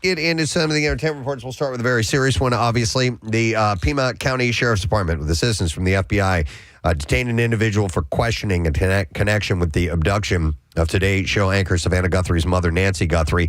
get into some of the entertainment reports. We'll start with a very serious one, obviously. The Pima County Sheriff's Department, with assistance from the FBI, detained an individual for questioning a connection with the abduction of Today Show anchor Savannah Guthrie's mother, Nancy Guthrie.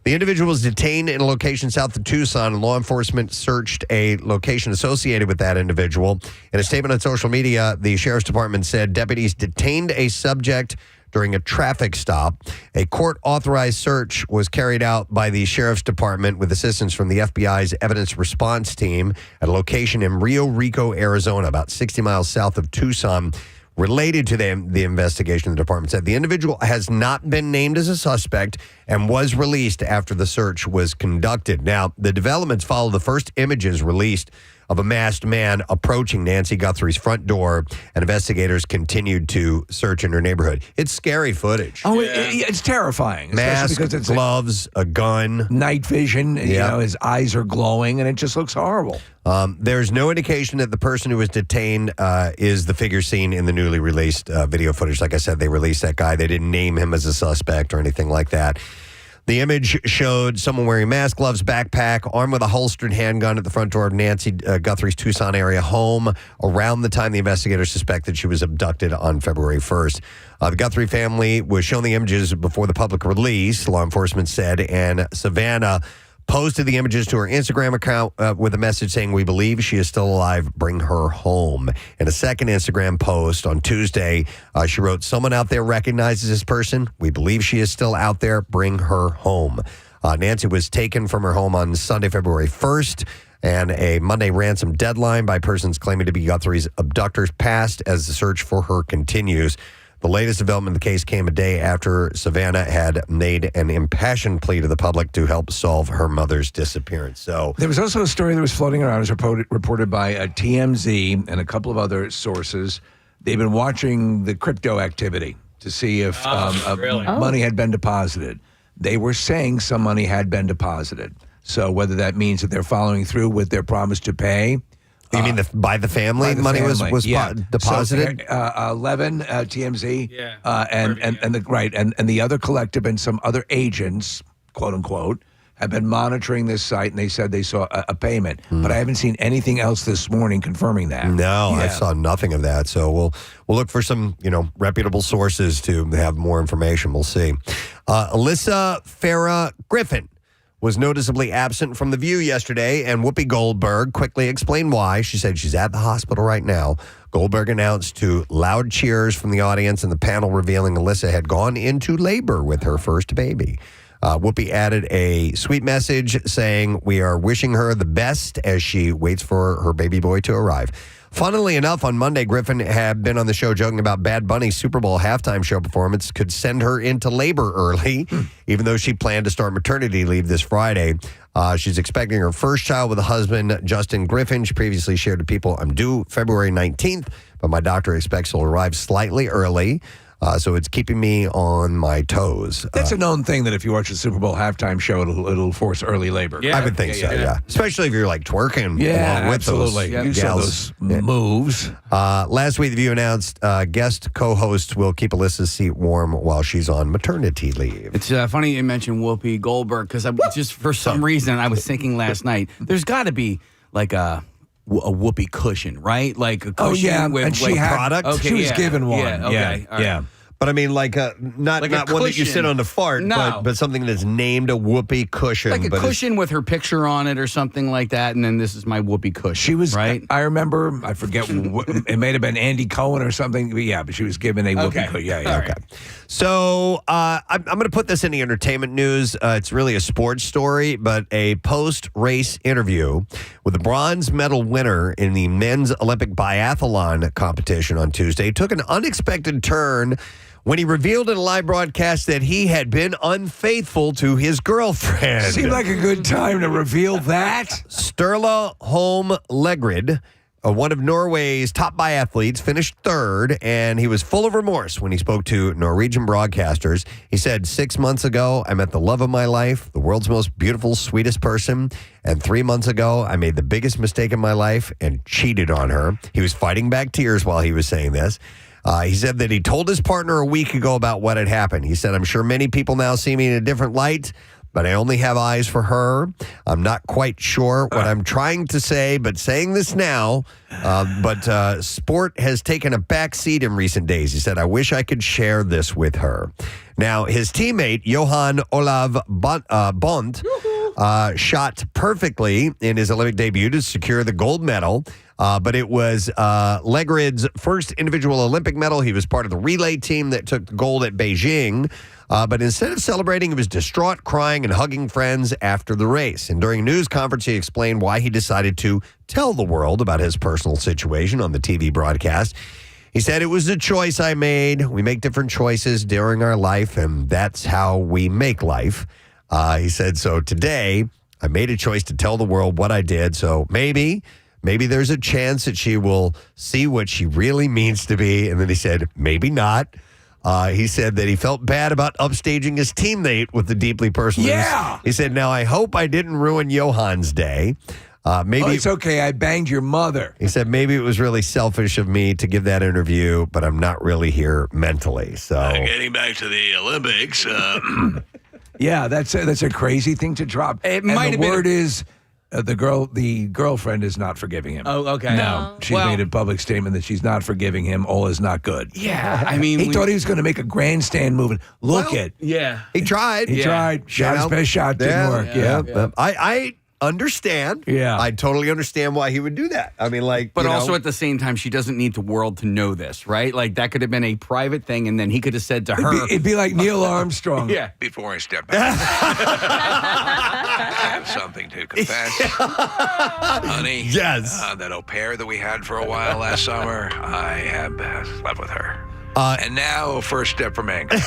The individual was detained in a location south of Tucson, and law enforcement searched a location associated with that individual. In a statement on social media, the Sheriff's Department said deputies detained a subject during a traffic stop. A court-authorized search was carried out by the Sheriff's Department with assistance from the FBI's Evidence Response Team at a location in Rio Rico, Arizona, about 60 miles south of Tucson. Related to the investigation, the department said the individual has not been named as a suspect and was released after the search was conducted. Now, the developments follow the first images released of a masked man approaching Nancy Guthrie's front door, and investigators continued to search in her neighborhood. It's scary footage. Oh, it's terrifying. Mask, because it's gloves, a gun. Night vision, you know, his eyes are glowing, and it just looks horrible. There's no indication that the person who was detained is the figure seen in the newly released video footage. Like I said, they released that guy. They didn't name him as a suspect or anything like that. The image showed someone wearing mask, gloves, backpack, armed with a holstered handgun at the front door of Nancy Guthrie's Tucson area home around the time the investigators suspected she was abducted on February 1st. The Guthrie family was shown the images before the public release, law enforcement said, and Savannah posted the images to her Instagram account with a message saying, "We believe she is still alive. Bring her home." In a second Instagram post on Tuesday, she wrote, "Someone out there recognizes this person. We believe she is still out there. Bring her home." Nancy was taken from her home on Sunday, February 1st, and a Monday ransom deadline by persons claiming to be Guthrie's abductors passed as the search for her continues. The latest development of the case came a day after Savannah had made an impassioned plea to the public to help solve her mother's disappearance. So there was also a story that was floating around. It was reported by TMZ and a couple of other sources. They've been watching the crypto activity to see if money had been deposited. They were saying some money had been deposited. So whether that means that they're following through with their promise to pay. You mean by the family? Money was deposited? So, 11 TMZ, and the other collective and some other agents, quote unquote, have been monitoring this site, and they said they saw a payment. But I haven't seen anything else this morning confirming that. No, I saw nothing of that. So we'll look for some reputable sources to have more information. We'll see. Alyssa Farah Griffin was noticeably absent from The View yesterday, and Whoopi Goldberg quickly explained why. She said she's at the hospital right now. Goldberg announced to loud cheers from the audience and the panel revealing Alyssa had gone into labor with her first baby. Whoopi added a sweet message saying, "We are wishing her the best as she waits for her baby boy to arrive." Funnily enough, on Monday, Griffin had been on the show joking about Bad Bunny's Super Bowl halftime show performance could send her into labor early, even though she planned to start maternity leave this Friday. She's expecting her first child with a husband, Justin Griffin. She previously shared to People, "I'm due February 19th, but my doctor expects it'll arrive slightly early. So it's keeping me on my toes." That's a known thing that if you watch the Super Bowl halftime show, it'll force early labor. Yeah, I would think so, yeah. Especially if you're like twerking along with absolutely. those gals. Moves. Last week, The View announced guest co-hosts will keep Alyssa's seat warm while she's on maternity leave. It's funny you mentioned Whoopi Goldberg, because just for some reason I was thinking last night, there's got to be like a whoopee cushion, right? Like a cushion with she had product. Okay, she was given one. Yeah, okay, yeah. But I mean, like not one that you sit on to fart, but something that's named a whoopee cushion. Like a cushion with her picture on it or something like that, and then this is my whoopee cushion. She was, right? I remember, I forget, it may have been Andy Cohen or something, but she was given a whoopee cushion. Yeah. Okay. So I'm going to put this in the entertainment news. It's really a sports story, but a post-race interview with the bronze medal winner in the men's Olympic biathlon competition on Tuesday took an unexpected turn when he revealed in a live broadcast that he had been unfaithful to his girlfriend. Seemed like a good time to reveal that. Sturla Holm Legrid, one of Norway's top biathletes, finished third, and he was full of remorse when he spoke to Norwegian broadcasters. He said, 6 months ago, I met the love of my life, the world's most beautiful, sweetest person, and 3 months ago, I made the biggest mistake in my life and cheated on her. He was fighting back tears while he was saying this. He said that he told his partner a week ago about what had happened. He said, I'm sure many people now see me in a different light, but I only have eyes for her. I'm not quite sure what I'm trying to say, but saying this now, but sport has taken a back seat in recent days. He said, I wish I could share this with her. Now, his teammate, Johan Olav Bondt, shot perfectly in his Olympic debut to secure the gold medal. But it was Legrid's first individual Olympic medal. He was part of the relay team that took the gold at Beijing. But instead of celebrating, he was distraught, crying, and hugging friends after the race. And during a news conference, he explained why he decided to tell the world about his personal situation on the TV broadcast. He said, it was a choice I made. We make different choices during our life, and that's how we make life. He said, so today, I made a choice to tell the world what I did. So maybe there's a chance that she will see what she really means to be. And then he said, maybe not. He said that he felt bad about upstaging his teammate with the deeply personal. Yeah. He said, now I hope I didn't ruin Johan's day. Maybe it's okay. I banged your mother. He said, maybe it was really selfish of me to give that interview, but I'm not really here mentally. So getting back to the Olympics. Yeah, that's a crazy thing to drop. It might have been. The word is the girlfriend is not forgiving him. Oh, okay. No, she's made a public statement that she's not forgiving him. All is not good. Yeah, I mean, he thought he was going to make a grandstand move. Look at. Yeah, he tried. He tried. Shot his best shot. Didn't work. Yeah. I understand. Yeah. I totally understand why he would do that. I mean, like, but also at the same time, she doesn't need the world to know this, right? Like that could have been a private thing, and then he could have said to her, it'd be like Neil Armstrong. Yeah. Before I step back, I have something to confess. Honey, Yes. That au pair that we had for a while last summer, I have slept with her. And now, first step from anger.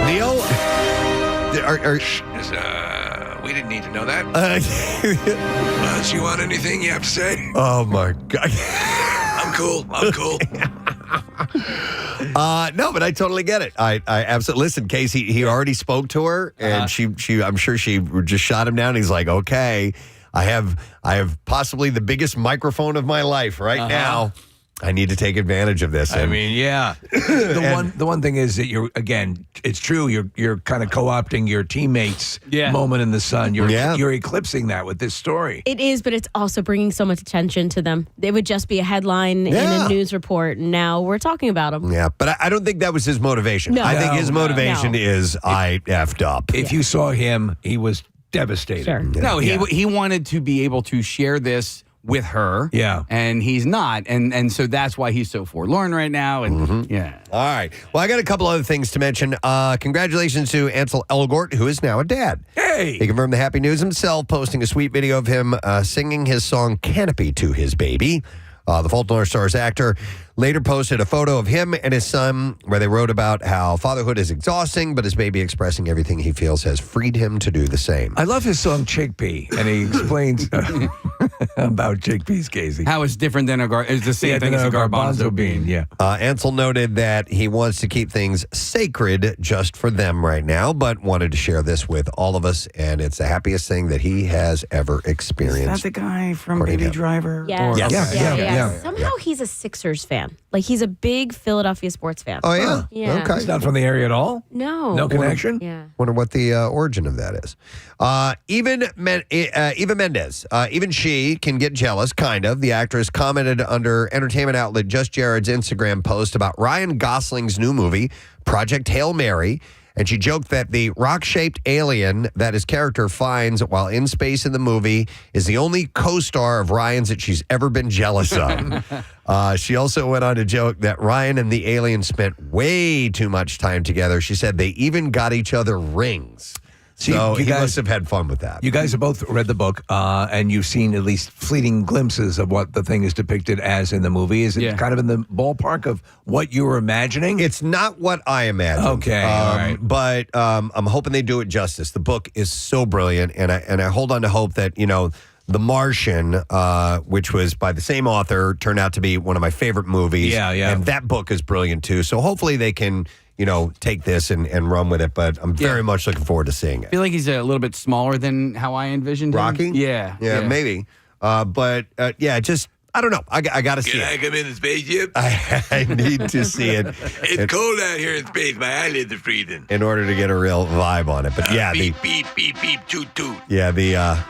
Neil, We didn't need to know that. Do you want anything you have to say? oh my God. I'm cool. No, but I totally get it. I absolutely listen. Casey, he already spoke to her, and she I'm sure she just shot him down. He's like, okay, I have possibly the biggest microphone of my life right now. I need to take advantage of this. I mean, yeah. The one thing is that it's true. You're kind of co-opting your teammates' moment in the sun. You're eclipsing that with this story. It is, but it's also bringing so much attention to them. It would just be a headline in a news report, and now we're talking about them. Yeah, but I don't think that was his motivation. No. I think his motivation No. is I effed up. If you saw him, he was devastated. Sure. no, he wanted to be able to share this with her. Yeah. And he's not. And so that's why he's so forlorn right now. And yeah. All right. Well, I got a couple other things to mention. Congratulations to Ansel Elgort, who is now a dad. Hey! He confirmed the happy news himself, posting a sweet video of him singing his song Canopy to his baby. The Fault in Our Stars actor later posted a photo of him and his son where they wrote about how fatherhood is exhausting, but his baby expressing everything he feels has freed him to do the same. I love his song Chickpea, and he explains about chickpeas, Casey. How it's different than it's the same thing as a garbanzo bean. Yeah. Ansel noted that he wants to keep things sacred just for them right now, but wanted to share this with all of us, and it's the happiest thing that he has ever experienced. Is that the guy from According Baby to- Driver? Yes. Yeah. Somehow he's a Sixers fan. Like he's a big Philadelphia sports fan. Oh, yeah? Yeah. Okay. He's not from the area at all? No. No connection? Yeah. Wonder what the origin of that is. Eva Mendes, even she can get jealous, kind of. The actress commented under entertainment outlet Just Jared's Instagram post about Ryan Gosling's new movie, Project Hail Mary. And she joked that the rock-shaped alien that his character finds while in space in the movie is the only co-star of Ryan's that she's ever been jealous of. She also went on to joke that Ryan and the alien spent way too much time together. She said they even got each other rings. So you he guys- must have had fun with that. You guys have both read the book, and you've seen at least fleeting glimpses of what the thing is depicted as in the movie. Is it kind of in the ballpark of what you were imagining? It's not what I imagined. Okay, all right. But I'm hoping they do it justice. The book is so brilliant, and I hold on to hope that, The Martian, which was by the same author, turned out to be one of my favorite movies. Yeah. And that book is brilliant, too. So hopefully they can, take this and run with it. But I'm very much looking forward to seeing I it. feel like he's a little bit smaller than how I envisioned him. Rocky? Yeah. Yeah, maybe. But just I don't know. I got to see Can I it. come in the spaceship? I need to see it. It's cold out here in space. My eyelids are freezing. In order to get a real vibe on it. But yeah, beep, beep, beep, beep, toot, toot. Yeah, the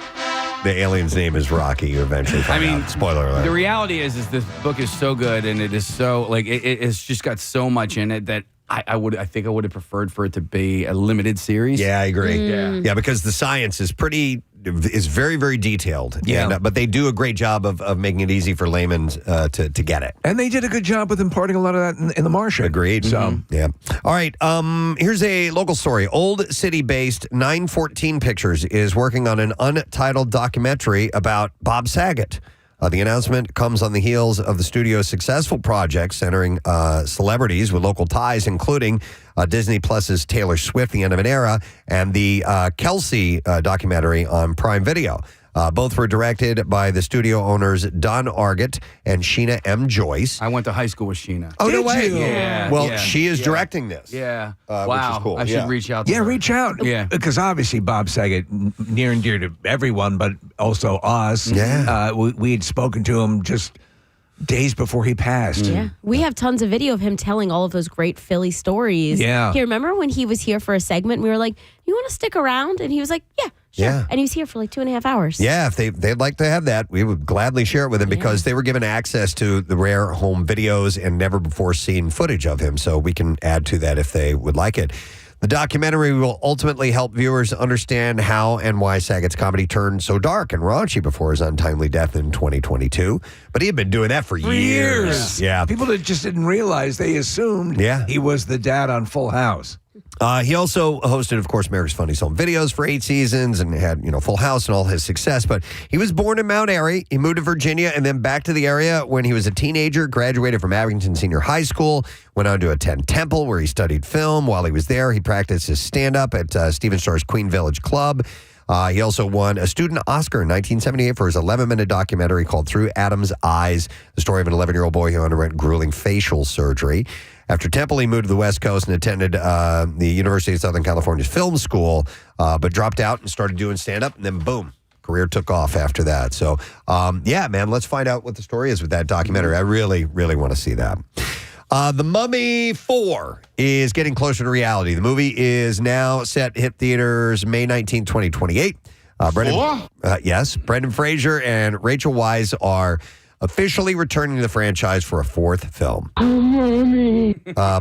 alien's name is Rocky. You eventually find out. Spoiler alert. The reality is this book is so good, and it is so it's just got so much in it that I think I would have preferred for it to be a limited series. Yeah, I agree. Yeah, because the science is very, very detailed. Yeah. And, but they do a great job of making it easy for laymen to get it. And they did a good job with imparting a lot of that in The Martian. Agreed. So, yeah. All right. Here's a local story. Old City-based 914 Pictures is working on an untitled documentary about Bob Saget. The announcement comes on the heels of the studio's successful project centering celebrities with local ties, including Disney Plus's Taylor Swift, The End of an Era, and the Kelsey documentary on Prime Video. Both were directed by the studio owners Don Argett and Sheena M. Joyce. I went to high school with Sheena. Oh, no way. Yeah. Well, she is directing this. Yeah. Wow. Wow. Which is cool. I should reach out to her. reach out. Yeah. Because obviously Bob Saget, near and dear to everyone, but also us. Yeah. We had spoken to him just days before he passed. Yeah. We have tons of video of him telling all of those great Philly stories. Yeah. Hey, remember when he was here for a segment? We were like, you want to stick around? And he was like, yeah, sure. Yeah. And he was here for like 2.5 hours. Yeah, if they'd like to have that, we would gladly share it with him because they were given access to the rare home videos and never before seen footage of him. So we can add to that if they would like it. The documentary will ultimately help viewers understand how and why Saget's comedy turned so dark and raunchy before his untimely death in 2022. But he had been doing that for years. Yeah. People that just didn't realize, they assumed he was the dad on Full House. He also hosted, of course, America's Funniest Home Videos for 8 seasons and had, Full House and all his success. But he was born in Mount Airy. He moved to Virginia and then back to the area when he was a teenager, graduated from Abington Senior High School, went on to attend Temple where he studied film. While he was there, he practiced his stand-up at Stephen Starr's Queen Village Club. He also won a student Oscar in 1978 for his 11-minute documentary called Through Adam's Eyes, the story of an 11-year-old boy who underwent grueling facial surgery. After Temple, he moved to the West Coast and attended the University of Southern California's film school, but dropped out and started doing stand-up, and then boom, career took off after that. So, yeah, man, let's find out what the story is with that documentary. I really, really want to see that. The Mummy 4 is getting closer to reality. The movie is now set to hit theaters May 19, 2028. Brendan Fraser and Rachel Weisz are officially returning to the franchise for a 4th film.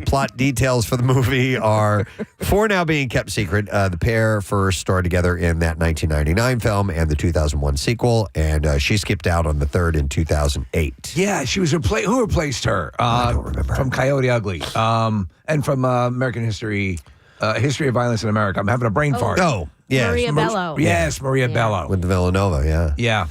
Plot details for the movie are for now being kept secret. The pair first starred together in that 1999 film and the 2001 sequel, and she skipped out on the third in 2008. Yeah, she was who replaced her? I don't remember. From Coyote Ugly, and from American History of Violence in America. I'm having a brain fart. Oh, yes. Maria Bello. Yes, Maria Bello. With the Villanova, yeah. Yeah.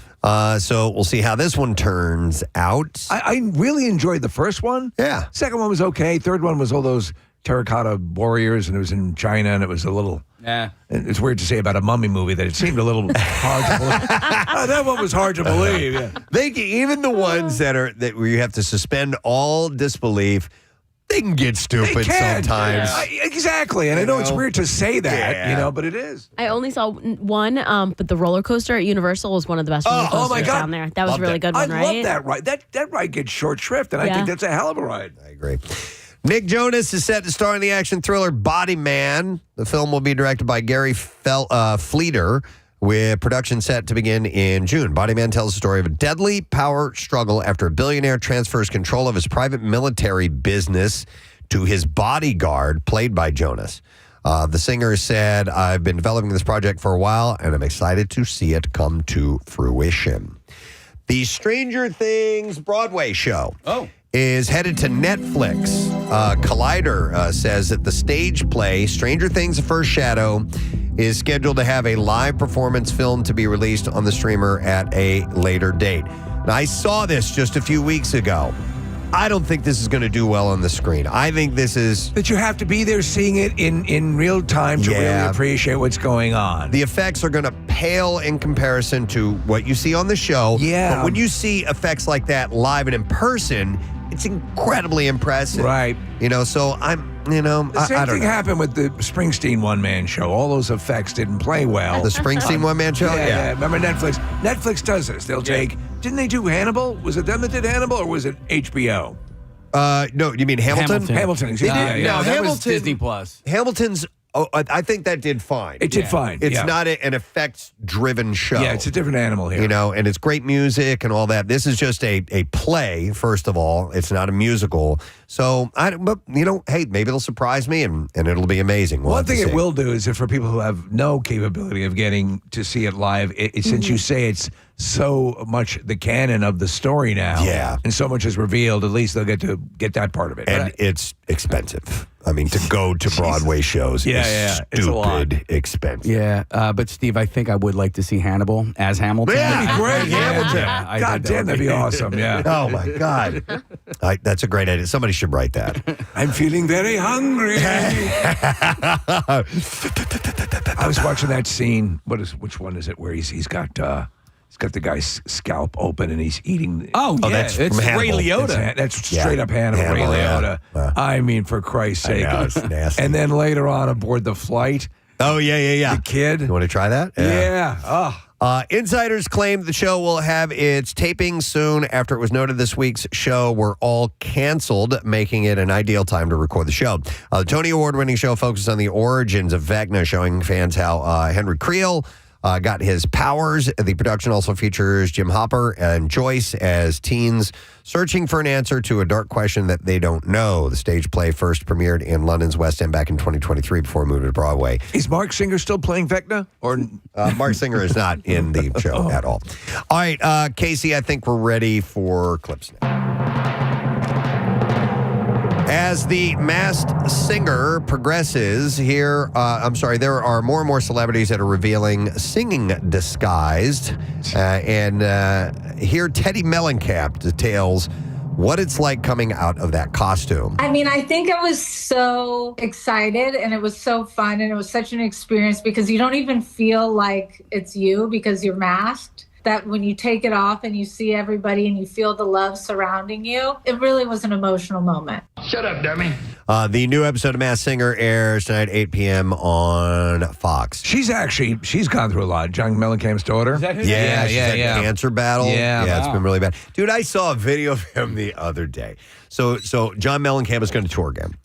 So we'll see how this one turns out. I really enjoyed the first one. Yeah. Second one was okay. Third one was all those terracotta warriors, and it was in China, and it was a little... Yeah. It's weird to say about a mummy movie that it seemed a little hard to believe. That one was hard to believe. Yeah. Even the ones that where you have to suspend all disbelief, they can get stupid sometimes. Exactly. And I know it's weird to say that, but it is. I only saw one, but the roller coaster at Universal was one of the best roller coasters my God. down there. That was a really good one, right? I love that ride. That ride gets short shrift, and I think that's a hell of a ride. I agree. Nick Jonas is set to star in the action thriller Body Man. The film will be directed by Gary Fleeter, with production set to begin in June. Body Man tells the story of a deadly power struggle after a billionaire transfers control of his private military business to his bodyguard, played by Jonas. The singer said, I've been developing this project for a while, and I'm excited to see it come to fruition. The Stranger Things Broadway show is headed to Netflix. Collider says that the stage play, Stranger Things: The First Shadow, is scheduled to have a live performance film to be released on the streamer at a later date. Now, I saw this just a few weeks ago. I don't think this is going to do well on the screen. I think this is... That you have to be there seeing it in real time to really appreciate what's going on. The effects are going to pale in comparison to what you see on the show. Yeah. But when you see effects like that live and in person, it's incredibly impressive. Right. So I'm... The same I don't thing know. happened with the Springsteen one-man show. All those effects didn't play well. The Springsteen one-man show? Yeah. Remember Netflix? Netflix does this. They'll take Didn't they do Hannibal? Was it them that did Hannibal, or was it HBO? No, you mean Hamilton? Hamilton. No, that was Hamilton- Disney Plus. Hamilton's. Oh, I think that did fine. It did fine. It's yeah. not an effects-driven show. Yeah, it's a different animal here. You know, and it's great music and all that. This is just a play, first of all. It's not a musical. So, but hey, maybe it'll surprise me and it'll be amazing. We'll One have to thing it see. will do is if for people who have no capability of getting to see it live, since you say it's so much the canon of the story now, Yeah. and so much is revealed, at least they'll get to get that part of it. And Right. it's expensive. I mean, to go to Broadway shows is it's a lot. stupid expensive. Yeah, but Steve, I think I would like to see Hannibal as Hamilton. Yeah, it'd be great, Hamilton. I God think damn, that'd be awesome. Yeah. Oh, my God. That's a great idea. Somebody should write that. I'm feeling very hungry. I was watching that scene. Which one is it? Where he's got the guy's scalp open and he's eating. Oh, yeah, that's it's from Ray Hannibal. Liotta. That's straight up Hannibal. Ray Hannibal, Liotta. I mean, for Christ's sake. know, it's nasty. And then later on aboard the flight, Oh, yeah. the kid. You want to try that? Yeah. Oh. Insiders claim the show will have its taping soon after it was noted this week's show were all canceled, making it an ideal time to record the show. The Tony Award-winning show focuses on the origins of Vecna, showing fans how Henry Creel got his powers. The production also features Jim Hopper and Joyce as teens searching for an answer to a dark question that they don't know. The stage play first premiered in London's West End back in 2023 before it moved to Broadway. Is Mark Singer still playing Vecna? Or Mark Singer is not in the show at all. All right, Casey, I think we're ready for clips now. As the Masked Singer progresses here, there are more and more celebrities that are revealing singing disguised. And here Teddy Mellencamp details what it's like coming out of that costume. I mean, I think I was so excited and it was so fun and it was such an experience because you don't even feel like it's you because you're masked. That when you take it off and you see everybody and you feel the love surrounding you, it really was an emotional moment. Shut up, dummy. The new episode of Masked Singer airs tonight, 8 p.m. on Fox. she's gone through a lot. John Mellencamp's daughter. Yeah, she's had a cancer battle. Yeah. It's been really bad. Dude, I saw a video of him the other day. So John Mellencamp is going to tour again.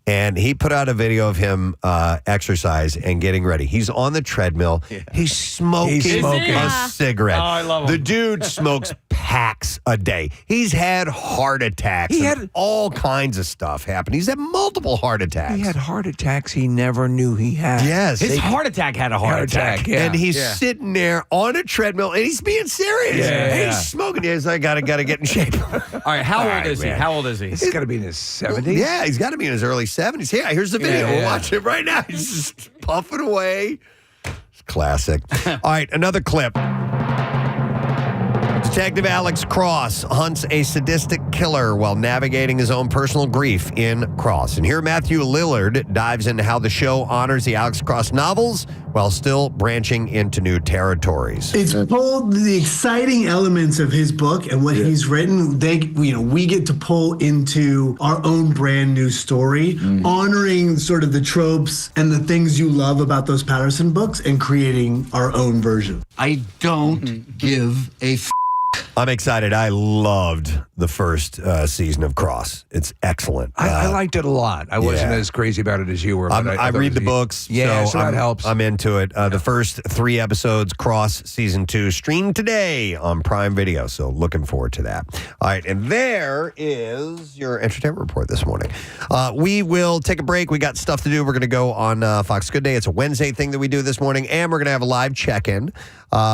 And he put out a video of him exercise and getting ready. He's on the treadmill. Yeah. He's smoking a cigarette. Oh, I love him. The dude smokes packs a day. He's had heart attacks. He had all kinds of stuff happen. He's had multiple heart attacks. He had heart attacks he never knew he had. Yes. His heart attack had a heart attack. Yeah. And he's sitting there on a treadmill, and he's being serious. Yeah. He's smoking. He's like, gotta get in shape. All right, how old is he? man. How old is he? He's got to be in his 70s. Yeah, he's got to be in his early 70s. Yeah, here's the video. Yeah. We'll watch it right now. He's just puffing away. It's classic. All right, another clip. Detective Alex Cross hunts a sadistic killer while navigating his own personal grief in Cross. And here Matthew Lillard dives into how the show honors the Alex Cross novels while still branching into new territories. It's pulled the exciting elements of his book and what he's written. We get to pull into our own brand new story, honoring sort of the tropes and the things you love about those Patterson books and creating our own version. I don't give a I'm excited. I loved the first season of Cross. It's excellent. I liked it a lot. I wasn't as crazy about it as you were. But I read the books. Yeah, so that helps. I'm into it. The first 3 episodes, Cross Season 2, streamed today on Prime Video. So looking forward to that. All right, and there is your entertainment report this morning. We will take a break. We got stuff to do. We're going to go on Fox Good Day. It's a Wednesday thing that we do this morning. And we're going to have a live check-in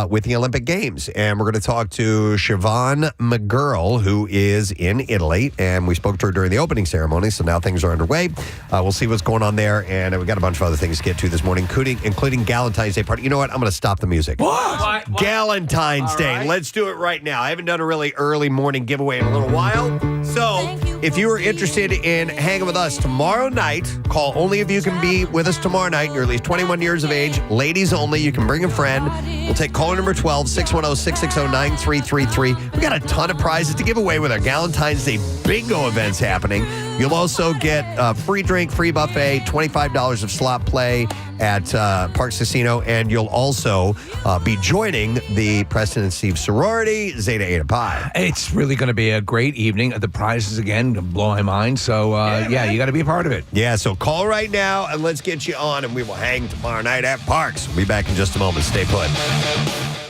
with the Olympic Games. And we're going to talk to Siobhan McGirl, who is in Italy, and we spoke to her during the opening ceremony, so now things are underway. We'll see what's going on there, and we got a bunch of other things to get to this morning, including Valentines Day party. You know what? I'm going to stop the music. What? Valentine's Day. Right. Let's do it right now. I haven't done a really early morning giveaway in a little while, so if you are interested in hanging with us tomorrow night, call only if you can be with us tomorrow night. You're at least 21 years of age, ladies only. You can bring a friend. We'll take caller number 12, 610-660-9333. We got a ton of prizes to give away with our Valentine's Day bingo events happening. You You'll also get free drink, free buffet, $25 of slot play at Parks Casino, and you'll also be joining the Preston and Steve sorority, Zeta Eta Pi. It's really going to be a great evening. The prizes, again, blow my mind. So, you got to be a part of it. Yeah, so call right now, and let's get you on, and we will hang tomorrow night at Parks. We'll be back in just a moment. Stay put.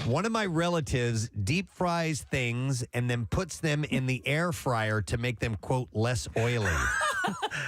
One of my relatives deep fries things and then puts them in the air fryer to make them, quote, less oily.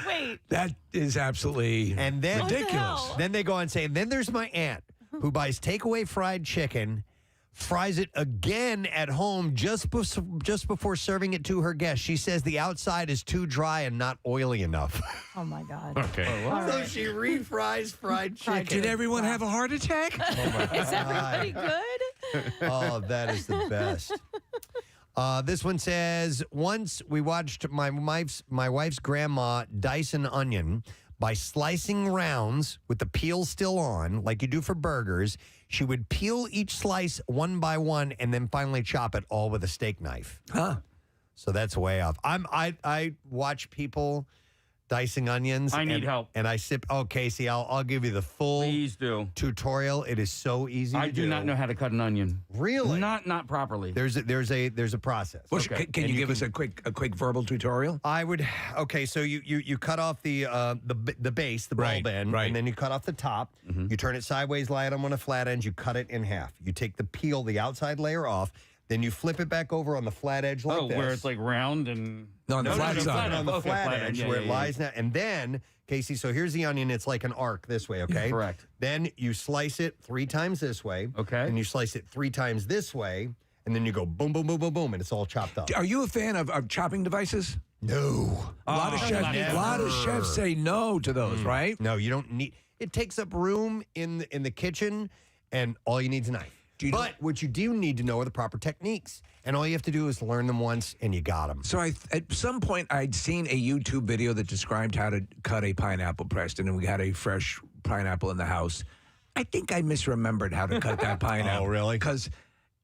Wait. That is absolutely ridiculous. Then they go on and say, and then there's my aunt who buys takeaway fried chicken, fries it again at home just before serving it to her guests. She says the outside is too dry and not oily enough. Oh, my God. Okay. So she refries fried chicken. Did everyone have a heart attack? Oh my Is everybody God. good? Oh, that is the best. This one says, once we watched my wife's grandma dice an onion by slicing rounds with the peel still on, like you do for burgers. She would peel each slice one by one and then finally chop it all with a steak knife. Huh. So that's way off. I watch people dicing onions. I need help. And I sip. Oh, Casey, I'll give you the full Please do. tutorial. It is so easy I to do not know how to cut an onion. Really? Not properly. There's a process. Well, Okay. Can you give us a quick verbal tutorial? I would. Okay, so you cut off the base, the bulb end, and then you cut off the top. You turn it sideways, lie it on one of the flat ends. You cut it in half. You take the outside layer off. Then you flip it back over on the flat edge like this. where it's like round and... No, on the flat side. On the Okay, flat edge where it lies yeah. now. And then, Casey, so here's the onion. It's like an arc this way, okay? Correct. Then you slice it 3 times this way. Okay. And you slice it 3 times this way. And then you go boom, boom, boom, boom, boom, and it's all chopped up. Are you a fan of chopping devices? No. A lot of chefs say no to those, right? No, you don't need... It takes up room in the kitchen, and all you need is a knife. But what you do need to know are the proper techniques. And all you have to do is learn them once, and you got them. So at some point, I'd seen a YouTube video that described how to cut a pineapple, Preston, and we had a fresh pineapple in the house. I think I misremembered how to cut that pineapple. Oh, really? Because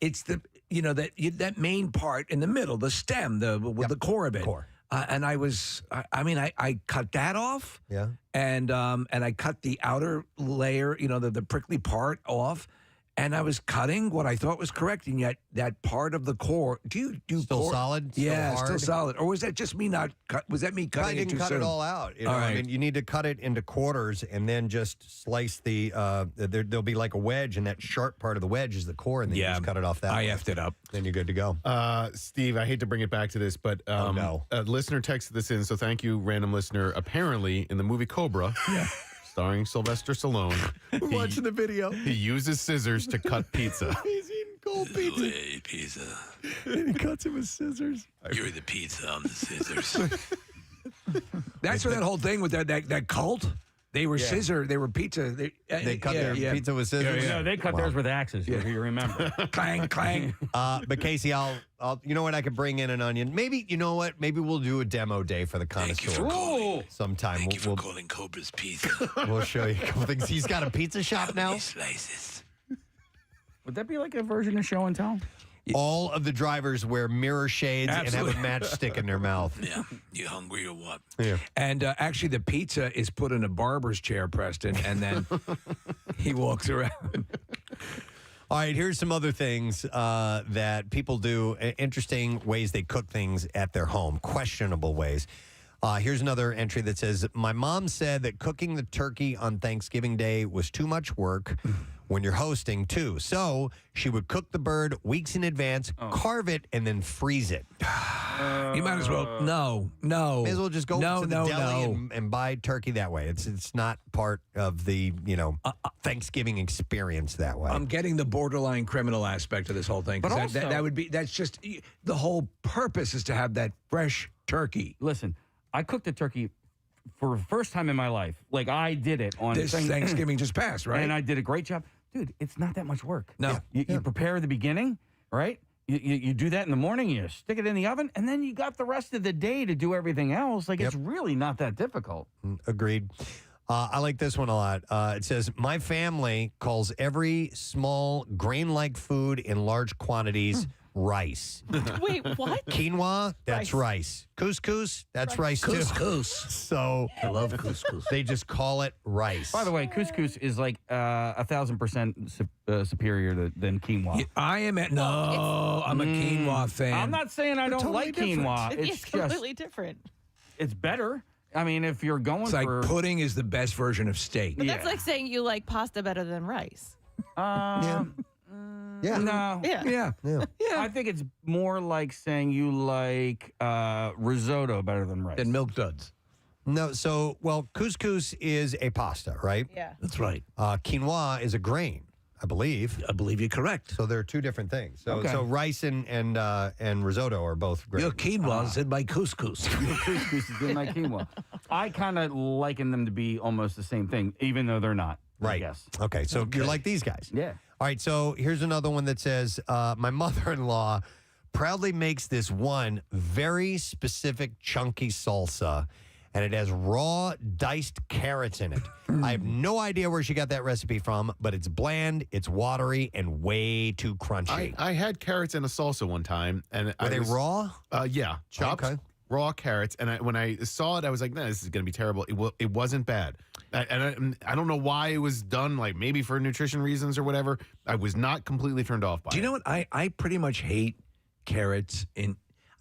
it's that main part in the middle, the stem, the core of it. And I cut that off. Yeah. And I cut the outer layer, the prickly part off. And I was cutting what I thought was correct, and yet that part of the core. Do you do still core? solid? Yeah, still still solid. Or was that just me not cut? Was that me cutting it too soon? I didn't cut it all out. All right. I mean, you need to cut it into quarters and then just slice the. There'll be like a wedge, and that sharp part of the wedge is the core, and then you just cut it off that. I way. effed it up. Then you're good to go. Steve, I hate to bring it back to this, but no. A listener texted this in, so thank you, random listener. Apparently, in the movie Cobra, starring Sylvester Stallone, We're watching the video. he uses scissors to cut pizza. He's eating cold pizza. Hey, pizza. And he cuts it with scissors. You're the pizza, I'm the scissors. That's where that whole thing with that cult. They were they were pizza. They cut their pizza with scissors. No, they cut theirs with axes, if you remember. Clang, clang. But Casey, I'll you know what? I could bring in an onion. Maybe you know what? Maybe we'll do a demo day for the Thank you connoisseur for calling. sometime. Thank you for We'll calling Cobra's Pizza. we'll show you a couple things. He's got a pizza shop now. Slices. Would that be like a version of show and tell? All of the drivers wear mirror shades Absolutely. and have a matchstick in their mouth. Yeah, you hungry or what? Yeah. And actually, the pizza is put in a barber's chair, Preston, and then he walks around. All right, here's some other things that people do, interesting ways they cook things at their home, questionable ways. Here's another entry that says, my mom said that cooking the turkey on Thanksgiving Day was too much work when you're hosting, too. So she would cook the bird weeks in advance, carve it, and then freeze it. You might as well, no. May as well just go to the deli no. and buy turkey that way. It's not part of the, Thanksgiving experience that way. I'm getting the borderline criminal aspect of this whole thing. 'Cause But also- that's just, the whole purpose is to have that fresh turkey. Listen, I cooked a turkey for the first time in my life. Like, I did it on This Thanksgiving just passed, right? And I did a great job. Dude, it's not that much work. No. You prepare the beginning, right? You do that in the morning, you stick it in the oven, and then you got the rest of the day to do everything else. Like, it's really not that difficult. Agreed. I like this one a lot. It says, my family calls every small grain-like food in large quantities rice. Wait, what? Quinoa, that's rice. Couscous, that's rice too. Couscous. So I love couscous. they just call it rice. By the way, couscous is like 1,000% superior than quinoa. Yeah, I'm a quinoa fan. I'm not saying I don't totally like different. quinoa. It's completely different. It's better. I mean, if you're going It's like for pudding is the best version of steak. But that's like saying you like pasta better than rice. Yeah. no, Yeah. I think it's more like saying you like risotto better than rice. And milk duds. No, so, couscous is a pasta, right? Yeah. That's right. Quinoa is a grain, I believe. I believe you're correct. So they're two different things. So, Okay. so rice and risotto are both grains. Your quinoa is in my couscous. Couscous is in my quinoa. I kind of liken them to be almost the same thing, even though they're not. Right. I guess. Okay, so you're like these guys. Yeah. All right, so here's another one that says, my mother-in-law proudly makes this one very specific chunky salsa, and it has raw diced carrots in it. I have no idea where she got that recipe from, but it's bland, it's watery, and way too crunchy. I had carrots in a salsa one time, and Were they raw? Yeah, chopped. Okay. Raw carrots, and when I saw it, I was like, "No, this is going to be terrible." It wasn't bad, and I don't know why it was done. Like maybe for nutrition reasons or whatever. I was not completely turned off by it. Do you know what? I pretty much hate carrots.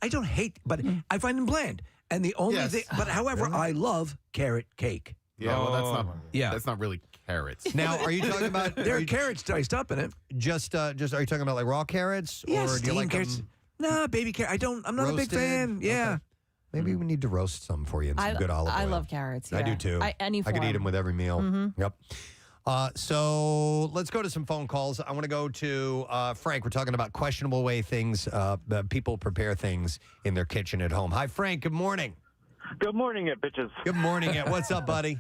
I don't hate, but I find them bland. And the only thing, but however, I love carrot cake. Yeah, well, that's not really carrots. Now, are you talking about There are carrots diced up in it. just are you talking about like raw carrots, Yeah, or do you steamed like carrots. them Nah, baby carrot. I'm not a big roasted? fan. Yeah. Okay. Maybe we need to roast some for you in some good olive oil. I love carrots. I yeah. do too. Any I form. could eat them with every meal. Yep. So let's go to some phone calls. I want to go to Frank. We're talking about questionable way things people prepare things in their kitchen at home. Hi, Frank. Good morning. Good morning, it bitches. Good morning. What's up, buddy?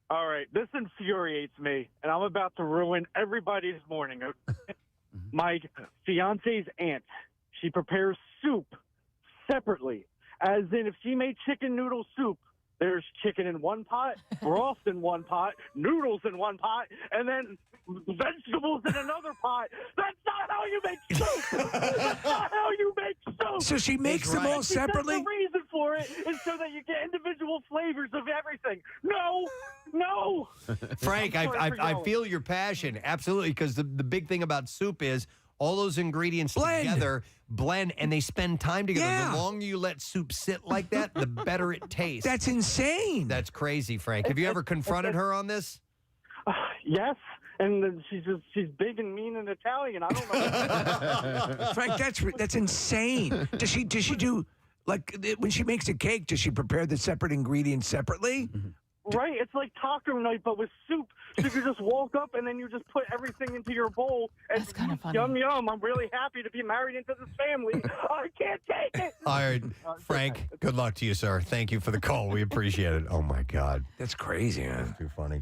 All right, this infuriates me, and I'm about to ruin everybody's morning. My fiance's aunt, she prepares soup separately, as in if she made chicken noodle soup, there's chicken in one pot, broth in one pot, noodles in one pot, and then vegetables in another pot. That's not how you make soup. That's not how you make soup. So she makes them all separately? The reason for it is so that you get individual flavors of everything. No. Frank, I feel your passion. Absolutely, because the big thing about soup is all those ingredients together blend, and they spend time together. Yeah. The longer you let soup sit like that, the better it tastes. That's insane. That's crazy, Frank. Have you ever confronted her on this? Yes. And she's big and mean and Italian. I don't know. Frank, that's insane. Does she do, like, when she makes a cake, does she prepare the separate ingredients separately? Right, it's like taco night, but with soup. So you just walk up and then you just put everything into your bowl. And That's kind of funny. Yum, yum. I'm really happy to be married into this family. I can't take it. All right, Frank, good luck to you, sir. Thank you for the call. We appreciate it. Oh, my God. That's crazy, man. Too funny.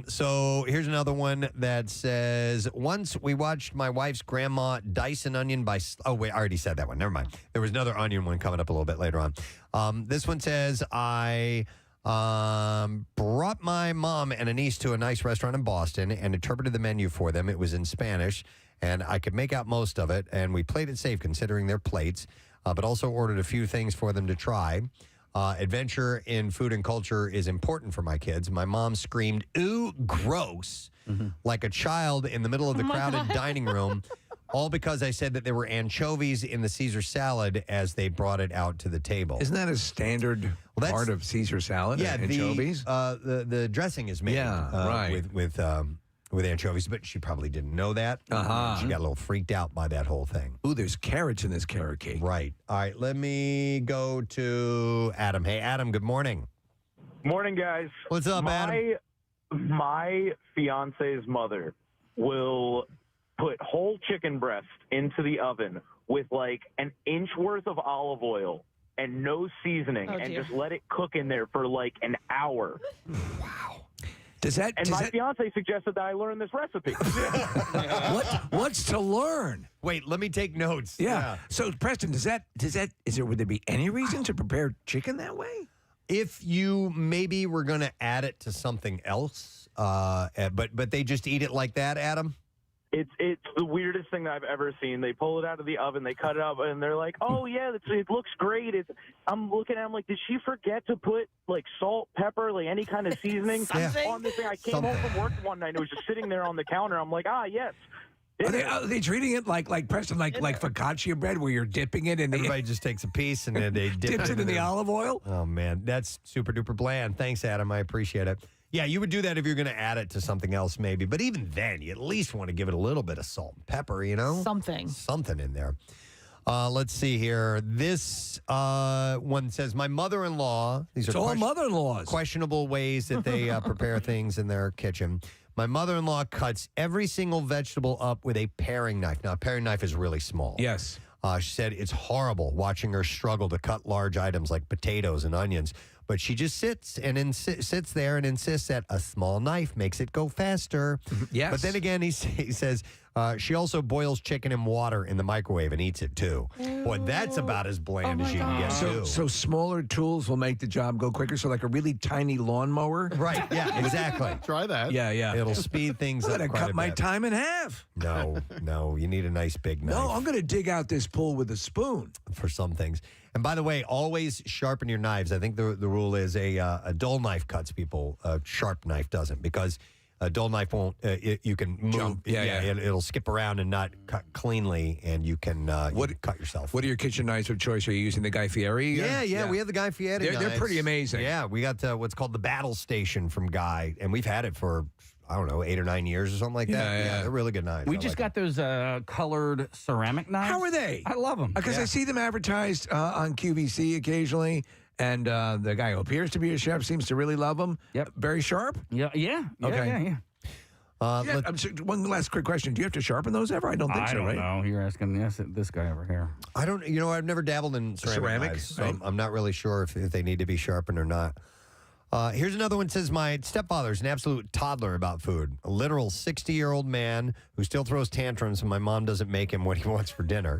So here's another one that says, once we watched my wife's grandma dice an onion by... Oh, wait, I already said that one. Never mind. There was another onion one coming up a little bit later on. This one says, I... brought my mom and a niece to a nice restaurant in Boston and interpreted the menu for them. It was in Spanish, and I could make out most of it, and we played it safe considering their plates, but also ordered a few things for them to try. Adventure in food and culture is important for my kids. My mom screamed, "Ooh, gross," like a child in the middle of the crowded dining room, all because I said that there were anchovies in the Caesar salad as they brought it out to the table. Isn't that a standard part of Caesar salad? Yeah, anchovies? The dressing is made right. with anchovies, but she probably didn't know that. Uh-huh. She got a little freaked out by that whole thing. Ooh, there's carrots in this carrot cake. Right. All right, let me go to Adam. Hey, Adam, good morning. Morning, guys. What's up, Adam? My fiance's mother will put whole chicken breast into the oven with like an inch worth of olive oil and no seasoning and just let it cook in there for like an hour. Wow. My fiance suggested that I learn this recipe. What's to learn? Wait, let me take notes. Yeah. So, Preston, would there be any reason to prepare chicken that way? If you maybe were going to add it to something else, but they just eat it like that, Adam? It's the weirdest thing that I've ever seen. They pull it out of the oven, they cut it up, and they're like, "Oh yeah, it looks great." I'm looking at them like, did she forget to put like salt, pepper, like any kind of seasoning on this thing? I came home from work one night, and it was just sitting there on the counter. I'm like, yes. Are they treating it like Preston, like focaccia bread, where you're dipping it in? Everybody just takes a piece and then they dips it in the olive oil. Oh man, that's super duper bland. Thanks, Adam. I appreciate it. Yeah, you would do that if you're going to add it to something else, maybe. But even then, you at least want to give it a little bit of salt and pepper, Something in there. Let's see here. This one says, my mother-in-law. These are all mother-in-laws. Questionable ways that they prepare things in their kitchen. My mother-in-law cuts every single vegetable up with a paring knife. Now, a paring knife is really small. Yes. She said it's horrible watching her struggle to cut large items like potatoes and onions. But she just sits there and insists that a small knife makes it go faster. Yes. But then again, he says she also boils chicken in water in the microwave and eats it too. Boy, that's about as bland as you can get too. So smaller tools will make the job go quicker. So like a really tiny lawnmower. Right. Yeah. Exactly. Try that. Yeah. It'll speed things up. I'm gonna cut my time in half. No. You need a nice big knife. No, I'm going to dig out this pool with a spoon for some things. And by the way, always sharpen your knives. I think the rule is a dull knife cuts people. A sharp knife doesn't, because a dull knife won't. You can move. Jump. Yeah. It'll skip around and not cut cleanly, and you can cut yourself. What are your kitchen knives of choice? Are you using the Guy Fieri? Yeah. We have the Guy Fieri. They're pretty amazing. Yeah, we got what's called the Battle Station from Guy, and we've had it for, I don't know, 8 or 9 years or something like that. Yeah, they're really good knives. We just got those colored ceramic knives. How are they? I love them. Because I see them advertised on QVC occasionally, and the guy who appears to be a chef seems to really love them. Yep. Very sharp? Yeah. Okay. One last quick question. Do you have to sharpen those ever? I don't think so, right? No, you're asking this guy over here. I don't. I've never dabbled in ceramic knives, so right? I'm not really sure if they need to be sharpened or not. Here's another one. It says, my stepfather's an absolute toddler about food. A literal 60-year-old man who still throws tantrums when my mom doesn't make him what he wants for dinner.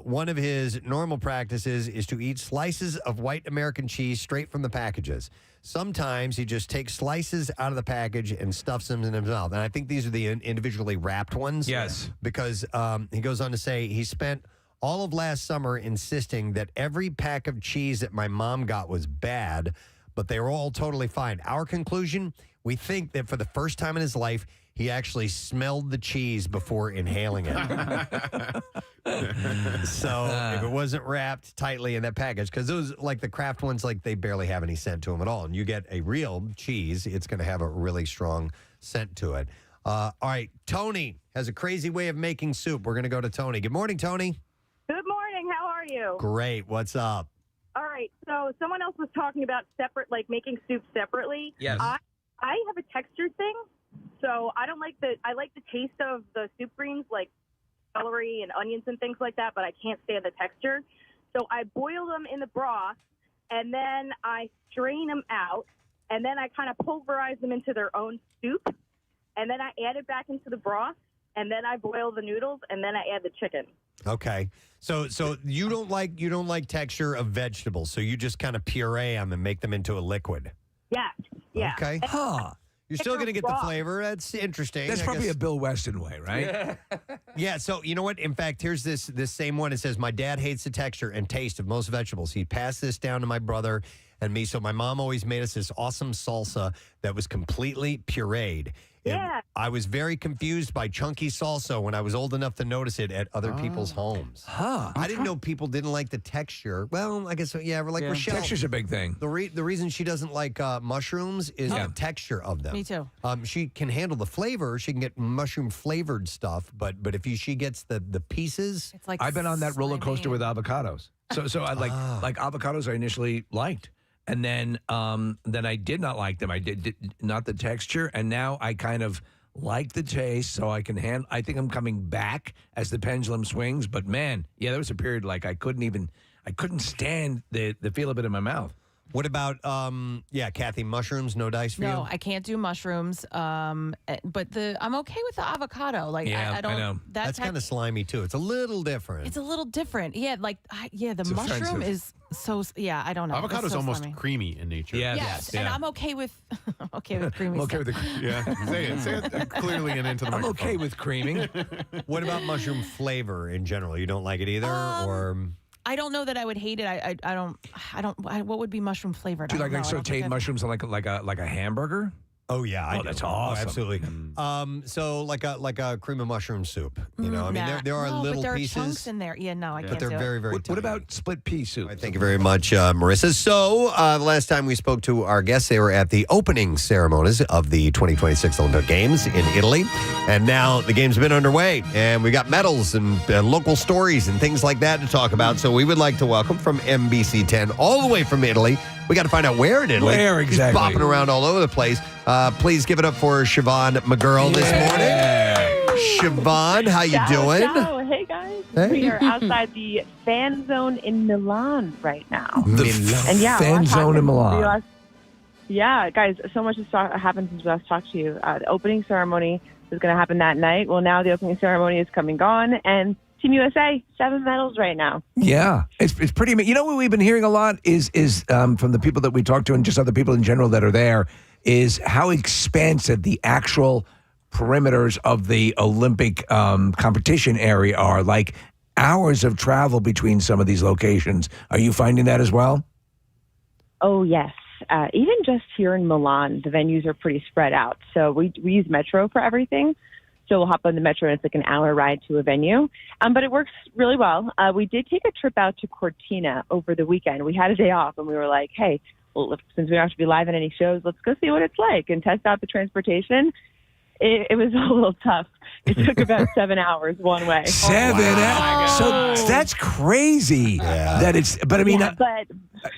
One of his normal practices is to eat slices of white American cheese straight from the packages. Sometimes he just takes slices out of the package and stuffs them in his mouth. And I think these are the individually wrapped ones. Yes. Because he goes on to say he spent all of last summer insisting that every pack of cheese that my mom got was bad, but they were all totally fine. Our conclusion, we think that for the first time in his life, he actually smelled the cheese before inhaling it. So if it wasn't wrapped tightly in that package, because those, like the Kraft ones, like they barely have any scent to them at all. And you get a real cheese, it's going to have a really strong scent to it. All right, Tony has a crazy way of making soup. We're going to go to Tony. Good morning, Tony. Good morning. How are you? Great. What's up? All right. So someone else was talking about making soup separately. Yes. I have a texture thing, so I like the taste of the soup greens, like celery and onions and things like that, but I can't stand the texture. So I boil them in the broth, and then I strain them out, and then I kind of pulverize them into their own soup, and then I add it back into the broth, and then I boil the noodles, and then I add the chicken. Okay. So you don't like texture of vegetables, so you just kind of puree them and make them into a liquid. Yes. Yeah. Okay. You're still going to get the flavor. That's interesting. That's probably a Bill Weston way, right? Yeah. Yeah. So you know what? In fact, here's this same one. It says, my dad hates the texture and taste of most vegetables. He passed this down to my brother and me. So my mom always made us this awesome salsa that was completely pureed. Yeah. I was very confused by chunky salsa when I was old enough to notice it at other people's homes. I didn't know people didn't like the texture. Well, I guess, Rochelle. Texture's a big thing. The reason she doesn't like mushrooms is the texture of them. Me too. She can handle the flavor. She can get mushroom flavored stuff, but if she gets the pieces. It's like I've been on that roller coaster with avocados. So I like avocados I initially liked. And then I did not like them. I did not the texture, and now I kind of like the taste, so I can handle. I think I'm coming back as the pendulum swings. But man, there was a period like I couldn't stand the feel of it in my mouth. What about Kathy, mushrooms? No dice for you? No, I can't do mushrooms. But I'm okay with the avocado. Like I don't. I know. That's kind of slimy too. It's a little different. It's a little different. Yeah, the It's mushroom offensive. is yeah, I don't know. Avocado is so almost slimy. creamy in nature. Yes, and I'm okay with creamy. I'm okay with Yeah, say it clearly and into the I'm microphone. okay with creaming. What about mushroom flavor in general? You don't like it either, or I don't know that I would hate it. I don't. What would be mushroom flavored? Do you like sauteed mushrooms on like a hamburger? Oh yeah, I do. That's awesome. Absolutely. So like a cream of mushroom soup. You know, I mean, there are little but there pieces, are chunks in there. Yeah, no, I can't. but they're do very, it. very. What about split pea soup? Thank you very much, Marissa. So the last time we spoke to our guests, they were at the opening ceremonies of the 2026 Olympic Games in Italy, and now the games have been underway, and we got medals and local stories and things like that to talk about. So we would like to welcome from NBC 10 all the way from Italy. We got to find out where in Italy. Where exactly? He's bopping around all over the place. Please give it up for Siobhan McGirl this morning. Siobhan, how you doing? Ciao. Hey, guys. Hey. We are outside the fan zone in Milan right now. The fan zone in Milan. Yeah, guys, so much has happened since we last talked to you. The opening ceremony was going to happen that night. Well, now the opening ceremony is coming on, and Team USA, 7 medals right now. Yeah, it's pretty amazing. You know what we've been hearing a lot is from the people that we talk to and just other people in general that are there is how expansive the actual perimeters of the Olympic competition area are. Like hours of travel between some of these locations. Are you finding that as well? Oh, yes. Even just here in Milan, the venues are pretty spread out. So we use Metro for everything. So we'll hop on the Metro and it's like an hour ride to a venue. But it works really well. We did take a trip out to Cortina over the weekend. We had a day off and we were like, hey, well, since we don't have to be live at any shows, let's go see what it's like and test out the transportation. It was a little tough. It took about 7 hours one way. 7 hours? So that's crazy. That it's. But I mean, but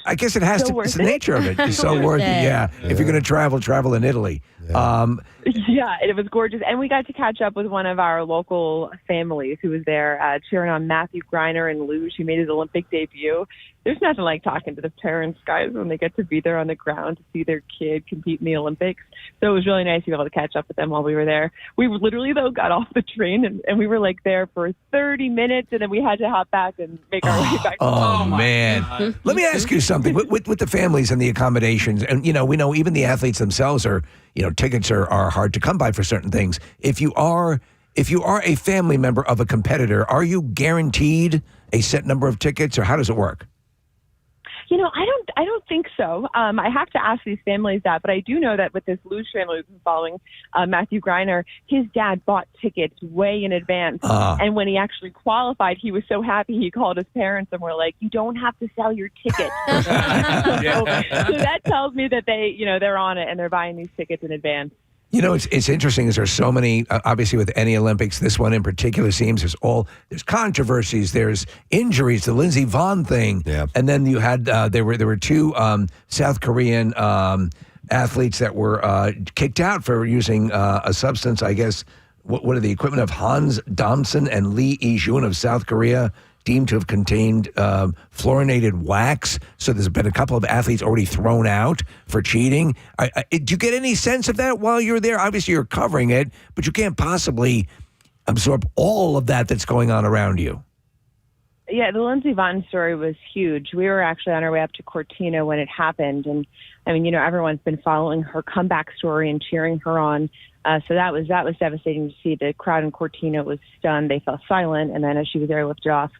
I guess it has so to. worth It's the it. nature of it. It's so worth it. Yeah. If you're going to travel in Italy. Yeah, it was gorgeous. And we got to catch up with one of our local families who was there cheering on Matthew Greiner in luge, who made his Olympic debut. There's nothing like talking to the parents, guys, when they get to be there on the ground to see their kid compete in the Olympics. So it was really nice to be able to catch up with them while we were there. We literally, though, got off the train and we were like there for 30 minutes and then we had to hop back and make our way back. Oh, man. Let me ask you something. With the families and the accommodations, and, you know, we know even the athletes themselves are, you know, tickets are hard to come by for certain things. If you are a family member of a competitor, are you guaranteed a set number of tickets, or how does it work? You know, I don't think so. I have to ask these families that, but I do know that with this luge family we've been following, Matthew Greiner, his dad bought tickets way in advance. And when he actually qualified, he was so happy he called his parents and were like, you don't have to sell your tickets. So that tells me that they're on it and they're buying these tickets in advance. You know, it's interesting is there's so many, obviously with any Olympics, this one in particular seems there's controversies, there's injuries, the Lindsey Vonn thing. Yeah. And then you had, there were 2 South Korean athletes that were kicked out for using a substance, I guess, what are the equipment of Hans Damson and Lee Ijun of South Korea, deemed to have contained fluorinated wax. So there's been a couple of athletes already thrown out for cheating. Do you get any sense of that while you're there? Obviously, you're covering it, but you can't possibly absorb all of that's going on around you. Yeah, the Lindsey Vonn story was huge. We were actually on our way up to Cortina when it happened. And, I mean, you know, everyone's been following her comeback story and cheering her on. So that was devastating to see. The crowd in Cortina was stunned. They fell silent. And then as she was there, lifted off,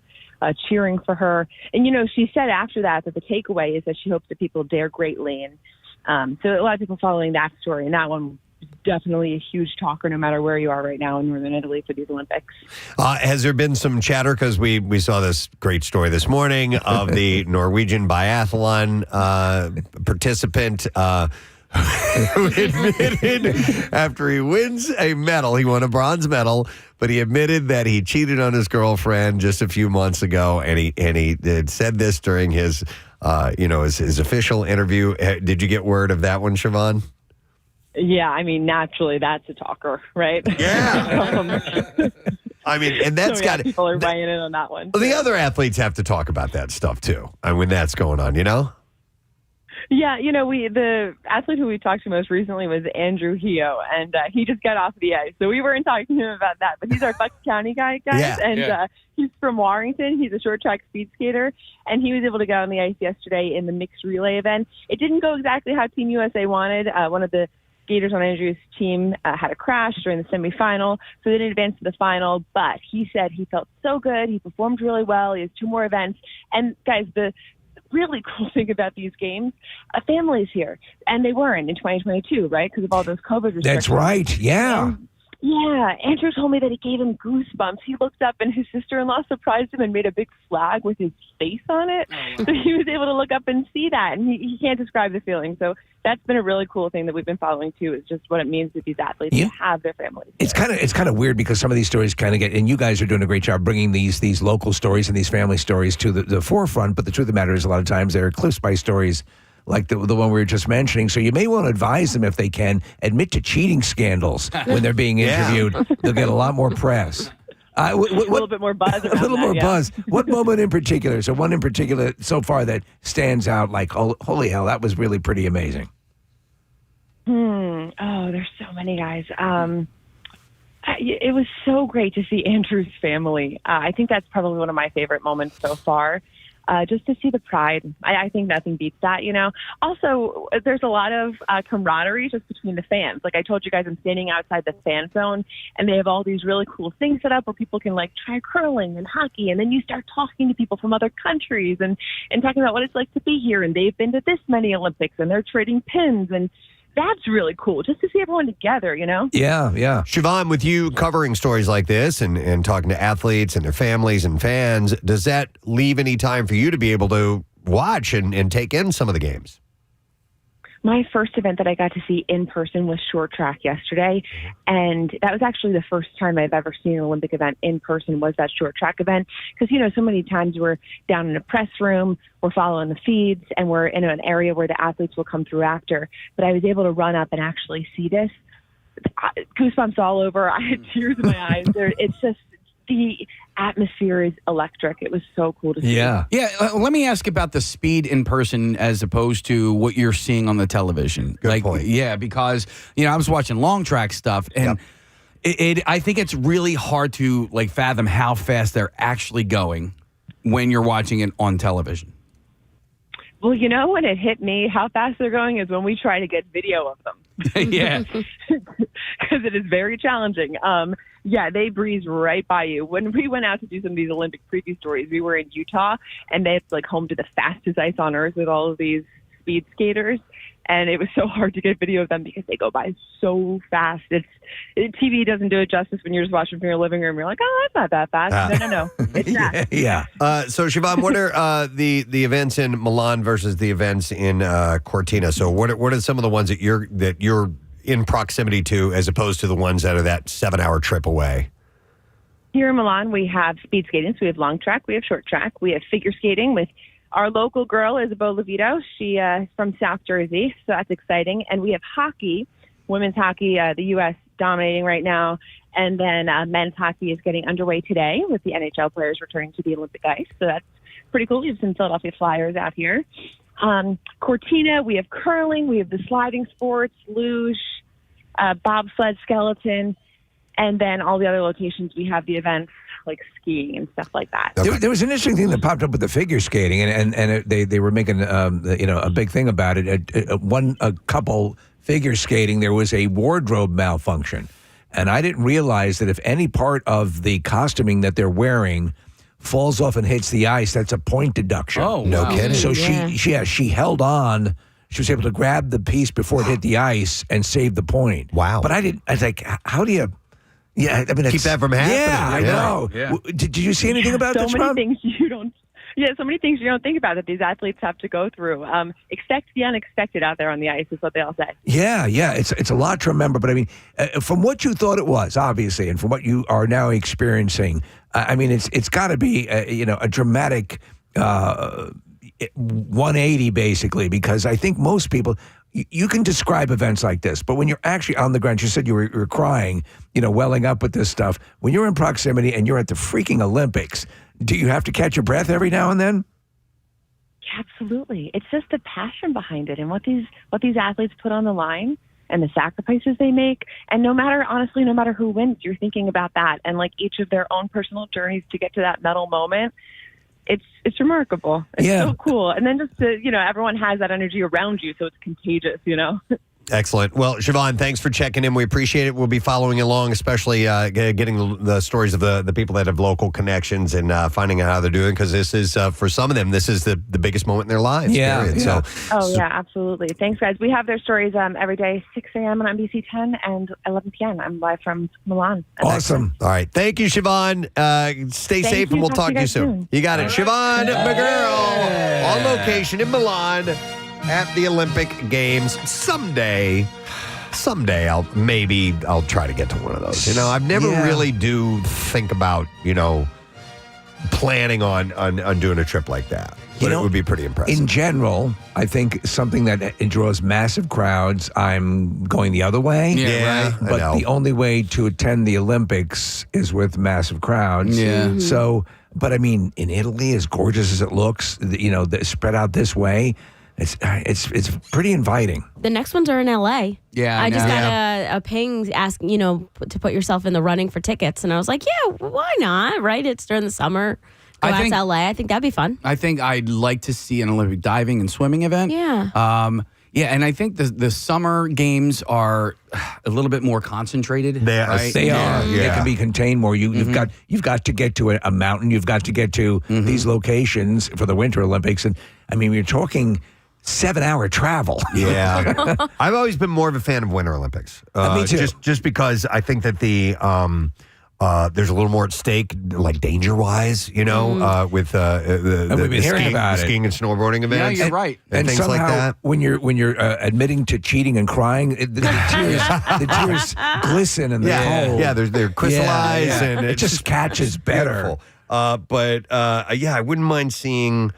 cheering for her. And, you know, she said after that the takeaway is that she hopes that people dare greatly. And so a lot of people following that story. And that one was definitely a huge talker no matter where you are right now in Northern Italy for these Olympics. Has there been some chatter? Because we saw this great story this morning of the Norwegian biathlon participant who admitted after he wins a medal, he won a bronze medal, but he admitted that he cheated on his girlfriend just a few months ago, and he had said this during his his official interview. Did you get word of that one, Siobhan? Yeah, I mean, naturally, that's a talker, right? Yeah. I mean, and that's got it. People are buying in on that one. Well, the other athletes have to talk about that stuff too. I mean, when that's going on, you know? Yeah, the athlete who we talked to most recently was Andrew Heo, and he just got off the ice. So we weren't talking to him about that, but he's our Bucks County guy, guys. Yeah. And he's from Warrington. He's a short track speed skater, and he was able to get on the ice yesterday in the mixed relay event. It didn't go exactly how Team USA wanted. One of the skaters on Andrew's team had a crash during the semifinal, so they didn't advance to the final, but he said he felt so good. He performed really well. He has 2 more events. And guys, the really cool thing about these games, a family's here, and they weren't in 2022, right? Because of all those COVID restrictions. That's right. Yeah. Yeah, Andrew told me that it gave him goosebumps. He looked up and his sister-in-law surprised him and made a big flag with his face on it. So he was able to look up and see that, and he can't describe the feeling. So that's been a really cool thing that we've been following too, is just what it means with these athletes to have their families. It's kind of weird because some of these stories kind of get, and you guys are doing a great job bringing these local stories and these family stories to the forefront. But the truth of the matter is, a lot of times they're eclipsed by stories like the one we were just mentioning. So you may want to advise them, if they can, admit to cheating scandals when they're being interviewed. They'll get a lot more press. A little bit more buzz. A little more buzz. What moment in particular? So one in particular so far that stands out like, holy hell, that was really pretty amazing. Oh, there's so many guys. It was so great to see Andrew's family. I think that's probably one of my favorite moments so far. Just to see the pride. I think nothing beats that, Also, there's a lot of camaraderie just between the fans. Like I told you guys, I'm standing outside the fan zone, and they have all these really cool things set up where people can try curling and hockey, and then you start talking to people from other countries and talking about what it's like to be here, and they've been to this many Olympics, and they're trading pins, and that's really cool, just to see everyone together, Yeah. Siobhan, with you covering stories like this and talking to athletes and their families and fans, does that leave any time for you to be able to watch and take in some of the games? My first event that I got to see in person was short track yesterday, and that was actually the first time I've ever seen an Olympic event in person, was that short track event. Because, so many times we're down in a press room, we're following the feeds, and we're in an area where the athletes will come through after. But I was able to run up and actually see this. Goosebumps all over. I had tears in my eyes. It's just, the atmosphere is electric. It was so cool to see. Yeah. Let me ask about the speed in person as opposed to what you're seeing on the television. Good point. Yeah, because I was watching long track stuff, and I think it's really hard to fathom how fast they're actually going when you're watching it on television. Well, when it hit me how fast they're going is when we try to get video of them. Yeah. Because it is very challenging. They breeze right by you. When we went out to do some of these Olympic preview stories, we were in Utah, and it's home to the fastest ice on earth with all of these speed skaters. And it was so hard to get video of them because they go by so fast. TV doesn't do it justice when you're just watching from your living room. You're like, oh, that's not that fast. No. It's fast. Yeah. So, Siobhan, what are the events in Milan versus the events in Cortina? So what are some of the ones that you're in proximity to as opposed to the ones that are that 7-hour trip away? Here in Milan, we have speed skating. So we have long track, we have short track, we have figure skating with our local girl, Isabel Levito. She is from South Jersey, so that's exciting. And we have hockey, women's hockey, the U.S. dominating right now. And then men's hockey is getting underway today with the NHL players returning to the Olympic ice. So that's pretty cool. We have some Philadelphia Flyers out here. Cortina, we have curling, we have the sliding sports, luge, bobsled, skeleton, and then all the other locations we have the events like skiing and stuff like that. There was an interesting thing that popped up with the figure skating, and they were making a big thing about it. A couple figure skating, there was a wardrobe malfunction, and I didn't realize that if any part of the costuming that they're wearing falls off and hits the ice, that's a point deduction. Oh, no kidding. So she held on. She was able to grab the piece before it hit the ice and save the point. Wow. But I was like, how do you? Yeah, I mean, keep that from happening. Yeah, I know. Yeah. Did you see anything about this, So many Rob? things you don't. Yeah, so many things you don't think about that these athletes have to go through. Expect the unexpected out there on the ice is what they all say. Yeah, it's a lot to remember. But I mean, from what you thought it was, obviously, and from what you are now experiencing, I mean, it's got to be a dramatic 180 basically, because I think most people. You can describe events like this, but when you're actually on the ground, you said you were crying, welling up with this stuff. When you're in proximity and you're at the freaking Olympics, do you have to catch your breath every now and then? Absolutely. It's just the passion behind it and what these athletes put on the line and the sacrifices they make. And no matter who wins, you're thinking about that and like each of their own personal journeys to get to that medal moment. It's remarkable. It's so cool. And then just everyone has that energy around you, so it's contagious, Excellent. Well, Siobhan, thanks for checking in. We appreciate it. We'll be following along, especially getting the stories of the people that have local connections and finding out how they're doing, because this is, for some of them, this is the biggest moment in their lives. Yeah. Period. Yeah. Yeah, absolutely. Thanks, guys. We have their stories every day, 6 a.m. on NBC 10 and 11 p.m. I'm live from Milan. Awesome. All right. Thank you, Siobhan. Stay safe, and we'll talk to you soon. You got it. Siobhan McGirl on location in Milan at the Olympic Games. Someday I'll try to get to one of those. I've never really do think about, planning on doing a trip like that. But it would be pretty impressive. In general, I think something that it draws massive crowds, I'm going the other way. Yeah, right. But the only way to attend the Olympics is with massive crowds. Yeah. Mm-hmm. So, but I mean, in Italy, as gorgeous as it looks, spread out this way, it's pretty inviting. The next ones are in L.A. Yeah, I just got a ping asking, to put yourself in the running for tickets. And I was like, yeah, why not? Right? It's during the summer. Go out to L.A. I think that'd be fun. I think I'd like to see an Olympic diving and swimming event. Yeah. Yeah, and I think the summer games are a little bit more concentrated. Right? They are. They can be contained more. You've got to get to a mountain. You've got to get to these locations for the Winter Olympics. And I mean, we're talking 7-hour travel. Yeah. I've always been more of a fan of Winter Olympics. Me too. Just because I think that there's a little more at stake, like danger-wise, with the skiing and snowboarding events. Yeah, you're right. And things somehow, like that. when you're admitting to cheating and crying, the tears glisten in the cold. Yeah, they're crystallized, and it just catches better. But I wouldn't mind seeing.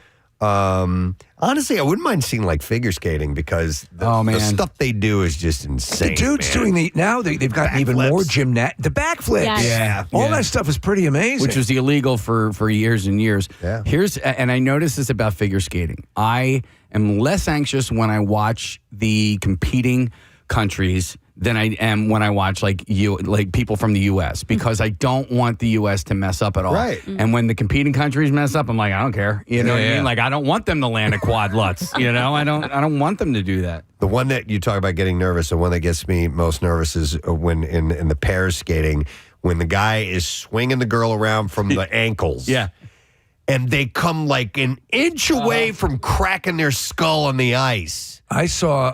Honestly, I wouldn't mind seeing like figure skating, because the stuff they do is just insane. The dudes doing they've gotten even more the backflips. Yes. All that stuff is pretty amazing. Which was illegal for years and years. Yeah. And I noticed this about figure skating. I am less anxious when I watch the competing countries than I am when I watch like people from the U.S. because I don't want the U.S. to mess up at all. Right. And when the competing countries mess up, I'm like, I don't care. You know what I mean? Like, I don't want them to land a quad lutz. I don't want them to do that. The one that you talk about getting nervous, the one that gets me most nervous is when in the pairs skating, when the guy is swinging the girl around from the ankles. Yeah. And they come like an inch away from cracking their skull on the ice. I saw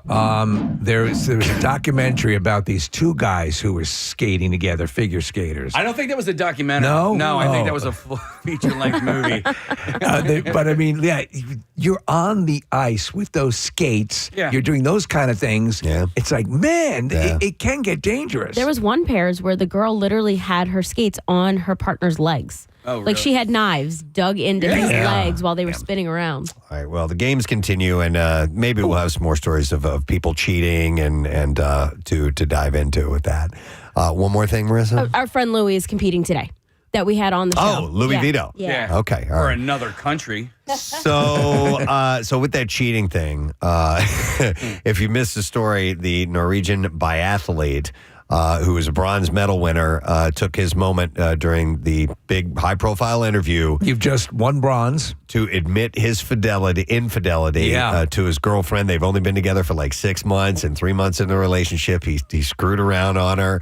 there was a documentary about these two guys who were skating together, figure skaters. I don't think that was a documentary. No? I think that was a feature-length movie. But I mean, you're on the ice with those skates. Yeah. You're doing those kind of things. Yeah. It's like, man, it can get dangerous. There was one pairs where the girl literally had her skates on her partner's legs. Oh, really? Like she had knives dug into his legs while they were spinning around. All right. Well, the games continue, and maybe we'll have some more stories of people cheating and to dive into with that. One more thing, Marissa. Our friend Louie is competing today. That we had on the show. Oh, Louis Vito. Yeah. Okay. All Or right. another country. So with that cheating thing, if you missed the story, the Norwegian biathlete, who was a bronze medal winner, took his moment during the big high-profile interview. You've just won bronze. To admit his infidelity to his girlfriend. They've only been together for like 6 months, and 3 months in the relationship, he screwed around on her.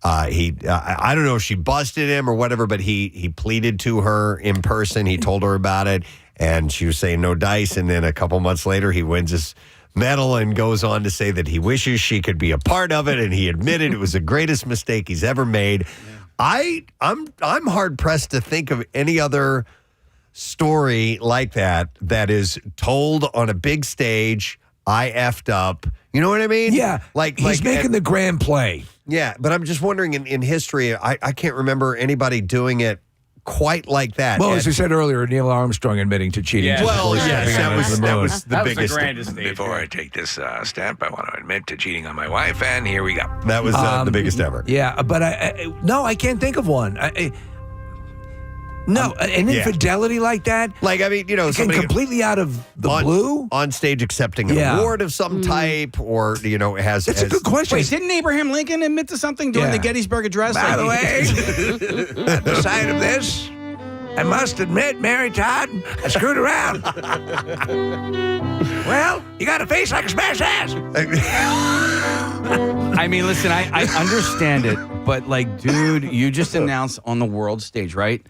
I don't know if she busted him or whatever, but he pleaded to her in person. He told her about it, and she was saying no dice. And then a couple months later, he wins his medal and goes on to say that he wishes she could be a part of it, and he admitted it was the greatest mistake he's ever made. I'm hard pressed to think of any other story like that is told on a big stage. I effed up. You know what I mean? Yeah. He's making the grand play. Yeah, but I'm just wondering in history, I can't remember anybody doing it quite like that. Well, as we said earlier, Neil Armstrong admitting to cheating. Yeah. Well, yes, that was the biggest. grandest thing. Before I take this step, I want to admit to cheating on my wife, and here we go. That was the biggest ever. Yeah, but I can't think of one. No, an infidelity like that? Like, I mean, somebody completely out of the blue? On stage accepting an award of some type, or, has... That's a good question. Wait, didn't Abraham Lincoln admit to something during the Gettysburg Address? By the way, at the sight of this, I must admit, Mary Todd, I screwed around. Well, you got a face like a smashed ass. I mean, listen, I understand it, but like, dude, you just announced on the world stage, right?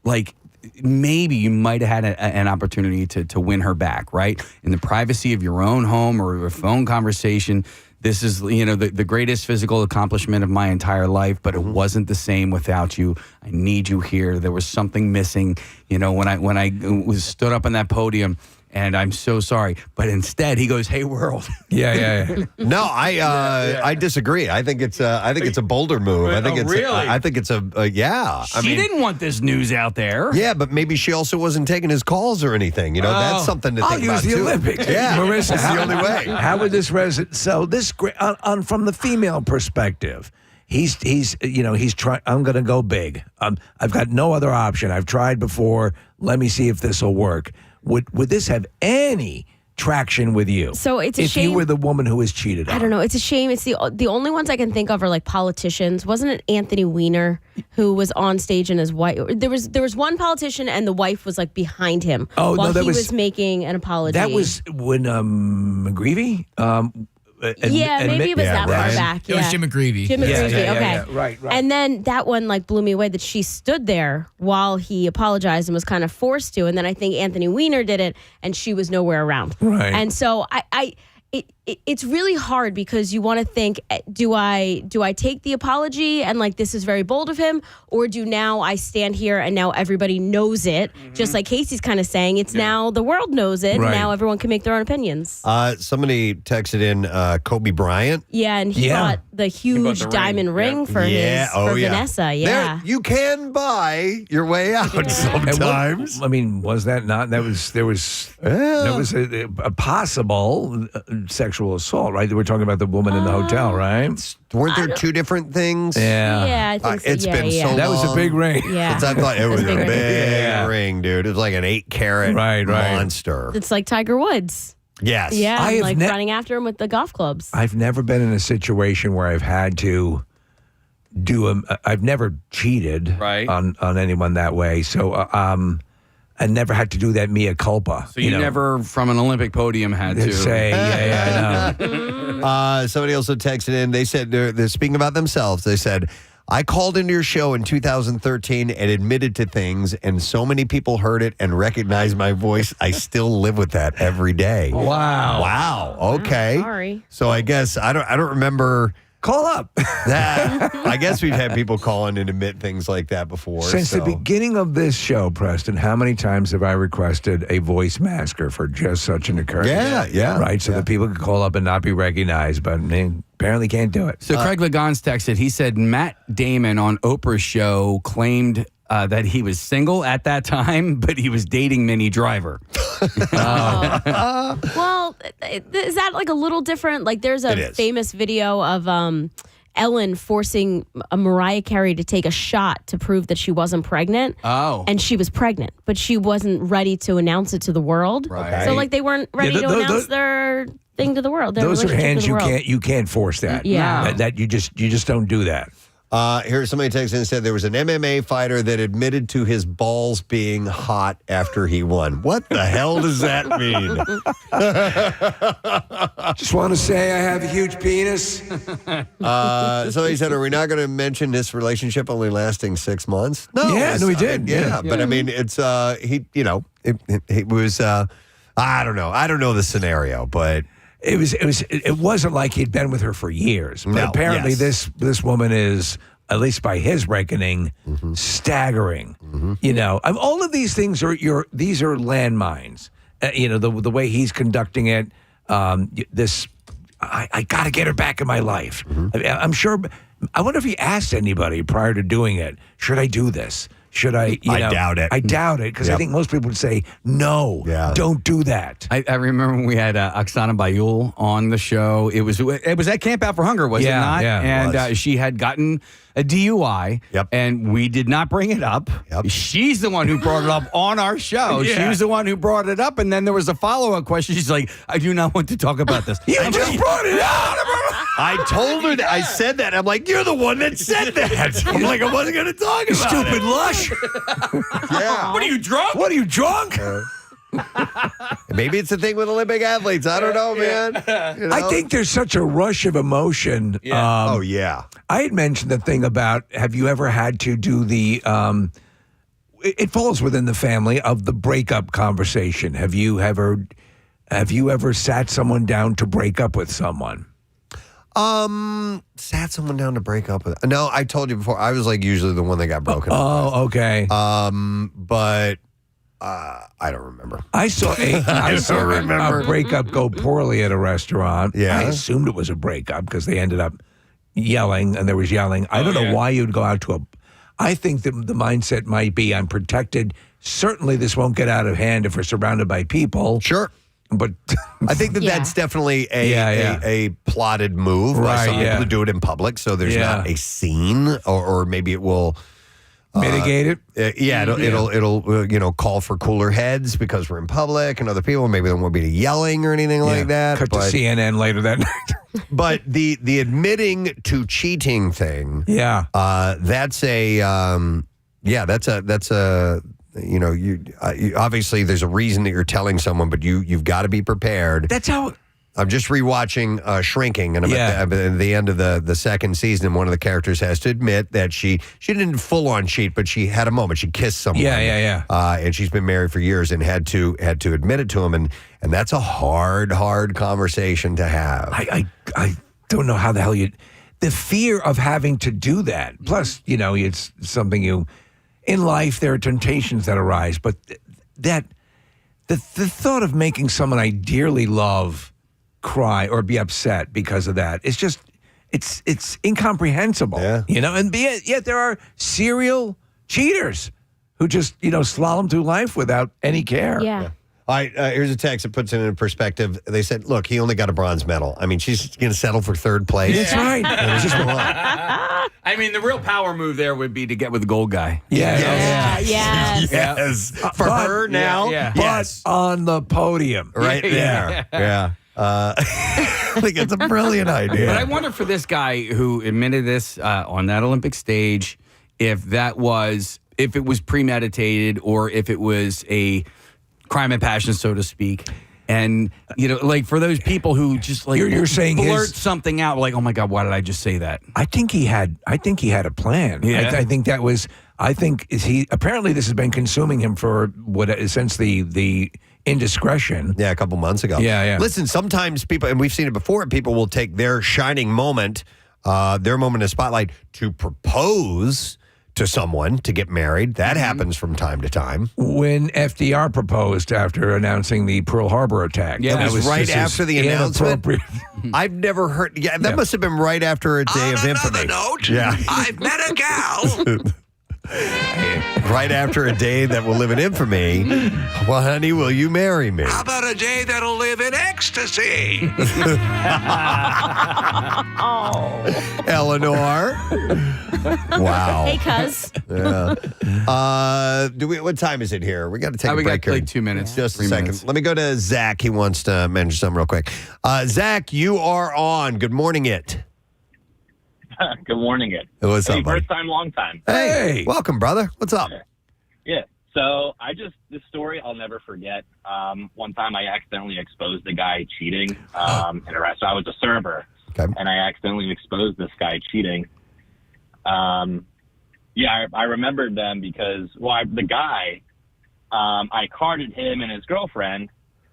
Like, maybe you might have had an opportunity to win her back, right? In the privacy of your own home or a phone conversation. This is, the greatest physical accomplishment of my entire life, but it wasn't the same without you. I need you here. There was something missing, when I was stood up on that podium. And I'm so sorry, but instead he goes, "Hey, world." Yeah. No, I disagree. I think it's a bolder move. I think really? I think it's yeah. She didn't want this news out there. Yeah, but maybe she also wasn't taking his calls or anything. That's something to think about use the too. Olympics. Yeah, Marissa, that's the only way. How would this resonate? So this on from the female perspective. He's trying. I'm going to go big. I've got no other option. I've tried before. Let me see if this will work. Would this have any traction with you? So it's a if shame. you were the woman who was cheated on. I don't know. It's a shame. It's the only ones I can think of are like politicians. Wasn't it Anthony Weiner who was on stage and his wife? There was one politician and the wife was like behind him while he was making an apology. That was when McGreevy. Maybe it was that far back. It was Jim McGreevy. Jim McGreevy, okay. Yeah, right. And then that one like blew me away that she stood there while he apologized and was kind of forced to. And then I think Anthony Weiner did it and she was nowhere around. Right. And so it's really hard because you want to think, do I take the apology and like this is very bold of him, or do now I stand here and now everybody knows it, just like Casey's kind of saying, it's now the world knows it, and now everyone can make their own opinions. Somebody texted in Kobe Bryant. Yeah, and he bought the huge diamond ring for Vanessa. Yeah, you can buy your way out sometimes. Was that not? There was a possible sexual assault, right? We're talking about the woman in the hotel, right? Weren't there two different things? Yeah, I think so. It's been so long. That was a big ring. Yeah. I thought it was a big ring, dude. It was like an 8-carat monster. It's like Tiger Woods. Yes. Yeah, and like running after him with the golf clubs. I've never been in a situation where I've had to I've never cheated on anyone that way. So I never had to do that mea culpa. So you never, from an Olympic podium, had to say, I know. Somebody also texted in. They said, they're speaking about themselves. They said, I called into your show in 2013 and admitted to things, and so many people heard it and recognized my voice. I still live with that every day. Wow. Okay. Sorry. So I guess I don't remember. Call up. I guess we've had people call in and admit things like that before. Since the beginning of this show, Preston, how many times have I requested a voice masker for just such an occurrence? Yeah. Right, so that people can call up and not be recognized, but they apparently can't do it. So Craig Lagans texted, he said Matt Damon on Oprah's show claimed that he was single at that time, but he was dating Minnie Driver. Well, is that like a little different? Like there's a famous video of Ellen forcing Mariah Carey to take a shot to prove that she wasn't pregnant. Oh. And she was pregnant, but she wasn't ready to announce it to the world. Right. So like they weren't ready to announce their thing to the world. Those are hands you can't force that. Yeah. That you just don't do that. Here's somebody texted and said there was an MMA fighter that admitted to his balls being hot after he won. What the hell does that mean? Just want to say I have a huge penis. Somebody said, are we not going to mention this relationship only lasting 6 months? No. Yeah, we did. Yeah. But I mean, it's, it was, I don't know. I don't know the scenario, but. It wasn't like he'd been with her for years. But apparently this woman is, at least by his reckoning, staggering. All of these things these are landmines. The way he's conducting it, I got to get her back in my life. I'm sure. I wonder if he asked anybody prior to doing it, should I do this? Should I? I doubt it. I doubt it because I think most people would say no. Don't do that. I remember when we had Oksana Bayul on the show. It was at Camp Out for Hunger, was it not? Yeah, and she had gotten a DUI. And we did not bring it up. She's the one who brought it up on our show. She was the one who brought it up, and then there was a follow-up question. She's like, "I do not want to talk about this." You just brought it up. I told her that. I said that. I'm like, you're the one that said that. I'm like, I wasn't going to talk about Stupid it. lush. Yeah. What are you drunk? What are you drunk? Maybe it's a thing with Olympic athletes. I don't know, man. You know? I think there's such a rush of emotion. Oh, yeah. I had mentioned the thing about have you ever had to do the it falls within the family of the breakup conversation. Have you ever sat someone down to break up with someone? Sat someone down to break up with. No, I told you before. I was like usually the one that got broken up. Oh, okay. But I don't remember. I saw a breakup go poorly at a restaurant. Yeah. I assumed it was a breakup because they ended up yelling and there was yelling. I don't know why you'd go out to I think that the mindset might be I'm protected. Certainly this won't get out of hand if we're surrounded by people. Sure. But I think that's definitely a plotted move by some people to do it in public, so there's not a scene, or maybe it will mitigate it. It'll call for cooler heads because we're in public and other people. Maybe there won't be any yelling or anything like that. Cut to CNN later that night. But the admitting to cheating thing, that's a. You obviously there's a reason that you're telling someone, but you've got to be prepared. That's how. I'm just rewatching Shrinking, and I'm at the end of the second season, and one of the characters has to admit that she didn't full on cheat, but she had a moment. She kissed someone. And she's been married for years and had to admit it to him, and that's a hard conversation to have. I don't know how the hell the fear of having to do that. Plus, it's something in life, there are temptations that arise, but the thought of making someone I dearly love cry or be upset because of that is just it's incomprehensible. And yet there are serial cheaters who just slalom through life without any care. All right, here's a text that puts it in perspective. They said, look, he only got a bronze medal. I mean, she's going to settle for third place. That's right. I mean, the real power move there would be to get with the gold guy. Yes. For her now. But on the podium. Right there. I think it's a brilliant idea. But I wonder for this guy who admitted this on that Olympic stage, if it was premeditated or if it was a crime of passion, so to speak. And, like for those people who just like you're saying blurt something out like, oh my God, why did I just say that? I think he had a plan. Yeah. I think apparently this has been consuming him for since the indiscretion. Yeah, a couple months ago. Yeah. Listen, sometimes people, and we've seen it before, people will take their shining moment, their moment of spotlight to propose to someone to get married. That happens from time to time. When FDR proposed after announcing the Pearl Harbor attack. That was right after the announcement. I've never heard. Yeah, that must have been right after a day of infamy. Note, I've met a gal. Right after a day that will live in infamy. Well, honey, will you marry me? How about a day that'll live in ecstasy? Eleanor. Wow. Hey, cuz. Yeah. What time is it here? We got to take a break. We got here. like 2 minutes. Just a second. Minutes. Let me go to Zach. He wants to mention something real quick. Zach, you are on. Good morning, it. Good morning, it. What's up, buddy? First time, long time. Hey, welcome, brother. What's up? Yeah. So this story I'll never forget. One time I accidentally exposed a guy cheating in a restaurant. I was a server, and I accidentally exposed this guy cheating. I remembered them because, the guy, I carded him and his girlfriend,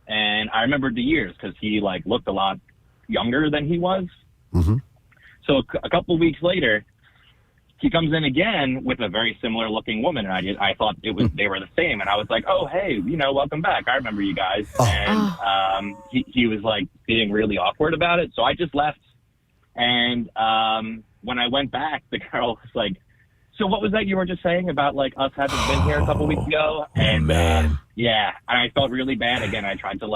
and I remembered the years because he looked a lot younger than he was. Mm-hmm. So a couple of weeks later, he comes in again with a very similar looking woman, and I thought they were the same, and I was like, oh, hey, welcome back. I remember you guys. And he was being really awkward about it, so I just left. And when I went back, the girl was So what was that you were just saying about like us having been here a couple weeks ago? And yeah, and I felt really bad. Again, I tried to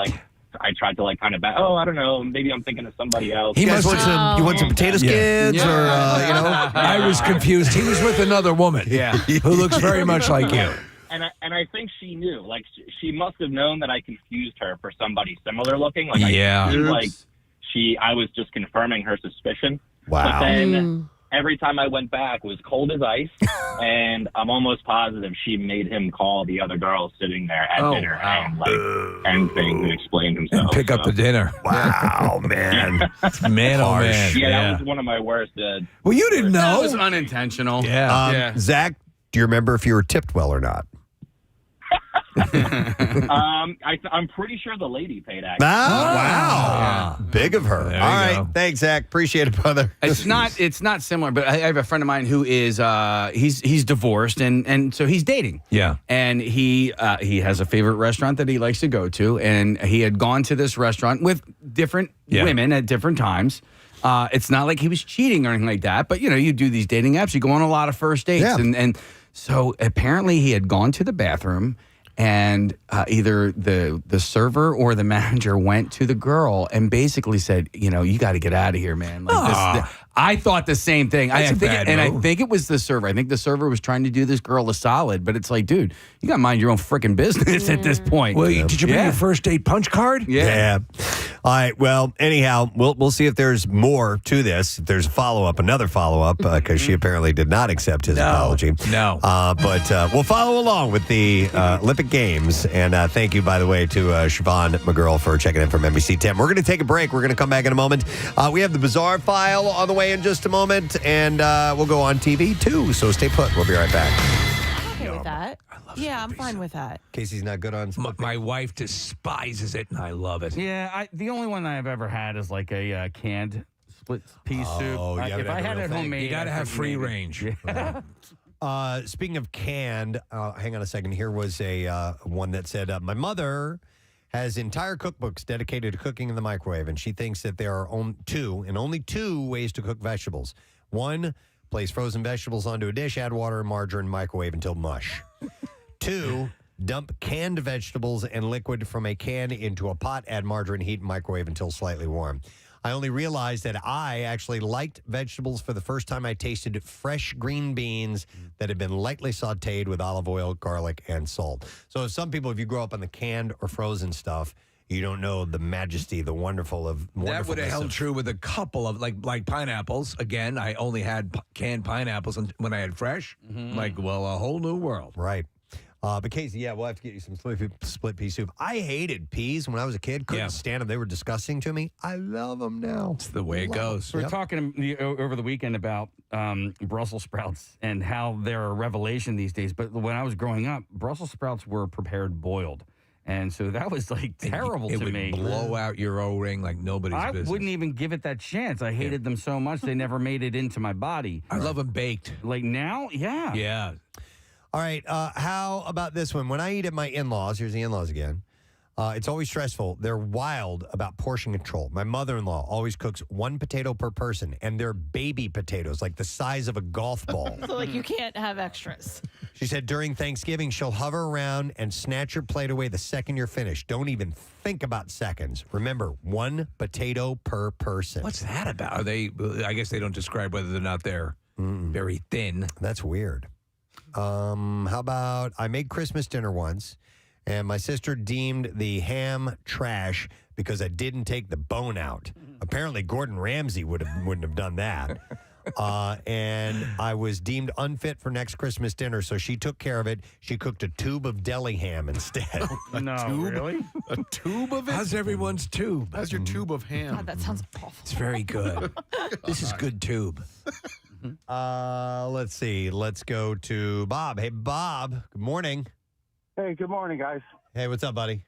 kind of I don't know, maybe I'm thinking of somebody else. You want some potato skids or I was confused. He was with another woman. Yeah. Who looks very much like you. And I think she knew. Like she must have known that I confused her for somebody similar looking. Like I was just confirming her suspicion. Wow. But then every time I went back, it was cold as ice, and I'm almost positive she made him call the other girls sitting there at dinner and things and explain himself. And pick up the dinner. Wow, man. Man, oh, man. Yeah, that was one of my worst. Well, you didn't know. That was unintentional. Yeah. Zach, do you remember if you were tipped well or not? I'm pretty sure the lady paid actually. Wow. Big of her. All right. Thanks, Zach. Appreciate it, brother. It's not similar, but I have a friend of mine who is he's divorced and so he's dating. Yeah. And he has a favorite restaurant that he likes to go to, and he had gone to this restaurant with different women at different times. It's not like he was cheating or anything like that, but you do these dating apps, you go on a lot of first dates, and so apparently he had gone to the bathroom. And either the server or the manager went to the girl and basically said, you got to get out of here, man. Like I thought the same thing. I think it was the server. I think the server was trying to do this girl a solid, but it's like, dude, you got to mind your own freaking business at this point. Well, did you bring your first date punch card? Yeah. All right. Well, anyhow, we'll see if there's more to this. If there's another follow-up, because she apparently did not accept his apology. No. But we'll follow along with the Olympic Games. And thank you, by the way, to Siobhan McGirl for checking in from NBC 10. We're going to take a break. We're going to come back in a moment. We have the Bizarre File on the way in just a moment, and we'll go on TV, too. So stay put. We'll be right back. I'm okay with that. Yeah, I'm fine with that. Casey's not good on my wife despises it, and I love it. Yeah, the only one I've ever had is like a canned split pea soup. If I had it homemade, you got to have free range. Speaking of canned, hang on a second. Here was a one that said, my mother has entire cookbooks dedicated to cooking in the microwave, and she thinks that there are only two ways to cook vegetables. One, place frozen vegetables onto a dish, add water and margarine, microwave until mush. 2, dump canned vegetables and liquid from a can into a pot, add margarine, heat, and microwave until slightly warm. I only realized that I actually liked vegetables for the first time I tasted fresh green beans that had been lightly sauteed with olive oil, garlic, and salt. So some people, if you grow up on the canned or frozen stuff, you don't know the majesty, the wonderfulness. That would have held true with a couple of, like pineapples. Again, I only had canned pineapples when I had fresh. Like, well, a whole new world. Right. But Casey, we'll have to get you some split pea soup. I hated peas when I was a kid. Couldn't stand them. They were disgusting to me. I love them now. It's the way it goes. We were talking over the weekend about Brussels sprouts and how they're a revelation these days. But when I was growing up, Brussels sprouts were prepared boiled. And so that was like terrible to me. It would blow out your O-ring like nobody's business. I wouldn't even give it that chance. I hated them so much they never made it into my body. I love them baked. Like now? Yeah. Yeah. All right. How about this one? When I eat at my in-laws, here's the in-laws again. It's always stressful. They're wild about portion control. My mother-in-law always cooks one potato per person, and they're baby potatoes, like the size of a golf ball. So, like, you can't have extras. She said during Thanksgiving, she'll hover around and snatch your plate away the second you're finished. Don't even think about seconds. Remember, one potato per person. What's that about? I guess they don't describe whether or not they're very thin. That's weird. How about I made Christmas dinner once, and my sister deemed the ham trash because I didn't take the bone out. Apparently, Gordon Ramsay wouldn't have done that. And I was deemed unfit for next Christmas dinner, so she took care of it. She cooked a tube of deli ham instead. Really? A tube of it? How's everyone's tube? How's your tube of ham? God, that sounds awful. It's very good. This is good tube. Let's see. Let's go to Bob. Hey, Bob. Good morning. Hey, good morning, guys. Hey, what's up, buddy?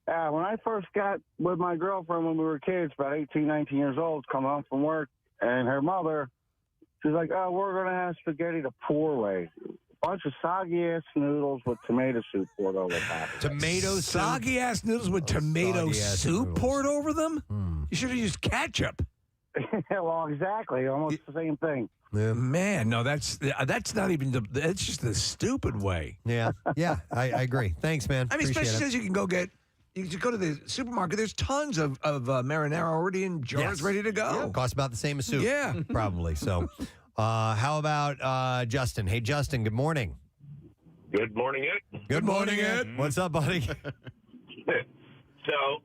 When I first got with my girlfriend when we were kids, about 18, 19 years old, come home from work, and her mother, she's like, oh, we're going to have spaghetti the poor way. A bunch of soggy-ass noodles with tomato soup poured over top. Tomato soup? Soggy-ass noodles with tomato soup poured over them? You should have used ketchup. Well, exactly. Almost the same thing. Yeah. Man, no, that's not even that's just the stupid way. Yeah, I agree. Thanks, man. I mean, Appreciate especially it. since you can go to the supermarket. There's tons of marinara already in jars ready to go. Yeah, costs about the same as soup. Yeah. Probably. So, how about Justin? Hey, Justin, good morning. Good morning, Ed. Good morning, Ed. What's up, buddy? So,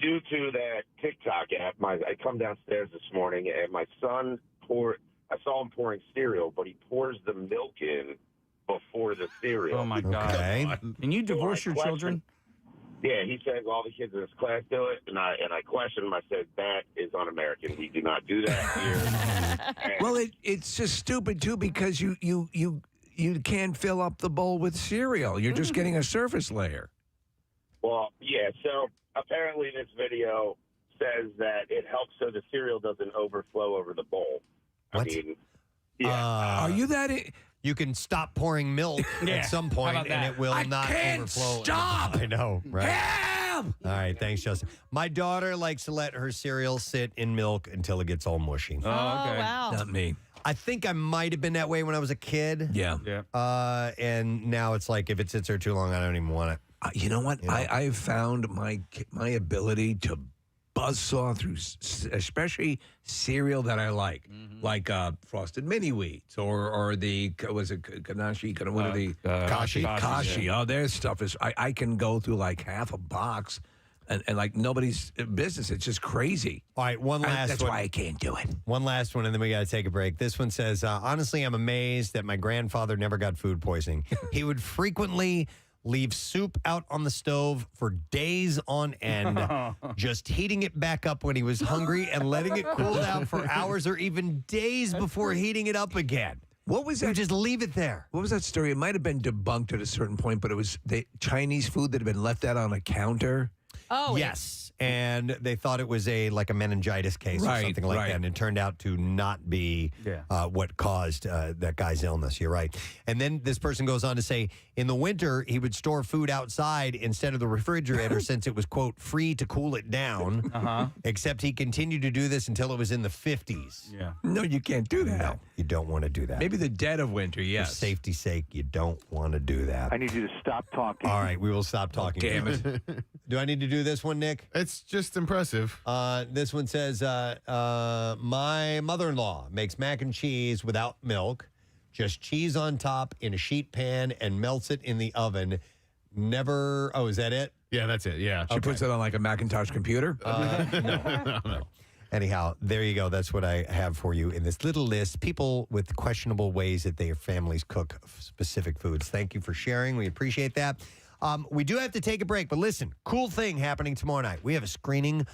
due to that TikTok app, I come downstairs this morning and my son I saw him pouring cereal, but he pours the milk in before the cereal. Oh my God! Okay. Can you divorce your children? Yeah, he said all the kids in his class do it, and I questioned him. I said that is un-American. We do not do that here. Well, it's just stupid too because you can't fill up the bowl with cereal. You're just getting a surface layer. Well, yeah. So apparently, this video says that it helps so the cereal doesn't overflow over the bowl. What? I mean, yeah. Are you that? You can stop pouring milk at some point, and it will not overflow. Stop! I know, right? Help! All right, thanks, Justin. My daughter likes to let her cereal sit in milk until it gets all mushy. Oh, wow. Not me. I think I might have been that way when I was a kid. Yeah. And now it's like if it sits there too long, I don't even want it. You know what? I've found my ability to buzzsaw through, especially cereal that I like Frosted Mini Wheats or the Kanashi. What are the Kashi? Yeah. Oh, their stuff is. I can go through like half a box. And like nobody's business. It's just crazy. All right, one last That's one. why I can't do it. One last one, and then we got to take a break. This one says, honestly, I'm amazed that my grandfather never got food poisoning. He would frequently leave soup out on the stove for days on end, just heating it back up when he was hungry and letting it cool down for hours or even days before heating it up again. What was that? Just leave it there. What was that story? It might have been debunked at a certain point, but it was the Chinese food that had been left out on a counter. Oh, yes. And they thought it was a meningitis case or something like that. And it turned out to not be what caused that guy's illness. You're right. And then this person goes on to say, in the winter, he would store food outside instead of the refrigerator since it was, quote, free to cool it down. Except he continued to do this until it was in the 50s. Yeah. No, you can't do that. No, you don't want to do that. Maybe the dead of winter, yes. For safety's sake, you don't want to do that. I need you to stop talking. All right, we will stop talking. Damn it. Do I need to do this one, Nick? It's just impressive. This one says, my mother-in-law makes mac and cheese without milk, just cheese on top in a sheet pan and melts it in the oven. Never, is that it? Yeah, that's it. Yeah. She puts it on like a Macintosh computer? No. Anyhow, there you go. That's what I have for you in this little list. People with questionable ways that their families cook specific foods. Thank you for sharing. We appreciate that. We do have to take a break, but listen, cool thing happening tomorrow night. We have a screening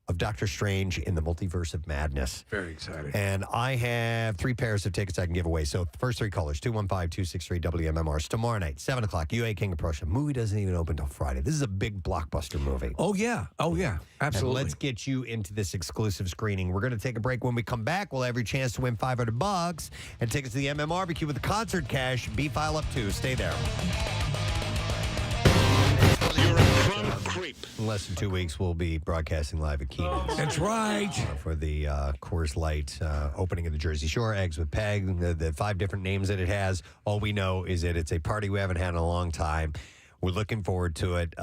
of Doctor Strange in the Multiverse of Madness. Very exciting. And I have 3 pairs of tickets I can give away. So first 3 callers, 215-263-WMMR. Tomorrow night, 7 o'clock, UA King of Prussia. Movie doesn't even open until Friday. This is a big blockbuster movie. Oh, yeah. Absolutely. And let's get you into this exclusive screening. We're going to take a break. When we come back, we'll have your chance to win $500 and tickets to the MM-Barbecue with the concert cash. B-File up 2. Stay there. In less than 2 weeks, we'll be broadcasting live at Keenan's. That's right. For the Coors Light opening of the Jersey Shore, Eggs with Peg, the 5 different names that it has. All we know is that it's a party we haven't had in a long time. We're looking forward to it.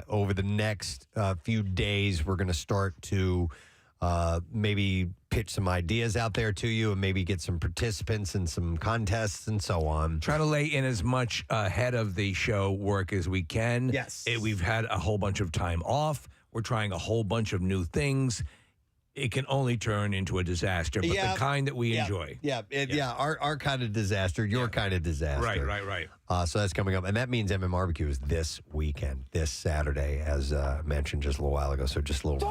Over the next few days, we're going to start to maybe pitch some ideas out there to you and maybe get some participants in some contests and so on. Try to lay in as much ahead of the show work as we can. Yes. We've had a whole bunch of time off. We're trying a whole bunch of new things. It can only turn into a disaster, but the kind that we enjoy. Our kind of disaster, your kind of disaster. Right. So that's coming up. And that means MM-Barbecue is this weekend, this Saturday, as mentioned just a little while ago. So just a little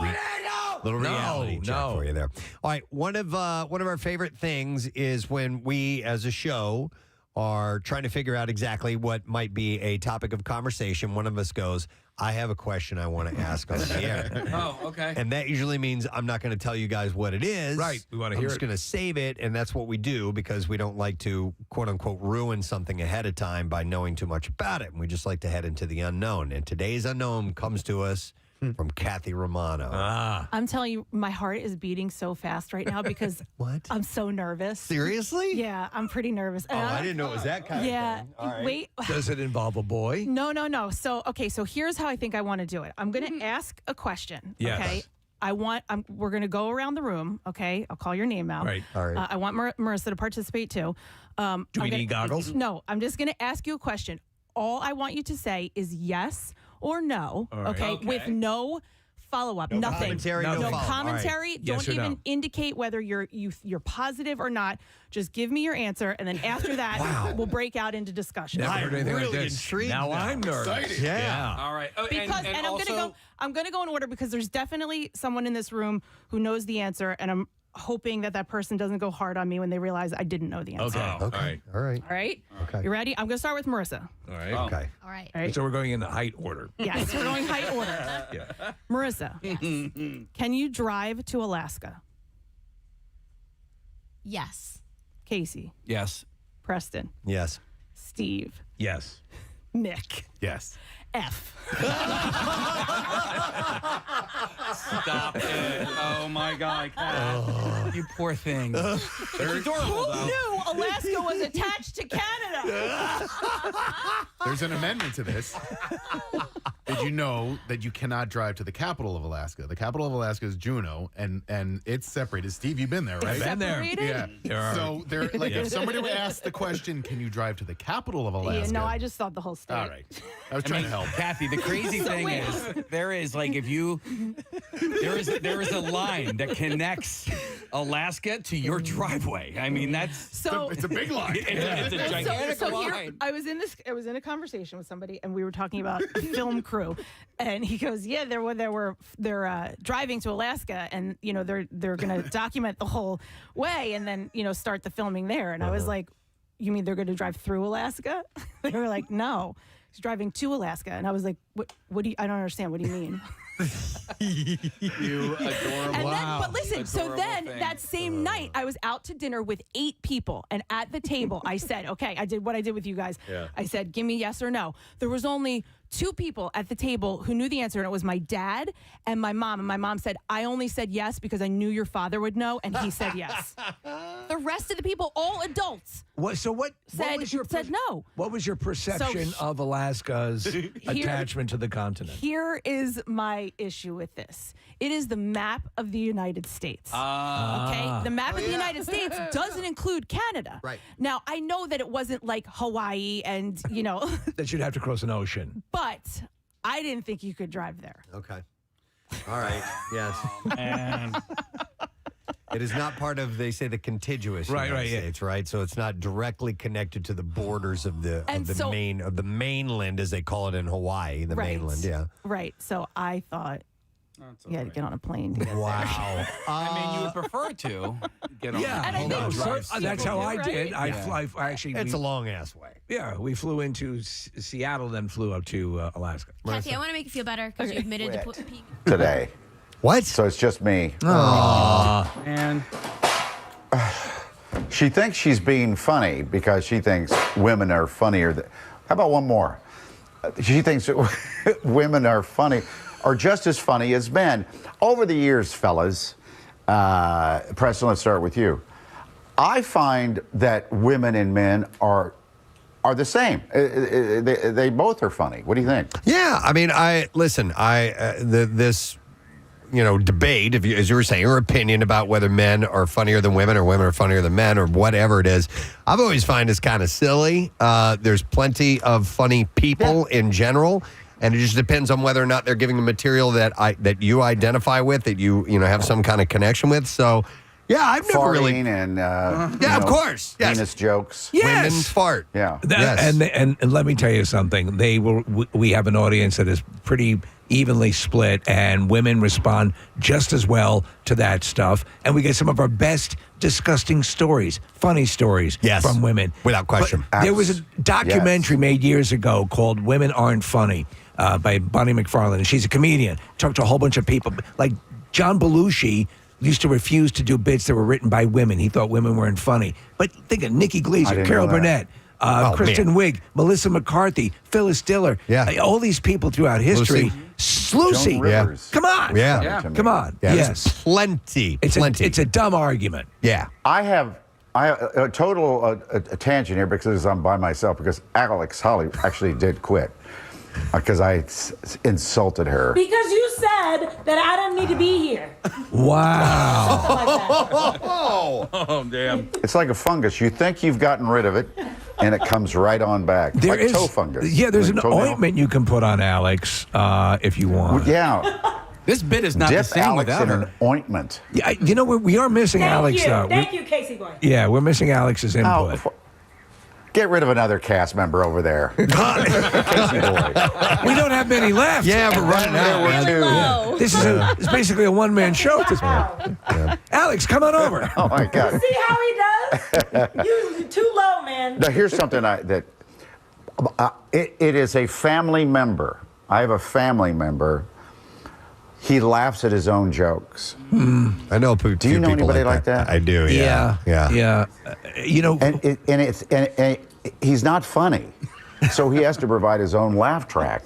reality check for you there. All right. One of our favorite things is when we, as a show, are trying to figure out exactly what might be a topic of conversation. One of us goes, I have a question I want to ask on the air. Oh, okay. And that usually means I'm not going to tell you guys what it is. Right. We want to hear I'm just going to save it, and that's what we do because we don't like to, quote-unquote, ruin something ahead of time by knowing too much about it. And we just like to head into the unknown. And today's unknown comes to us from Kathy Romano. I'm telling you, my heart is beating so fast right now because I'm so nervous. Seriously? Yeah, I'm pretty nervous. Oh, I didn't know it was that kind of thing. All right. Wait. Does it involve a boy? No. So here's how I think I want to do it. I'm going to ask a question. Yes. Okay. We're going to go around the room. Okay. I'll call your name out. Right. All right. I want Marissa to participate too. Do we need goggles? No, I'm just going to ask you a question. All I want you to say is yes or no. All right. Okay. With no follow-up, nothing. Commentary, no follow-up. Commentary. All right. Don't Yes or even no? indicate whether you're positive or not. Just give me your answer, and then after that, we'll break out into discussion. Never heard anything really like this. intrigued Now now. I'm nervous. Excited. Yeah. All right. Oh, Because and I'm gonna go in order because there's definitely someone in this room who knows the answer, and I'm hoping that person doesn't go hard on me when they realize I didn't know the answer. Okay. Okay. All right. All right. Okay. You ready? I'm gonna start with Marissa. All right. Okay. All right. All right. So we're going in the height order. Yes, we're going height order. Yeah. Marissa, can you drive to Alaska? Yes. Casey, Yes. Preston, Yes. Steve, Yes. Nick, Yes. F. Stop it. Oh, my God, Kat. You poor thing. They're adorable, Who though. knew Alaska was attached to Canada? There's an amendment to this. Did you know that you cannot drive to the capital of Alaska? The capital of Alaska is Juneau, and it's separated. Steve, you've been there, right? I've been there. Yeah. There are- So they're like, if somebody would ask the question, "Can you drive to the capital of Alaska?" Yeah, no, I just thought the whole state. All right. I was trying to help. Kathy, the crazy thing is, there is like there is a line that connects Alaska to your driveway. I mean, it's a big line. It's a gigantic So here, line. I was in a conversation with somebody, and we were talking about a film crew, and he goes, "Yeah, they're driving to Alaska, and they're going to document the whole way, and then start the filming there." And I was like, "You mean they're going to drive through Alaska?" They were like, "No, he's driving to Alaska," and I was like, "What do you? I don't understand. What do you mean?" You adorable. And then, but listen, so Adorable then thing. that same night, I was out to dinner with 8 people. And at the table, I said, okay, I did what I did with you guys. Yeah. I said, give me yes or no. There was only 2 people at the table who knew the answer, and it was my dad and my mom. And my mom said, I only said yes because I knew your father would know, and he said yes. The rest of the people, all adults, What said no. What was your perception of Alaska's attachment to the continent? Here is my issue with this. It is the map of the United States. Okay? The map of the United States doesn't include Canada. Right. Now, I know that it wasn't like Hawaii and, That you'd have to cross an ocean. but I didn't think you could drive there. Okay. All right. Yes. And It is not part of, they say, the contiguous United States, right? So it's not directly connected to the borders of the mainland, as they call it in Hawaii, the mainland. Yeah. Right. So I thought you had to get on a plane to get there. Wow. I mean, you would prefer to get on. Yeah, And I think that's how I did. I Yeah. fly. Actually, It's a long ass way. Yeah, we flew into Seattle, then flew up to Alaska. Kathy, I want to make you feel better because you admitted to peeing. Today. What? So it's just me. And She thinks she's being funny because she thinks women are funnier. How about one more? She thinks women are just as funny as men. Over the years, fellas, Preston, let's start with you. I find that women and men are the same. They both are funny. What do you think? Yeah, I mean, this debate, as you were saying, or opinion about whether men are funnier than women or women are funnier than men or whatever it is, I've always find it's kind of silly. There's plenty of funny people in general, and it just depends on whether or not they're giving the material that you identify with, that you have some kind of connection with. So, yeah, I've never really. And of course, yes. Penis jokes. Yes. Women fart. Yeah. And let me tell you something. We have an audience that is pretty evenly split, and women respond just as well to that stuff. And we get some of our best disgusting stories, funny stories from women. Without question. But there was a documentary made years ago called Women Aren't Funny by Bonnie McFarlane, and she's a comedian. Talked to a whole bunch of people. Like John Belushi used to refuse to do bits that were written by women. He thought women weren't funny. But think of Nikki Glaser, Carol Burnett, Kristen Wiig, Melissa McCarthy, Phyllis Diller. All these people throughout history. Lucy. Joan Rivers. Come on. Come on. Yeah, Yes. plenty. It's a dumb argument. Yeah. I have a total a tangent here because I'm by myself because Alex Holly actually did quit because I insulted her. Because you said that I don't need to be here. Wow. Oh, damn. It's like a fungus. You think you've gotten rid of it, and it comes right on back. There like is toe fungus. Yeah, there's Like an toenail. ointment you can put on Alex if you want. Yeah. This bit is not Dip the same Alex without in her. an ointment. Yeah, you know we are missing Alex though. Thank you, Casey boy. Yeah, we're missing Alex's input. Get rid of another cast member over there. Casey boy. We don't have many left. Yeah, we're running out. Yeah. This is it's basically a one-man show at this point. Alex, come on over. Oh my God. See how he does? You're too low, man. Now here's something it is a family member. I have a family member. He laughs at his own jokes. I know. Do you know anybody like that? I do. Yeah. You know, and he's not funny, so he has to provide his own laugh track.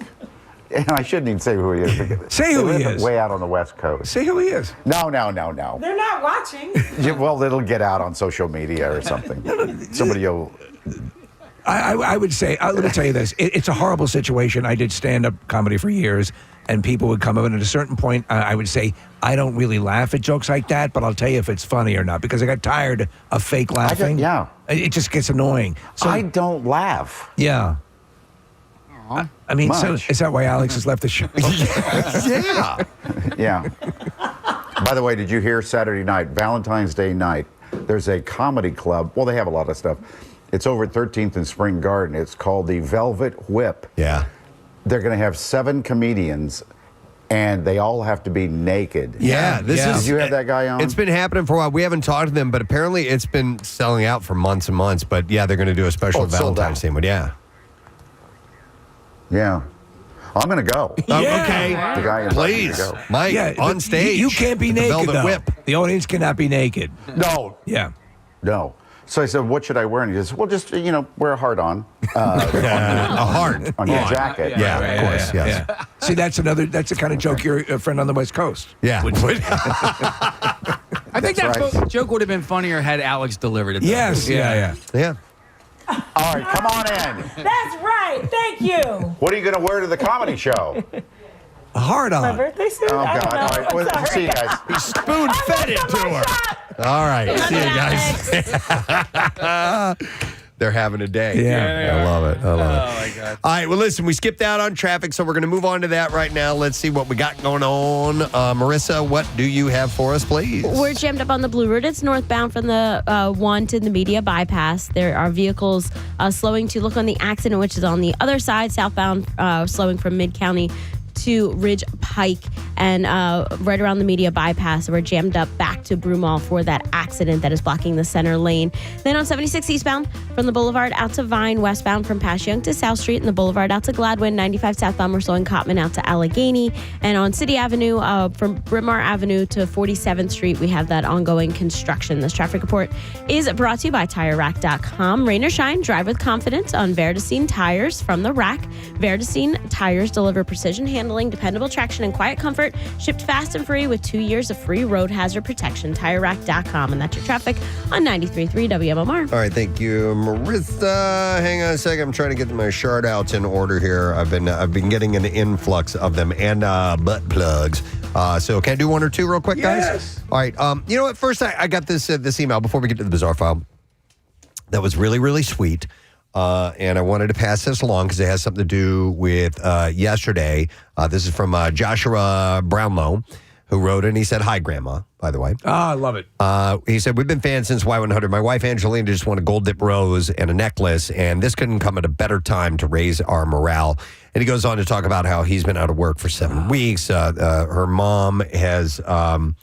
And I shouldn't even say who he is. Say who he is. Way out on the West Coast. Say who he is. No. They're not watching. Yeah, well, it'll get out on social media or something. Somebody will. I would say, let me tell you this. It's a horrible situation. I did stand-up comedy for years, and people would come up, and at a certain point, I would say, I don't really laugh at jokes like that, but I'll tell you if it's funny or not, because I got tired of fake laughing. It just gets annoying. So, I don't laugh. Yeah. I mean, so Much. is that why Alex has left the show? Yeah. Yeah. By the way, did you hear Saturday night, Valentine's Day night, there's a comedy club. Well, they have a lot of stuff. It's over at 13th and Spring Garden. It's called the Velvet Whip. Yeah. They're going to have 7 comedians, and they all have to be naked. Yeah, Did you have that guy on? It's been happening for a while. We haven't talked to them, but apparently it's been selling out for months and months. But yeah, they're going to do a special it's sold Valentine's out. thing. But yeah. Yeah. I'm going to go. Okay. The guy invited me to Please. go. Mike, on stage. You can't be with the naked, Velvet though. Whip. The audience cannot be naked. No. Yeah. No. So I said, what should I wear? And he says, well, just, wear a heart on. A heart. On your jacket. Yeah, of course. Yes. Yeah. See, that's the kind of joke your friend on the West Coast. Yeah. I think that right. joke would have been funnier had Alex delivered it. though. Yes. Yeah. All right, come on in. That's right. Thank you. What are you going to wear to the comedy show? A heart My on. birthday suit. Oh, I don't God. know. All right. I'm Well, sorry. see you guys. He spoon-fed it to her. All right. See you guys. They're having a day. Yeah. I love it. Oh, my God. All right, well, listen, we skipped out on traffic, so we're going to move on to that right now. Let's see what we got going on. Marissa, what do you have for us, please? We're jammed up on the Blue Route. It's northbound from the 1 to the Media Bypass. There are vehicles slowing to look on the accident, which is on the other side, southbound, slowing from Mid-County to Ridge Pike, and right around the Media Bypass. We're jammed up back to Broomall for that accident that is blocking the center lane. Then on 76 eastbound from the Boulevard out to Vine, westbound from Passyunk to South Street, and the Boulevard out to Gladwin. 95 southbound, we're slowing Cotman out to Allegheny. And on City Avenue from Bryn Mawr Avenue to 47th Street, we have that ongoing construction. This traffic report is brought to you by TireRack.com. Rain or shine, drive with confidence on Verdicine tires from the rack. Verdicine tires deliver precision handling, dependable traction, and quiet comfort. Shipped fast and free with 2 years of free road hazard protection. TireRack.com. And that's your traffic on 93.3 WMMR. All right, thank you, Marissa. Hang on a second. I'm trying to get my shout outs in order here. I've been getting an influx of them and butt plugs. So can I do one or two real quick, guys? All right. You know what? First, I got this email before we get to the bizarre file. That was really, really sweet. And I wanted to pass this along because it has something to do with yesterday. This is from Joshua Brownlow, who wrote it, and he said, "Hi, Grandma," by the way. I love it. He said, "We've been fans since Y100. My wife, Angelina, just won a gold dip rose and a necklace, and this couldn't come at a better time to raise our morale." And he goes on to talk about how he's been out of work for 7 weeks. Her mom has been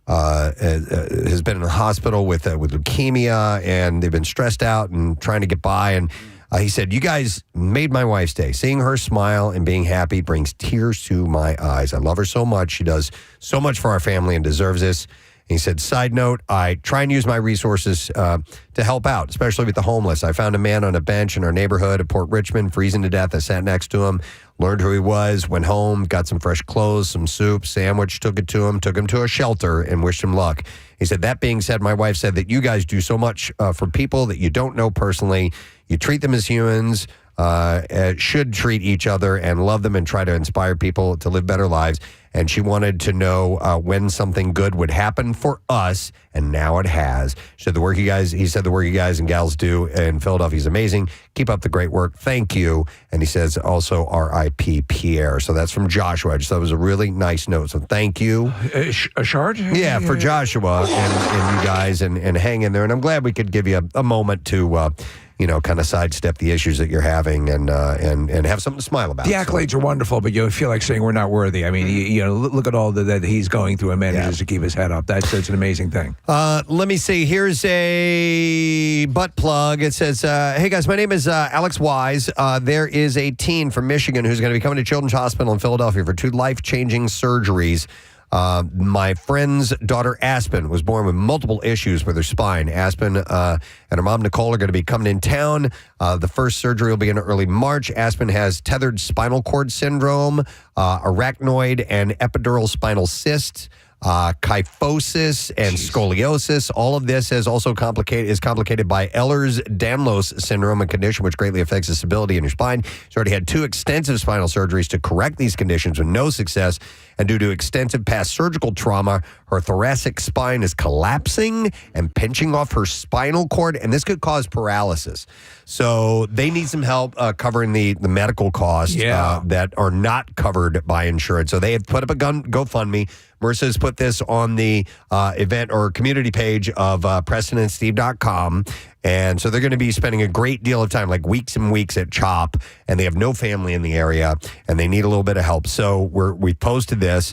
in the hospital with leukemia, and they've been stressed out and trying to get by. And he said, "You guys made my wife's day. Seeing her smile and being happy brings tears to my eyes. I love her so much. She does so much for our family and deserves this." He said, side note, I try and use my resources to help out, especially with the homeless. I found a man on a bench in our neighborhood at Port Richmond, freezing to death. I sat next to him, learned who he was, went home, got some fresh clothes, some soup, sandwich, took him to a shelter, and wished him luck. He said, that being said, my wife said that you guys do so much for people that you don't know personally. You treat them as humans, should treat each other and love them and try to inspire people to live better lives. And she wanted to know when something good would happen for us, and now it has. He said the work you guys and gals do in Philadelphia is amazing. Keep up the great work. Thank you. And he says also R.I.P. Pierre. So that's from Joshua. I just thought it was a really nice note. So thank you. A shard? Yeah, for Joshua and you guys and hang in there. And I'm glad we could give you a moment to kind of sidestep the issues that you're having and have something to smile about. The accolades are wonderful, but you feel like saying we're not worthy. I mean, look at all that he's going through and manages to keep his head up. That's an amazing thing. Let me see. Here's a butt plug. It says, hey, guys, my name is Alex Wise. There is a teen from Michigan who's going to be coming to Children's Hospital in Philadelphia for 2 life-changing surgeries. My friend's daughter, Aspen, was born with multiple issues with her spine. Aspen and her mom, Nicole, are going to be coming in town. The first surgery will be in early March. Aspen has tethered spinal cord syndrome, arachnoid and epidural spinal cysts, kyphosis and scoliosis. All of this is also complicated by Ehlers-Danlos syndrome, a condition which greatly affects the stability in your spine. She's already had 2 extensive spinal surgeries to correct these conditions with no success. And due to extensive past surgical trauma, her thoracic spine is collapsing and pinching off her spinal cord, and this could cause paralysis. So they need some help covering the medical costs that are not covered by insurance. So they have put up a GoFundMe. Marissa has put this on the event or community page of PrestonandSteve.com. And so they're going to be spending a great deal of time, like weeks and weeks at CHOP, and they have no family in the area, and they need a little bit of help. So we posted this.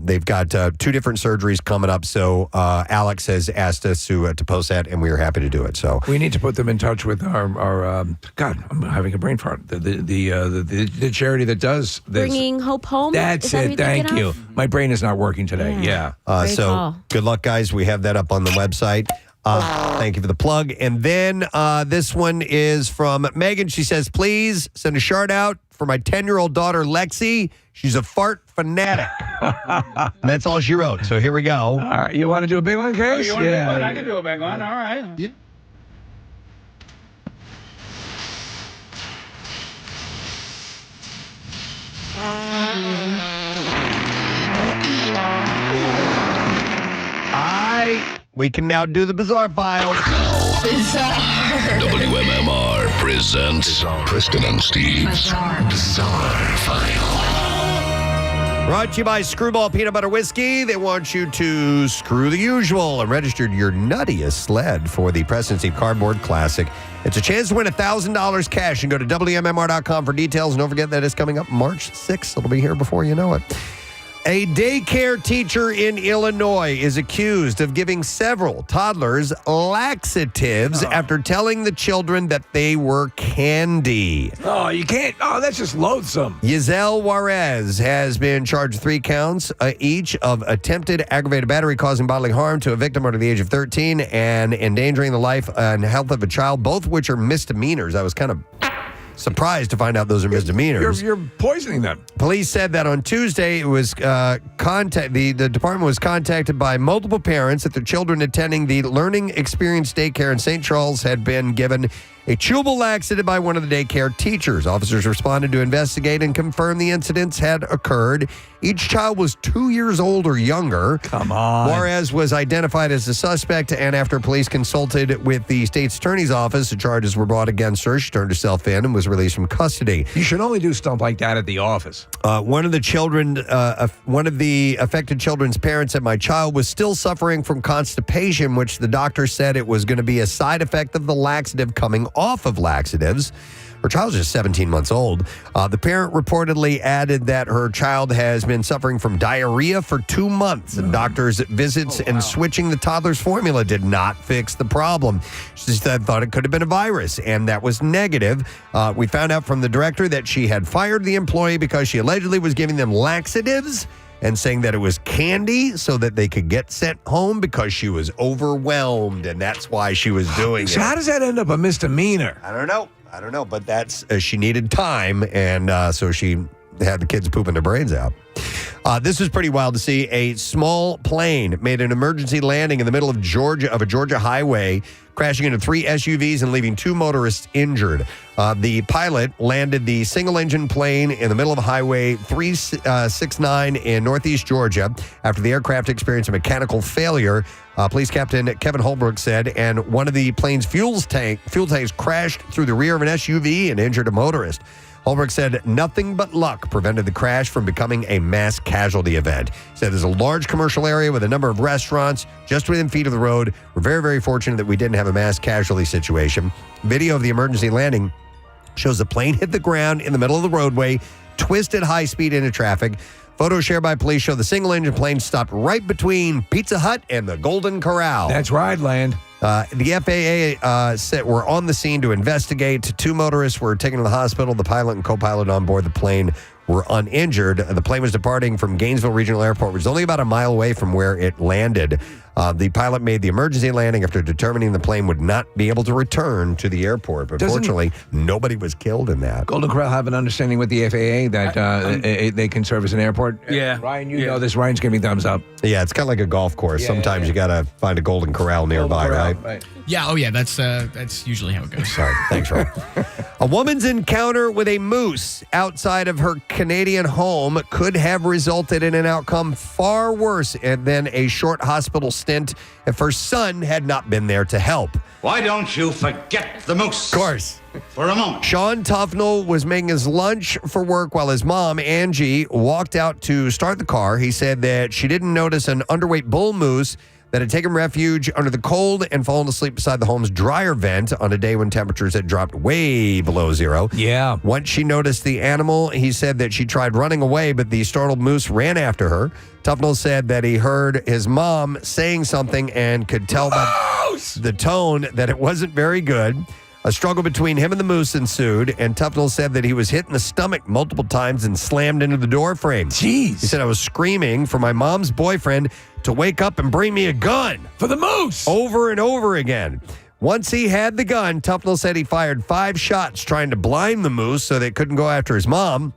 They've got 2 different surgeries coming up. So Alex has asked us to post that, and we are happy to do it. So we need to put them in touch with our God, I'm having a brain fart. The charity that does this. Bringing Hope Home. That's it. Thank you. My brain is not working today. Yeah. So good luck, guys. We have that up on the website. Thank you for the plug. And then this one is from Megan. She says, please send a shout out for my 10-year-old daughter, Lexi. She's a fart fanatic. And that's all she wrote. So here we go. All right. You want to do a big one, Case? You want to do one? I can do a big one. All right. Yeah. We can now do the Bizarre File. WMMR presents Preston and Steve's Bizarre File. Brought to you by Screwball Peanut Butter Whiskey. They want you to screw the usual and register your nuttiest sled for the Preston and Steve Cardboard Classic. It's a chance to win $1,000 cash, and go to WMMR.com for details. And don't forget that it's coming up March 6th. It'll be here before you know it. A daycare teacher in Illinois is accused of giving several toddlers laxatives after telling the children that they were candy. Oh, you can't. Oh, that's just loathsome. Giselle Juarez has been charged with 3 counts each of attempted aggravated battery causing bodily harm to a victim under the age of 13 and endangering the life and health of a child, both which are misdemeanors. I was kind of surprised to find out those are misdemeanors. You're poisoning them. Police said that on Tuesday it was the department was contacted by multiple parents that their children attending the Learning Experience Daycare in St. Charles had been given a chewable laxative by one of the daycare teachers. Officers responded to investigate and confirm the incidents had occurred. Each child was 2 years old or younger. Come on. Juarez was identified as the suspect, and after police consulted with the state's attorney's office, the charges were brought against her. She turned herself in and was released from custody. You should only do stuff like that at the office. One of the affected children's parents said, my child was still suffering from constipation, which the doctor said it was going to be a side effect of the laxative coming off of laxatives. Her child's just 17 months old. The parent reportedly added that her child has been suffering from diarrhea for 2 months. And doctors' visits and switching the toddler's formula did not fix the problem. She thought it could have been a virus, and that was negative. We found out from the director that she had fired the employee because she allegedly was giving them laxatives and saying that it was candy so that they could get sent home because she was overwhelmed, and that's why she was doing So it. how does that end up a misdemeanor? I don't know, but that's she needed time, and so she had the kids pooping their brains out. This was pretty wild to see. A small plane made an emergency landing in the middle of a Georgia highway, crashing into 3 SUVs and leaving 2 motorists injured. The pilot landed the single-engine plane in the middle of Highway 369 in northeast Georgia after the aircraft experienced a mechanical failure. Police Captain Kevin Holbrook said, and one of the plane's fuel tanks crashed through the rear of an SUV and injured a motorist. Holbrook said nothing but luck prevented the crash from becoming a mass casualty event. He said there's a large commercial area with a number of restaurants just within feet of the road. We're very, very fortunate that we didn't have a mass casualty situation. Video of the emergency landing shows the plane hit the ground in the middle of the roadway, twisted high speed into traffic. Photos shared by police show the single-engine plane stopped right between Pizza Hut and the Golden Corral. That's right, Land. The FAA said we're on the scene to investigate. 2 motorists were taken to the hospital. The pilot and co-pilot on board the plane were uninjured. The plane was departing from Gainesville Regional Airport, which is only about a mile away from where it landed. The pilot made the emergency landing after determining the plane would not be able to return to the airport. But fortunately, nobody was killed in that. Golden Corral have an understanding with the FAA that they can serve as an airport. Yeah. Ryan, you know this. Ryan's giving me thumbs up. Yeah, it's kind of like a golf course. Sometimes you got to find a Golden Corral nearby, right? Yeah, oh yeah, that's usually how it goes. Sorry, thanks, Ryan. A woman's encounter with a moose outside of her Canadian home could have resulted in an outcome far worse than a short hospital stint if her son had not been there to help. Why don't you forget the moose? Of course. For a moment. Sean Tufnell was making his lunch for work while his mom, Angie, walked out to start the car. He said that she didn't notice an underweight bull moose that had taken refuge under the cold and fallen asleep beside the home's dryer vent on a day when temperatures had dropped way below zero. Yeah. Once she noticed the animal, he said that she tried running away, but the startled moose ran after her. Tufnell said that he heard his mom saying something and could tell by the tone that it wasn't very good. A struggle between him and the moose ensued, and Tufnell said that he was hit in the stomach multiple times and slammed into the door frame. Jeez. He said, I was screaming for my mom's boyfriend to wake up and bring me a gun. For the moose. Over and over again. Once he had the gun, Tufnell said he fired 5 shots trying to blind the moose so they couldn't go after his mom.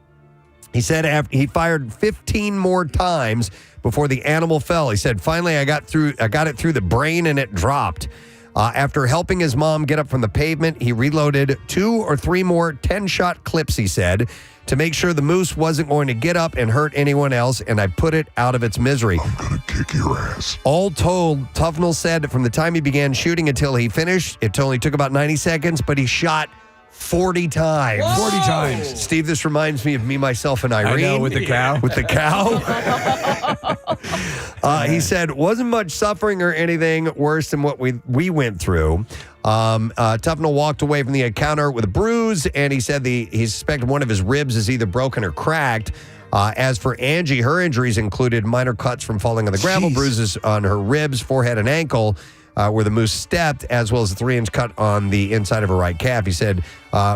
He said after he fired 15 more times before the animal fell. He said, finally, I got it through the brain and it dropped. After helping his mom get up from the pavement, he reloaded 2 or 3 more 10-shot clips, he said, to make sure the moose wasn't going to get up and hurt anyone else, and I put it out of its misery. I'm going to kick your ass. All told, Tufnell said that from the time he began shooting until he finished, it only took about 90 seconds, but he shot 40 times. Whoa. 40 times. Steve, this reminds me of Me, Myself, and Irene. I know, with the cow. With the cow. He said, wasn't much suffering or anything worse than what we went through. Tufnell walked away from the encounter with a bruise, and he said he suspected one of his ribs is either broken or cracked. As for Angie, her injuries included minor cuts from falling on the gravel, bruises on her ribs, forehead, and ankle, where the moose stepped, as well as a 3-inch cut on the inside of her right calf. He said,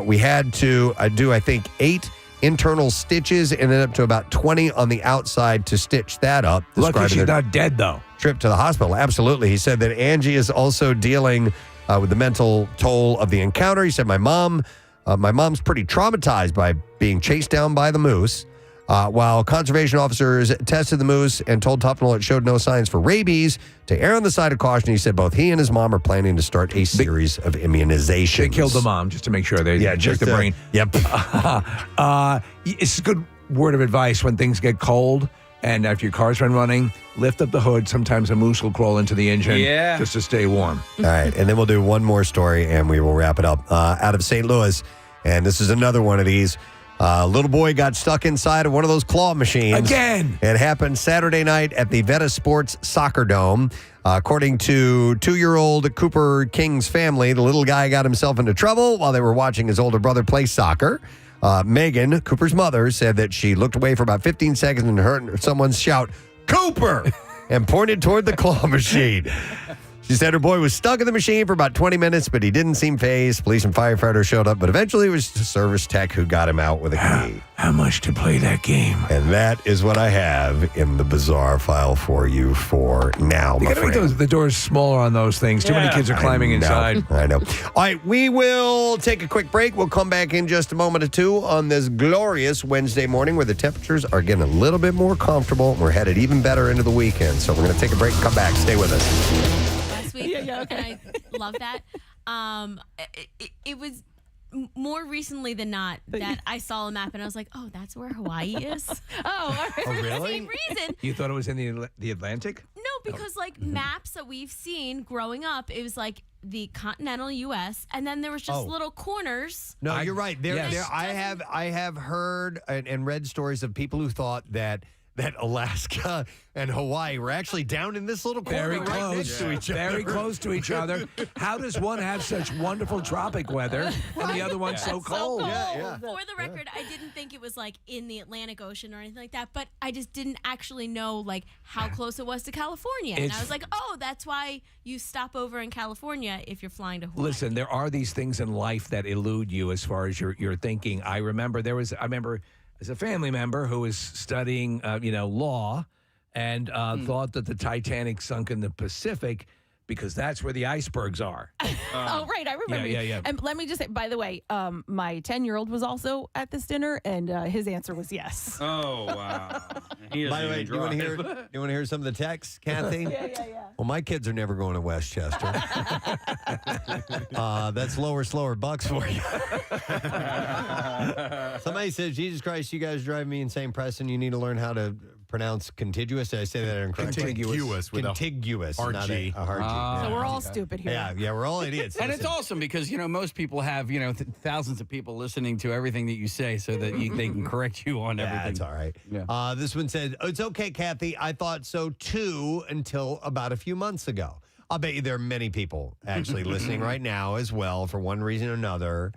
we had to do, I think, 8 internal stitches and then up to about 20 on the outside to stitch that up. Lucky she's not dead, though. Trip to the hospital. Absolutely. He said that Angie is also dealing with the mental toll of the encounter. He said, my mom's pretty traumatized by being chased down by the moose. While conservation officers tested the moose and told Tufnell it showed no signs for rabies, to err on the side of caution, he said both he and his mom are planning to start a series of immunizations. They killed the mom just to make sure they check the brain. Yep. It's a good word of advice when things get cold and after your car's been running, lift up the hood. Sometimes a moose will crawl into the engine just to stay warm. All right, and then we'll do one more story and we will wrap it up. Out of St. Louis, and this is another one of these. A little boy got stuck inside of one of those claw machines. Again. It happened Saturday night at the Veta Sports Soccer Dome. According to 2-year-old Cooper King's family, the little guy got himself into trouble while they were watching his older brother play soccer. Megan, Cooper's mother, said that she looked away for about 15 seconds and heard someone shout, "Cooper!" and pointed toward the claw machine. She said her boy was stuck in the machine for about 20 minutes, but he didn't seem fazed. Police and firefighters showed up, but eventually it was the service tech who got him out with a key. How much to play that game? And that is what I have in the bizarre file for you for now. You got to make the doors smaller on those things. Too many kids are climbing inside. I know. All right, we will take a quick break. We'll come back in just a moment or two on this glorious Wednesday morning where the temperatures are getting a little bit more comfortable. We're headed even better into the weekend. So we're going to take a break and come back. Stay with us. Week, and I love that. It was more recently than not that I saw a map and I was like, oh, that's where Hawaii is. All right. For the same reason. You thought it was in the Atlantic? No, because maps that we've seen growing up, it was like the continental U.S. and then there was just little corners. No, you're right. I have heard and read stories of people who thought that Alaska and Hawaii were actually down in this little corner right next to each other. Very close to each other. How does one have such wonderful tropic weather and the other one so cold? For the record, I didn't think it was like in the Atlantic Ocean or anything like that, but I just didn't actually know like how close it was to California. And I was like, oh, that's why you stop over in California if you're flying to Hawaii. Listen, there are these things in life that elude you as far as your thinking. I remember as a family member who was studying, law and thought that the Titanic sunk in the Pacific because that's where the icebergs are. Oh, right. I remember. Yeah. And let me just say, by the way, my 10-year-old was also at this dinner, and his answer was yes. Oh, wow. By the way, do you want to hear some of the texts, Kathy? Yeah. Well, my kids are never going to Westchester. That's lower, slower bucks for you. Somebody says, Jesus Christ, you guys drive me insane, Preston. You need to learn how to pronounce contiguous. Did I say that incorrectly? Contiguous. Contiguous. RG. Not a hard G. So we're all stupid here. Yeah, we're all idiots. And it's awesome because, most people have, thousands of people listening to everything that you say so that they can correct you on everything. That's all right. Yeah. This one said, it's okay, Kathy. I thought so too until about a few months ago. I'll bet you there are many people actually listening right now as well for one reason or another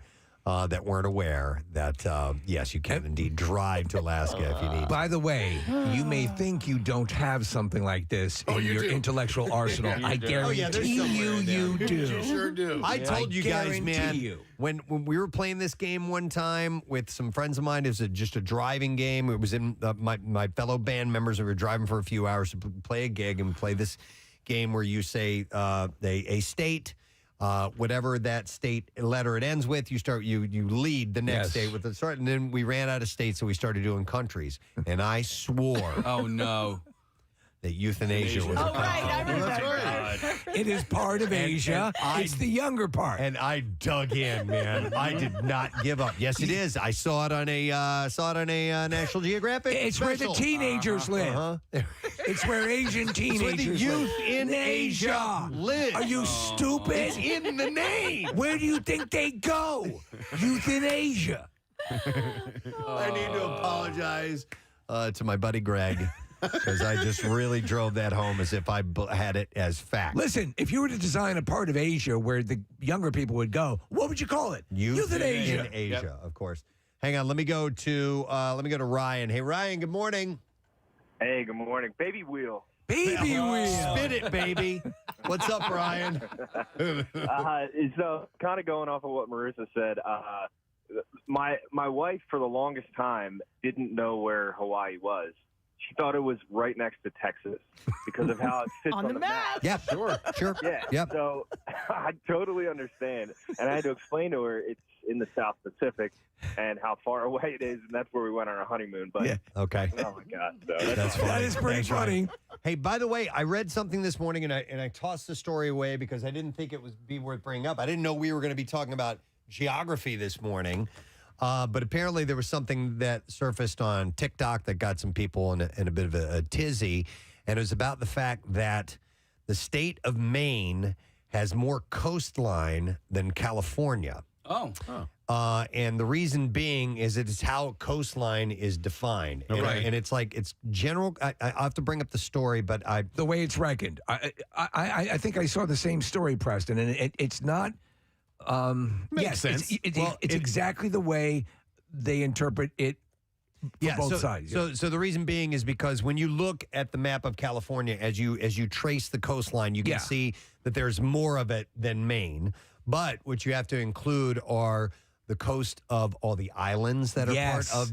that weren't aware that, yes, you can indeed drive to Alaska if you need. By the way, you may think you don't have something like this in your intellectual arsenal. I guarantee you do. You sure do. I told you guys, man, when we were playing this game one time with some friends of mine, it was just a driving game. It was in my fellow band members. We were driving for a few hours to play a gig and play this game where you say a state. Whatever that state letter it ends with, you lead the next state with the start, and then we ran out of states, so we started doing countries, and I swore. Oh no. That euthanasia was a country. I remember that. It is part of Asia. It's the younger part. And I dug in, man. I did not give up. Yes, it is. I saw it on a National Geographic. It's special. where the teenagers live. It's where Asian teenagers where the youth live. in Asia live. Are you stupid? It's in the name. Where do you think they go? Youth in Asia. I need to apologize to my buddy Greg. Because I just really drove that home as if I had it as fact. Listen, if you were to design a part of Asia where the younger people would go, what would you call it? Youth in Asia. In Asia, of course. Hang on, let me go to Ryan. Hey, Ryan. Good morning. Hey, good morning, Baby Wheel. Baby Wheel. Spin it, baby. What's up, Ryan? So, kind of going off of what Marissa said. My wife, for the longest time, didn't know where Hawaii was. She thought it was right next to Texas because of how it fits on the map. Yeah, sure. Yeah. Yep. So I totally understand. And I had to explain to her it's in the South Pacific and how far away it is. And that's where we went on our honeymoon. But okay. Oh, my God. So that's funny. That is pretty funny. Hey, by the way, I read something this morning and I tossed the story away because I didn't think it would be worth bringing up. I didn't know we were going to be talking about geography this morning. But apparently there was something that surfaced on TikTok that got some people in a bit of a tizzy. And it was about the fact that the state of Maine has more coastline than California. Oh. And the reason being is it's how coastline is defined. And it's like, it's general. I have to bring up the story, but the way it's reckoned. I think I saw the same story, Preston, and it's not. Makes sense. It's exactly the way they interpret it both sides. So the reason being is because when you look at the map of California, as you trace the coastline, you can see that there's more of it than Maine. But what you have to include are the coast of all the islands that are part of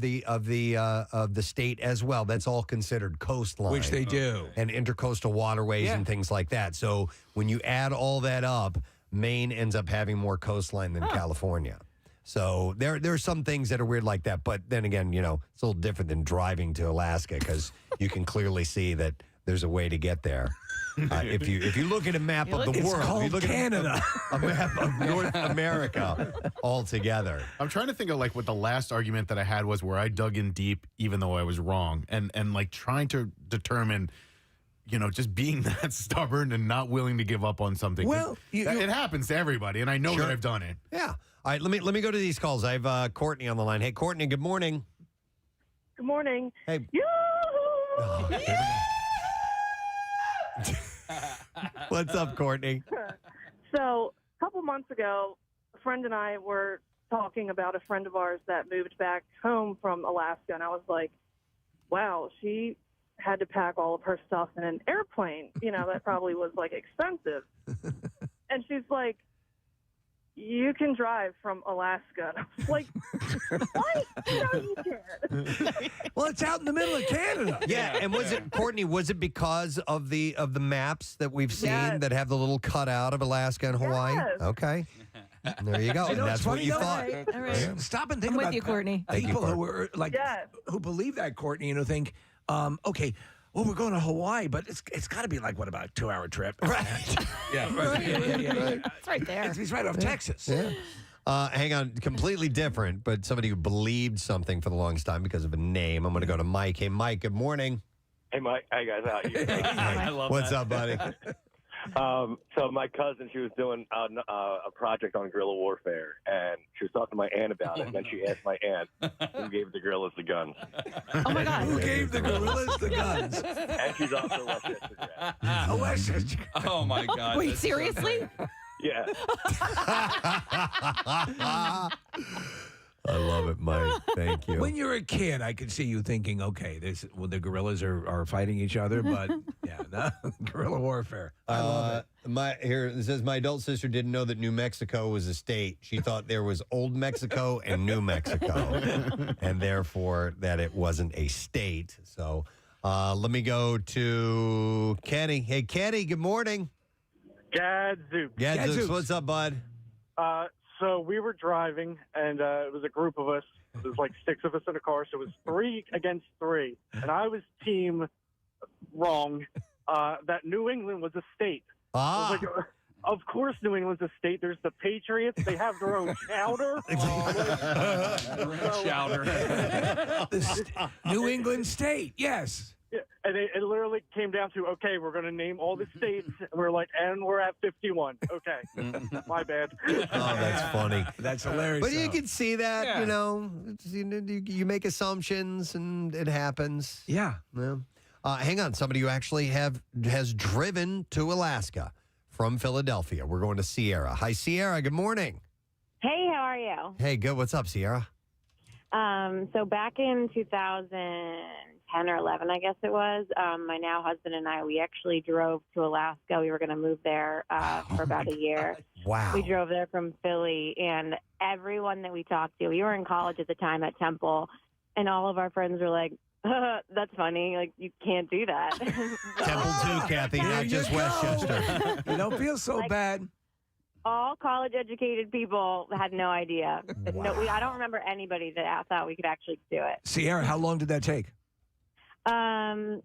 the state as well. That's all considered coastline, Which they do. and intercoastal waterways and things like that. So when you add all that up, Maine ends up having more coastline than California. So there are some things that are weird like that. But then again, it's a little different than driving to Alaska because you can clearly see that there's a way to get there. If you look at a map of the It's world, called you look Canada. at a map of North America altogether. I'm trying to think of like what the last argument that I had was where I dug in deep, even though I was wrong, and like trying to determine, just being that stubborn and not willing to give up on something. Well, it happens to everybody, and I know that I've done it. Yeah. All right. Let me go to these calls. I have Courtney on the line. Hey, Courtney. Good morning. Good morning. Hey. What's up, Courtney? So, a couple months ago, a friend and I were talking about a friend of ours that moved back home from Alaska, and I was like, wow, she had to pack all of her stuff in an airplane. That probably was, expensive. And she's like, you can drive from Alaska. And I was like, what? No, you can't. Well, it's out in the middle of Canada. Yeah, and Courtney, was it because of the maps that we've seen Yes. that have the little cutout of Alaska and Hawaii? Yes. Okay. There you go. You know, That's it's what funny, you though. thought. All right. Stop and think I'm with about you, Courtney. People who are who believe that, Courtney, think, okay, well, we're going to Hawaii, but it's got to be about a 2-hour trip. Right. Yeah. It's right there. It's right off Texas. Yeah. Hang on, completely different, but somebody who believed something for the longest time because of a name. I'm going to go to Mike. Hey, Mike, good morning. Hey, Mike. Hey, guys. How are you? I love What's that. up, buddy? So my cousin, she was doing a project on guerrilla warfare, and she was talking to my aunt about it, and then she asked my aunt who gave the guerrillas the guns. Oh, my God. Who gave the gorillas the guns? And she's also Westchester grad. Oh, Westchester. Oh, my God. Wait, that's so seriously? Yeah. I love it, Mike. Thank you. When you're a kid, I could see you thinking, okay, the gorillas are fighting each other, but guerrilla warfare. I love it. It says my adult sister didn't know that New Mexico was a state. She thought there was Old Mexico and New Mexico, and therefore that it wasn't a state. So let me go to Kenny. Hey, Kenny, good morning. Gadzooks. Gadzooks, what's up, bud? So we were driving, and it was a group of us. There was 6 of us in a car, so it was 3 against 3. And I was team wrong that New England was a state. I was like, of course New England's a state. There's the Patriots. They have their own chowder. New England state, yes. Yeah, and it literally came down to, okay, we're going to name all the states. And we're like, and we're at 51. Okay. My bad. Oh, that's funny. That's hilarious. But you can see that, you make assumptions and it happens. Yeah. Hang on. Somebody who actually has driven to Alaska from Philadelphia. We're going to Sierra. Hi, Sierra. Good morning. Hey, how are you? Hey, good. What's up, Sierra? So back in 2010 or 11, I guess it was, my now husband and I, we actually drove to Alaska. We were going to move there for about a year. Wow. We drove there from Philly, and everyone that we talked to, we were in college at the time at Temple, and all of our friends were like, that's funny. Like, you can't do that. Temple too, Kathy, not just Westchester. You don't feel so bad. All college-educated people had no idea. Wow. I don't remember anybody that thought we could actually do it. Sierra, how long did that take? 7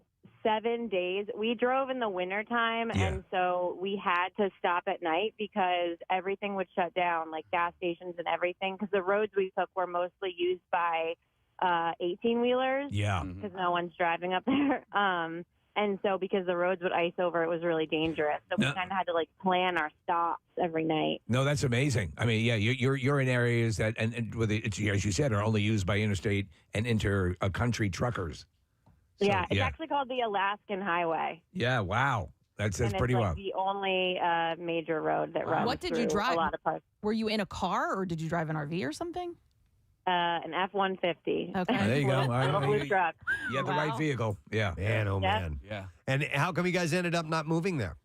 days. We drove in the wintertime, and so we had to stop at night because everything would shut down, like gas stations and everything, because the roads we took were mostly used by 18-wheelers. Yeah. Because no one's driving up there. And so because the roads would ice over, it was really dangerous. So we kind of had to plan our stops every night. No, that's amazing. I mean, yeah, you're in areas that, and with it, as you said, are only used by interstate and inter-country truckers. So, yeah, it's actually called the Alaskan Highway. Yeah, wow. That's and pretty it's wild. The only major road that runs What did you through drive? a lot of parts. Were you in a car or did you drive an RV or something? An F-150. Okay. There you go. All right. Blue truck. You have the right vehicle. Yeah. Man, oh Yep. man. Yeah. And how come you guys ended up not moving there?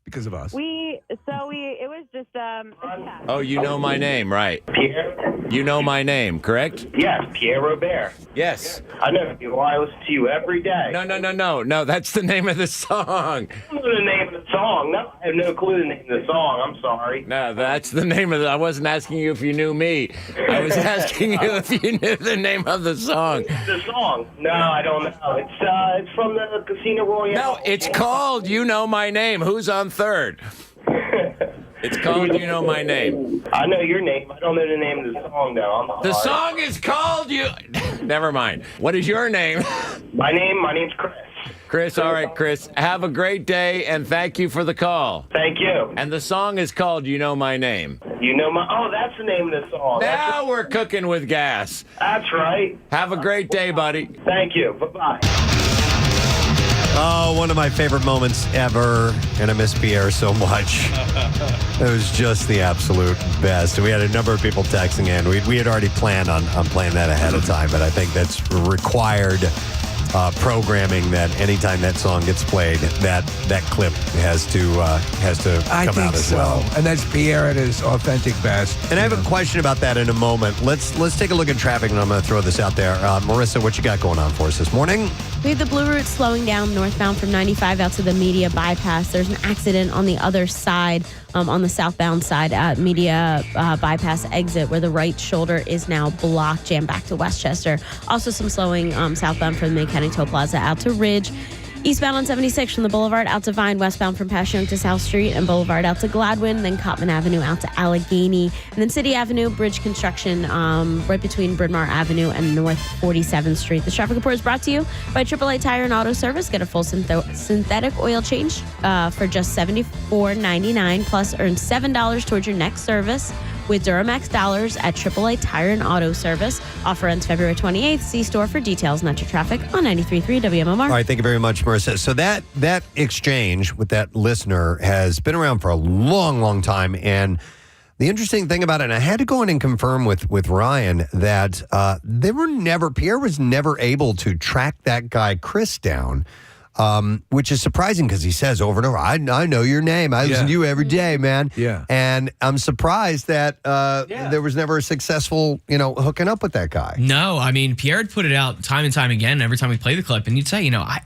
Because of us. It was just yeah. Oh, you know my name, right? Pierre? You know my name, correct? Yes, Pierre Robert. Yes. I know you. I listen to you every day. No. That's the name of the song. I don't know the name of the song. No, I have no clue the name of the song. I'm sorry. No, that's the name of the. I wasn't asking you if you knew me. I was asking you if you knew the name of the song. The song? No, I don't know. It's from the Casino Royale. No, it's called You Know My Name. Who's on third? It's called You Know My Name. I know your name. I don't know the name of the song, though. The song is called You... Never mind. What is your name? My name's Chris. Chris, all right, Chris. Have a great day, and thank you for the call. Thank you. And the song is called You Know My Name. You know my... Oh, that's the name of the song. Now we're cooking with gas. That's right. Have a great day, buddy. Thank you. Bye-bye. Oh, one of my favorite moments ever, and I miss Pierre so much. It was just the absolute best. We had a number of people texting in. We had already planned on playing that ahead of time, but I think that's required programming that anytime that song gets played, that clip has to come out as well. And that's Pierre at his authentic best. And I have a question about that in a moment. Let's take a look at traffic, and I'm going to throw this out there. Marissa, what you got going on for us this morning? We have the Blue Route slowing down northbound from 95 out to the Media Bypass. There's an accident on the other side, on the southbound side at Media Bypass exit, where the right shoulder is now blocked, jammed back to Westchester. Also some slowing southbound from the McKinney Toll Plaza out to Ridge. Eastbound on 76 from the Boulevard out to Vine, westbound from Passyunk to South Street, and Boulevard out to Gladwin, then Cotman Avenue out to Allegheny, and then City Avenue, bridge construction right between Bryn Mawr Avenue and North 47th Street. The traffic report is brought to you by AAA Tire and Auto Service. Get a full synthetic oil change for just $74.99, plus earn $7 towards your next service with Duramax dollars at AAA Tire and Auto Service. Offer ends February 28th. See store for details. Not your traffic on 93.3 WMMR. All right, thank you very much, Marissa. So that exchange with that listener has been around for a long, long time. And the interesting thing about it, and I had to go in and confirm with Ryan that Pierre was never able to track that guy Chris down. Which is surprising because he says over and over, I know your name. I listen to you every day, man. Yeah. And I'm surprised that there was never a successful, hooking up with that guy. No, I mean, Pierre had put it out time and time again every time we play the clip, and you'd say, I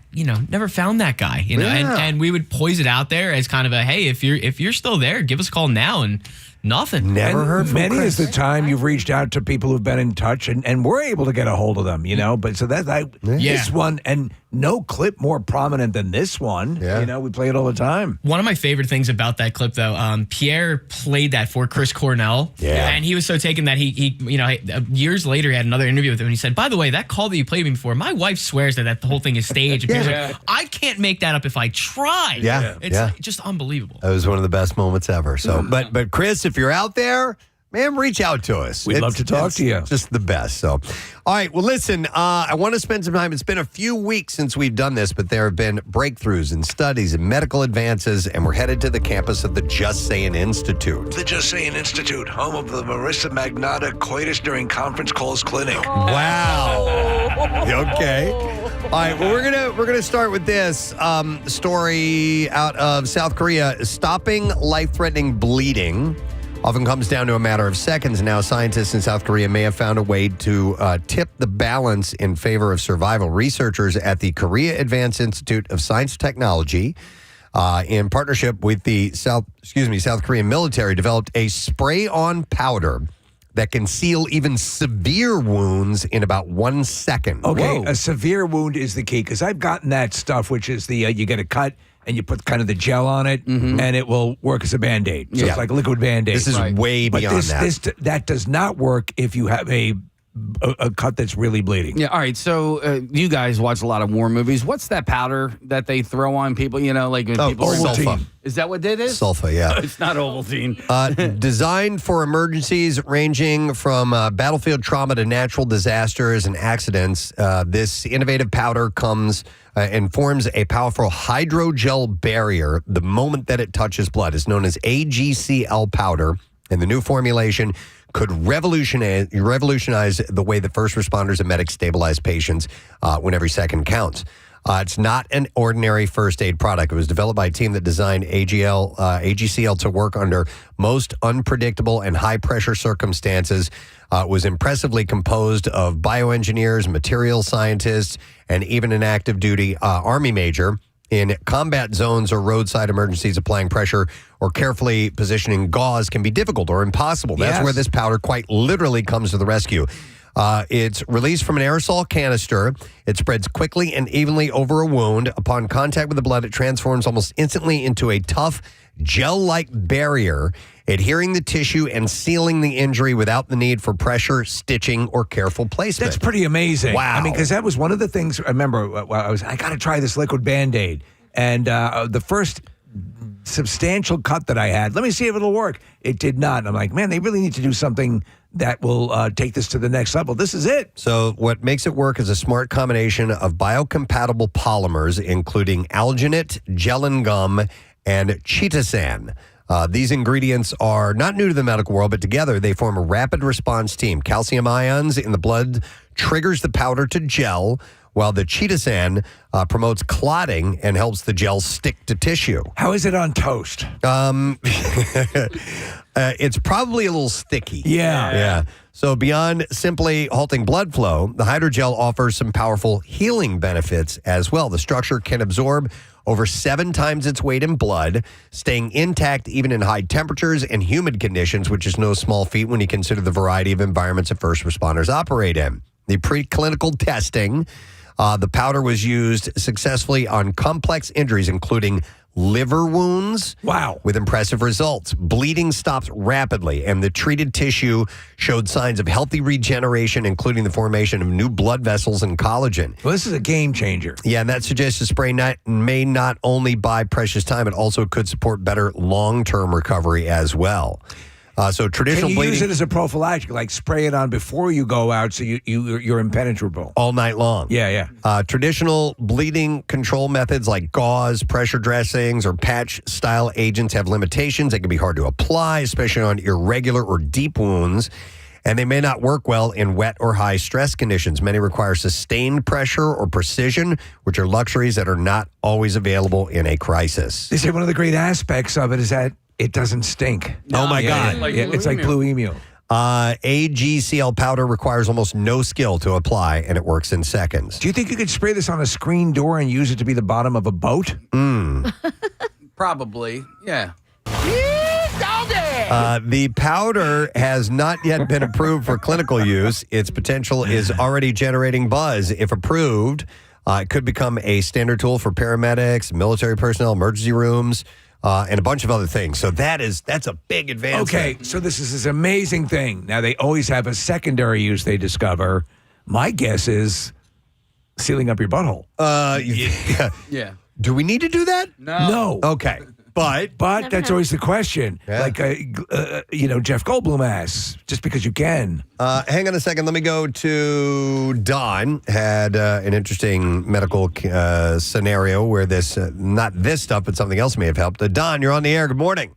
never found that guy, and we would poise it out there as kind of a, hey, if you're still there, give us a call now, and nothing. Never heard from many Chris. is the time you've reached out to people who've been in touch and we're able to get a hold of them, But so this one, and no clip more prominent than this one. Yeah. We play it all the time. One of my favorite things about that clip, though, Pierre played that for Chris Cornell. Yeah. And he was so taken that he years later, he had another interview with him, and he said, by the way, that call that you played me before, my wife swears that the whole thing is staged. And Pierre's like, I can't make that up if I tried. Yeah. It's just unbelievable. That was one of the best moments ever. So, but Chris, if you're out there, man, reach out to us. We'd love to talk to you. Just the best. So, all right. Well, listen, I want to spend some time. It's been a few weeks since we've done this, but there have been breakthroughs in studies and medical advances, and we're headed to the campus of the Just Sayin Institute. The Just Sayin Institute, home of the Marissa Magnata Coitus During Conference Calls Clinic. Wow. Okay. All right. Well, we're gonna start with this story out of South Korea. Stopping life-threatening bleeding often comes down to a matter of seconds. Now, scientists in South Korea may have found a way to tip the balance in favor of survival. Researchers at the Korea Advanced Institute of Science and Technology, in partnership with the South Korean military, developed a spray-on powder that can seal even severe wounds in about 1 second. Okay, Whoa. a severe wound is the key, because I've gotten that stuff, which is the you get a cut and you put kind of the gel on it, and it will work as a Band-Aid. So it's like a liquid Band-Aid. This is way beyond that. That does not work if you have a cut that's really bleeding. Yeah, all right. So you guys watch a lot of war movies. What's that powder that they throw on people, like when people sulfa. Is that what it is? Sulfa, yeah. It's not Ovaltine. Designed for emergencies ranging from battlefield trauma to natural disasters and accidents, this innovative powder comes and forms a powerful hydrogel barrier the moment that it touches blood. It's known as AGCL powder, and the new formulation could revolutionize the way that first responders and medics stabilize patients when every second counts. It's not an ordinary first aid product. It was developed by a team that designed AGCL to work under most unpredictable and high-pressure circumstances. It was impressively composed of bioengineers, material scientists, and even an active duty Army major. In combat zones or roadside emergencies, applying pressure or carefully positioning gauze can be difficult or impossible. That's where this powder quite literally comes to the rescue. It's released from an aerosol canister. It spreads quickly and evenly over a wound. Upon contact with the blood, it transforms almost instantly into a tough, gel-like barrier, adhering the tissue and sealing the injury without the need for pressure, stitching, or careful placement. That's pretty amazing. Wow. I mean, because that was one of the things, I remember, I got to try this liquid Band-Aid. And the first substantial cut that I had, let me see if it'll work. It did not. And I'm like, man, they really need to do something that will take this to the next level. This is it. So what makes it work is a smart combination of biocompatible polymers, including alginate, gelin gum, and chitosan. These ingredients are not new to the medical world, but together they form a rapid response team. Calcium ions in the blood triggers the powder to gel, while the chitosan promotes clotting and helps the gel stick to tissue. How is it on toast? It's probably a little sticky. Yeah. So beyond simply halting blood flow, the hydrogel offers some powerful healing benefits as well. The structure can absorb over 7 times its weight in blood, staying intact even in high temperatures and humid conditions, which is no small feat when you consider the variety of environments that first responders operate in. The preclinical testing, the powder was used successfully on complex injuries, including liver wounds. Wow. With impressive results. Bleeding stopped rapidly, and the treated tissue showed signs of healthy regeneration, including the formation of new blood vessels and collagen. Well, this is a game changer. Yeah, and that suggests the spray may not only buy precious time, it also could support better long-term recovery as well. So traditional Can you bleeding, use it as a prophylactic, like spray it on before you go out so you're impenetrable? all night long. Yeah. Traditional bleeding control methods like gauze, pressure dressings, or patch-style agents have limitations. They can be hard to apply, especially on irregular or deep wounds, and they may not work well in wet or high-stress conditions. Many require sustained pressure or precision, which are luxuries that are not always available in a crisis. They say one of the great aspects of it is that it doesn't stink. Oh, my God. It's like Blue Emu. AGCL powder requires almost no skill to apply, and it works in seconds. Do you think you could spray this on a screen door and use it to be the bottom of a boat? Probably, yeah. The powder has not yet been approved for clinical use. Its potential is already generating buzz. If approved, it could become a standard tool for paramedics, military personnel, emergency rooms, and a bunch of other things. So that's a big advancement. Okay, so this is this amazing thing. Now, they always have a secondary use they discover. My guess is sealing up your butthole. Yeah. Do we need to do that? No. Okay. But that's always the question. Yeah. Like, Jeff Goldblum asks, just because you can. Hang on a second. Let me go to Don. Had an interesting medical scenario where this, not this stuff, but something else may have helped. Don, you're on the air. Good morning.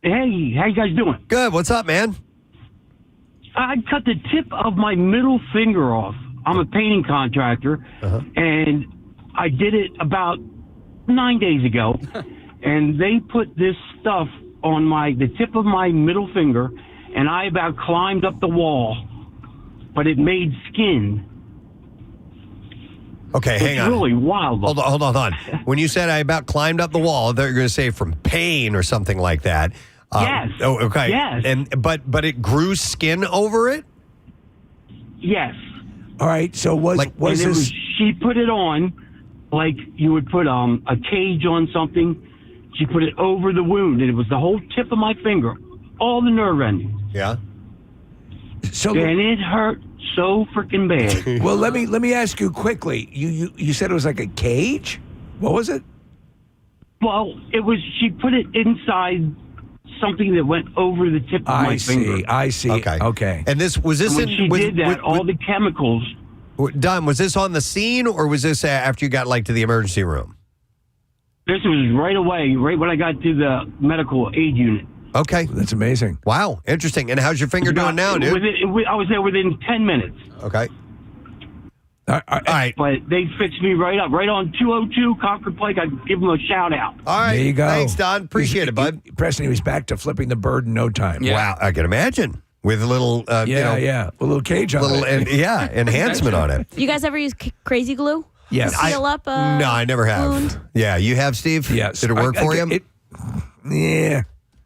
Hey, how you guys doing? Good. What's up, man? I cut the tip of my middle finger off. I'm a painting contractor, and I did it about 9 days ago, and they put this stuff on the tip of my middle finger, and I about climbed up the wall, but it made skin. Okay, hang on. It's really wild. Hold on. When you said I about climbed up the wall, I thought you were going to say from pain or something like that. Yes. Oh, okay. Yes. But it grew skin over it? Yes. All right, so she put it on like you would put a cage on something. She put it over the wound, and it was the whole tip of my finger, all the nerve endings. Yeah. And it hurt so freaking bad. Well, let me ask you quickly. You said it was like a cage? What was it? Well, it was. She put it inside something that went over the tip of my finger. I see. Okay. And when she did that, all the chemicals. Don, was this on the scene, or was this after you got to the emergency room? This was right away, right when I got to the medical aid unit. Okay. That's amazing. Wow. Interesting. And how's your finger doing now, dude? I was there within 10 minutes. Okay. All right. But they fixed me right up, right on 202 Concord Pike. I give them a shout out. All right. There you go. Thanks, Don. Appreciate it, bud. Preston, he was back to flipping the bird in no time. Wow. I can imagine. With a little, a little cage on it. Enhancement on it. You guys ever use crazy glue? Yes. Seal up No, I never have. wound? Yeah, you have, Steve? Yes. Did it work for you? Yeah.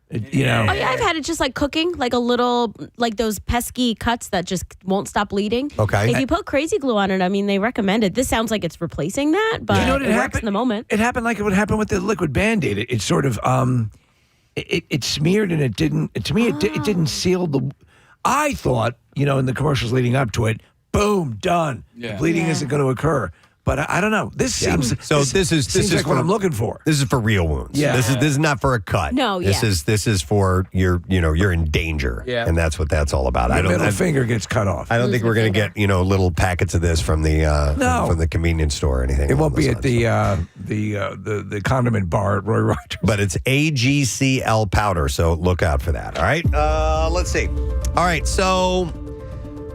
Oh yeah, I've had it just like cooking, like a little, like those pesky cuts that just won't stop bleeding. Okay. If you put crazy glue on it, I mean, they recommend it. This sounds like it's replacing that, but it works in the moment. It happened like it would happen with the liquid Band-Aid. It sort of, it smeared and it didn't, to me, it didn't seal the, I thought, in the commercials leading up to it, boom, done. Yeah. The bleeding isn't going to occur. But I don't know. This seems this is like what I'm looking for. This is for real wounds. Yeah. This is not for a cut. No, This is for you're in danger. Yeah. And that's what that's all about. Your middle finger gets cut off. I don't think we're going to get little packets of this from the from the convenience store or anything. It won't be at the condiment bar at Roy Rogers. But it's AGCL powder, so look out for that. All right. Let's see. All right. So,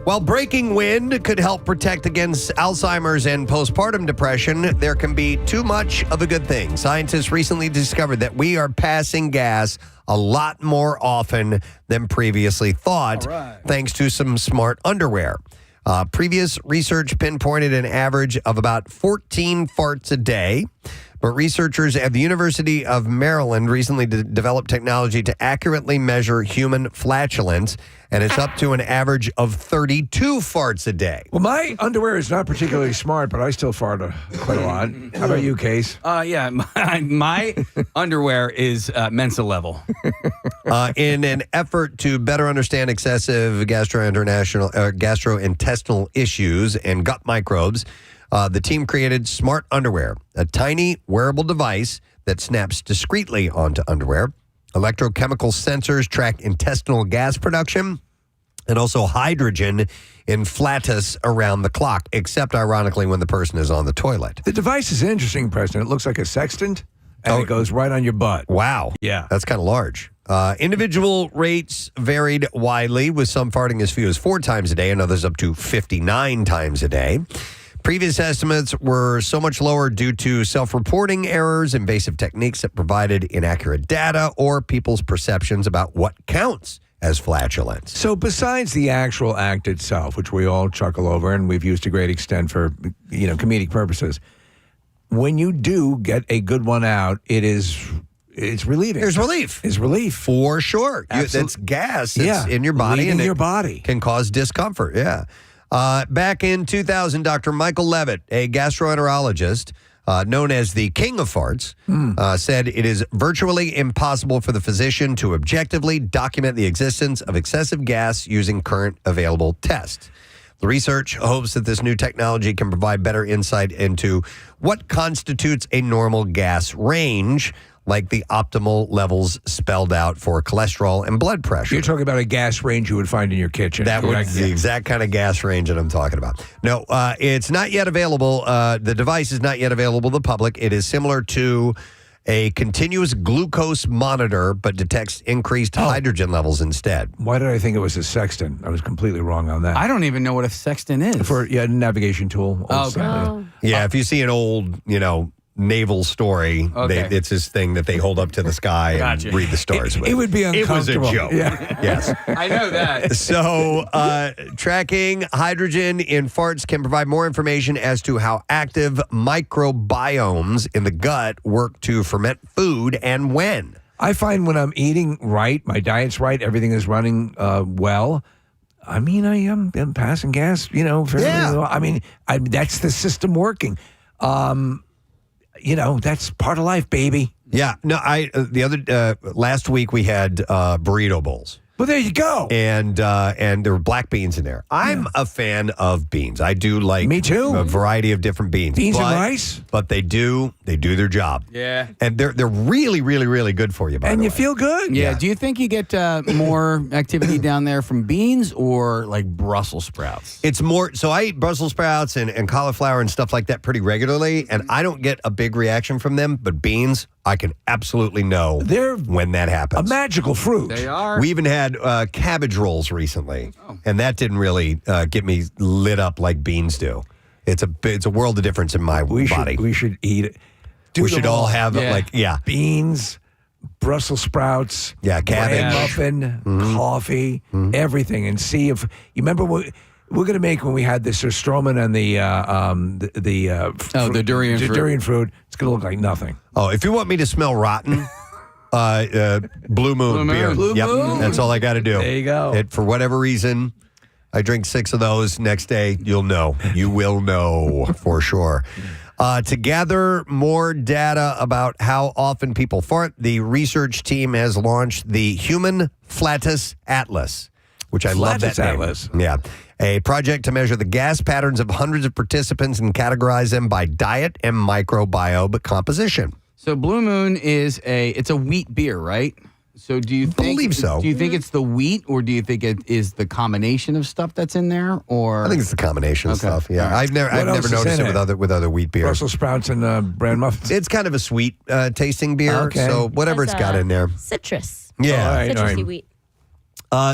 while breaking wind could help protect against Alzheimer's and postpartum depression, there can be too much of a good thing. Scientists recently discovered that we are passing gas a lot more often than previously thought, thanks to some smart underwear. Previous research pinpointed an average of about 14 farts a day. But researchers at the University of Maryland recently developed technology to accurately measure human flatulence, and it's up to an average of 32 farts a day. Well, my underwear is not particularly smart, but I still fart quite a lot. How about you, Case? Yeah, my underwear is Mensa level. In an effort to better understand excessive gastrointestinal issues and gut microbes, the team created Smart Underwear, a tiny wearable device that snaps discreetly onto underwear. Electrochemical sensors track intestinal gas production and also hydrogen in flatus around the clock, except ironically when the person is on the toilet. The device is interesting, President. It looks like a sextant, and it goes right on your butt. Wow. Yeah. That's kind of large. Individual rates varied widely, with some farting as few as 4 times a day and others up to 59 times a day. Previous estimates were so much lower due to self-reporting errors, invasive techniques that provided inaccurate data, or people's perceptions about what counts as flatulence. So besides the actual act itself, which we all chuckle over and we've used to great extent for, comedic purposes, when you do get a good one out, it's relieving. There's relief. It's relief. For sure. That's gas that's in your body. Leaving and your body. Can cause discomfort, yeah. Back in 2000, Dr. Michael Levitt, a gastroenterologist known as the king of farts, said it is virtually impossible for the physician to objectively document the existence of excessive gas using current available tests. The research hopes that this new technology can provide better insight into what constitutes a normal gas range, like the optimal levels spelled out for cholesterol and blood pressure. You're talking about a gas range you would find in your kitchen. That was the exact kind of gas range that I'm talking about. No, it's not yet available. The device is not yet available to the public. It is similar to a continuous glucose monitor, but detects increased hydrogen levels instead. Why did I think it was a sextant? I was completely wrong on that. I don't even know what a sextant is. A navigation tool. Yeah, if you see an old, naval story, it's this thing that they hold up to the sky and read the stars with. It would be uncomfortable. It was a joke. Yeah. Yes. I know that. So, tracking hydrogen in farts can provide more information as to how active microbiomes in the gut work to ferment food and when. I find when I'm eating right, my diet's right, everything is running well. I mean, I am passing gas, fairly well. I mean, that's the system working. That's part of life, baby. Yeah. No, last week we had burrito bowls. Well, there you go. And there were black beans in there. I'm a fan of beans. I do like Me too. A variety of different beans. Beans and rice? But they do their job. Yeah. And they're really, really, really good for you, by the way. And you feel good. Yeah. Do you think you get more activity down there from beans or like Brussels sprouts? It's more, so I eat Brussels sprouts and cauliflower and stuff like that pretty regularly, and I don't get a big reaction from them, but beans, I can absolutely know when that happens. A magical fruit. They are. We even had cabbage rolls recently, and that didn't really get me lit up like beans do. It's a world of difference in my body. We should eat it. We should all have beans, Brussels sprouts, cabbage, muffin, coffee, everything, and see if you remember what we're going to make when we had this Stroman and the durian fruit. It's going to look like nothing. Oh, if you want me to smell rotten, Blue Moon beer. Blue Moon. That's all I got to do. There you go. For whatever reason, I drink 6 of those. Next day, you'll know. You will know for sure. To gather more data about how often people fart, the research team has launched the Human Flatus Atlas, which I love that name. Atlas. Yeah. A project to measure the gas patterns of hundreds of participants and categorize them by diet and microbiome composition. So Blue Moon it's a wheat beer, right? So do you believe so? Do you think it's the wheat, or do you think it is the combination of stuff that's in there? Or I think it's the combination of stuff. Yeah, Right. I've never noticed it with other wheat beers. Brussels sprouts and bran muffins. It's kind of a sweet tasting beer. Okay. So whatever it's got in there. Citrus. Yeah. Citrusy wheat.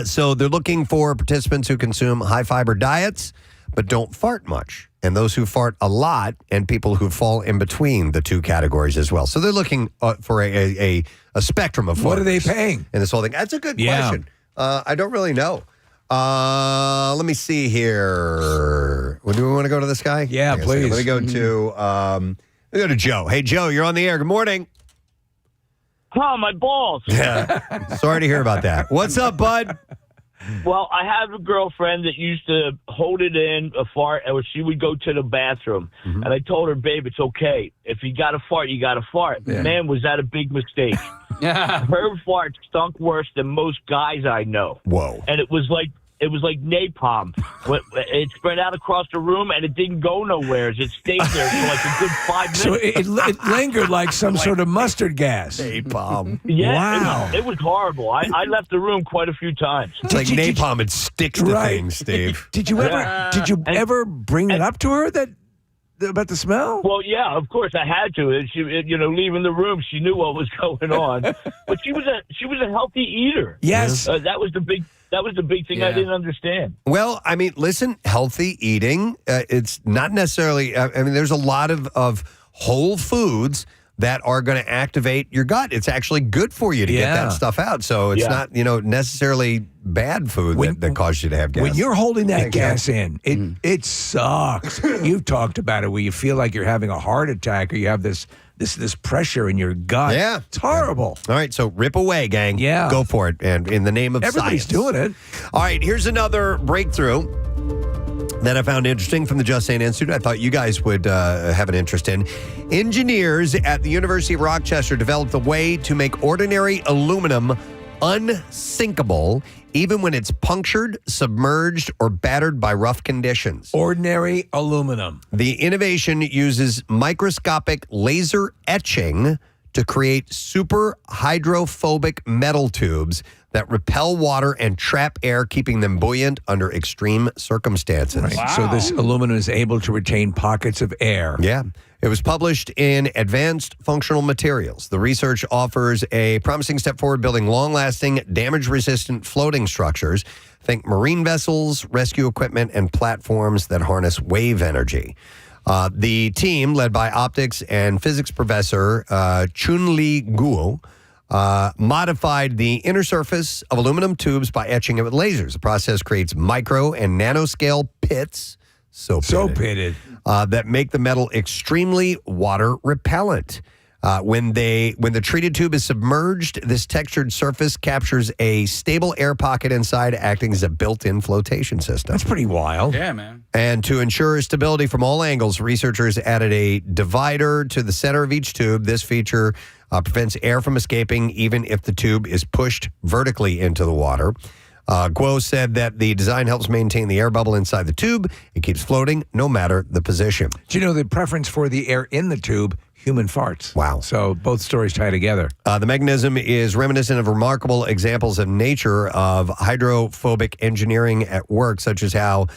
So they're looking for participants who consume high fiber diets but don't fart much, and those who fart a lot, and people who fall in between the two categories as well. So they're looking for a spectrum of farters. What are they paying? And this whole thing. That's a good question. I don't really know. Let me see here. Do we want to go to this guy? Yeah, please. Let me go to Joe. Hey, Joe, you're on the air. Good morning. Oh, my balls. Yeah. Sorry to hear about that. What's up, bud? Well, I have a girlfriend that used to hold it in a fart, or she would go to the bathroom. And I told her, babe, it's okay. If you got to fart, you got to fart. Yeah. Man, was that a big mistake. Her fart stunk worse than most guys I know. Whoa. And it was like napalm. It spread out across the room, and it didn't go nowhere. It stayed there for like a good 5 minutes. So it lingered like some sort of mustard gas. Napalm. Yeah, Wow. it was horrible. I left the room quite a few times. It's like napalm. It sticks to things, Steve. Did you ever bring it up to her about the smell? Well, yeah, of course I had to. And she, leaving the room, she knew what was going on. But she was a healthy eater. Yes, that was the big thing I didn't understand. Well, I mean, listen, healthy eating, it's not necessarily, there's a lot of whole foods that are going to activate your gut. It's actually good for you to get that stuff out. So it's not, necessarily bad food that causes you to have gas. When you're holding that gas in, it sucks. You've talked about it where you feel like you're having a heart attack, or you have this pressure in your gut. Yeah. It's horrible. All right, so rip away, gang. Yeah. Go for it. And in the name of Everybody's science. doing it. All right, here's another breakthrough that I found interesting from the Just Saying Institute. I thought you guys would have an interest in. Engineers at the University of Rochester developed a way to make ordinary aluminum unsinkable, even when it's punctured, submerged, or battered by rough conditions. Ordinary aluminum. The innovation uses microscopic laser etching to create super hydrophobic metal tubes that repel water and trap air, keeping them buoyant under extreme circumstances. Right. Wow. So this aluminum is able to retain pockets of air. Yeah. It was published in Advanced Functional Materials. The research offers a promising step forward building long-lasting, damage-resistant floating structures. Think marine vessels, rescue equipment, and platforms that harness wave energy. The team, led by optics and physics professor Chun-Li Guo, modified the inner surface of aluminum tubes by etching it with lasers. The process creates micro and nanoscale pits, so pitted, that make the metal extremely water repellent. When the treated tube is submerged, this textured surface captures a stable air pocket inside, acting as a built-in flotation system. That's pretty wild. Yeah, man. And to ensure stability from all angles, researchers added a divider to the center of each tube. This feature prevents air from escaping, even if the tube is pushed vertically into the water. Guo said that the design helps maintain the air bubble inside the tube. It keeps floating no matter the position. Do you know the preference for the air in the tube? human farts. Wow. So both stories tie together. The mechanism is reminiscent of remarkable examples of nature of hydrophobic engineering at work, such as how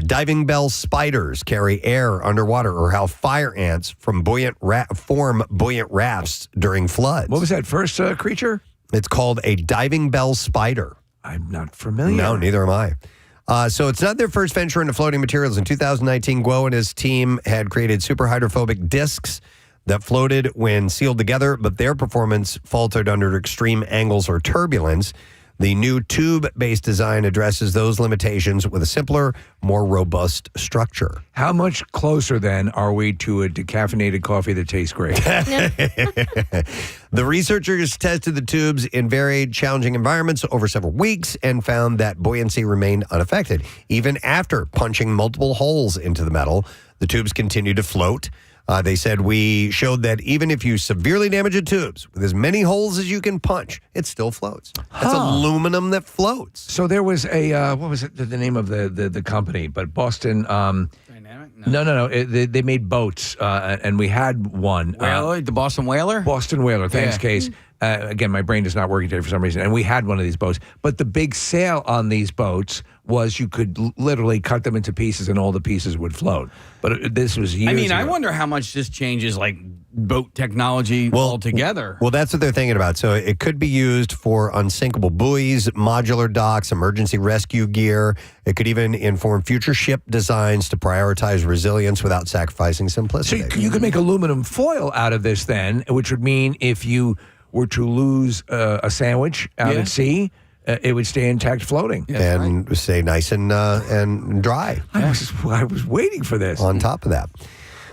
diving bell spiders carry air underwater, or how fire ants form buoyant rafts during floods. What was that first creature? It's called a diving bell spider. I'm not familiar. No, neither am I. So it's not their first venture into floating materials. In 2019, Guo and his team had created super hydrophobic discs that floated when sealed together, but their performance faltered under extreme angles or turbulence. The new tube-based design addresses those limitations with a simpler, more robust structure. How much closer, then, are we to a decaffeinated coffee that tastes great? The researchers tested the tubes in varied challenging environments over several weeks and found that buoyancy remained unaffected. Even after punching multiple holes into the metal, the tubes continued to float. They said, we showed that even if you severely damage the tubes with as many holes as you can punch, it still floats. That's aluminum that floats. So there was a, what was it, the name of the company? But Boston... Dynamic? No. They made boats, and we had one. Whaler? The Boston Whaler? Boston Whaler, thanks, Yeah. Case. Again, my brain is not working today for some reason. And we had one of these boats. But the big sale on these boats was you could literally cut them into pieces and all the pieces would float. But this was years ago. I wonder how much this changes, like, boat technology altogether. Well, that's what they're thinking about. So it could be used for unsinkable buoys, modular docks, emergency rescue gear. It could even inform future ship designs to prioritize resilience without sacrificing simplicity. So you could make aluminum foil out of this then, which would mean if you were to lose a sandwich out at sea, it would stay intact floating. And stay nice and dry. I was waiting for this. On top of that.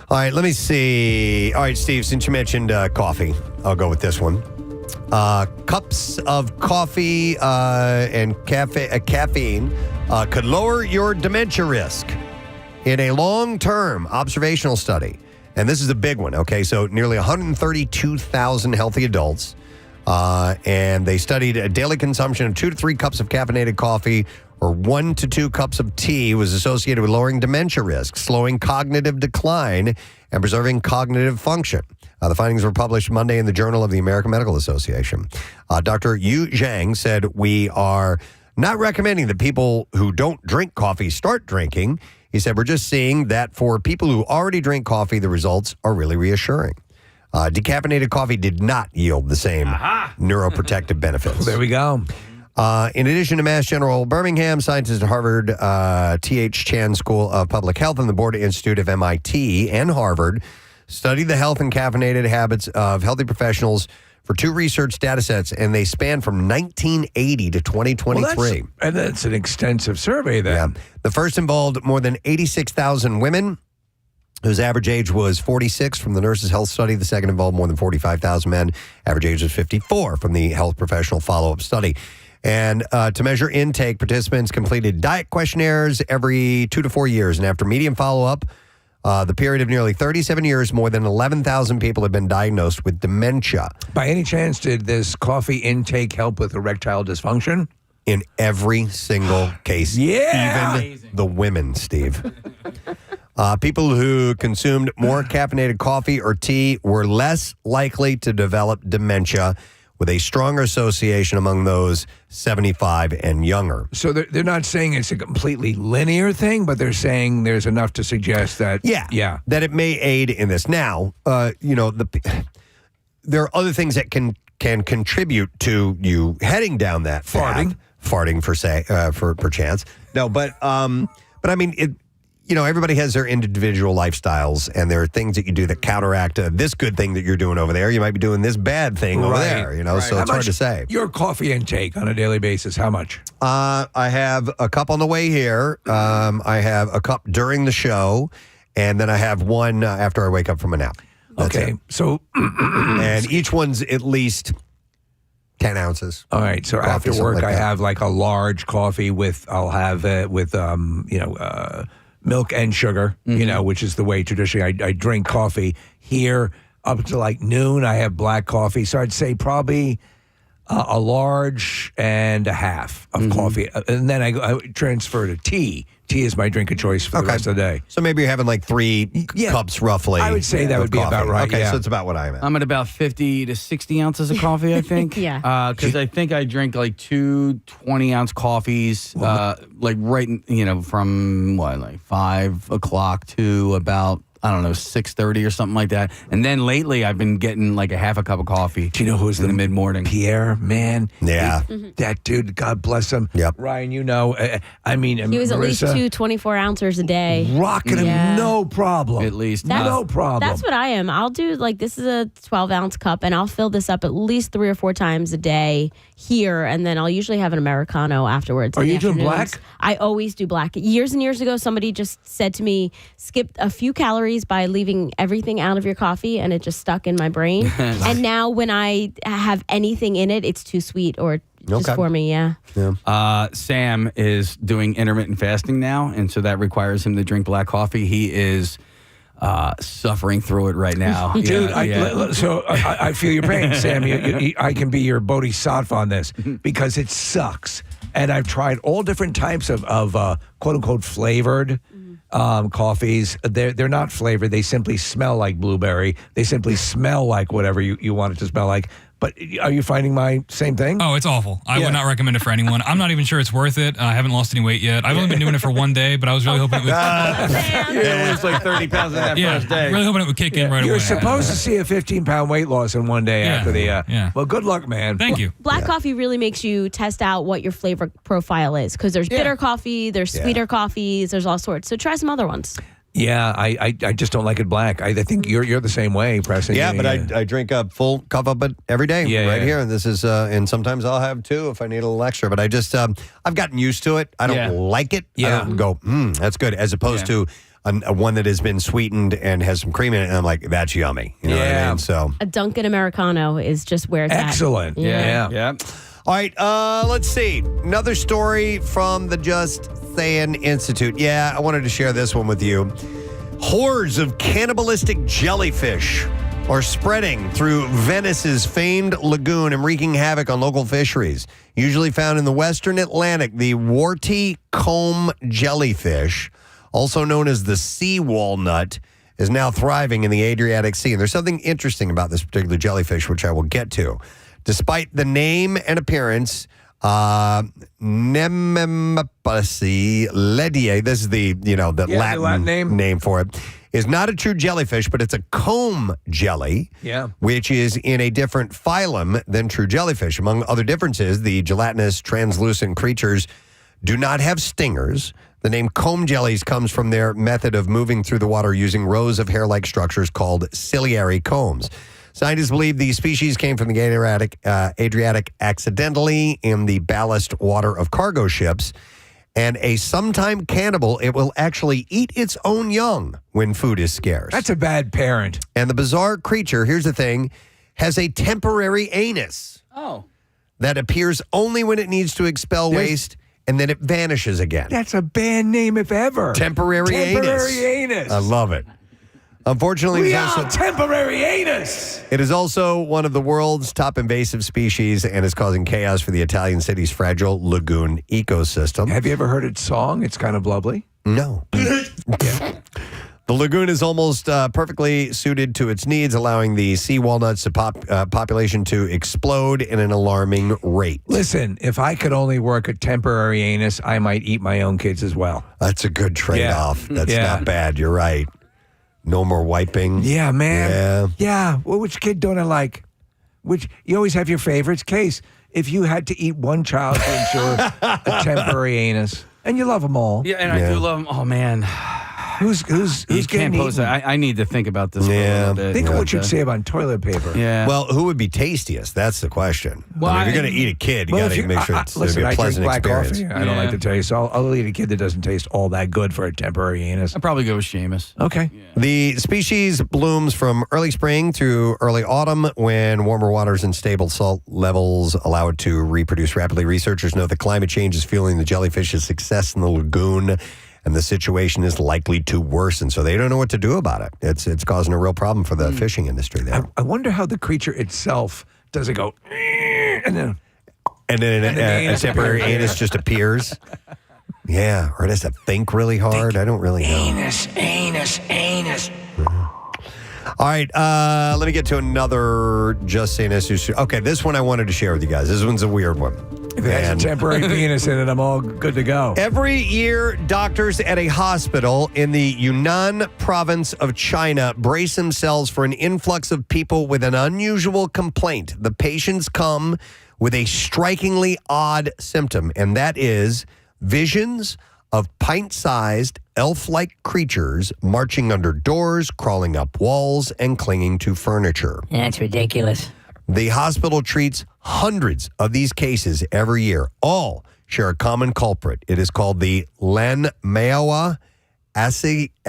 All right, let me see. All right, Steve, since you mentioned coffee, I'll go with this one. Cups of coffee and caffeine could lower your dementia risk in a long-term observational study. And this is a big one, okay? So nearly 132,000 healthy adults, and they studied a daily consumption of 2 to 3 cups of caffeinated coffee or 1 to 2 cups of tea was associated with lowering dementia risk, slowing cognitive decline, and preserving cognitive function. The findings were published Monday in the Journal of the American Medical Association. Dr. Yu Zhang said, we are not recommending that people who don't drink coffee start drinking. He said, we're just seeing that for people who already drink coffee, the results are really reassuring. Decaffeinated coffee did not yield the same neuroprotective benefits. There we go. In addition to Mass General Birmingham, scientists at Harvard T.H. Chan School of Public Health and the Broad Institute of MIT and Harvard studied the health and caffeinated habits of healthy professionals for 2 research data sets, and they span from 1980 to 2023. Well, that's an extensive survey then. Yeah. The first involved more than 86,000 women whose average age was 46 from the Nurses' Health Study. The second involved more than 45,000 men. Average age was 54 from the Health Professional Follow-Up Study. And to measure intake, participants completed diet questionnaires every 2 to 4 years. And after median follow-up, the period of nearly 37 years, more than 11,000 people have been diagnosed with dementia. By any chance, did this coffee intake help with erectile dysfunction? In every single case. Yeah. Even the women, Steve. People who consumed more caffeinated coffee or tea were less likely to develop dementia, with a stronger association among those 75 and younger. So they're not saying it's a completely linear thing, but they're saying there's enough to suggest that, that it may aid in this. Now, there are other things that can contribute to you heading down that path. Farting for perchance. No, but I mean, everybody has their individual lifestyles, and there are things that you do that counteract this good thing that you're doing over there. You might be doing this bad thing over there, so it's hard to say. Your coffee intake on a daily basis, how much? I have a cup on the way here. I have a cup during the show, and then I have one after I wake up from a nap. That's okay, it. so... and each one's at least 10 ounces. All right, so after work, I have like a large coffee I'll have milk and sugar, which is the way traditionally I drink coffee. Here, up to like noon, I have black coffee. So I'd say probably a large and a half of coffee, and then I transfer to tea. Tea is my drink of choice for the rest of the day. So maybe you're having like 3 cups roughly. I would say that would be about right. Okay, yeah. so it's about what I'm at. I'm at about 50 to 60 ounces of coffee, I think. Yeah. Because I think I drink like 2 20-ounce coffees, like from like 5 o'clock to about, I don't know, 6:30 or something like that. And then lately I've been getting like a half a cup of coffee. Do you know who's in the mid-morning? Pierre, man. Yeah. That dude, God bless him. Yep. Ryan, you know, I mean, He was at least Marissa, 2 24-ounces a day. rocking him, no problem. At least. no problem. That's what I am. I'll do this is a 12-ounce cup, and I'll fill this up at least 3 or 4 times a day here, and then I'll usually have an Americano afterwards. Are in the you doing afternoons. black? I always do black. Years and years ago, somebody just said to me, skip a few calories by leaving everything out of your coffee, and it just stuck in my brain. And now when I have anything in it, it's too sweet or just for me, Sam is doing intermittent fasting now, and so that requires him to drink black coffee. He is suffering through it right now. Dude, so I feel your pain, Sam. I can be your bodhisattva on this because it sucks. And I've tried all different types of quote-unquote flavored coffees. They're not flavored. They simply smell like blueberry. They simply smell like whatever you want it to smell like. But are you finding my same thing? Oh, it's awful. I would not recommend it for anyone. I'm not even sure it's worth it. I haven't lost any weight yet. I've only been doing it for 1 day, but I was really hoping it would. It was like 30 pounds in that first day. Really hoping it would kick in right away. You're supposed to see a 15-pound weight loss in 1 day after the. Well, good luck, man. Thank you. Black coffee really makes you test out what your flavor profile is, because there's bitter coffee, there's sweeter coffees, there's all sorts. So try some other ones. Yeah, I just don't like it black. I think you're the same way, Preston. Yeah, but I drink a full cup of it every day here. And this is, and sometimes I'll have 2 if I need a little extra. But I just, I've gotten used to it. I don't like it. Yeah. I don't go, that's good. As opposed to a one that has been sweetened and has some cream in it. And I'm like, that's yummy. You know what I mean? So a Dunkin' Americano is just where it's excellent. at. Yeah. All right, let's see. Another story from the Just Sayin Institute. Yeah, I wanted to share this one with you. Hordes of cannibalistic jellyfish are spreading through Venice's famed lagoon and wreaking havoc on local fisheries. Usually found in the western Atlantic, the warty comb jellyfish, also known as the sea walnut, is now thriving in the Adriatic Sea. And there's something interesting about this particular jellyfish, which I will get to. Despite the name and appearance, Nemempasi ledie, this is the Latin name for it, is not a true jellyfish, but it's a comb jelly, which is in a different phylum than true jellyfish. Among other differences, the gelatinous, translucent creatures do not have stingers. The name comb jellies comes from their method of moving through the water using rows of hair-like structures called ciliary combs. Scientists believe these species came from the Adriatic accidentally in the ballast water of cargo ships. And a sometime cannibal, it will actually eat its own young when food is scarce. That's a bad parent. And the bizarre creature, here's the thing, has a temporary anus. That appears only when it needs to expel waste, and then it vanishes again. That's a band name if ever. Temporary anus. I love it. Unfortunately, temporary anus. It is also one of the world's top invasive species and is causing chaos for the Italian city's fragile lagoon ecosystem. Have you ever heard its song? It's kind of lovely. No. The lagoon is almost perfectly suited to its needs, allowing the sea walnuts population to explode in an alarming rate. Listen, if I could only work a temporary anus, I might eat my own kids as well. That's a good trade-off. That's not bad. You're right. No more wiping. Yeah, man. Yeah. Well, which kid don't I like? You always have your favorites. Case, if you had to eat one child to ensure a temporary anus, and you love them all. Yeah, and I do love them. Oh, man. Who's getting eaten? I need to think about this for a little bit. Think of what you'd save on toilet paper. Yeah. Well, who would be tastiest? that's the question. Well, if you're going to eat a kid, you got to make sure it's listen, be a I drink pleasant black experience. coffee. I don't like to tell you, so I'll eat a kid that doesn't taste all that good for a temporary anus. I'd probably go with Seamus. Okay. The species blooms from early spring through early autumn when warmer waters and stable salt levels allow it to reproduce rapidly. Researchers know that climate change is fueling the jellyfish's success in the lagoon, and the situation is likely to worsen. So they don't know what to do about it. It's causing a real problem for the fishing industry there. I wonder how the creature itself, does it go, And then a temporary anus just appears. Yeah, or it has to think really hard. I don't really know. Anus. All right, let me get to another Just Saying issue. Okay, this one I wanted to share with you guys. This one's a weird one. If it has a temporary penis in it, I'm all good to go. Every year, doctors at a hospital in the Yunnan province of China brace themselves for an influx of people with an unusual complaint. The patients come with a strikingly odd symptom, and that is visions of pint-sized, elf-like creatures marching under doors, crawling up walls, and clinging to furniture. That's ridiculous. The hospital treats hundreds of these cases every year. All share a common culprit. It is called the Lanmeoa asiatica,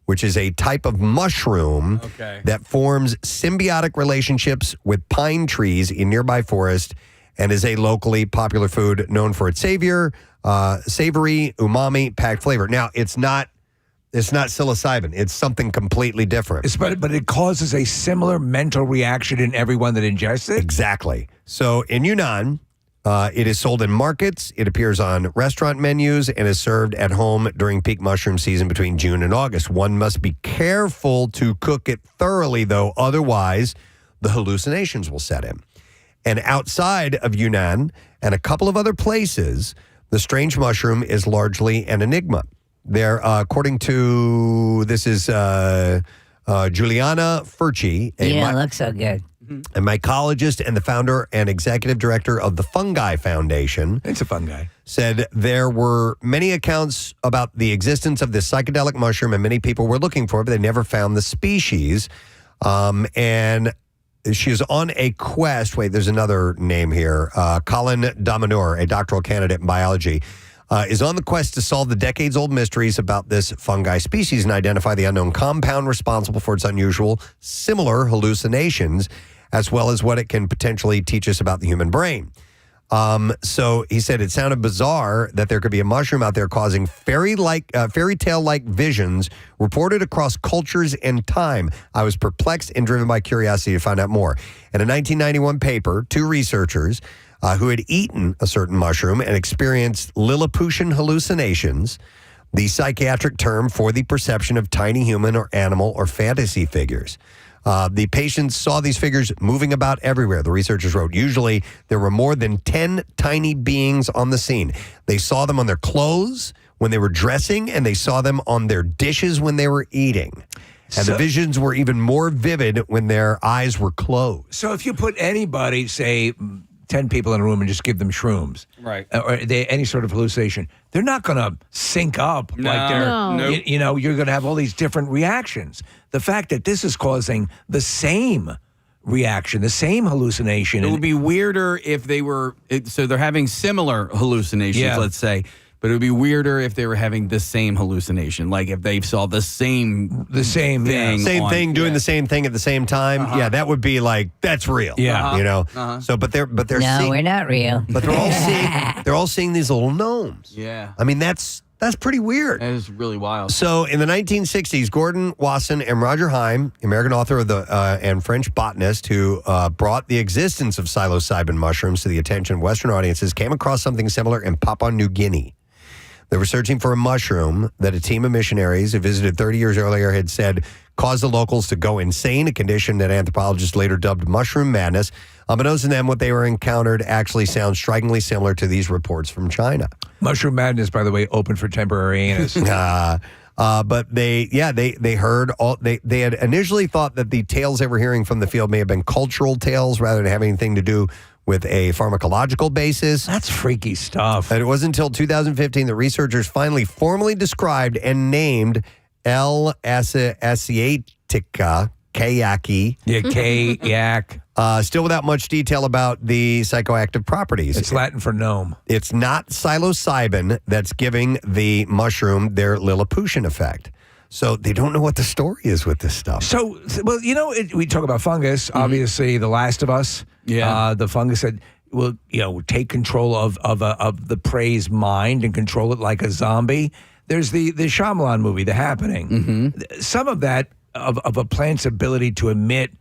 which is a type of mushroom that forms symbiotic relationships with pine trees in nearby forest and is a locally popular food known for its savory, umami-packed flavor. Now, it's not psilocybin. It's something completely different. But it causes a similar mental reaction in everyone that ingests it? Exactly. So in Yunnan, it is sold in markets. It appears on restaurant menus and is served at home during peak mushroom season between June and August. One must be careful to cook it thoroughly, though. Otherwise, the hallucinations will set in. And outside of Yunnan and a couple of other places, the strange mushroom is largely an enigma. There, according to, this is Juliana Furci. It looks so good. A mycologist and the founder and executive director of the Fungi Foundation. It's a fungi. Said there were many accounts about the existence of this psychedelic mushroom and many people were looking for it, but they never found the species. And she is on a quest. Wait, there's another name here. Colin Dominor, a doctoral candidate in biology, is on the quest to solve the decades-old mysteries about this fungi species and identify the unknown compound responsible for its unusual, similar hallucinations, as well as what it can potentially teach us about the human brain. So he said it sounded bizarre that there could be a mushroom out there causing fairy tale-like visions reported across cultures and time. I was perplexed and driven by curiosity to find out more. In a 1991 paper, two researchers who had eaten a certain mushroom and experienced Lilliputian hallucinations, the psychiatric term for the perception of tiny human or animal or fantasy figures. The patients saw these figures moving about everywhere, the researchers wrote. Usually, there were more than 10 tiny beings on the scene. They saw them on their clothes when they were dressing, and they saw them on their dishes when they were eating. And the visions were even more vivid when their eyes were closed. So if you put anybody, say 10 people in a room and just give them shrooms, right, or any sort of hallucination, they're not going to sync up like they're, Nope. you know, you're going to have all these different reactions. The fact that this is causing the same reaction, the same hallucination. It would be weirder if they were, so they're having similar hallucinations, let's say, but it would be weirder if they were having the same hallucination, like if they saw the same thing. Same thing, doing the same thing at the same time. Yeah, that would be like, that's real. Yeah. You know? So, but they're No, seeing, we're not real. but they're all seeing these little gnomes. Yeah. I mean, that's pretty weird. That is really wild. So in the 1960s, Gordon Wasson and Roger Heim, American author of and French botanist who brought the existence of psilocybin mushrooms to the attention of Western audiences, came across something similar in Papua New Guinea. They were searching for a mushroom that a team of missionaries who visited 30 years earlier had said caused the locals to go insane, a condition that anthropologists later dubbed mushroom madness. Unbeknownst to them, what they were encountered actually sounds strikingly similar to these reports from China. Mushroom madness, by the way, open for temporary anus. But they heard they had initially thought that the tales they were hearing from the field may have been cultural tales rather than having anything to do with a pharmacological basis. That's freaky stuff. And it wasn't until 2015 that researchers finally formally described and named L. asiatica, kayaki. Yeah, kayak. Still without much detail about the psychoactive properties. It's Latin for gnome. It's not psilocybin that's giving the mushroom their Lilliputian effect. So they don't know what the story is with this stuff. So, well, you know, we talk about fungus. Obviously, The Last of Us. Yeah. The fungus that will, take control of the prey's mind and control it like a zombie. There's the Shyamalan movie, The Happening. Some of that of a plant's ability to emit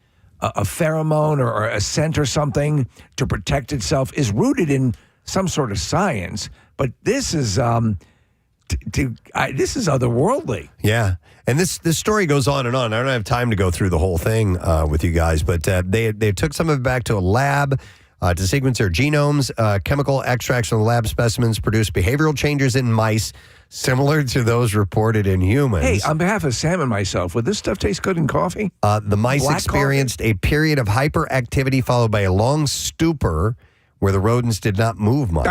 a pheromone or a scent or something to protect itself is rooted in some sort of science. But this is this is otherworldly. Yeah. And this story goes on and on. I don't have time to go through the whole thing with you guys, but they took some of it back to a lab to sequence their genomes. Chemical extracts from the lab specimens produced behavioral changes in mice similar to those reported in humans. Hey, on behalf of Sam and myself, would this stuff taste good in coffee? The mice Black experienced a period of hyperactivity followed by a long stupor where the rodents did not move much.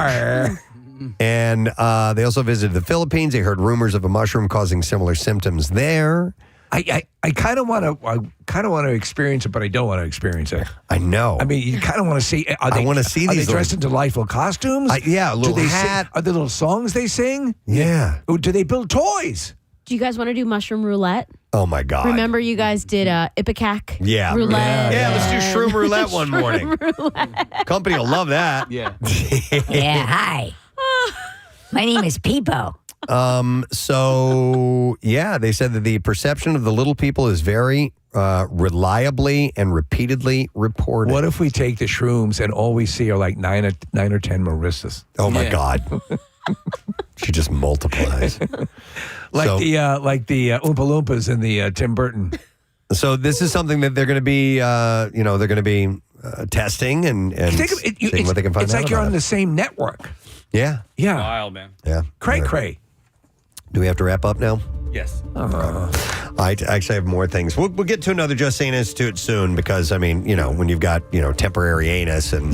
And they also visited the Philippines. They heard rumors of a mushroom causing similar symptoms there. I kind of want to experience it, but I don't want to experience it. I know. I mean, you kind of want to see. I want to see Are these. They dressed in delightful costumes? Yeah, a little hat. Are there little songs they sing? Yeah. Do they build toys? Do you guys want to do mushroom roulette? Oh my God! Remember, you guys did Ipecac roulette. roulette. Yeah, let's do shroom roulette one morning. Company will love that. Yeah. Yeah, hi. My name is Peepo. So, yeah, they said that the perception of the little people is very reliably and repeatedly reported. What if we take the shrooms and all we see are like 9 or 10 Marissas? Oh, my God. She just multiplies. like the Oompa Loompas in the Tim Burton. So this is something that they're going to be, they're going to be testing and seeing what they can find out. It's like you're about on it. the same network. Yeah. Yeah. Wild, man. Yeah. Cray. Do we have to wrap up now? Yes. I actually have more things. We'll get to another Just Saying Institute soon because, I mean, when you've got, temporary anus and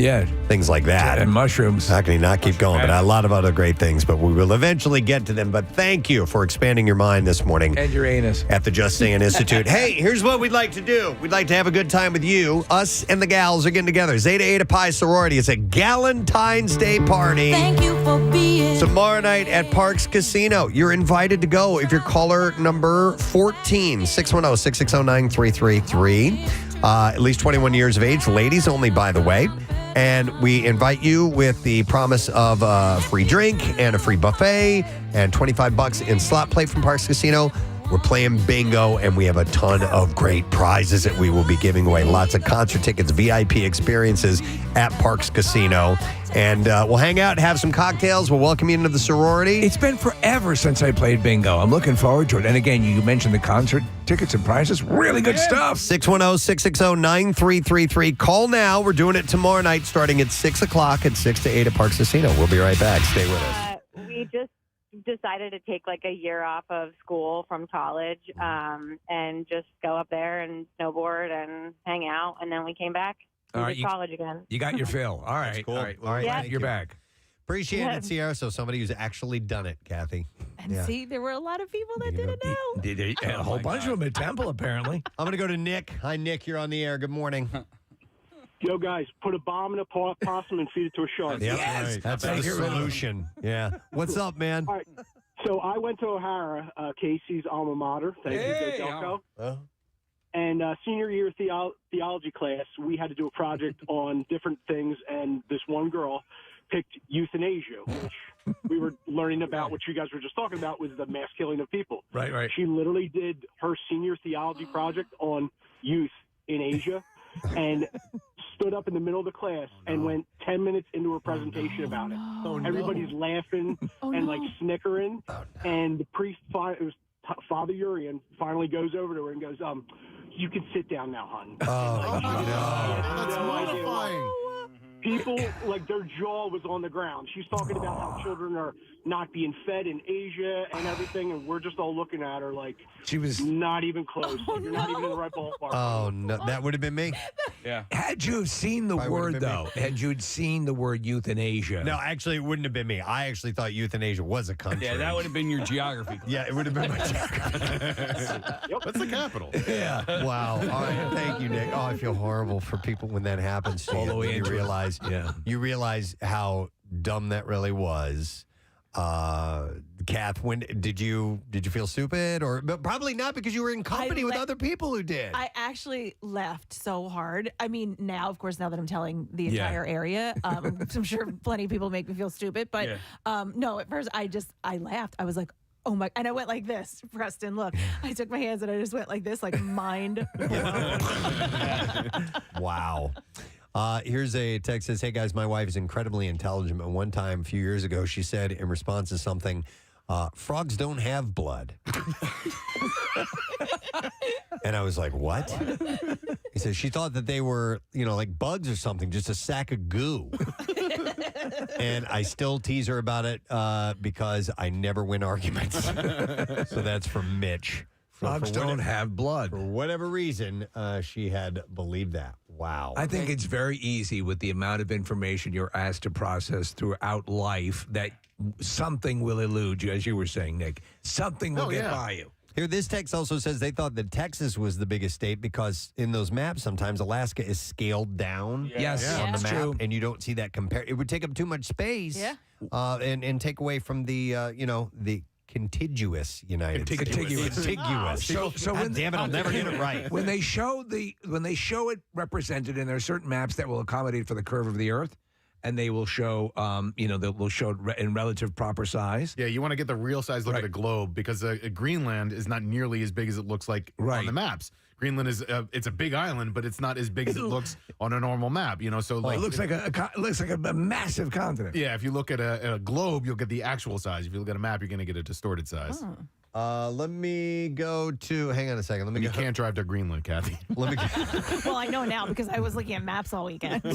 things like that. And mushrooms. How can you not keep going? But a lot of other great things, but we will eventually get to them. But thank you for expanding your mind this morning. And your anus. At the Just Saying Institute. Hey, here's what we'd like to do. We'd like to have a good time with you. Us and the gals are getting together. Zeta Eta Pi Sorority. It's a Valentines Day party. Thank you for being Tomorrow night at Parks Casino. You're invited to go if you're caller number 14, 610-660-9333. At least 21 years of age. Ladies only, by the way. And we invite you with the promise of a free drink and a free buffet and $25 in slot play from Parks Casino. We're playing bingo, and we have a ton of great prizes that we will be giving away. Lots of concert tickets, VIP experiences at Parks Casino. And we'll hang out, have some cocktails. We'll welcome you into the sorority. It's been forever since I played bingo. I'm looking forward to it. And again, you mentioned the concert tickets and prizes. Really good stuff. 610-660-9333. Call now. We're doing it tomorrow night starting at 6 o'clock at 6 to 8 at Parks Casino. We'll be right back. Stay with us. We just decided to take like a year off of school from college and just go up there and snowboard and hang out. And then we came back to college again. You got your fill. All right. Cool. All right. All right. Yeah. Thank You're you. back. Appreciate it, Sierra. So somebody who's actually done it, Kathy. And see, there were a lot of people that didn't know. A whole bunch of them at Temple, apparently. I'm going to go to Nick. Hi, Nick. You're on the air. Good morning. Yo, guys, put a bomb in a possum and feed it to a shark. Yep, right. That's the solution. Yeah. What's up, man? All right. So I went to O'Hara, Casey's alma mater. Thank you, Joe Delco. And senior year theology class, we had to do a project on different things, and this one girl picked euthanasia, which we were learning about. What you guys were just talking about was the mass killing of people. Right. She literally did her senior theology project on youth in Asia, and stood up in the middle of the class and went 10 minutes into her presentation about it. Everybody's laughing and like snickering, and the priest, it was Father Urian, finally goes over to her and goes, "You can sit down now, hon." That's mortifying. People, like, their jaw was on the ground. She's talking about how children are not being fed in Asia and everything, and we're just all looking at her like she was not even close. You're not even in the right ballpark. Oh, no. That would have been me. Yeah. Had you seen the word, though, had you seen the word euthanasia? No, actually, it wouldn't have been me. I actually thought euthanasia was a country. Yeah, that would have been your geography class. Yeah, it would have been my geography. That's the capital. Yeah. Wow. All right. Thank you, Nick. Oh, I feel horrible for people when that happens to you. You realize how dumb that really was. Kath, when did you feel stupid, but probably not because you were in company with other people who did. I actually laughed so hard. I mean, now that I'm telling the entire area, I'm sure plenty of people make me feel stupid. But no, at first I laughed. I was like, oh my, and I went like this, Preston, look, I took my hands and I just went like this, like mind blown. Wow. Here's a text that says, hey guys, my wife is incredibly intelligent. But one time a few years ago, she said in response to something, frogs don't have blood. And I was like, what? He said she thought that they were, like bugs or something, just a sack of goo. And I still tease her about it because I never win arguments. So that's from Mitch. Frogs don't have blood. For whatever reason, she had believed that. Wow. I think it's very easy with the amount of information you're asked to process throughout life that something will elude you, as you were saying, Nick. Something will get by you. Here, this text also says they thought that Texas was the biggest state because in those maps, sometimes Alaska is scaled down on the map, and you don't see that compare. It would take up too much space and take away from the, the contiguous United States. Contiguous. So God damn it, I'll never get it right. When they show it represented, and there are certain maps that will accommodate for the curve of the Earth, and they will show, they'll show it in relative proper size. Yeah, you want to get the real size look at a globe because Greenland is not nearly as big as it looks like on the maps. Greenland is it's a big island, but it's not as big as it looks on a normal map. So it looks like a massive continent. Yeah, if you look at a globe, you'll get the actual size. If you look at a map, you're going to get a distorted size. Let me go to. Hang on a second. You can't drive to Greenland, Kathy. Let me. Well, I know now because I was looking at maps all weekend. We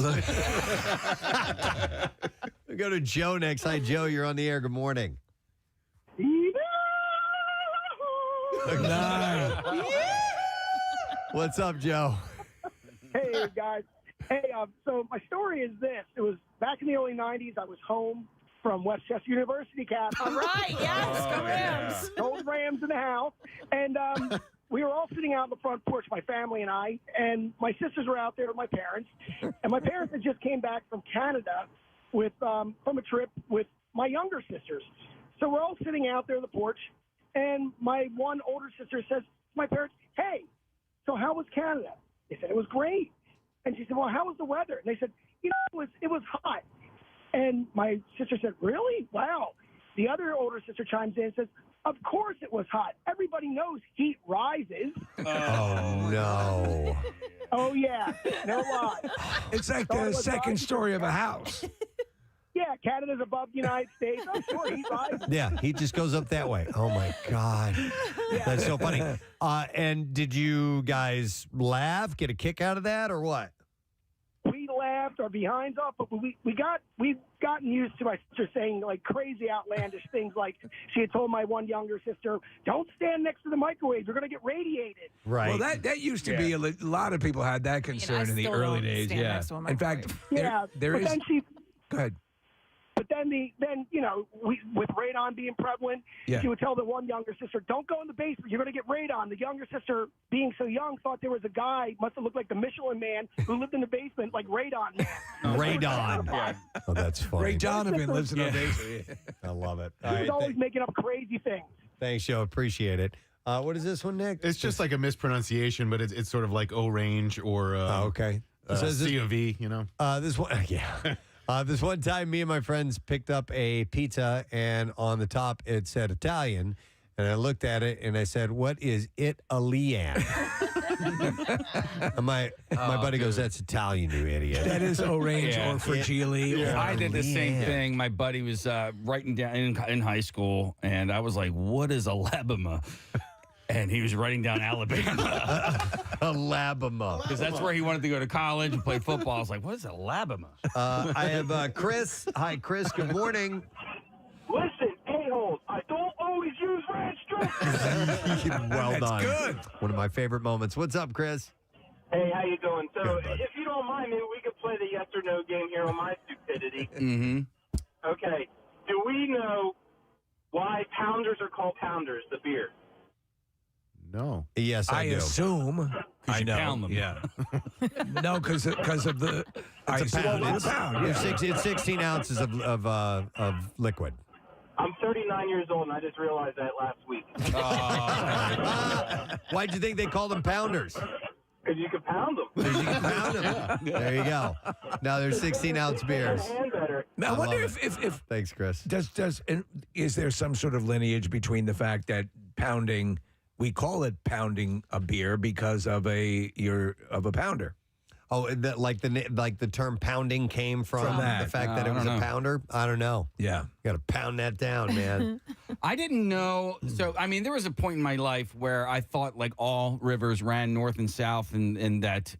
go to Joe next. Hi, Joe. You're on the air. Good morning. What's up, Joe? Hey, guys. Hey, so my story is this. It was back in the early 90s. I was home from Westchester University, Kathy. All right, yes, go Rams. Old Rams in the house. And we were all sitting out on the front porch, my family and I, and my sisters were out there with my parents. And my parents had just came back from Canada from a trip with my younger sisters. So we're all sitting out there on the porch, and my one older sister says to my parents, hey, so how was Canada? They said, it was great. And she said, well, how was the weather? And they said, it was hot. And my sister said, really? Wow. The other older sister chimes in and says, of course it was hot. Everybody knows heat rises. Oh, no. Oh, yeah. No lie. It's like the second story of a house. Yeah, Canada's above the United States. I'm sure heat rises. Yeah, he just goes up that way. Oh, my God. That's so funny. And did you guys laugh, get a kick out of that, or what? We laughed our behinds off, but we've gotten used to my sister saying like crazy outlandish things. Like she had told my one younger sister, "Don't stand next to the microwave; you're going to get radiated." Right. Well, that used to be a lot of people had that concern in the early days. Yeah. In fact, there is. Go ahead. But then with radon being prevalent, she would tell the one younger sister, "Don't go in the basement; you're going to get radon." The younger sister, being so young, thought there was a guy, must have looked like the Michelin Man, who lived in the basement, like Radon Man. Radon. Oh, that's funny. Ray Donovan lives in our basement. I love it. He was always making up crazy things. Thanks, Joe. Appreciate it. What is this one, Nick? It's just like a mispronunciation, but it's sort of like O-range or okay. C of E, This one, yeah. This one time, me and my friends picked up a pizza, and on the top it said Italian, and I looked at it and I said, "What is Italian?" And my buddy goes, "That's Italian, you idiot." That is orange or fragile. I did the same thing. My buddy was writing down in high school, and I was like, "What is Alabama?" And he was writing down Alabama. Alabama. Because that's where he wanted to go to college and play football. I was like, what is Alabama? I have Chris. Hi, Chris. Good morning. Listen, a-holes, I don't always use ranch dressing. Well done. Good. One of my favorite moments. What's up, Chris? Hey, how you doing? So, if you don't mind, maybe we could play the yes or no game here on my stupidity. Mm-hmm. Okay. Do we know why Pounders are called Pounders, the beer? No. Yes, I do. Assume. I know. Pound them. Yeah. No, because of the. It's a pound. It's a pound. Yeah. It's 16 ounces of liquid. I'm 39 years old, and I just realized that last week. Why'd you think they called them pounders? Because you can pound them. There you go. Now there's 16-ounce beers. And better. Now, I wonder love if Thanks, Chris. is there some sort of lineage between the fact that pounding, we call it pounding a beer because of a pounder? Oh, like the term pounding came from that. the fact that it was a pounder? I don't know. Yeah. You got to pound that down, man. I didn't know. So, I mean, there was a point in my life where I thought like all rivers ran north and south and that,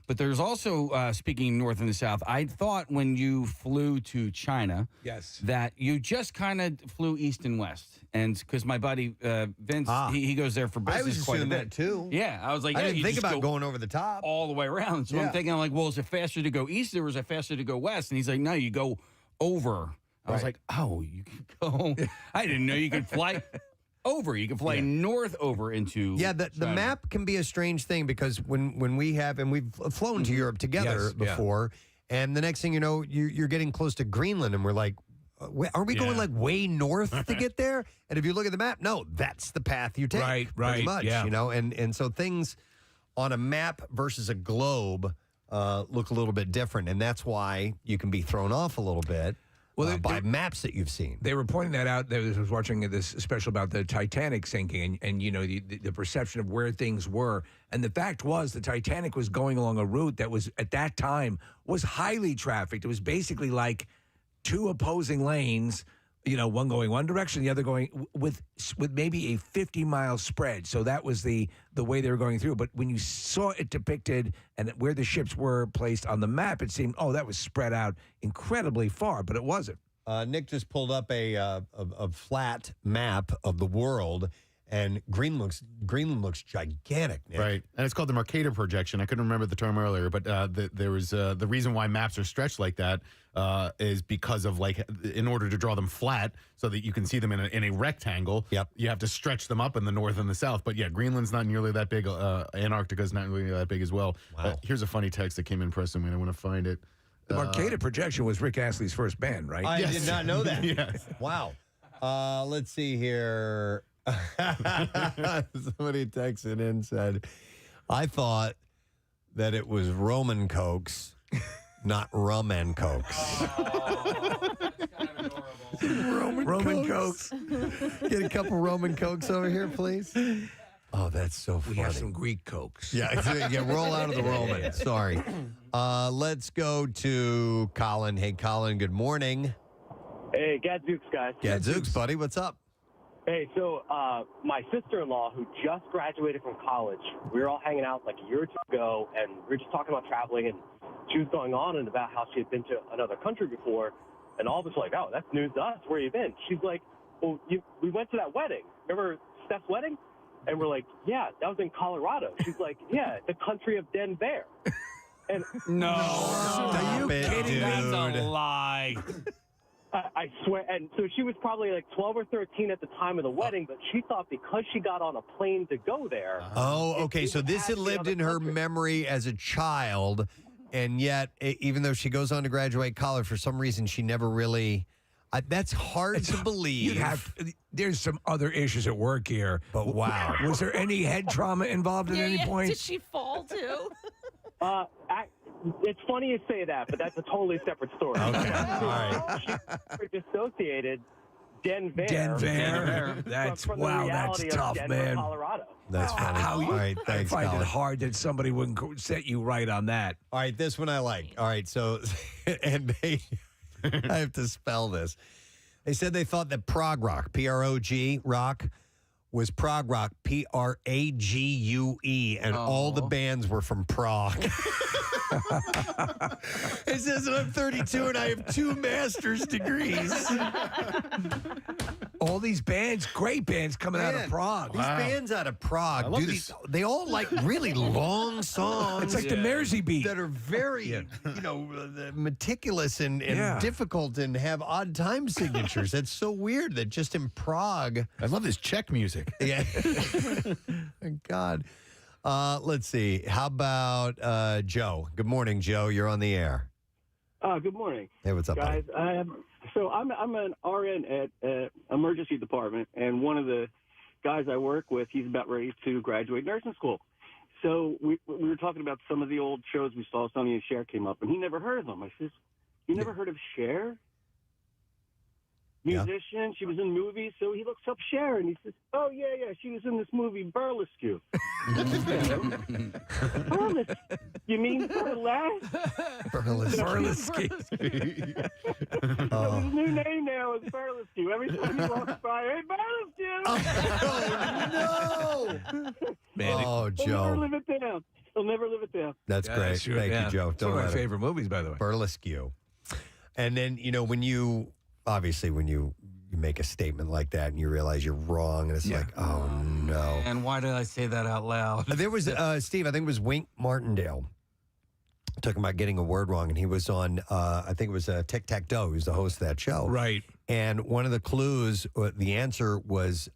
but there's also, speaking north and the south, I thought when you flew to China, yes, that you just kind of flew east and west. And because my buddy Vince, he goes there for business. I was quite a assuming bit. that too. Yeah. I was like, I yeah, didn't you think just about go going over the top. all the way around. So Yeah. I'm thinking, I'm like, well, is it faster to go east or is it faster to go west? And he's like, no, you go over. I was like, oh, you can go. I didn't know you could fly over. You can fly north over into. Yeah, the map can be a strange thing because when we have, and we've flown to Europe together before, and the next thing you know, you're getting close to Greenland, and we're like, aren't we going like way north to get there? And if you look at the map, no, that's the path you take. Right, pretty much, yeah. and so things on a map versus a globe look a little bit different, and that's why you can be thrown off a little bit. By maps that you've seen. They were pointing that out. I was watching this special about the Titanic sinking and the perception of where things were. And the fact was the Titanic was going along a route that was, at that time, was highly trafficked. It was basically like two opposing lanes, one going one direction, the other going with maybe a 50-mile spread. So that was the way they were going through. But when you saw it depicted and where the ships were placed on the map, it seemed, that was spread out incredibly far, but it wasn't. Nick just pulled up a flat map of the world, and Greenland looks gigantic, Nick. Right, and it's called the Mercator projection. I couldn't remember the term earlier, but there was the reason why maps are stretched like that is because of in order to draw them flat so that you can see them in a rectangle. Yep. You have to stretch them up in the north and the south. But yeah, Greenland's not nearly that big. Antarctica's not nearly that big as well. Wow. Here's a funny text that came in, Preston. I want to find it. The Mercator projection was Rick Astley's first band, right? I did not know that. Yes. Wow. Let's see here. Somebody texted in and said, I thought that it was Roman Cokes, not rum and Cokes. Roman Cokes. Get a couple Roman Cokes over here, please. Oh, that's so funny. We have some Greek Cokes. Yeah, roll out of the Roman. Sorry. Let's go to Colin. Hey, Colin, good morning. Hey, Gadzooks, guys. Gadzooks, buddy. What's up? Hey, so my sister-in-law, who just graduated from college, we were all hanging out like a year or two ago, and we were just talking about traveling, and she was going on and about how she had been to another country before, and all of us were like, oh, that's news to us. Where you been? She's like, well, we went to that wedding. Remember Steph's wedding? And we're like, yeah, that was in Colorado. She's like, yeah, the country of Denver. And No. Are you kidding? That's a lie. I swear. And so she was probably like 12 or 13 at the time of the wedding, but she thought because she got on a plane to go there. Oh, okay. So this had lived in her memory as a child, and yet, even though she goes on to graduate college, for some reason, she never really. That's hard to believe. There's some other issues at work here. But wow. Was there any head trauma involved at any point? Did she fall too? It's funny you say that, but that's a totally separate story. Okay. All right. She dissociated Denver. That's from the wow. That's reality of tough, Denver, man. Colorado. That's funny. All right. Thanks, I find Colin. it hard that somebody wouldn't set you right on that. All right. This one I like. All right. So, and they, I have to spell this. They said they thought that prog rock, P-R-O-G, rock, was prog rock, P-R-A-G-U-E, and all the bands were from Prague. It says that I'm 32 and I have 2 master's degrees. All these bands, great bands coming out of Prague. These bands out of Prague, they all like really long songs. It's like the Mersey beat. That are very, meticulous and difficult and have odd time signatures. It's so weird that just in Prague. I love this Czech music. Yeah. God. Let's see. How about Joe? Good morning, Joe. You're on the air. Good morning. Hey, what's up, guys? buddy? So I'm an RN at emergency department, and one of the guys I work with, he's about ready to graduate nursing school. So we were talking about some of the old shows we saw. Sonny and Cher came up, and he never heard of them. I says, "You never heard of Cher? Musician. She was in movies." So he looks up Cher, and he says, "Oh yeah, she was in this movie Burlesque." Burlesque? You mean burlesque? Burlesque. So his new name now is Burlesque. Every time he walks by, "Hey, Burlesque!" Oh, He'll never live it down. He'll never live it down. That's great. Sure, Thank yeah. you, Joe. It's one of my favorite movies, by the way. Burlesque. And then, when you make a statement like that and you realize you're wrong, and it's like, oh, no. And why did I say that out loud? There was, Steve, I think it was Wink Martindale talking about getting a word wrong, and he was on, I think it was Tic Tac Toe. He was the host of that show. Right. And one of the clues, the answer was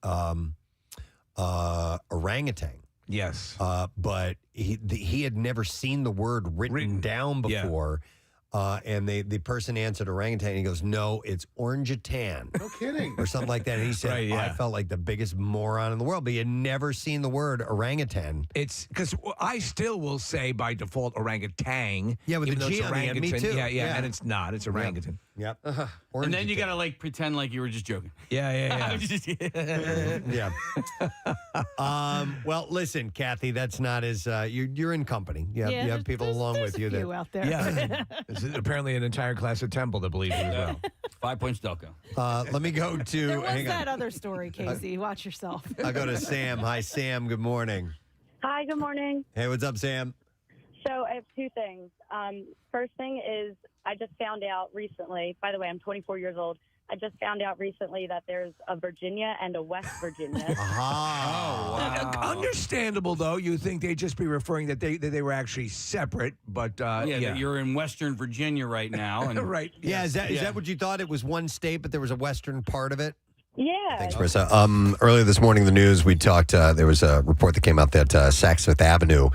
orangutan. Yes. But he had never seen the word written down before. And the person answered orangutan, and he goes, "No, it's orangutan." No kidding. Or something like that. And he said, Right, yeah. I felt like the biggest moron in the world, but he had never seen the word orangutan. It's because I still will say by default orangutan. Yeah, with even the though G it's on the end, me orangutan. too. Yeah, Yeah. and it's not. It's orangutan. Yep. And then you got to pretend like you were just joking. Yeah. Yeah. Well, listen, Kathy, that's not as you're in company. You have people along with you. Few out there. Yeah. There's apparently an entire class of Temple that believes it as well. 5 points, Delco. Let me go to. There was hang on. that other story, Casey. Watch yourself. I go to Sam. Hi, Sam. Good morning. Hi, good morning. Hey, what's up, Sam? So I have two things. First thing is I just found out recently, by the way, I'm 24 years old. I just found out recently that there's a Virginia and a West Virginia. Understandable, though. You think they'd just be referring that they were actually separate, but that you're in Western Virginia right now. And right. Yeah, is that what you thought? It was one state, but there was a western part of it? Yeah. Thanks, Marissa. Earlier this morning in the news, we talked, there was a report that came out that Saxfifth Avenue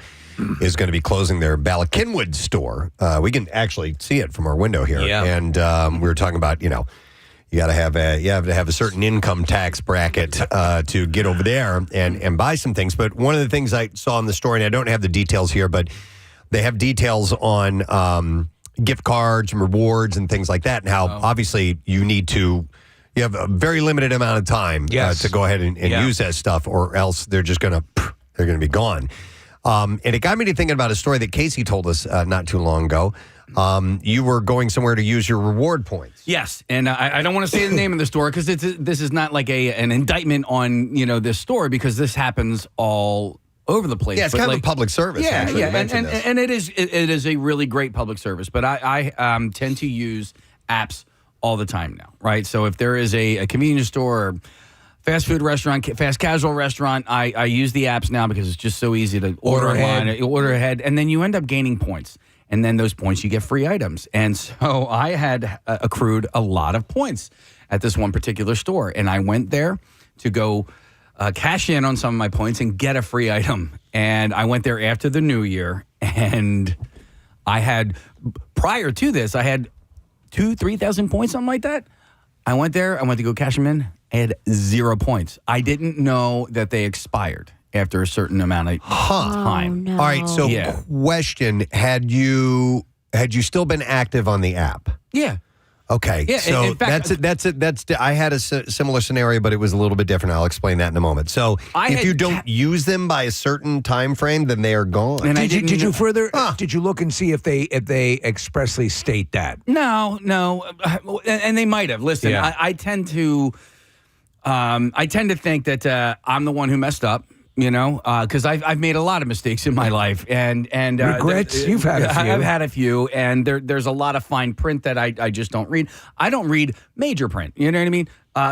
is going to be closing their Ballackinwood store. We can actually see it from our window here. Yeah. And we were talking about, you have to have a certain income tax bracket to get over there and buy some things. But one of the things I saw in the story, and I don't have the details here, but they have details on gift cards and rewards and things like that, and how obviously you have a very limited amount of time to go ahead and use that stuff, or else they're just going to be gone. And it got me to thinking about a story that Casey told us not too long ago. You were going somewhere to use your reward points. Yes, and I don't want to say the name of the store because this is not like an indictment on this store, because this happens all over the place. Yeah, it's kind of a public service. Yeah, actually, and it is a really great public service. But I tend to use apps all the time now, right? So if there is a convenience store, or fast food restaurant, fast casual restaurant, I use the apps now because it's just so easy to order ahead, and then you end up gaining points. And then those points, you get free items. And so I had accrued a lot of points at this one particular store. And I went there to go cash in on some of my points and get a free item. And I went there after the new year. And prior to this, I had 3,000 points, something like that. I went there. I went to go cash them in. I had 0 points. I didn't know that they expired after a certain amount of time. All right, so question, had you still been active on the app? Yeah. Okay, Yeah, so in fact, that's I had a similar scenario, but it was a little bit different. I'll explain that in a moment. So if you don't use them by a certain time frame, then they are gone. And did you further? Did you look and see if they expressly state that? No, and they might have. Listen, Yeah. I tend to think that I'm the one who messed up. Because I've made a lot of mistakes in my life, and regrets. You've had a few. I've had a few, and there's a lot of fine print that I just don't read. I don't read major print. You know what I mean?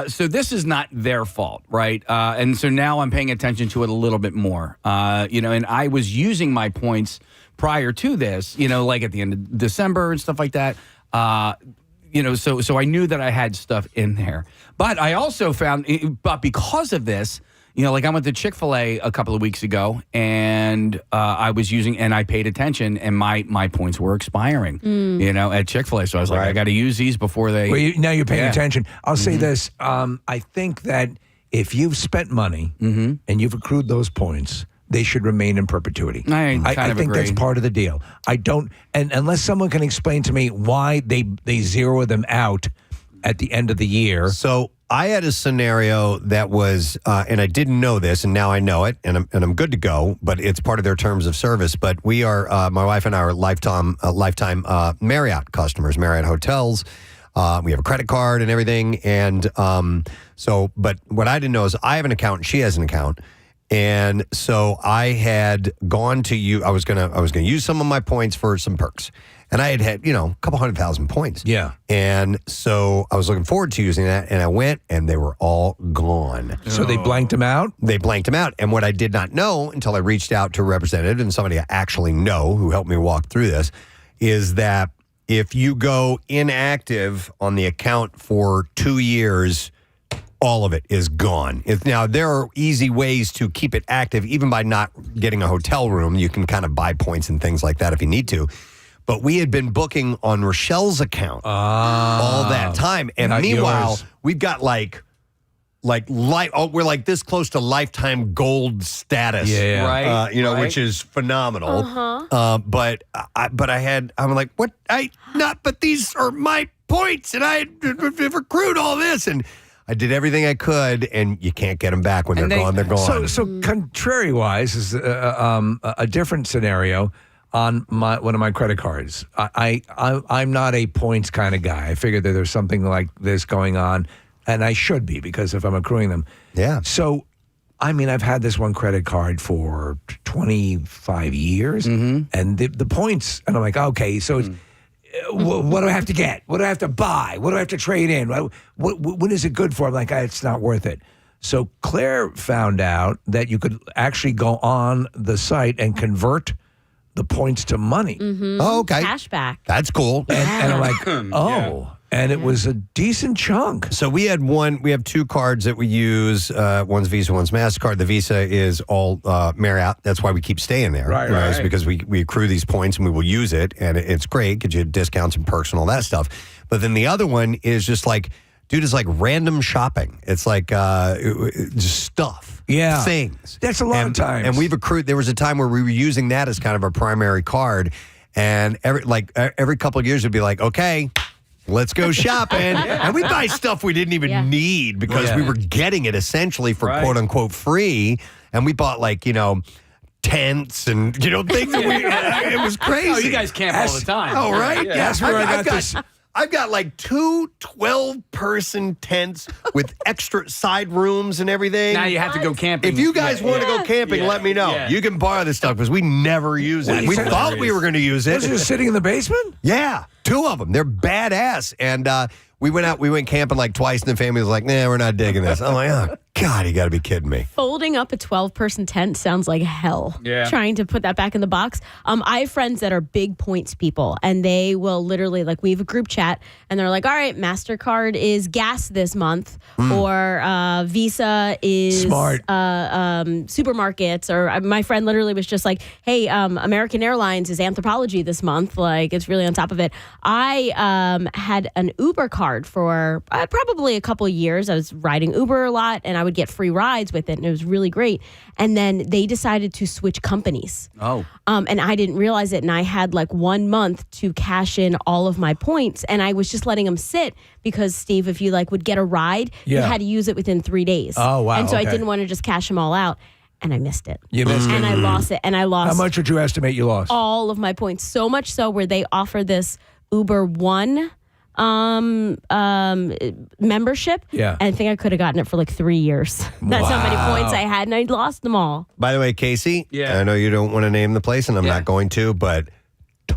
So this is not their fault, right? And so now I'm paying attention to it a little bit more. And I was using my points prior to this. Like at the end of December and stuff like that. So I knew that I had stuff in there, but I also found, but because of this. Like I went to Chick-fil-A a couple of weeks ago, and I was using, and I paid attention, and my points were expiring, at Chick-fil-A. So I was like, I got to use these before they. Well, now you're paying attention. I'll say this. I think that if you've spent money and you've accrued those points, they should remain in perpetuity. I think that's part of the deal. I don't, and unless someone can explain to me why they zero them out at the end of the year. So I had a scenario that was, and I didn't know this, and now I know it, and I'm good to go. But it's part of their terms of service. But we are, my wife and I are lifetime Marriott customers, Marriott hotels. We have a credit card and everything, and but what I didn't know is I have an account and she has an account. And so I had gone to you. I was gonna use some of my points for some perks, and I had a couple 100,000 points. Yeah. And so I was looking forward to using that, and I went, and they were all gone. So they blanked them out. They blanked them out, and what I did not know until I reached out to a representative and somebody I actually know who helped me walk through this is that if you go inactive on the account for 2 years, all of it is gone. Now, there are easy ways to keep it active, even by not getting a hotel room. You can kind of buy points and things like that if you need to. But we had been booking on Rochelle's account all that time. And meanwhile, yours. we've got we're like this close to lifetime gold status. Yeah. Right. Which is phenomenal. But I'm like, what? But these are my points, and I have accrued all this, and I did everything I could, and you can't get them back when they're gone. They're gone. So contrary-wise is a different scenario on one of my credit cards. I'm not a points kind of guy. I figured that there's something like this going on, and I should be because if I'm accruing them. Yeah. So, I've had this one credit card for 25 years, and the points, and I'm like, okay, so it's. What do I have to get? What do I have to buy? What do I have to trade in? What is it good for? I'm like, it's not worth it. So Claire found out that you could actually go on the site and convert the points to money. Oh, okay. Cashback. That's cool. And I'm like, and it was a decent chunk. So we have two cards that we use. One's Visa, one's MasterCard. The Visa is all Marriott. That's why we keep staying there. Right. It's because we accrue these points and we will use it. And it's great. Gives you discounts and perks and all that stuff. But then the other one is just like, dude, it's like random shopping. It's like just stuff. Yeah. Things. That's a lot of times. And we've accrued. There was a time where we were using that as kind of our primary card. And every couple of years it'd be like, okay, let's go shopping. And we buy stuff we didn't even need because we were getting it essentially for quote unquote free. And we bought tents and things that it was crazy. Oh, you guys camp all the time. Oh, right? Yeah. That's where I got this. I've got two 12-person tents with extra side rooms and everything. Now you have to go camping. If you guys want to go camping, let me know. Yeah. You can borrow this stuff because we never use it. We thought we were going to use it. Was it just sitting in the basement? Yeah, 2 of them. They're badass. And we went camping twice, and the family was like, nah, we're not digging this. I'm like, oh, God, you got to be kidding me. Folding up a 12-person tent sounds like hell. Yeah. Trying to put that back in the box. I have friends that are big points people, and they will literally, we have a group chat, and they're like, all right, MasterCard is gas this month, or Visa is smart supermarkets, or my friend literally was just like, hey, American Airlines is Anthropology this month. It's really on top of it. I had an Uber card for probably a couple of years. I was riding Uber a lot, and I would get free rides with it, and it was really great. And then they decided to switch companies. Oh. And I didn't realize it, and I had 1 month to cash in all of my points, and I was just letting them sit because, Steve, if you would get a ride, you had to use it within 3 days. Oh, wow. And so I okay. didn't want to just cash them all out, and I missed it. You missed it. And I lost it, and I lost How much would you estimate you lost? all of my points. So much so where they offer this Uber One membership. Yeah. And I think I could have gotten it for 3 years. That's how many points I had, and I lost them all. By the way, Casey, Yeah. I know you don't want to name the place, and I'm not going to, but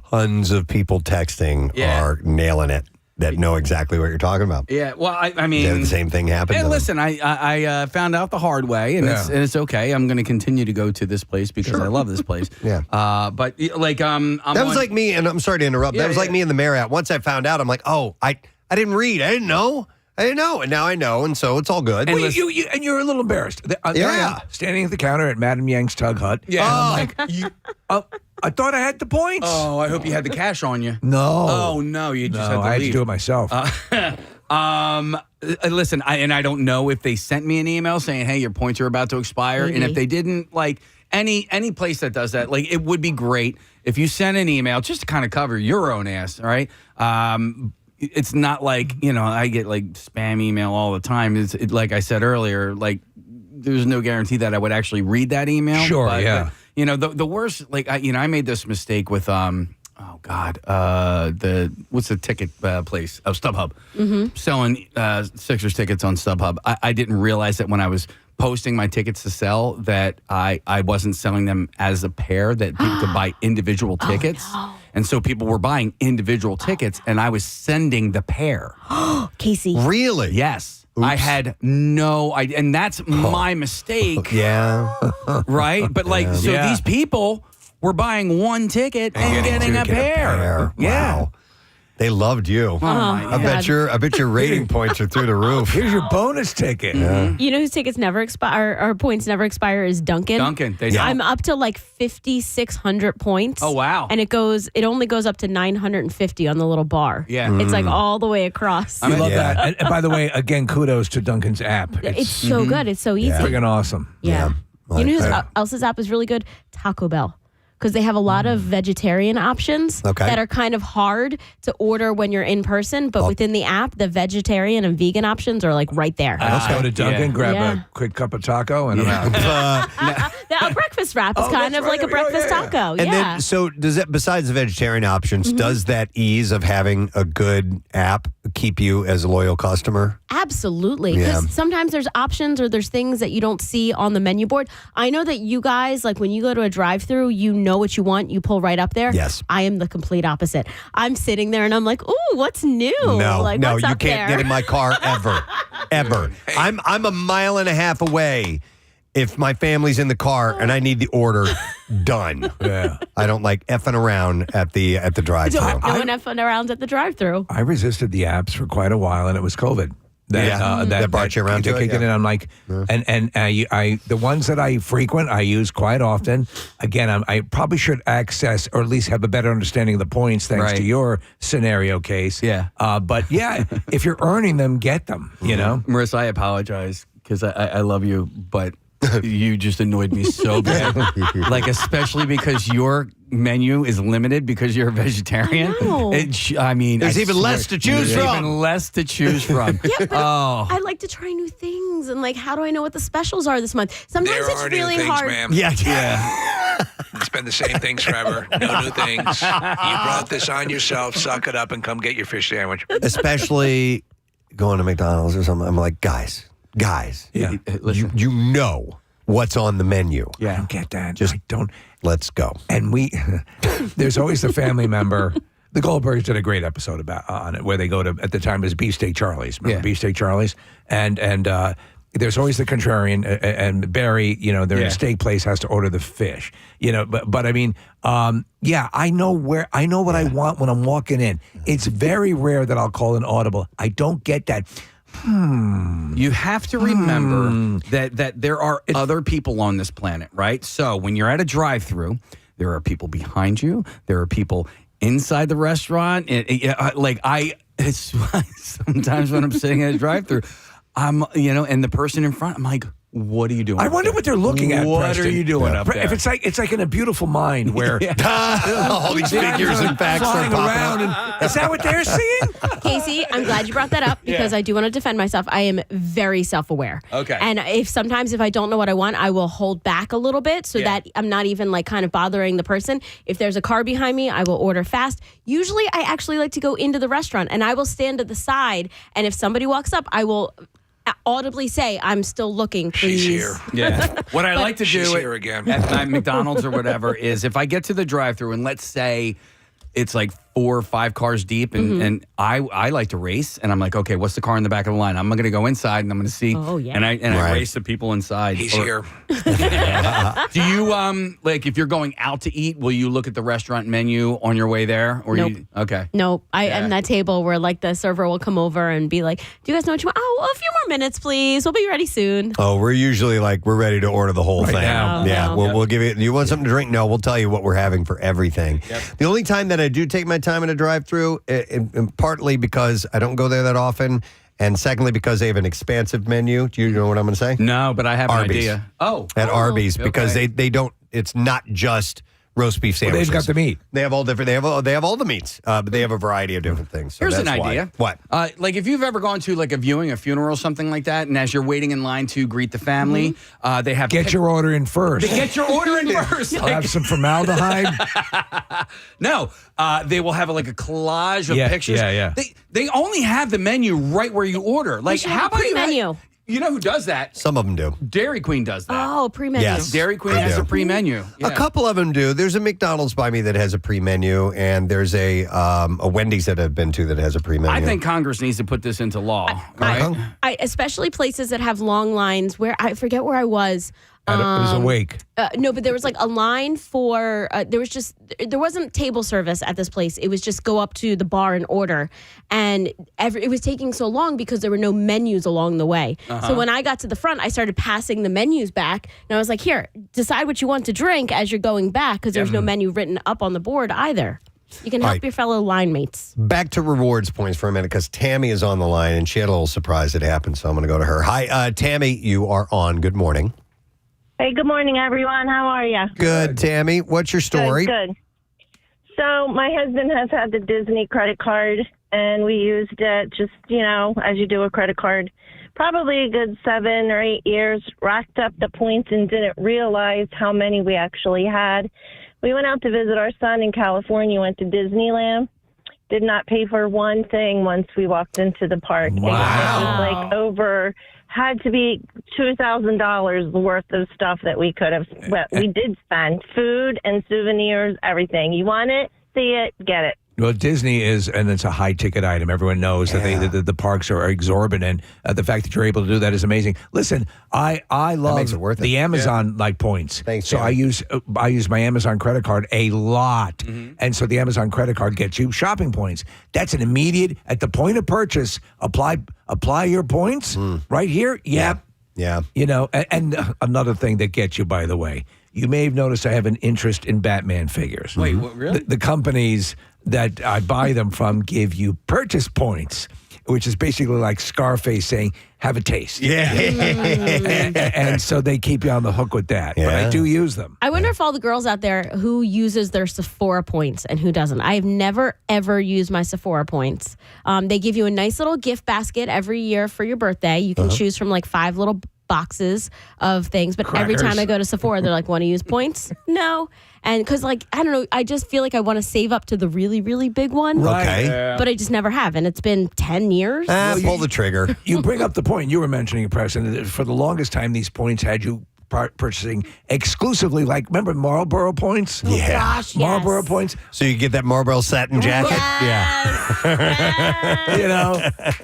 tons of people texting are nailing it that know exactly what you're talking about. Yeah, well, I mean, The same thing happened. And to them. listen, I found out the hard way, and it's okay. I'm going to continue to go to this place because I love this place. Yeah. But I'm that was like me, and I'm sorry to interrupt. That was like me in the Marriott. Once I found out, I'm like, oh, I didn't read. I didn't know, and now I know, and so it's all good. And you're a little embarrassed. There I am, standing at the counter at Madam Yang's Tug Hut. Yeah. And I'm like, I thought I had the points. Oh, I hope you had the cash on you. No. Oh no, you just had to I had leave. to do it myself. Listen, I don't know if they sent me an email saying, "Hey, your points are about to expire," Maybe. and if they didn't, any place that does that, like, it would be great if you send an email just to kind of cover your own ass, all right? It's not like, I get like spam email all the time. Like I said earlier, like, there's no guarantee that I would actually read that email. Sure, but, yeah. But, the worst, like, I made this mistake with, what's the ticket place? Oh, StubHub. Selling Sixers tickets on StubHub. I didn't realize that when I was posting my tickets to sell that I wasn't selling them as a pair, that people could buy individual tickets. No. And so people were buying individual tickets, and I was sending the pair. Casey. Really? Yes. Oops. I had no idea. And that's my mistake. Yeah. Right? But these people were buying one ticket and getting a pair. Yeah. Wow. They loved you. I bet your rating points are through the roof. Here's your bonus ticket. Yeah. You know whose tickets never expire or points never expire is Duncan. I'm up to like 5,600 points. Oh, wow. And it only goes up to 950 on the little bar. Yeah. It's like all the way across. I love that. And by the way, again, kudos to Duncan's app. It's so good. It's so easy. Friggin' awesome. Yeah. You know who else's app is really good? Taco Bell. Because they have a lot of vegetarian options that are kind of hard to order when you're in person, but within the app, the vegetarian and vegan options are like right there. Let's go to Dunkin', grab a quick cup of taco, and I'm out. A breakfast wrap is kind of like a breakfast taco. And then, so does that, besides the vegetarian options, does that ease of having a good app keep you as a loyal customer? Absolutely. Because sometimes there's options or there's things that you don't see on the menu board. I know that you guys, like when you go to a drive-thru, you know what you want, you pull right up there. Yes. I am the complete opposite. I'm sitting there and I'm like, ooh, what's new? No, like, no, what's you up can't there? get in my car ever. Ever. I'm a mile and a half away if my family's in the car and I need the order done. Yeah. I don't like effing around at the drive-thru. No one effing around at the drive-thru. I resisted the apps for quite a while, and it was COVID. That brought you around to it. And I'm like, and I the ones that I frequent, I use quite often. Again, I probably should access or at least have a better understanding of the points thanks to your scenario case. Yeah. But yeah, if you're earning them, get them. You know, Marissa, I apologize because I love you, but you just annoyed me so bad. Like, especially because your menu is limited because you're a vegetarian. I know. There's even less to choose from. Even less to choose from. Yeah, but I like to try new things, and like, how do I know what the specials are this month? Sometimes There it's are really new things, hard. ma'am. Yeah. It's been the same things forever. No new things. You brought this on yourself. Suck it up and come get your fish sandwich. Especially going to McDonald's or something. I'm like, guys, you know what's on the menu. I don't get that. Just I don't. Let's go. And there's always the family member. The Goldbergs did a great episode on it where they go to, at the time it was Beefsteak Charlie's. Remember Beefsteak Charlie's? And there's always the contrarian, and Barry, they're in a steak place, has to order the fish. But I mean, I know what I want when I'm walking in. It's very rare that I'll call an audible. I don't get that. You have to remember that there are other people on this planet, right? So when you're at a drive-thru, there are people behind you. There are people inside the restaurant. Sometimes when I'm sitting at a drive-thru, and the person in front, I'm like, what are you doing? I wonder what they're looking at. What Preston. are you doing up there? If it's like in A Beautiful Mind where all these figures and facts flying around, and is that what they're seeing? Casey, I'm glad you brought that up because I do want to defend myself. I am very self-aware. Okay. And if I don't know what I want, I will hold back a little bit so that I'm not even like kind of bothering the person. If there's a car behind me, I will order fast. Usually I actually like to go into the restaurant and I will stand to the side, and if somebody walks up, I will audibly say, I'm still looking, please. She's here. Yeah. What I like to She's do here again. at McDonald's or whatever is if I get to the drive-thru and let's say it's like 4 or 5 cars deep and I like to race and I'm like, okay, what's the car in the back of the line? I'm going to go inside and I'm going to see. Oh, yeah. And I race the people inside. He's here. Do you like if you're going out to eat, will you look at the restaurant menu on your way there? Or Nope. Okay. No, I'm that table where like the server will come over and be like, do you guys know what you want? Oh, a few more minutes, please. We'll be ready soon. Oh, we're usually like, we're ready to order the whole thing. now. Yeah, we'll give you, you want something to drink? No, we'll tell you what we're having for everything. Yep. The only time that I do take my time in a drive-thru, and partly because I don't go there that often, And secondly, because they have an expansive menu. Do you know what I'm going to say? No, but I have Arby's. an idea. Oh. At Arby's, because okay. they don't, it's not just roast beef Well, sandwiches. they've got the meat. They have all different, they have all the meats, but they have a variety of different things. So Here's an that's why. idea. What? Like if you've ever gone to like a viewing, a funeral, something like that, and as you're waiting in line to greet the family, they have Get your order in first. They get your order in first. I'll have some formaldehyde. No, they will have like a collage of Yeah, pictures. yeah. They only have the menu right where you order. Like should how have a about pre-menu. You know who does that? Some of them do. Dairy Queen does that. Oh, pre-menu. Yes. Dairy Queen They has do. a pre-menu. A couple of them do. There's a McDonald's by me that has a pre-menu, and there's a Wendy's that I've been to that has a pre-menu. I think Congress needs to put this into law. Right? Especially places that have long lines where I forget where I was. It was awake. No, but there was like a line for, there wasn't table service at this place. It was just go up to the bar and order. And it was taking so long because there were no menus along the way. So when I got to the front, I started passing the menus back. And I was like, here, decide what you want to drink as you're going back because there's no menu written up on the board either. You can help your fellow line mates. Back to rewards points for a minute because Tammy is on the line, and she had a little surprise that happened, so I'm going to go to her. Hi, Tammy, you are on. Good morning. Hey, good morning, everyone. How are you? Good, Tammy. What's your story? Good. So my husband has had the Disney credit card, and we used it just, as you do a credit card, probably a good 7 or 8 years, racked up the points and didn't realize how many we actually had. We went out to visit our son in California, went to Disneyland, did not pay for one thing once we walked into the park. Wow. It was had to be $2,000 worth of stuff that we could have, we did spend. Food and souvenirs, everything. You want it, see it, get it. Well, Disney is, and it's a high-ticket item. Everyone knows that the parks are exorbitant. The fact that you're able to do that is amazing. Listen, I love makes it worth it. the Amazon points. Thanks, so Sam. I use my Amazon credit card a lot, and so the Amazon credit card gets you shopping points. That's an immediate at the point of purchase. Apply your points right here. Yep. Yeah. And another thing that gets you, by the way, you may have noticed I have an interest in Batman figures. Wait, what, really? The companies that I buy them from give you purchase points, which is basically like Scarface saying, have a taste. Yeah. and so they keep you on the hook with that. But I do use them. I wonder if all the girls out there who uses their Sephora points and who doesn't. I have never, ever used my Sephora points. They give you a nice little gift basket every year for your birthday. You can choose from like 5 little boxes of things, but every time I go to Sephora, they're like, want to use points? No. And because I don't know, I just feel like I want to save up to the really, really big one. Okay. But I just never have. And it's been 10 years. Pull the trigger. You bring up the point you were mentioning, Preston. That for the longest time, these points had you purchasing exclusively, remember Marlboro points? Yeah. Gosh, Marlboro yes. points. So you get that Marlboro satin jacket?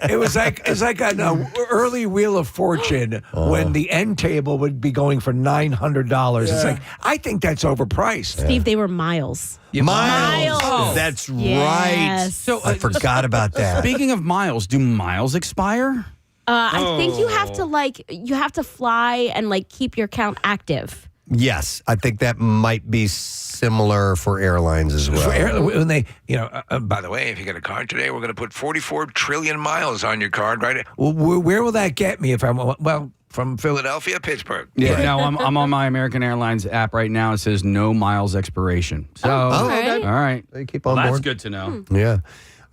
It was like an early Wheel of Fortune when the end table would be going for $900. It's like, I think that's overpriced. Steve, they were miles. Miles. Miles. That's right. Yes. So I forgot about that. Speaking of miles, do miles expire? I think you have to fly and keep your account active. Yes, I think that might be similar for airlines as well. When they, by the way, if you get a card today, we're going to put 44 trillion miles on your card, right? Well, where will that get me if I'm, from Philadelphia, Pittsburgh? Yeah, no, I'm on my American Airlines app right now. It says no miles expiration. So, okay. All right. They keep on That's board. good to know. Yeah.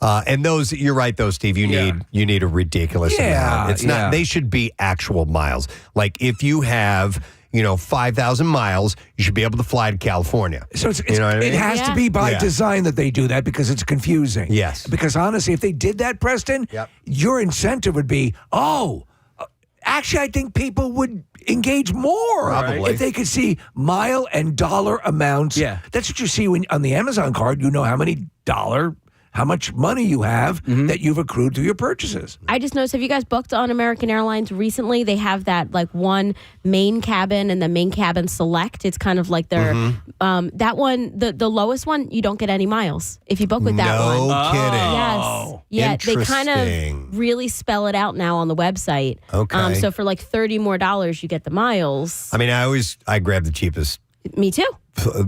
And those, you're right, though, Steve. You need a ridiculous amount. It's not. They should be actual miles. Like if you have 5,000 miles, you should be able to fly to California. So it's you know what I mean? It has to be by design that they do that because it's confusing. Yes. Because honestly, if they did that, Preston, your incentive would be, actually, I think people would engage more Probably. if they could see mile and dollar amounts. Yeah. That's what you see when on the Amazon card. You know how much money you have that you've accrued through your purchases. I just noticed, have you guys booked on American Airlines recently? They have that one main cabin and the main cabin select. It's kind of like their, that one, the lowest one, you don't get any miles if you book with that one. No kidding. Yes. Yeah, they kind of really spell it out now on the website. Okay. So for $30 more, you get the miles. I mean, I grab the cheapest Me too.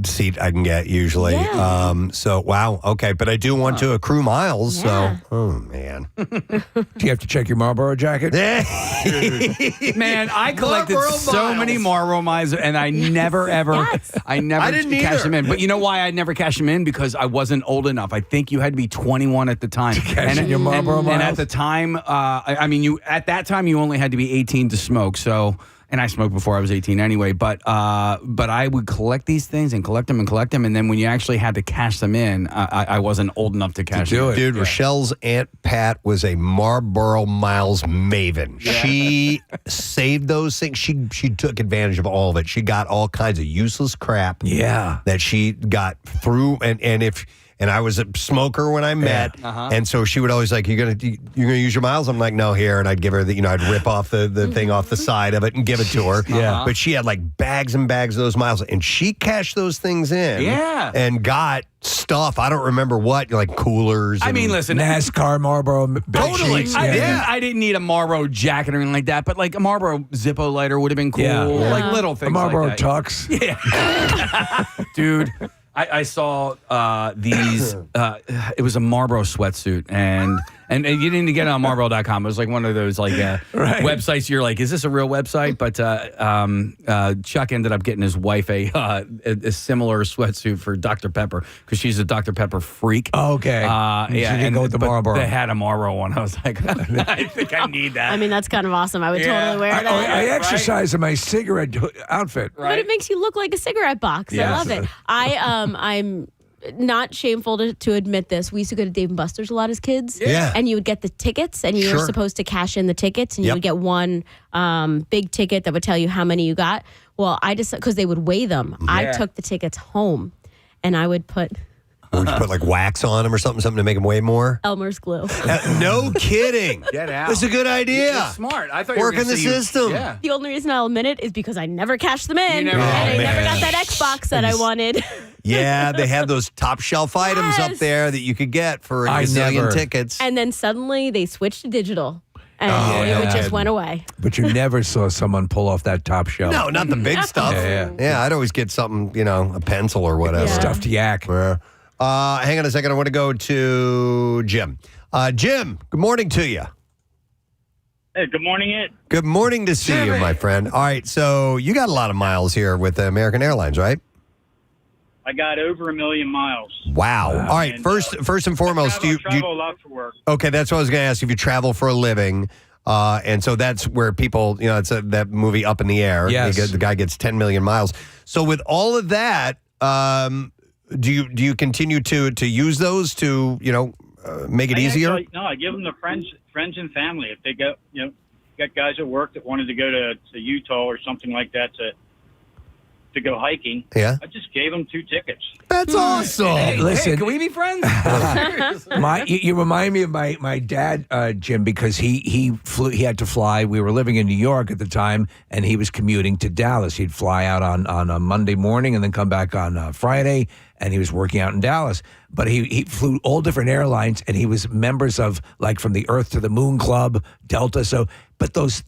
Seat I can get usually. Yeah. So wow, okay, but I do want to accrue miles. Yeah. So, oh man, Do you have to check your Marlboro jacket? Man, I collected Marlboro so miles. many Marlboro miles, and I never ever, I never I didn't cashed either. them in. But you know why I never cashed them in? Because I wasn't old enough. I think you had to be 21 at the time. cash in your Marlboro and miles? at the time, I mean, at that time you only had to be 18 to smoke. So. And I smoked before I was 18 anyway, but I would collect these things and collect them, and then when you actually had to cash them in, I wasn't old enough to cash them in. Dude, Rochelle's Aunt Pat was a Marlboro Miles maven. She saved those things. She took advantage of all of it. She got all kinds of useless crap. Yeah. That she got through, and I was a smoker when I met, and so she would always like, you're gonna use your miles? I'm like, no, here, and I'd give her I'd rip off the thing off the side of it and give it to her. Yeah. But she had like bags and bags of those miles, and she cashed those things in. Yeah. And got stuff. I don't remember what, like coolers. I mean, listen, NASCAR Marlboro bed totally. sheets. I didn't need a Marlboro jacket or anything like that, but like a Marlboro Zippo lighter would have been cool. Yeah. Like little things A Marlboro like that. tux. Yeah. Dude, I saw these. It was a Marlboro sweatsuit, and you didn't get it on Marlboro.com. It was like one of those like websites. You're like, is this a real website? But Chuck ended up getting his wife a similar sweatsuit for Dr. Pepper because she's a Dr. Pepper freak. Oh, okay. Yeah, She didn't go with the but Marlboro. They had a Marlboro one. I was like, I think I need that. I mean, that's kind of awesome. I would totally wear that. I exercise in my cigarette outfit. But it makes you look like a cigarette box. I love it. I'm not shameful to admit this. We used to go to Dave & Buster's a lot as kids. Yeah. And you would get the tickets, and you were supposed to cash in the tickets, and you would get one big ticket that would tell you how many you got. Well, I just, because they would weigh them, I took the tickets home, and I would put... Would you put like wax on them or something to make them weigh more? Elmer's glue. No kidding. Get out. That's a good idea. It's smart. I thought Work in the system. Yeah. The only reason I'll admit it is because I never cashed them in, never- and I Oh, never man. got that Xbox that I wanted. Yeah, they have those top shelf items up Yes. there that you could get for a I zillion never- tickets. And then suddenly they switched to digital, and yeah. it just went away. But you never saw someone pull off that top shelf. No, not the big stuff. Yeah. I'd always get something, a pencil or whatever. Yeah. Stuffed yak. Hang on a second. I want to go to Jim. Jim, good morning to you. Hey, good morning, Ed. Good morning to see you, my friend. All right, so you got a lot of miles here with American Airlines, right? I got over 1 million miles. Wow. All right, And, first and foremost, I travel a lot for work. Okay, that's what I was going to ask. If you travel for a living, and so that's where people, it's that movie Up in the Air. Yes. The guy gets 10 million miles. So with all of that, do you continue to use those to make it easier? Actually, no, I give them to friends and family. If they go, got guys at work that wanted to go to Utah or something like that to go hiking. Yeah. I just gave them 2 tickets. That's awesome. Hey, Listen. can we be friends? You remind me of my dad, Jim, because he flew. He had to fly. We were living in New York at the time, and he was commuting to Dallas. He'd fly out on a Monday morning and then come back on Friday. And he was working out in Dallas, but he flew all different airlines, and he was members of like from the Earth to the Moon Club, Delta. So, but those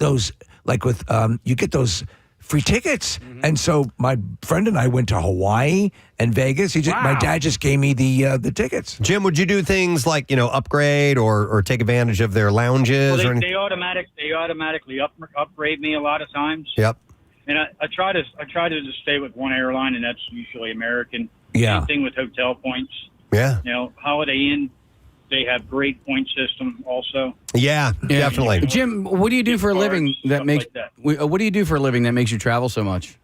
like with you get those free tickets, and so my friend and I went to Hawaii and Vegas. My dad just gave me the tickets. Jim, would you do things like upgrade or take advantage of their lounges? Well, or they automatically upgrade me a lot of times. Yep. And I try to just stay with one airline, and that's usually American. Yeah. Same thing with hotel points. Yeah. Holiday Inn, they have great point system also. Yeah, definitely. Jim, what do you do for a living that makes? like What do you do for a living that makes you travel so much?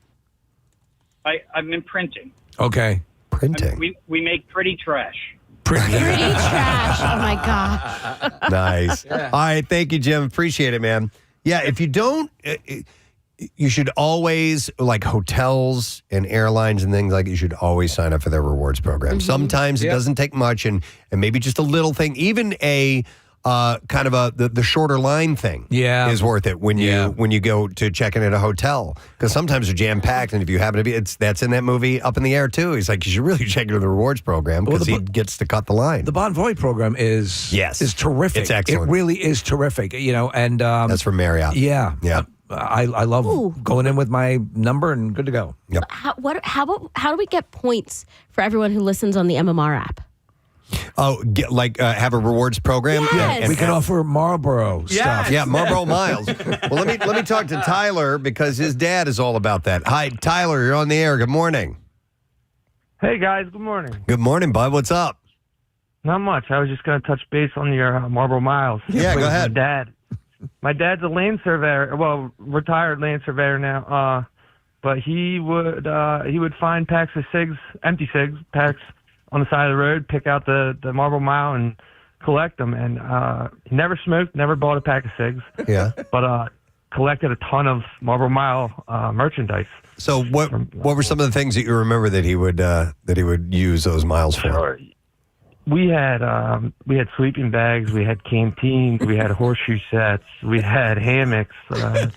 I'm in printing. Okay. Printing. We make pretty trash. Pretty trash. Oh my god. Nice. All right, thank you, Jim. Appreciate it, man. Yeah, if you don't, you should always, like hotels and airlines and things like you should always sign up for their rewards program. Sometimes it doesn't take much, and maybe just a little thing, even a kind of the shorter line thing is worth it when you go to check in at a hotel, because sometimes they're jam packed, and if you happen to be, that's in that movie Up in the Air too. He's like, you should really check into the rewards program because he gets to cut the line. The Bon Voyage program is terrific. It's excellent. It really is terrific. And that's from Marriott. Yeah. I love going in with my number and good to go. Yep. How do we get points for everyone who listens on the MMR app? Oh, have a rewards program? Yes. We can offer Marlboro stuff. Yeah, Marlboro Miles. Well, let me talk to Tyler because his dad is all about that. Hi, Tyler. You're on the air. Good morning. Hey, guys. Good morning. Good morning, bud. What's up? Not much. I was just going to touch base on your Marlboro Miles. Yeah, go ahead. My dad's a land surveyor. Well, retired land surveyor now. But he would find packs of cigs, empty cigs, packs on the side of the road, pick out the Marlboro Mile and collect them. And he never smoked, never bought a pack of cigs. Yeah. But collected a ton of Marlboro Mile merchandise. So what were some of the things that you remember that he would use those miles for? Sure. We had sleeping bags, we had canteens, we had horseshoe sets, we had hammocks.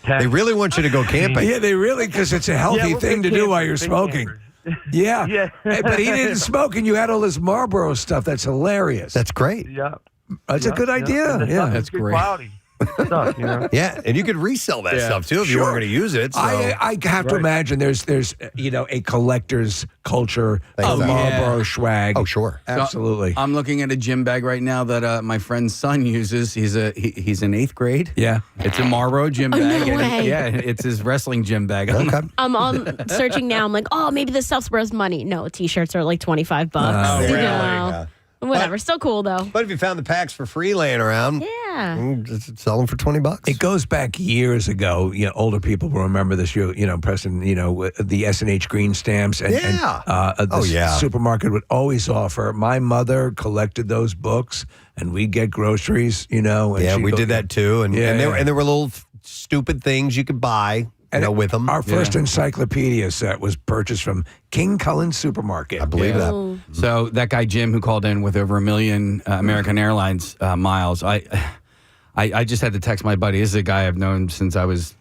They really want you to go camping. Yeah, they really, because it's a healthy thing to do while you're smoking. Yeah. Hey, but he didn't smoke, and you had all this Marlboro stuff. That's hilarious. That's great. Yeah. That's a good idea. Yeah, that's great. Quality stuff, you know? Yeah, and you could resell that stuff too if you weren't going to use it. So. I have to imagine there's a collector's culture of Marlboro swag. Oh, sure. Absolutely. So, I'm looking at a gym bag right now that my friend's son uses. He's in 8th grade. Yeah. It's a Marlboro gym bag. No way. It's his wrestling gym bag. Okay. I'm on searching now. I'm like, oh, maybe this stuff's worth money. No, T-shirts are like $25. Really? No. Yeah. Whatever, still cool though. But if you found the packs for free laying around, just sell them for $20. It goes back years ago. Older people will remember this. Preston. The S&H green stamps. And the supermarket would always offer. My mother collected those books, and we'd get groceries. And we did that too. And there were little stupid things you could buy. With them. Our first encyclopedia set was purchased from King Cullen Supermarket. I believe that. So that guy Jim who called in with over 1 million American Airlines miles, I just had to text my buddy. This is a guy I've known since I was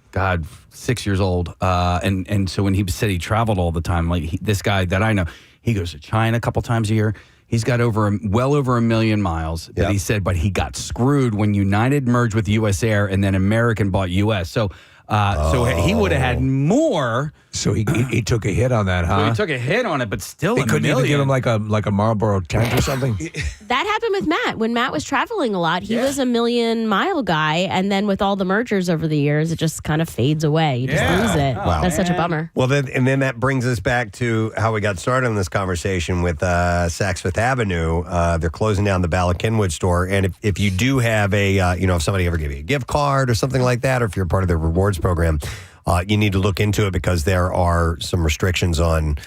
6 years old, and so when he said he traveled all the time, this guy that I know, he goes to China a couple times a year. He's got well over 1 million miles that he said, but he got screwed when United merged with US Air and then American bought US. So he would have had more. So he took a hit on that, huh? So he took a hit on it, but still they couldn't even give him like a Marlboro tent or something. That happened with Matt. When Matt was traveling a lot, he was a 1 million mile guy, and then with all the mergers over the years, it just kind of fades away. You just lose it. Wow. That's such a bummer. Well, then that brings us back to how we got started on this conversation with Saks Fifth Avenue. They're closing down the Bala Kenwood store, and if you do have if somebody ever gave you a gift card or something like that, or if you're part of their rewards program, you need to look into it because there are some restrictions on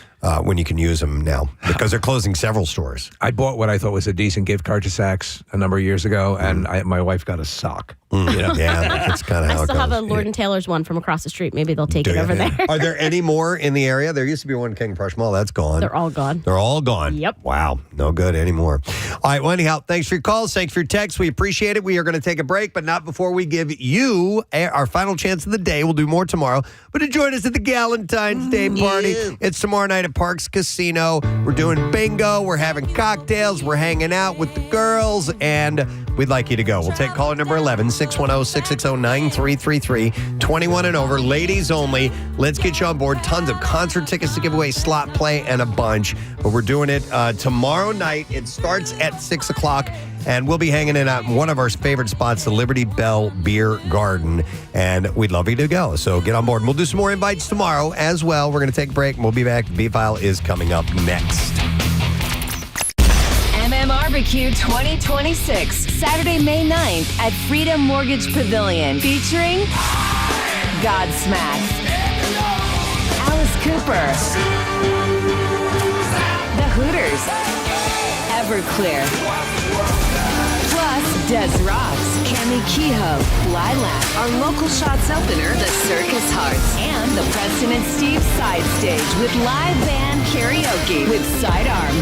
when you can use them now because they're closing several stores. I bought what I thought was a decent gift card to Saks a number of years ago, and my wife got a sock. Yeah, that's kind of how I it still goes. have a Lord and Taylor's one from across the street. Maybe they'll take it over there. Are there any more in the area? There used to be one in King Prush Mall. That's gone. They're all gone. They're all gone. Yep. Wow. No good anymore. All right. Well, anyhow, thanks for your calls. Thanks for your texts. We appreciate it. We are going to take a break, but not before we give you our final chance of the day. We'll do more tomorrow. But to join us at the Valentines Day party. It's tomorrow night at Parks Casino. We're doing bingo. We're having cocktails. We're hanging out with the girls, and we'd like you to go. We'll take caller number 11, 610-660-9333, 21 and over, ladies only. Let's get you on board. Tons of concert tickets to give away, slot play, and a bunch. But we're doing it tomorrow night. It starts at 6 o'clock, and we'll be hanging in at one of our favorite spots, the Liberty Bell Beer Garden, and we'd love you to go. So get on board. And we'll do some more invites tomorrow as well. We're going to take a break, and we'll be back. The B-File is coming up next. Barbecue 2026, Saturday, May 9th at Freedom Mortgage Pavilion, featuring Godsmack, Alice Cooper, The Hooters, Everclear, plus Des Rocks, Cami Kehoe, Lilac, our local shots opener, The Circus Hearts, and the Preston and Steve side stage with live band karaoke with Sidearm.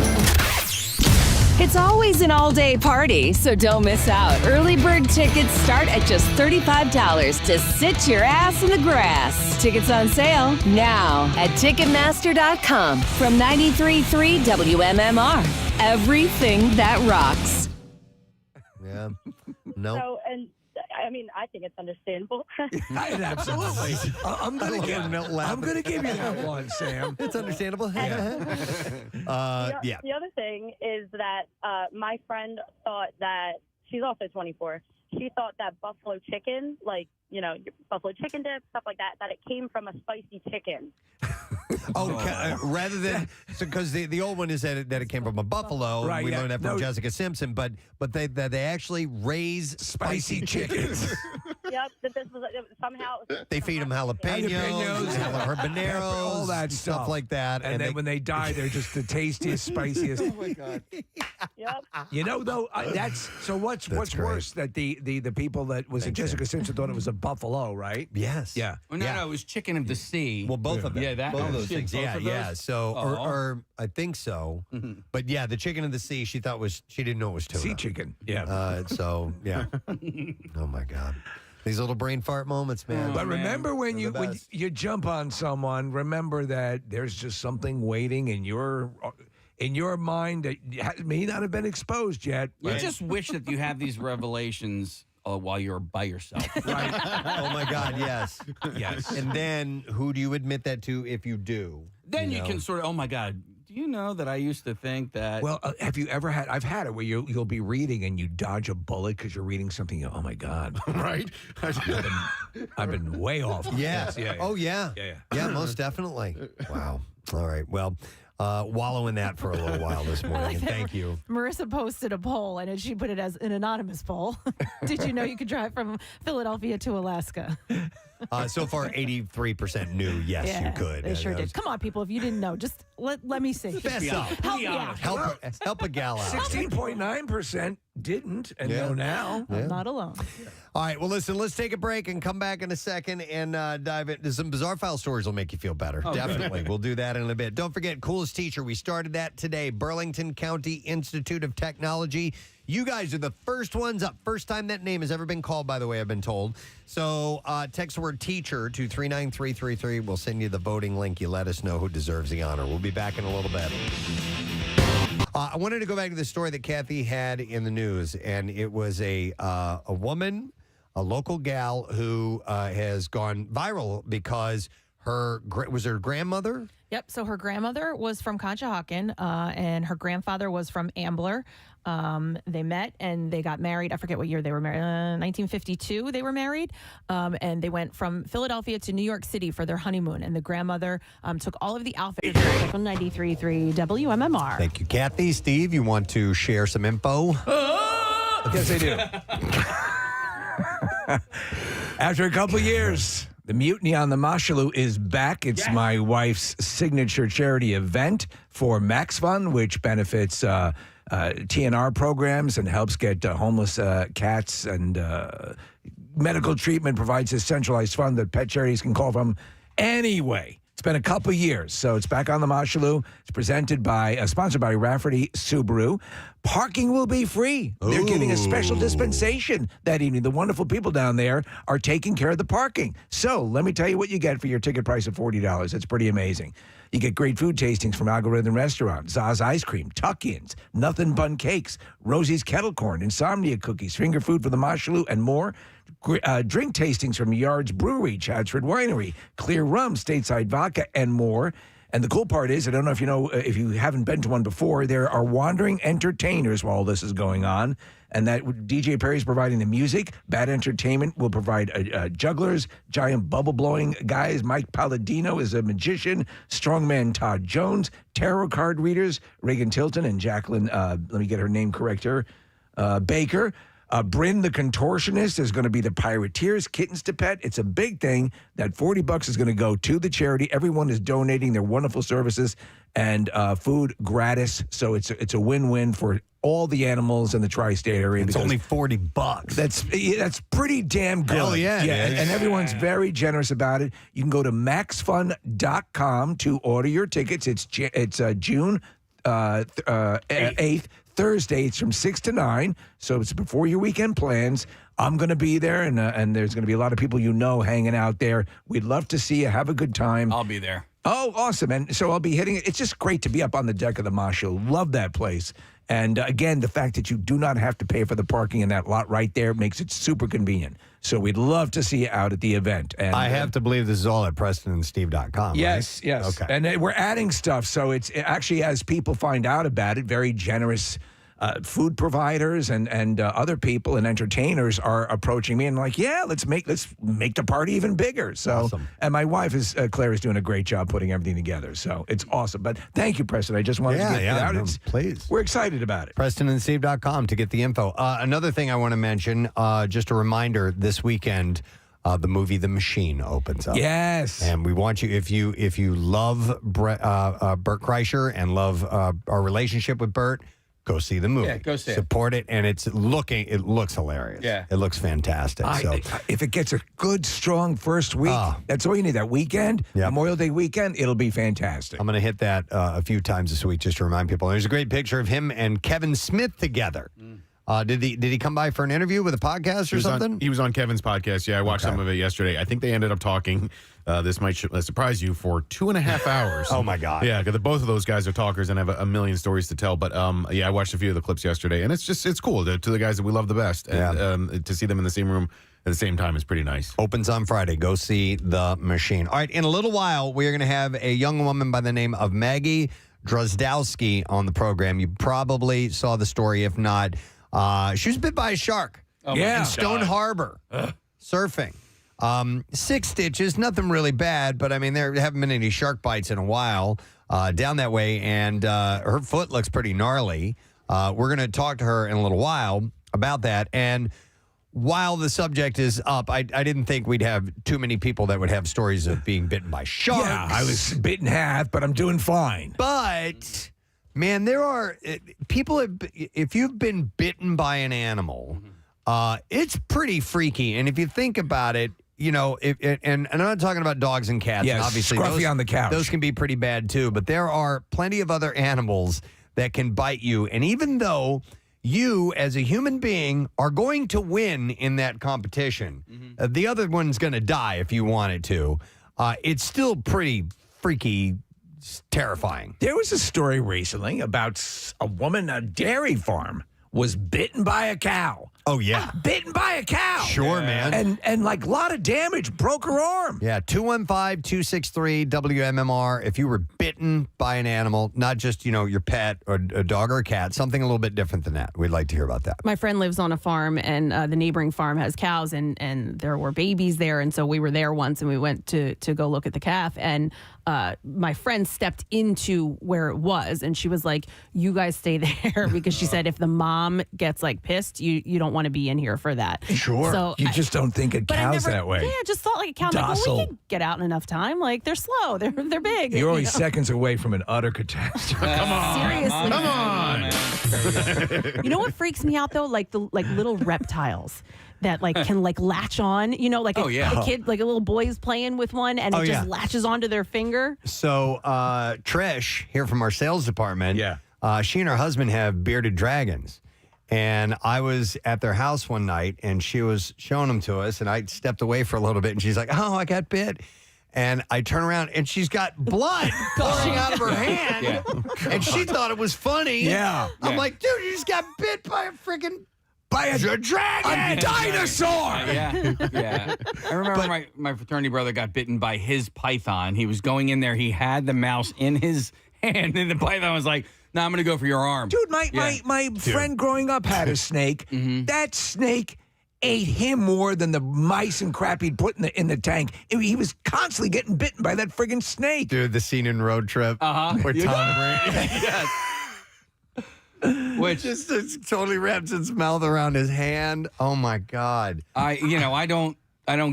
It's always an all-day party, so don't miss out. Early bird tickets start at just $35 to sit your ass in the grass. Tickets on sale now at Ticketmaster.com from 93.3 WMMR. Everything that rocks. Yeah. No. So, and I mean, I think it's understandable. Absolutely. I'm going to give you that one, Sam. It's understandable. The other thing is that my friend thought that, she's also 24, she thought that buffalo chicken, like, buffalo chicken dip, stuff like that it came from a spicy chicken. Rather than, because the old one is that it came from a buffalo. Right, we yeah. learned that from Jessica Simpson, but they actually raise spicy chickens. Yep, that this was somehow. They feed them jalapenos, habaneros, all that stuff like that. And then when they die, they're just the tastiest, spiciest. Oh my God. Yep. Though, what's worse, that the people that was it Jessica Simpson thought it was a buffalo, right? Yes. Yeah. Well, no, it was chicken of the sea. Well, both of them. Yeah, both of those shit, things. both Yeah, of yeah. those? So, or I think so. But yeah, the chicken of the sea, she didn't know it was tuna. Sea chicken. Yeah. Yeah. Oh my God. These little brain fart moments, man. But remember when you jump on someone, remember that there's just something waiting in your mind that may not have been exposed yet. You just wish that you have these revelations while you're by yourself. Right. Oh my God, yes. Yes. And then who do you admit that to if you do? Then you can sort of, oh my God, do you know that I used to think that? Well, have you ever had? I've had it where you'll be reading and you dodge a bullet because you're reading something. You go, oh my God, right? I've been way off. Yeah. Yeah. Oh yeah. Yeah, most definitely. Wow. All right. Well, wallow in that for a little while this morning. And thank you. Marissa posted a poll, and she put it as an anonymous poll. Did you know you could drive from Philadelphia to Alaska? So far, 83% knew yes, you could. They sure did. Come on, people. If you didn't know, just let me see. Fess up. Help me out. Help a gal out. 16.9% didn't, and know now. I'm not alone. All right, well, listen, let's take a break and come back in a second and dive into some bizarre file stories will make you feel better. Definitely. We'll do that in a bit. Don't forget, Coolest Teacher. We started that today. Burlington County Institute of Technology. You guys are the first ones up. First time that name has ever been called, by the way, I've been told. So text the word teacher to 39333. We'll send you the voting link. You let us know who deserves the honor. We'll be back in a little bit. I wanted to go back to the story that Kathy had in the news, and it was a woman, a local gal who has gone viral because her grandmother? Yep. So her grandmother was from Conshohocken, and her grandfather was from Ambler. They met and they got married. I forget what year they were married. 1952 they were married. And they went from Philadelphia to New York City for their honeymoon. And the grandmother took all of the outfits from 93.3 WMMR. Thank you, Kathy. Steve, you want to share some info? Yes, I do. After a couple years, the Mutiny on the Mashalou is back. It's my wife's signature charity event for Max Fund, which benefits TNR programs and helps get homeless cats and medical treatment, provides a centralized fund that pet charities can call from. Anyway, it's been a couple years, so it's back on the Mashalou. It's sponsored by Rafferty Subaru. Parking will be free. They're giving a special dispensation that evening. The wonderful people down there are taking care of the parking. So let me tell you what you get for your ticket price of $40. It's pretty amazing. You get great food tastings from Algorithm Restaurant, Za's Ice Cream, Tuck-Ins, Nothing Bun Cakes, Rosie's Kettle Corn, Insomnia Cookies, Finger Food for the Mashalou, and more. Drink tastings from Yard's Brewery, Chatsford Winery, Clear Rum, Stateside Vodka, and more. And the cool part is, I don't know if you know, if you haven't been to one before, there are wandering entertainers while this is going on. And that DJ Perry's providing the music. Bad Entertainment will provide jugglers, giant bubble-blowing guys. Mike Palladino is a magician. Strongman Todd Jones. Tarot card readers, Reagan Tilton and Jacqueline, let me get her name correct here, Baker. Bryn the Contortionist is going to be the Pirateers, Kittens to Pet. It's a big thing. That $40 is going to go to the charity. Everyone is donating their wonderful services and food gratis. So it's a win-win for all the animals in the tri-state area. It's only $40. That's pretty damn good. Hell yeah. And everyone's very generous about it. You can go to maxfun.com to order your tickets. It's June 8th. Thursday, it's from 6 to 9, so it's before your weekend plans. I'm going to be there, and there's going to be a lot of people hanging out there. We'd love to see you. Have a good time. I'll be there. Oh, awesome. And so I'll be hitting it. It's just great to be up on the deck of the Mashalou. Love that place. And again, the fact that you do not have to pay for the parking in that lot right there makes it super convenient. So we'd love to see you out at the event. And I have to believe this is all at PrestonandSteve.com. Yes, right? yes. Okay. And we're adding stuff. So it actually, as people find out about it, very generous food providers and other people and entertainers are approaching me and like, yeah, let's make the party even bigger. So, Awesome. And my wife Claire is doing a great job putting everything together. So it's awesome. But thank you, Preston. I just wanted to get it out. No, please. We're excited about it. PrestonandSteve.com to get the info. Another thing I want to mention, just a reminder, this weekend, the movie The Machine opens up. Yes. And we want you, if you love Bert Kreischer and love our relationship with Bert, go see the movie. Yeah, go see it. Support it, and it looks hilarious. Yeah. It looks fantastic. If it gets a good, strong first week, that's all you need. That weekend, Memorial Day weekend, it'll be fantastic. I'm going to hit that a few times this week just to remind people. There's a great picture of him and Kevin Smith together. Did he come by for an interview with a podcast or something? He was on Kevin's podcast. Yeah, I watched some of it yesterday. I think they ended up talking. This might surprise you, for 2.5 hours. Oh my God! Yeah, because both of those guys are talkers and have a million stories to tell. But yeah, I watched a few of the clips yesterday, and it's cool to the guys that we love the best, and to see them in the same room at the same time is pretty nice. Opens on Friday. Go see The Machine. All right, in a little while, we are going to have a young woman by the name of Maggie Drozdowski on the program. You probably saw the story. If not, she was bit by a shark. In Stone Harbor, surfing. 6 stitches, nothing really bad, but I mean, there haven't been any shark bites in a while down that way, and her foot looks pretty gnarly. We're going to talk to her in a little while about that. And while the subject is up, I didn't think we'd have too many people that would have stories of being bitten by sharks. Yeah, I was bit in half, but I'm doing fine. But, man, there are people, if you've been bitten by an animal, it's pretty freaky. And if you think about it, you know, and I'm not talking about dogs and cats. Yeah, and obviously Scruffy on the couch. Those can be pretty bad too. But there are plenty of other animals that can bite you. And even though you, as a human being, are going to win in that competition, the other one's going to die if you wanted to. It's still pretty freaky, terrifying. There was a story recently about a woman, a dairy farm, was bitten by a cow. Oh, yeah. Bitten by a cow. Sure, man. And like a lot of damage, broke her arm. Yeah, 215-263-WMMR. If you were bitten by an animal, not just, your pet or a dog or a cat, something a little bit different than that. We'd like to hear about that. My friend lives on a farm, and the neighboring farm has cows, and there were babies there. And so we were there once, and we went to go look at the calf. And my friend stepped into where it was, and she was like, you guys stay there, because she said if the mom gets like pissed, you don't want to be in here for that. Sure. So you just don't think of cows that way. Yeah, I just thought like a cow. Like, well, we can get out in enough time. Like, they're slow. They're big. You're only seconds away from an utter catastrophe. Come on. Seriously. Come on. You know what freaks me out though? Like the little reptiles that can latch on. A kid, like a little boy is playing with one, and it just latches onto their finger. So Trish here from our sales department, she and her husband have bearded dragons. And I was at their house one night, and she was showing them to us, and I stepped away for a little bit, and she's like, oh, I got bit. And I turn around, and she's got blood gushing out of her hand. And she thought it was funny. Yeah. I'm like, dude, you just got bit by a freaking... By a dragon! A dinosaur! Yeah. I remember my fraternity brother got bitten by his python. He was going in there. He had the mouse in his hand, and the python was like, no, I'm going to go for your arm. Dude, my friend growing up had a snake. That snake ate him more than the mice and crap he'd put in the tank. He was constantly getting bitten by that friggin' snake. Dude, the scene in Road Trip where Tom Brady... Which just totally wraps its mouth around his hand. Oh my God! I don't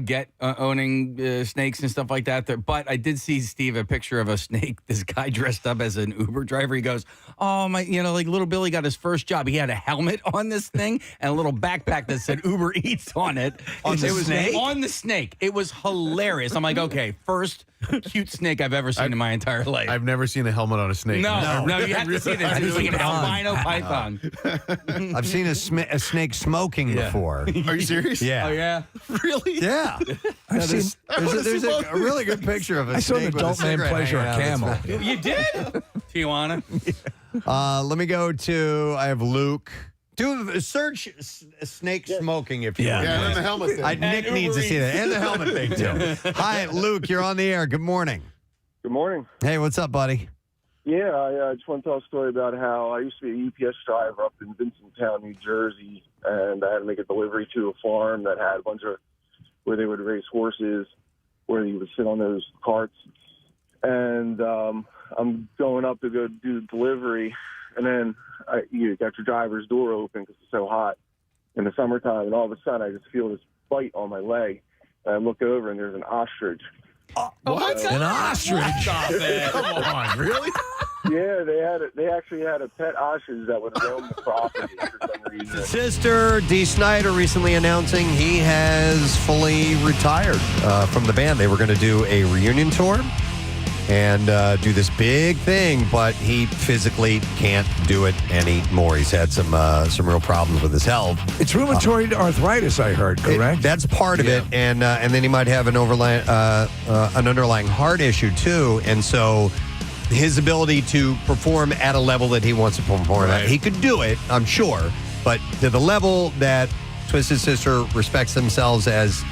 get owning snakes and stuff like that. But I did see, Steve, a picture of a snake. This guy dressed up as an Uber driver. He goes, "Oh my, like little Billy got his first job. He had a helmet on this thing and a little backpack that said Uber Eats on it. On the snake? On the snake. It was hilarious. I'm like, okay, first cute snake I've ever seen in my entire life. I've never seen a helmet on a snake. No, you have to see this. It's like an albino python. I've seen a snake smoking before. Are you serious? Yeah. Oh yeah. Really? Yeah. There's a really good picture of a I snake. saw an adult man pleasure a camel. You did? Tijuana. Let me go to, I have Luke. Search snake smoking if you want. Yeah, and the helmet thing. Nick needs to see that. And the helmet thing, too. Hi, Luke. You're on the air. Good morning. Good morning. Hey, what's up, buddy? Yeah, I just want to tell a story about how I used to be a UPS driver up in Vincenttown, New Jersey, and I had to make a delivery to a farm that had a bunch of where they would raise horses, where you would sit on those carts. And I'm going up to go do the delivery, and then you got your driver's door open because it's so hot in the summertime, and all of a sudden I just feel this bite on my leg. And I look over, and there's an ostrich. What? An ostrich? Stop it. Come on, really? Yeah, they actually had a pet ostrich that would roam the property for some reason. Sister D. Snyder recently announcing he has fully retired from the band. They were going to do a reunion tour and do this big thing, but he physically can't do it anymore. He's had some real problems with his health. It's rheumatoid arthritis, I heard, correct? That's part of it, and then he might have an underlying heart issue too, and so his ability to perform at a level that he wants to perform at, he could do it, I'm sure, but to the level that Twisted Sister respects themselves as,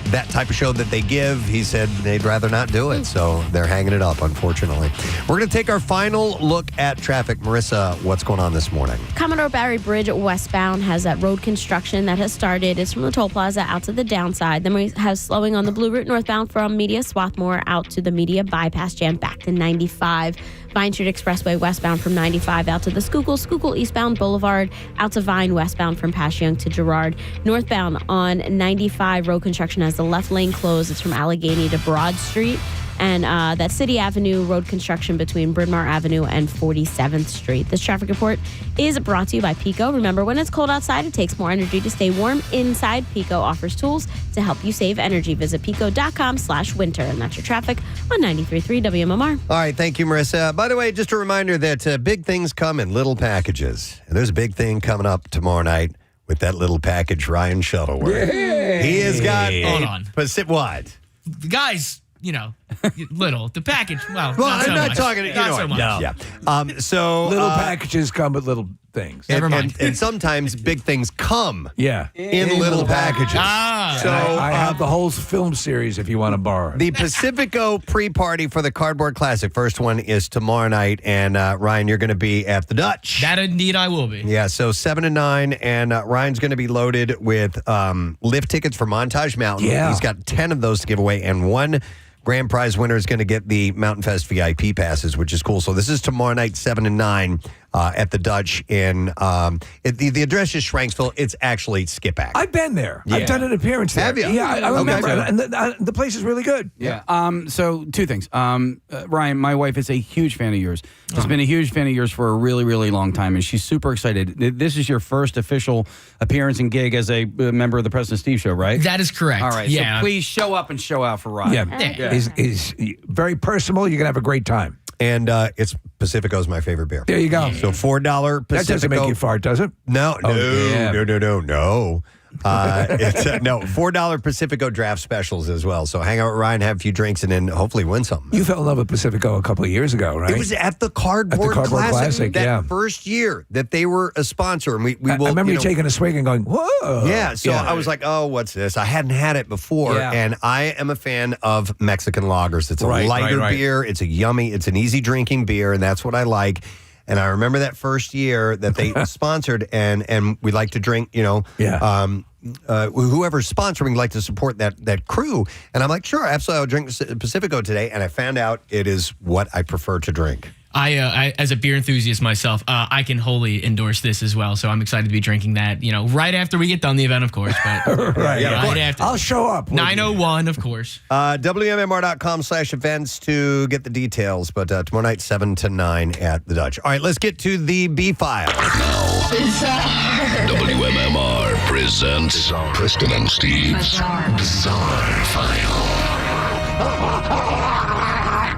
that type of show that they give, he said they'd rather not do it. So they're hanging it up, unfortunately. We're going to take our final look at traffic. Marissa, what's going on this morning? Commodore Barry Bridge westbound has that road construction that has started. It's from the toll plaza out to the downside. Then we have slowing on the Blue Route northbound from Media Swarthmore out to the Media bypass jam back to 95. Vine Street Expressway westbound from 95 out to the Schuylkill eastbound Boulevard out to Vine westbound from Passyunk to Girard. Northbound on 95, road construction has the left lane closed. It's from Allegheny to Broad Street. And that City Avenue road construction between Bryn Mawr Avenue and 47th Street. This traffic report is brought to you by Pico. Remember, when it's cold outside, it takes more energy to stay warm inside. Pico offers tools to help you save energy. Visit pico.com/winter. And that's your traffic on 93.3 WMMR. All right, thank you, Marissa. By the way, just a reminder that big things come in little packages. And there's a big thing coming up tomorrow night with that little package Ryan Shuttleworth. He has got Hold on. What? The guys, little. The package, well I'm so not much. talking. Not so much. No. Yeah. So little packages come with little things. Never mind. And sometimes big things come. In little packages. So I have the whole film series if you want to borrow it. The Pacifico pre-party for the Cardboard Classic. First one is tomorrow night, and Ryan, you're going to be at the Dutch. That indeed I will be. Yeah, so 7 to 9, and Ryan's going to be loaded with lift tickets for Montage Mountain. Yeah. He's got 10 of those to give away, and one grand prize winner is going to get the Mountain Fest VIP passes, which is cool. So this is tomorrow night, 7 to 9 at the Dutch in the address is Shranksville. It's actually Skipack. I've been there. I've done an appearance there. Have you? Yeah, I remember. Okay. And the place is really good. Yeah. So two things. Ryan, my wife is a huge fan of yours. Has been a huge fan of yours for a really, really long time, and she's super excited. This is your first official appearance and gig as a member of the Preston and Steve Show, right? That is correct. All right. Yeah. So please show up and show out for Ryan. Yeah. He's very personal. You're going to have a great time. And it's Pacifico's my favorite beer. There you go. So $4 Pacifico. That doesn't make you fart, does it? No. Oh, yeah. No. It's $4 Pacifico draft specials as well. So hang out with Ryan, have a few drinks, and then hopefully win something. You fell in love with Pacifico a couple of years ago, right? It was at the Cardboard Classic that first year that they were a sponsor, and we will. I remember you taking a swig and going, "Whoa!" Yeah. So I was like, "Oh, what's this?" I hadn't had it before, and I am a fan of Mexican lagers. It's a lighter beer. It's it's an easy drinking beer, and that's what I like. And I remember that first year that they sponsored, and we like to drink, whoever's sponsoring like to support that crew. And I'm like, sure, absolutely, I'll drink Pacifico today. And I found out it is what I prefer to drink. I as a beer enthusiast myself, I can wholly endorse this as well. So I'm excited to be drinking that, right after we get done the event, of course. But right after. I'll show up. 9:01, of course. WMMR.com/events to get the details. But tomorrow night, 7 to 9 at the Dutch. All right, let's get to the B-File. WMMR presents Preston and Steve's Bizarre File.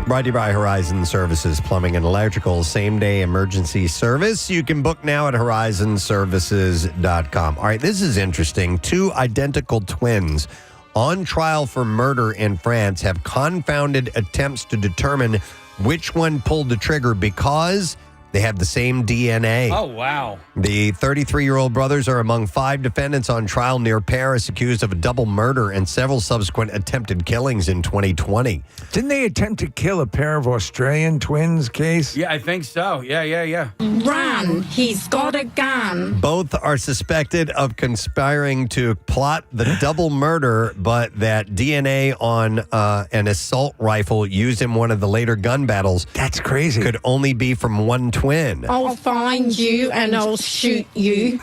Brought to you by Horizon Services, Plumbing and Electrical, same-day emergency service. You can book now at horizonservices.com. All right, this is interesting. 2 identical twins on trial for murder in France have confounded attempts to determine which one pulled the trigger because They have the same DNA. Oh, wow. The 33-year-old brothers are among 5 defendants on trial near Paris accused of a double murder and several subsequent attempted killings in 2020. Didn't they attempt to kill a pair of Australian twins, Case? Yeah, I think so. Yeah. Run, he's got a gun. Both are suspected of conspiring to plot the double murder, but that DNA on an assault rifle used in one of the later gun battles. That's crazy. Could only be from one twin. I'll find you and I'll shoot you.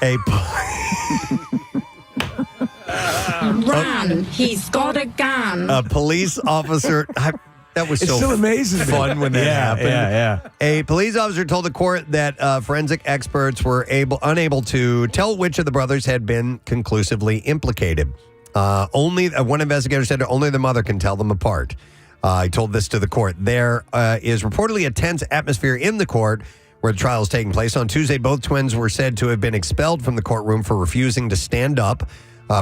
Run, he's got a gun. A police officer. That was It's so still amazing to me. fun when that happened. Yeah. A police officer told the court that forensic experts were unable to tell which of the brothers had been conclusively implicated. Only one investigator said only the mother can tell them apart. He told this to the court. There is reportedly a tense atmosphere in the court where the trial is taking place. On Tuesday, both twins were said to have been expelled from the courtroom for refusing to stand up.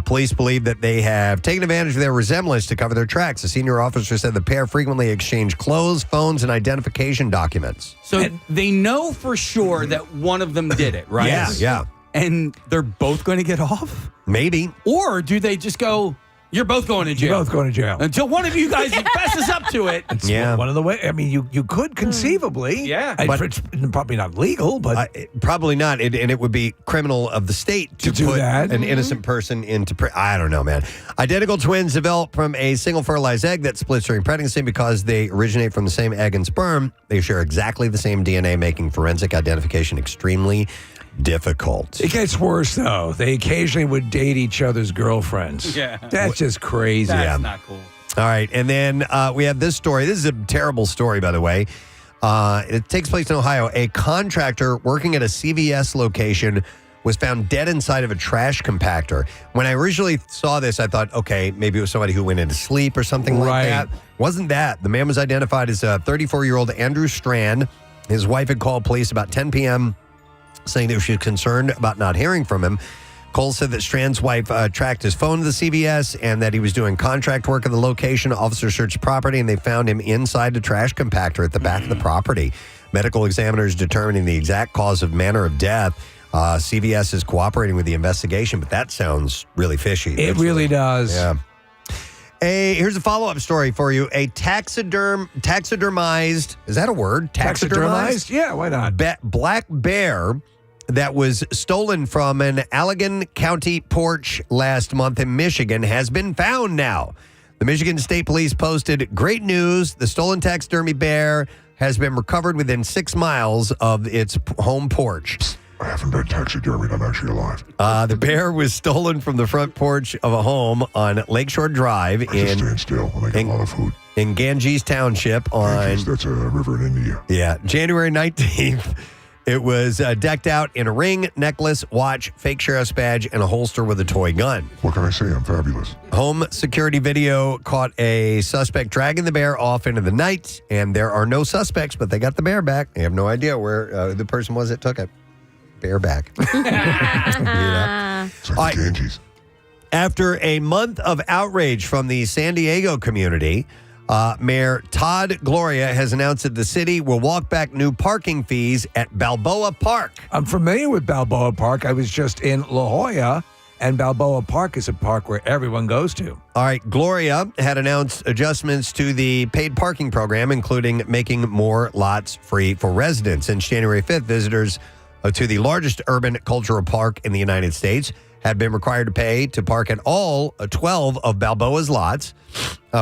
Police believe that they have taken advantage of their resemblance to cover their tracks. A senior officer said the pair frequently exchanged clothes, phones, and identification documents. So they know for sure that one of them did it, right? Yeah. And they're both going to get off? Maybe. Or do they just go, you're both going to jail? You're both going to jail. Until one of you guys fesses up to it. It's one of the ways. I mean, you could conceivably. Yeah. But it's probably not legal, but. Probably not. And it would be criminal of the state to do put that. an innocent person into prison. I don't know, man. Identical twins develop from a single fertilized egg that splits during pregnancy because they originate from the same egg and sperm. They share exactly the same DNA, making forensic identification extremely difficult. It gets worse, though. They occasionally would date each other's girlfriends. Yeah. That's just crazy. That's not cool. All right. And then we have this story. This is a terrible story, by the way. It takes place in Ohio. A contractor working at a CVS location was found dead inside of a trash compactor. When I originally saw this, I thought, okay, maybe it was somebody who went into sleep or something like that. Wasn't that. The man was identified as 34-year-old Andrew Strand. His wife had called police about 10 p.m., saying that she was concerned about not hearing from him. Cole said that Strand's wife tracked his phone to the CVS and that he was doing contract work at the location. Officers searched property and they found him inside the trash compactor at the back of the property. Medical examiners determining the exact cause of manner of death. CVS is cooperating with the investigation, but that sounds really fishy. It really does. Yeah. Here's a follow-up story for you. A taxidermized, is that a word? Taxidermized? Yeah, why not? Black bear that was stolen from an Allegan County porch last month in Michigan has been found now. The Michigan State Police posted, great news. The stolen taxidermy bear has been recovered within 6 miles of its home porch. I haven't been taxidermied. I'm actually alive. The bear was stolen from the front porch of a home on Lakeshore Drive stand still when I get a lot of food. In Ganges Township Ganges, that's a river in India. Yeah, January 19th. It was decked out in a ring, necklace, watch, fake sheriff's badge, and a holster with a toy gun. What can I say? I'm fabulous. Home security video caught a suspect dragging the bear off into the night, and there are no suspects, but they got the bear back. They have no idea where the person was that took it. Bear back. It's like Ganges. After a month of outrage from the San Diego community, Mayor Todd Gloria has announced that the city will walk back new parking fees at Balboa Park. I'm familiar with Balboa Park. I was just in La Jolla, and Balboa Park is a park where everyone goes to. All right, Gloria had announced adjustments to the paid parking program, including making more lots free for residents. Since January 5th, visitors to the largest urban cultural park in the United States had been required to pay to park at all 12 of Balboa's lots,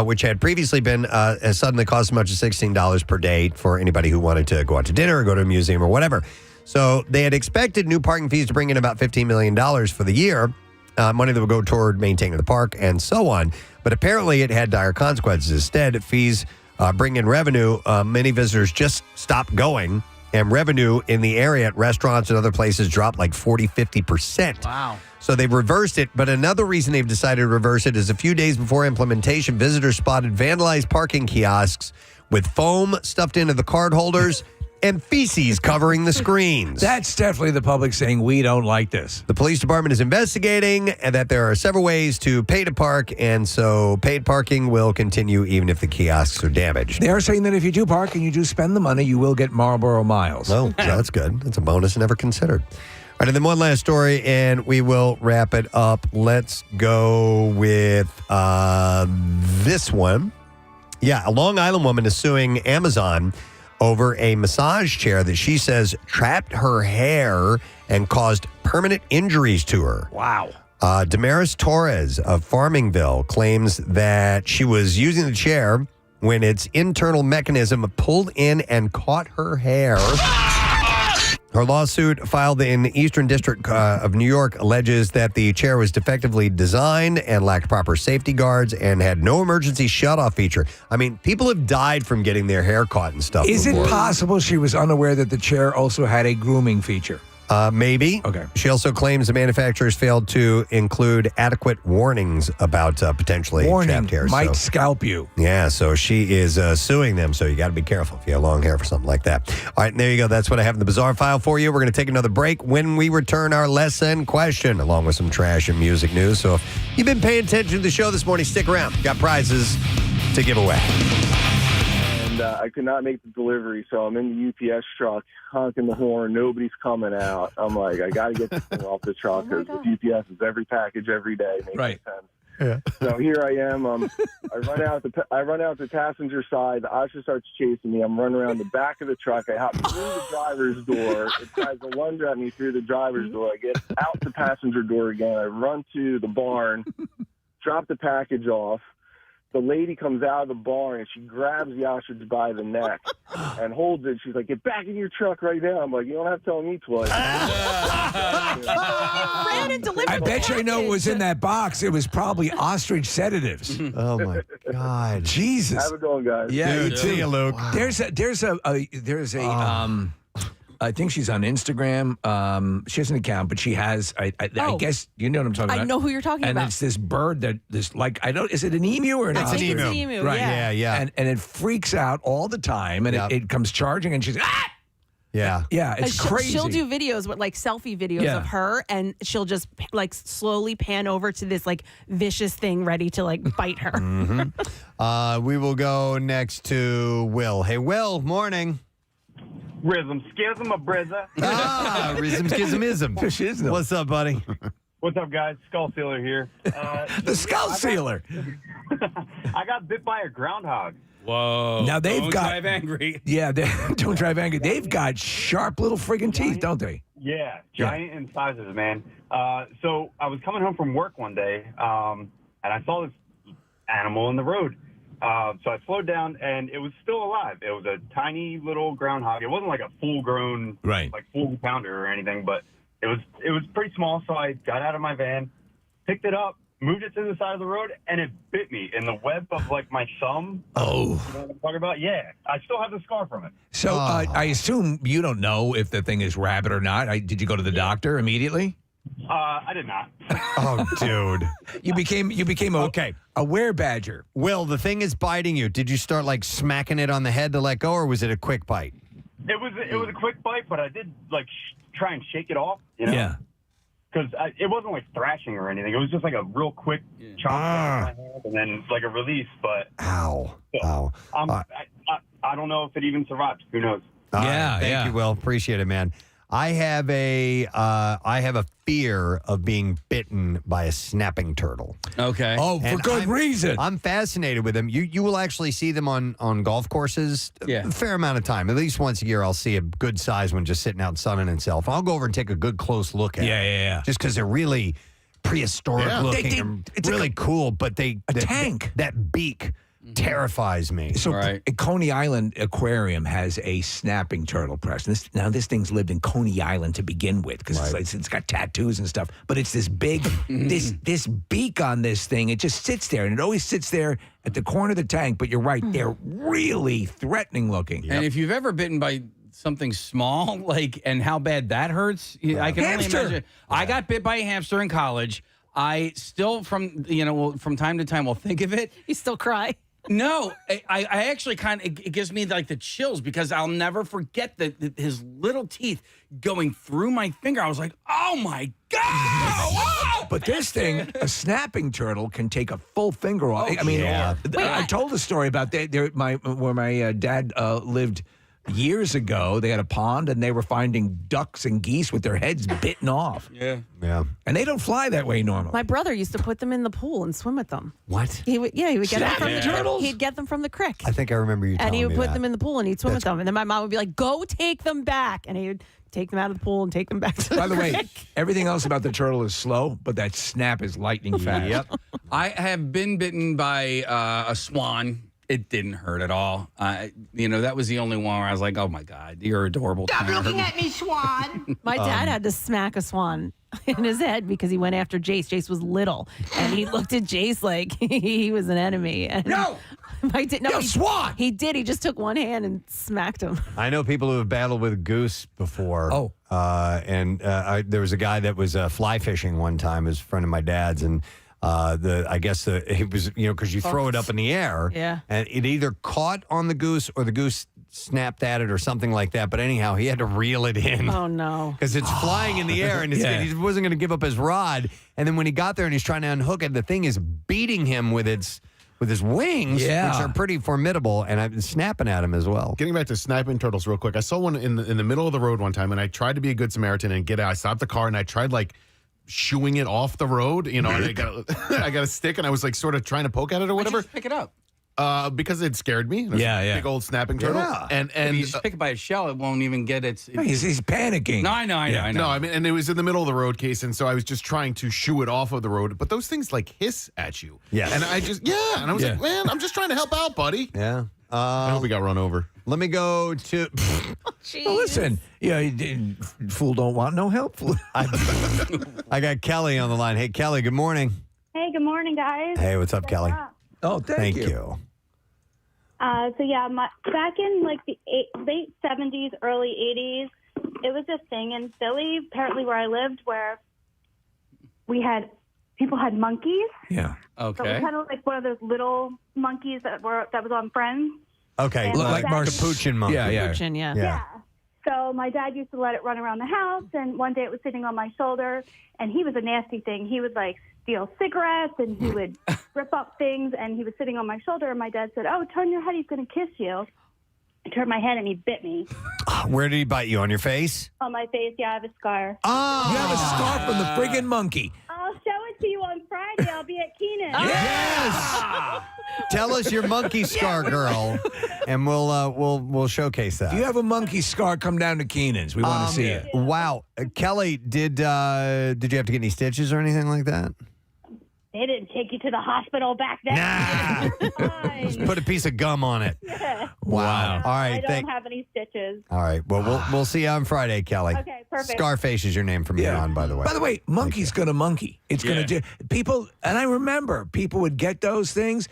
which had previously been has suddenly cost as much as $16 per day for anybody who wanted to go out to dinner or go to a museum or whatever. So they had expected new parking fees to bring in about $15 million for the year, money that would go toward maintaining the park and so on. But apparently it had dire consequences. Instead, fees bring in revenue. Many visitors just stopped going, and revenue in the area at restaurants and other places dropped like 40-50%. Wow. So they've reversed it, but another reason they've decided to reverse it is a few days before implementation, visitors spotted vandalized parking kiosks with foam stuffed into the card holders and feces covering the screens. That's definitely the public saying, we don't like this. The police department is investigating and that there are several ways to pay to park, and so paid parking will continue even if the kiosks are damaged. They are saying that if you do park and you do spend the money, you will get Marlboro miles. Oh, that's good. That's a bonus never considered. All right, and then one last story, and we will wrap it up. Let's go with this one. Yeah, a Long Island woman is suing Amazon over a massage chair that she says trapped her hair and caused permanent injuries to her. Wow. Damaris Torres of Farmingville claims that she was using the chair when its internal mechanism pulled in and caught her hair. Her lawsuit, filed in the Eastern District of New York, alleges that the chair was defectively designed and lacked proper safety guards and had no emergency shutoff feature. I mean, people have died from getting their hair caught and stuff. Is before. it possible she was unaware that the chair also had a grooming feature? Maybe. Okay. She also claims the manufacturers failed to include adequate warnings about potentially trapped hair. Might scalp you. Yeah, so she is suing them, so you got to be careful if you have long hair for something like that. All right, and there you go. That's what I have in the bizarre file for you. We're going to take another break. When we return, our lesson question, along with some trash and music news. So if you've been paying attention to the show this morning, stick around. We've got prizes to give away. And I could not make the delivery, so I'm in the UPS truck, honking the horn. Nobody's coming out. I'm like, I got to get this thing off the truck because with UPS is every package every day. Makes sense. Yeah. So here I am. I run out the passenger side. The usher starts chasing me. I'm running around the back of the truck. I hop through the driver's door. It tries to lunge at me through the driver's door. I get out the passenger door again. I run to the barn, drop the package off. The lady comes out of the barn and she grabs the ostrich by the neck and holds it. She's like, "Get back in your truck right now." I'm like, "You don't have to tell me twice." Ran and delivered I bet you I know what was in that box. It was probably ostrich sedatives. Oh my God, Jesus! Have a good one, guys. Yeah, Dude, see you, Luke. Wow. There's a I think she's on Instagram. She has an account, but she has. I guess you know what I'm talking about. I know who you're talking and about. it's this bird that is it an emu or an It's an ostrich? emu. It's an emu, Right. yeah. And it freaks out all the time, and it comes charging, and she's Yeah. yeah, it's crazy. She'll do videos with like selfie videos of her, and she'll just like slowly pan over to this like vicious thing ready to like bite her. We will go next to Will. Hey, Will, morning. Rhythm, schism, a brizza. Rhythm, schism. What's up, buddy? What's up, guys? Skull Sealer here. The Skull Sealer. I got bit by a groundhog. Whoa. Now Don't drive angry. Yeah, don't drive angry. They've got sharp little friggin' teeth, don't they? Yeah, giant in sizes, man. So I was coming home from work one day, and I saw this animal in the road. So I slowed down, and it was still alive. It was a tiny little groundhog. It wasn't like a full-grown, like full pounder or anything, but it was pretty small. So I got out of my van, picked it up, moved it to the side of the road, and it bit me in the web of like my thumb. Oh, you know what I'm talking about? Yeah, I still have the scar from it. So I assume you don't know if the thing is rabid or not. Did you go to the doctor immediately? I did not. Oh, dude. You became a were-badger. Will, the thing is biting you. Did you start like smacking it on the head to let go, or was it a quick bite? It was a quick bite, but I did like try and shake it off. You know? Yeah. Because it wasn't like thrashing or anything. It was just like a real quick chomp on my hand and then like a release. But ow. I don't know if it even survived. Who knows? Thank you, Will. Appreciate it, man. I have a fear of being bitten by a snapping turtle. Okay. Oh, for good reason. I'm fascinated with them. You will actually see them on golf courses a fair amount of time. At least once a year, I'll see a good size one just sitting out sunning itself. I'll go over and take a good close look at it. Yeah. Just because they're really prehistoric looking. It's really cool, but tank. That beak terrifies me. So Coney Island Aquarium has a snapping turtle, Preston. This thing's lived in Coney Island to begin with because it's got tattoos and stuff. But it's this big, this beak on this thing. It just sits there, and it always sits there at the corner of the tank. But you're right, they're really threatening looking. And if you've ever bitten by something small, and how bad that hurts, I can only imagine. I got bit by a hamster in college. I still, from time to time, will think of it. You still cry. No, I actually it gives me like the chills because I'll never forget his little teeth going through my finger. I was like, oh my God. But this thing, a snapping turtle can take a full finger off. I mean, I told a story about where my dad lived years ago. They had a pond and they were finding ducks and geese with their heads bitten off. Yeah. And they don't fly that way normally. My brother used to put them in the pool and swim with them. What? He would get them from the turtles? He'd get them from the creek. I think I remember you telling And me he would put that. them in the pool and he'd swim with them. And then my mom would be like, go take them back. And he would take them out of the pool and take them back to By the way, creek. everything else about the turtle is slow, but that snap is lightning fast. Yep. I have been bitten by a swan. It didn't hurt at all. That was the only one where I was like, oh my God, you're adorable. Stop looking at me, Swan. My dad had to smack a swan in his head because he went after Jace. Jace was little, and he looked at Jace like he was an enemy. And Swan! He did. He just took one hand and smacked him. I know people who have battled with goose before. Oh. There was a guy that was fly fishing one time, as a friend of my dad's, and it was, because you throw it up in the air. Yeah. And it either caught on the goose or the goose snapped at it or something like that. But anyhow, he had to reel it in. Oh, no. Because it's flying in the air and he wasn't going to give up his rod. And then when he got there and he's trying to unhook it, the thing is beating him with his wings, which are pretty formidable, and I'm snapping at him as well. Getting back to snapping turtles real quick, I saw one in the middle of the road one time, and I tried to be a good Samaritan and get out. I stopped the car and I tried shooing it off the road, and I got a stick and I was sort of trying to poke at it or whatever. Just pick it up. Because it scared me. It was a big old snapping turtle. Yeah. And if you just pick it by its shell, it won't even get its. He's panicking. No, I know. No, I mean, and it was in the middle of the road, case, and so I was just trying to shoo it off of the road. But those things hiss at you. Yeah. And I just and I was like, man, I'm just trying to help out, buddy. Yeah. I hope we got run over. Let me go to. Well, listen, fool don't want no help. I got Kelly on the line. Hey, Kelly, good morning. Hey, good morning, guys. Hey, what's up, Kelly? Oh, thank you. Back in the late 70s, early 80s, it was a thing in Philly, apparently where I lived, where people had monkeys. Yeah. So it was kind of like one of those little monkeys that was on Friends. Okay, And like Capuchin monkey. Capuchin, yeah. So my dad used to let it run around the house, and one day it was sitting on my shoulder, and he was a nasty thing. He would steal cigarettes, and he would rip up things, and he was sitting on my shoulder, and my dad said, "Oh, turn your head, he's going to kiss you." I turned my head, and he bit me. Where did he bite you? On your face? On my face, yeah, I have a scar. Oh, you have a scar from the friggin' monkey. I'll show it to you on Friday. I'll be at Keenan. Yes. Tell us your monkey scar, girl, and we'll showcase that. If you have a monkey scar, come down to Keenan's. We want to see it. Wow, Kelly, did you have to get any stitches or anything like that? They didn't take you to the hospital back then. Nah. Just put a piece of gum on it. Yeah. Wow. All right. I don't have any stitches. All right. Well, we'll see you on Friday, Kelly. Okay, perfect. Scarface is your name from here on, by the way. By the way, monkey's gonna monkey. It's gonna do people. And I remember people would get those things.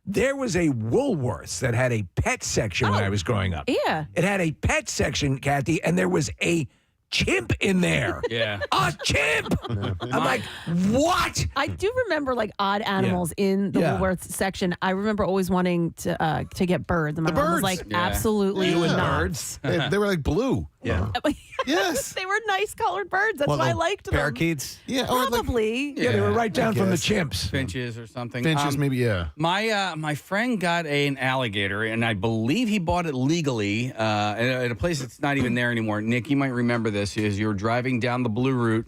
There was a Woolworths that had a pet section when I was growing up. Yeah. It had a pet section, Kathy, and there was a chimp in there. Yeah. A chimp. I'm like, what? I do remember odd animals in the Woolworths section. I remember always wanting to get birds. And my mom was like, absolutely not. Birds. They were blue. Yeah. Yes. They were nice colored birds. That's why I liked them. Parakeets? Yeah. Probably. Yeah, they were right down from the chimps. Finches or something. Finches, maybe, yeah. My friend got an alligator, and I believe he bought it legally at a place that's not even there anymore. Nick, you might remember this. As you were driving down the Blue Route,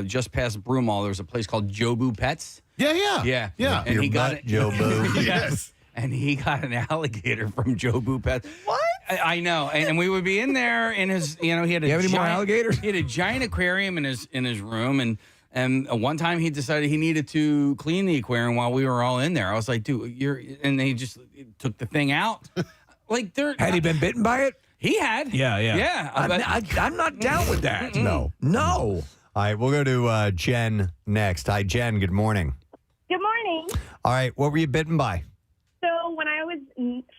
just past Broomall, there's a place called Jobu Pets. Yeah. And he got it. Jobu. Yes. And he got an alligator from Jobu Pets. What? I know. And we would be in there in his, he had a You have any more alligators? He had a giant aquarium in his room, and one time he decided he needed to clean the aquarium while we were all in there. I was like, dude, and they just took the thing out. Had he been bitten by it? He had. Yeah. I'm not down with that. No. All right, we'll go to Jen next. Hi, Jen. Good morning. Good morning. All right, what were you bitten by? So when I was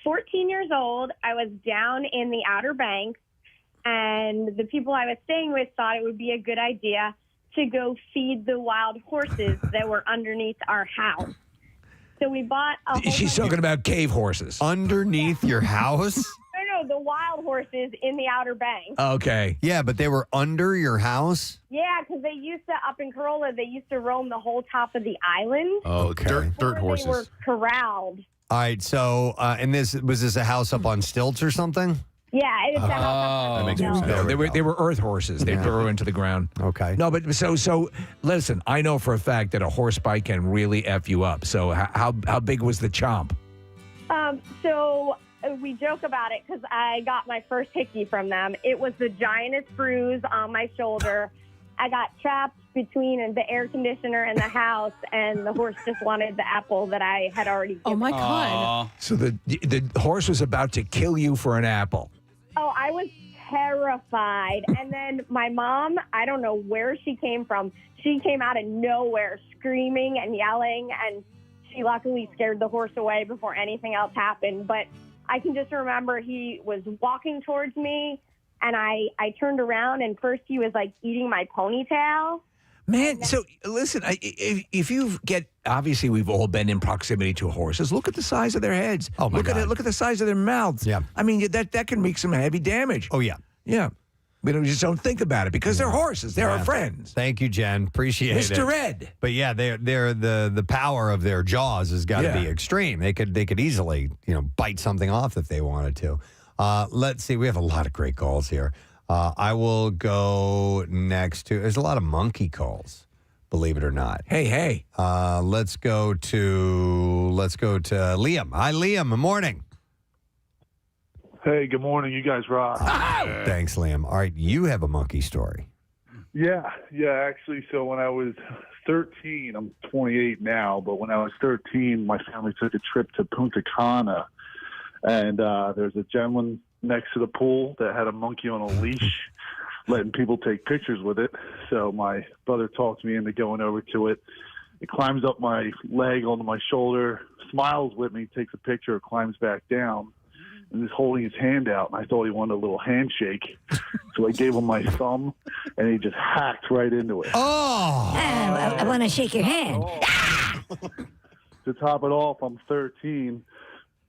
14 years old, I was down in the Outer Banks, and the people I was staying with thought it would be a good idea to go feed the wild horses that were underneath our house. So we bought a whole She's talking about cave horses. Underneath your house? No, the wild horses in the Outer Banks. Okay. Yeah, but they were under your house? Yeah, because they used to, up in Corolla, they used to roam the whole top of the island. Okay. Dirt horses. They were corralled. All right, so, and was this a house up on stilts or something? Yeah, it's a house. That makes more sense. They were earth horses. They burrow into the ground. Okay. No, but so listen, I know for a fact that a horse bite can really F you up. So how big was the chomp? So we joke about it because I got my first hickey from them. It was the giantest bruise on my shoulder. I got trapped between the air conditioner and the house, and the horse just wanted the apple that I had already given. Oh, my God. So the horse was about to kill you for an apple. Oh, I was terrified. And then my mom, I don't know where she came from. She came out of nowhere screaming and yelling, and she luckily scared the horse away before anything else happened. But I can just remember he was walking towards me, and I turned around, and first he was like eating my ponytail. Man, so listen, if you get, obviously we've all been in proximity to horses. Look at the size of their heads. Oh, my look God. at it. Look at the size of their mouths. Yeah. I mean, that can make some heavy damage. Oh, yeah. Yeah. We just don't think about it because they're horses. They're our friends. Thank you, Jen. Appreciate it. Mr. Ed. But yeah, they're the power of their jaws has got to be extreme. They could easily, bite something off if they wanted to. Let's see. We have a lot of great calls here. I will go next to. There's a lot of monkey calls, believe it or not. Hey. Let's go to Liam. Hi, Liam. Good morning. Hey, good morning. You guys rock. Thanks, Liam. All right, you have a monkey story. Yeah, actually. So when I was 13, I'm 28 now, but when I was 13, my family took a trip to Punta Cana, and there's a gentleman next to the pool that had a monkey on a leash, letting people take pictures with it. So my brother talked me into going over to it. It climbs up my leg onto my shoulder, smiles with me, takes a picture, climbs back down, and he's holding his hand out. And I thought he wanted a little handshake. So I gave him my thumb, and he just hacked right into it. Oh! I want to shake your hand. To top it off, I'm 13.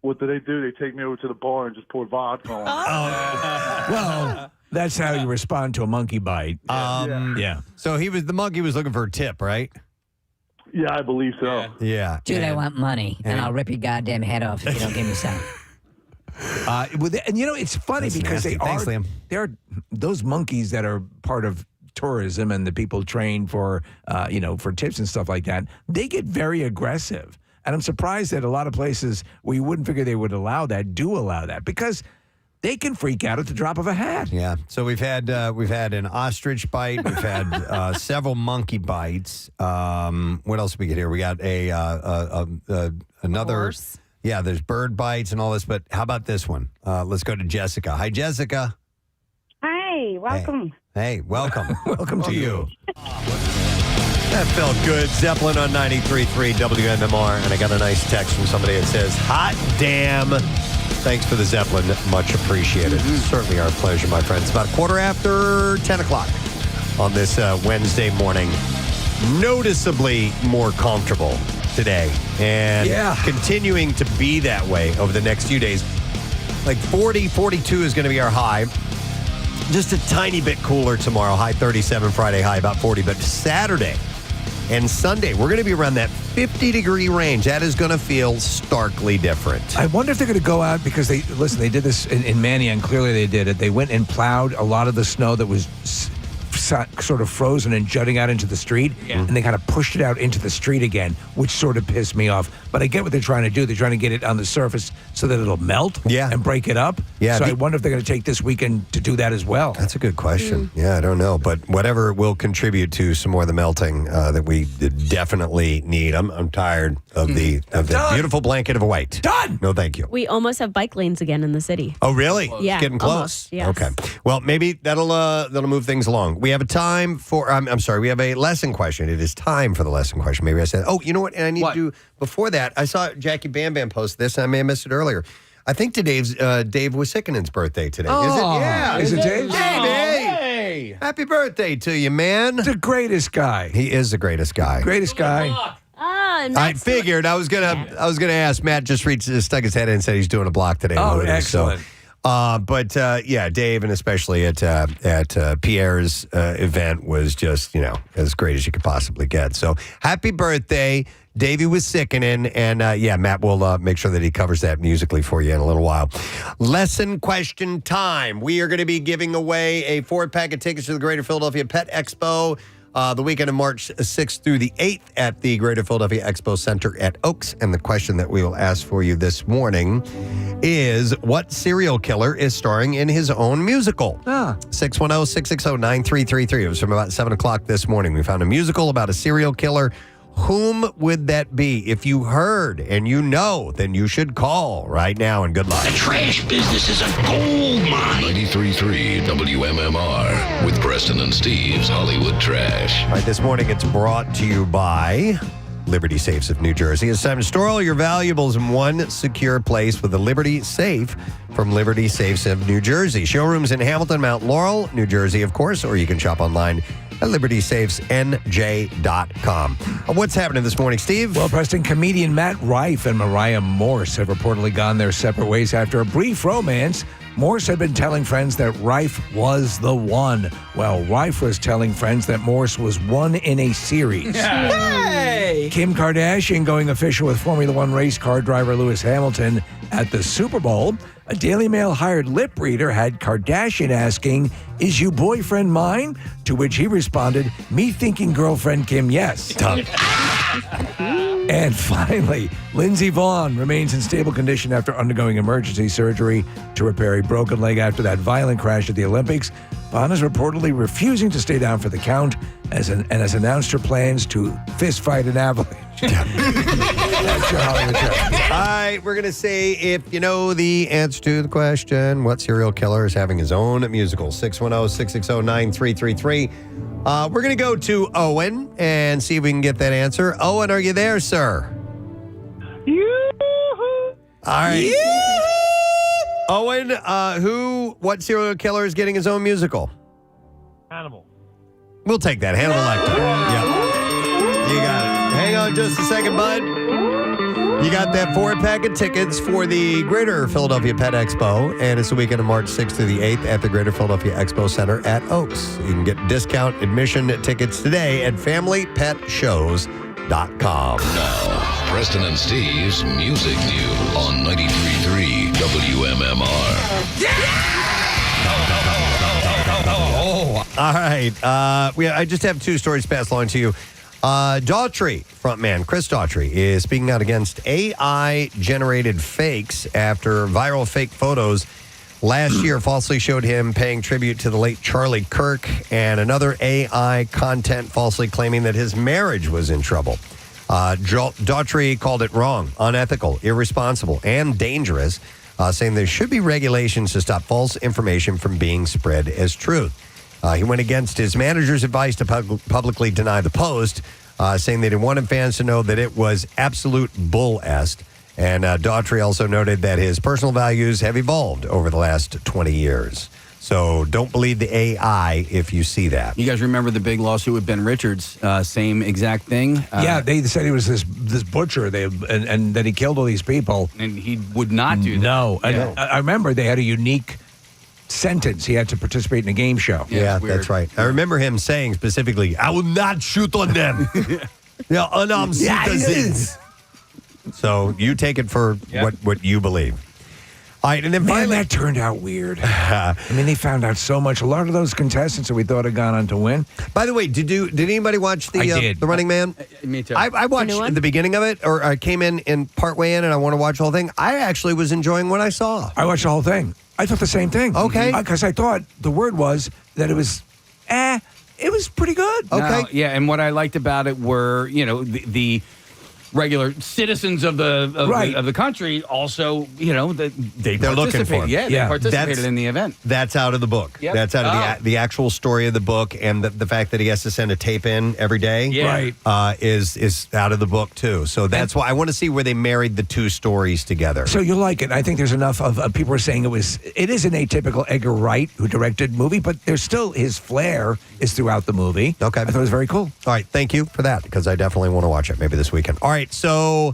What do? They take me over to the bar and just pour vodka on. Well, that's how you respond to a monkey bite. Yeah. So the monkey was looking for a tip, right? Yeah, I believe so. Yeah. Dude, I want money, and I'll rip your goddamn head off if you don't give me some. And it's funny That's because nasty. Thanks, Liam. they are those monkeys that are part of tourism and the people trained for for tips and stuff like that. They get very aggressive, and I'm surprised that a lot of places where you wouldn't figure they would allow that do allow that because they can freak out at the drop of a hat. Yeah. So we've had an ostrich bite. We've had several monkey bites. What else we get here? We got another horse. Yeah. There's bird bites and all this. But how about this one? Let's go to Jessica. Hi, Jessica. Hi, welcome. Hey, welcome. Welcome to you. That felt good. Zeppelin on 93.3 WMMR. And I got a nice text from somebody that says, hot damn. Thanks for the Zeppelin. Much appreciated. Certainly our pleasure, my friends. About 10:15 on this Wednesday morning. Noticeably more comfortable today. And continuing to be that way over the next few days. Like 40, 42 is going to be our high. Just a tiny bit cooler tomorrow. High 37, Friday high about 40. But Saturday and Sunday, we're going to be around that 50-degree range. That is going to feel starkly different. I wonder if they're going to go out because they did this in Mannion. Clearly they did it. They went and plowed a lot of the snow that was sort of frozen and jutting out into the street, and they kind of pushed it out into the street again, which sort of pissed me off. But I get what they're trying to do. They're trying to get it on the surface so that it'll melt and break it up. Yeah, so I wonder if they're going to take this weekend to do that as well. That's a good question. Yeah, I don't know. But whatever will contribute to some more of the melting that we definitely need. I'm tired of the beautiful blanket of white. Done! No, thank you. We almost have bike lanes again in the city. Oh, really? Yeah, Getting close. almost, yes. Okay. Well, maybe that'll move things along. We have a time for. I'm sorry. We have a lesson question. It is time for the lesson question. Maybe I said. Oh, you know what? And I need to do before that. I saw Jackie Bam Bam post this, and I may have missed it earlier. I think today's Dave Wisickinen's birthday today. Is it? Yeah. Is it Dave? Hey, happy birthday to you, man. The greatest guy. He is the greatest guy. Greatest guy. fun. I figured I was gonna ask. Matt just stuck his head in and said he's doing a block today. Oh, later, excellent. So. But Dave, and especially at Pierre's event was just, as great as you could possibly get. So happy birthday. Davey was sickening, and Matt will make sure that he covers that musically for you in a little while. Lesson question time. We are going to be giving away a 4-pack of tickets to the Greater Philadelphia Pet Expo. The weekend of March 6th through the 8th at the Greater Philadelphia Expo Center at Oaks. And the question that we will ask for you this morning is, what serial killer is starring in his own musical? 610-660-9333. It was from about 7 o'clock this morning. We found a musical about a serial killer. Whom would that be? If you heard and you know, then you should call right now, and good luck. The trash business is a gold mine. 93.3 WMMR with Preston and Steve's Hollywood Trash. All right, this morning it's brought to you by Liberty Safes of New Jersey. It's time to store all your valuables in one secure place with a Liberty Safe from Liberty Safes of New Jersey. Showrooms in Hamilton, Mount Laurel, New Jersey, of course, or you can shop online at libertysafesnj.com. What's happening this morning, Steve? Well, Preston, comedian Matt Rife and Mariah Morse have reportedly gone their separate ways after a brief romance. Morse had been telling friends that Rife was the one, while Rife was telling friends that Morse was one in a series. Hey! Kim Kardashian going official with Formula One race car driver Lewis Hamilton at the Super Bowl. A Daily Mail hired lip reader had Kardashian asking, "Is you boyfriend mine?" To which he responded, "Me thinking girlfriend Kim, yes." And finally, Lindsey Vonn remains in stable condition after undergoing emergency surgery to repair a broken leg after that violent crash at the Olympics. Vonn is reportedly refusing to stay down for the count and has announced her plans to fistfight an avalanche. That's your Hollywood Trash. All right, we're going to say if you know the answer to the question, what serial killer is having his own musical? 610-660-9333. We're going to go to Owen and see if we can get that answer. Owen, are you there, sir? Yoo-hoo! All right. Owen, what serial killer is getting his own musical? Animal. We'll take that. Hannibal Lecter. Yep. You got it. Hang on just a second, bud. You got that 4-pack of tickets for the Greater Philadelphia Pet Expo, and it's the weekend of March 6th through the 8th at the Greater Philadelphia Expo Center at Oaks. You can get discount admission tickets today at FamilyPetShows.com. Now, Preston and Steve's Music News on 93.3 WMMR. All right. I just have 2 stories passed along to you. Daughtry frontman Chris Daughtry is speaking out against AI-generated fakes after viral fake photos last year falsely showed him paying tribute to the late Charlie Kirk, and another AI content falsely claiming that his marriage was in trouble. Daughtry called it wrong, unethical, irresponsible, and dangerous, saying there should be regulations to stop false information from being spread as truth. He went against his manager's advice to publicly deny the post, saying that he wanted fans to know that it was absolute bull-est. And Daughtry also noted that his personal values have evolved over the last 20 years. So don't believe the AI if you see that. You guys remember the big lawsuit with Ben Richards? Same exact thing. Yeah, they said he was this butcher, and that he killed all these people. And he would not do that. No. Yeah. I remember they had a unique sentence. He had to participate in a game show. Yeah, that's right. I remember him saying specifically, "I will not shoot on them." Yeah, unarmed citizens. So you take it for what you believe. All right, and then finally, that turned out weird. I mean, they found out so much. A lot of those contestants that we thought had gone on to win. By the way, did anybody watch the Running Man? Me too. I watched the beginning of it, or I came in part way in, and I want to watch the whole thing. I actually was enjoying what I saw. I watched the whole thing. I thought the same thing. Okay. Because I thought the word was that it was, it was pretty good. Okay. No, yeah, and what I liked about it were, the regular citizens of the country also, they're looking for him. Yeah, they participated in the event. That's out of the book. Yep. That's out of the actual story of the book, and the fact that he has to send a tape in every day is out of the book too. So that's why I want to see where they married the 2 stories together. So you'll like it. I think there's enough of people are saying it is an atypical Edgar Wright who directed movie, but there's still his flair is throughout the movie. Okay. I thought it was very cool. All right, thank you for that, because I definitely want to watch it maybe this weekend. All right. right, so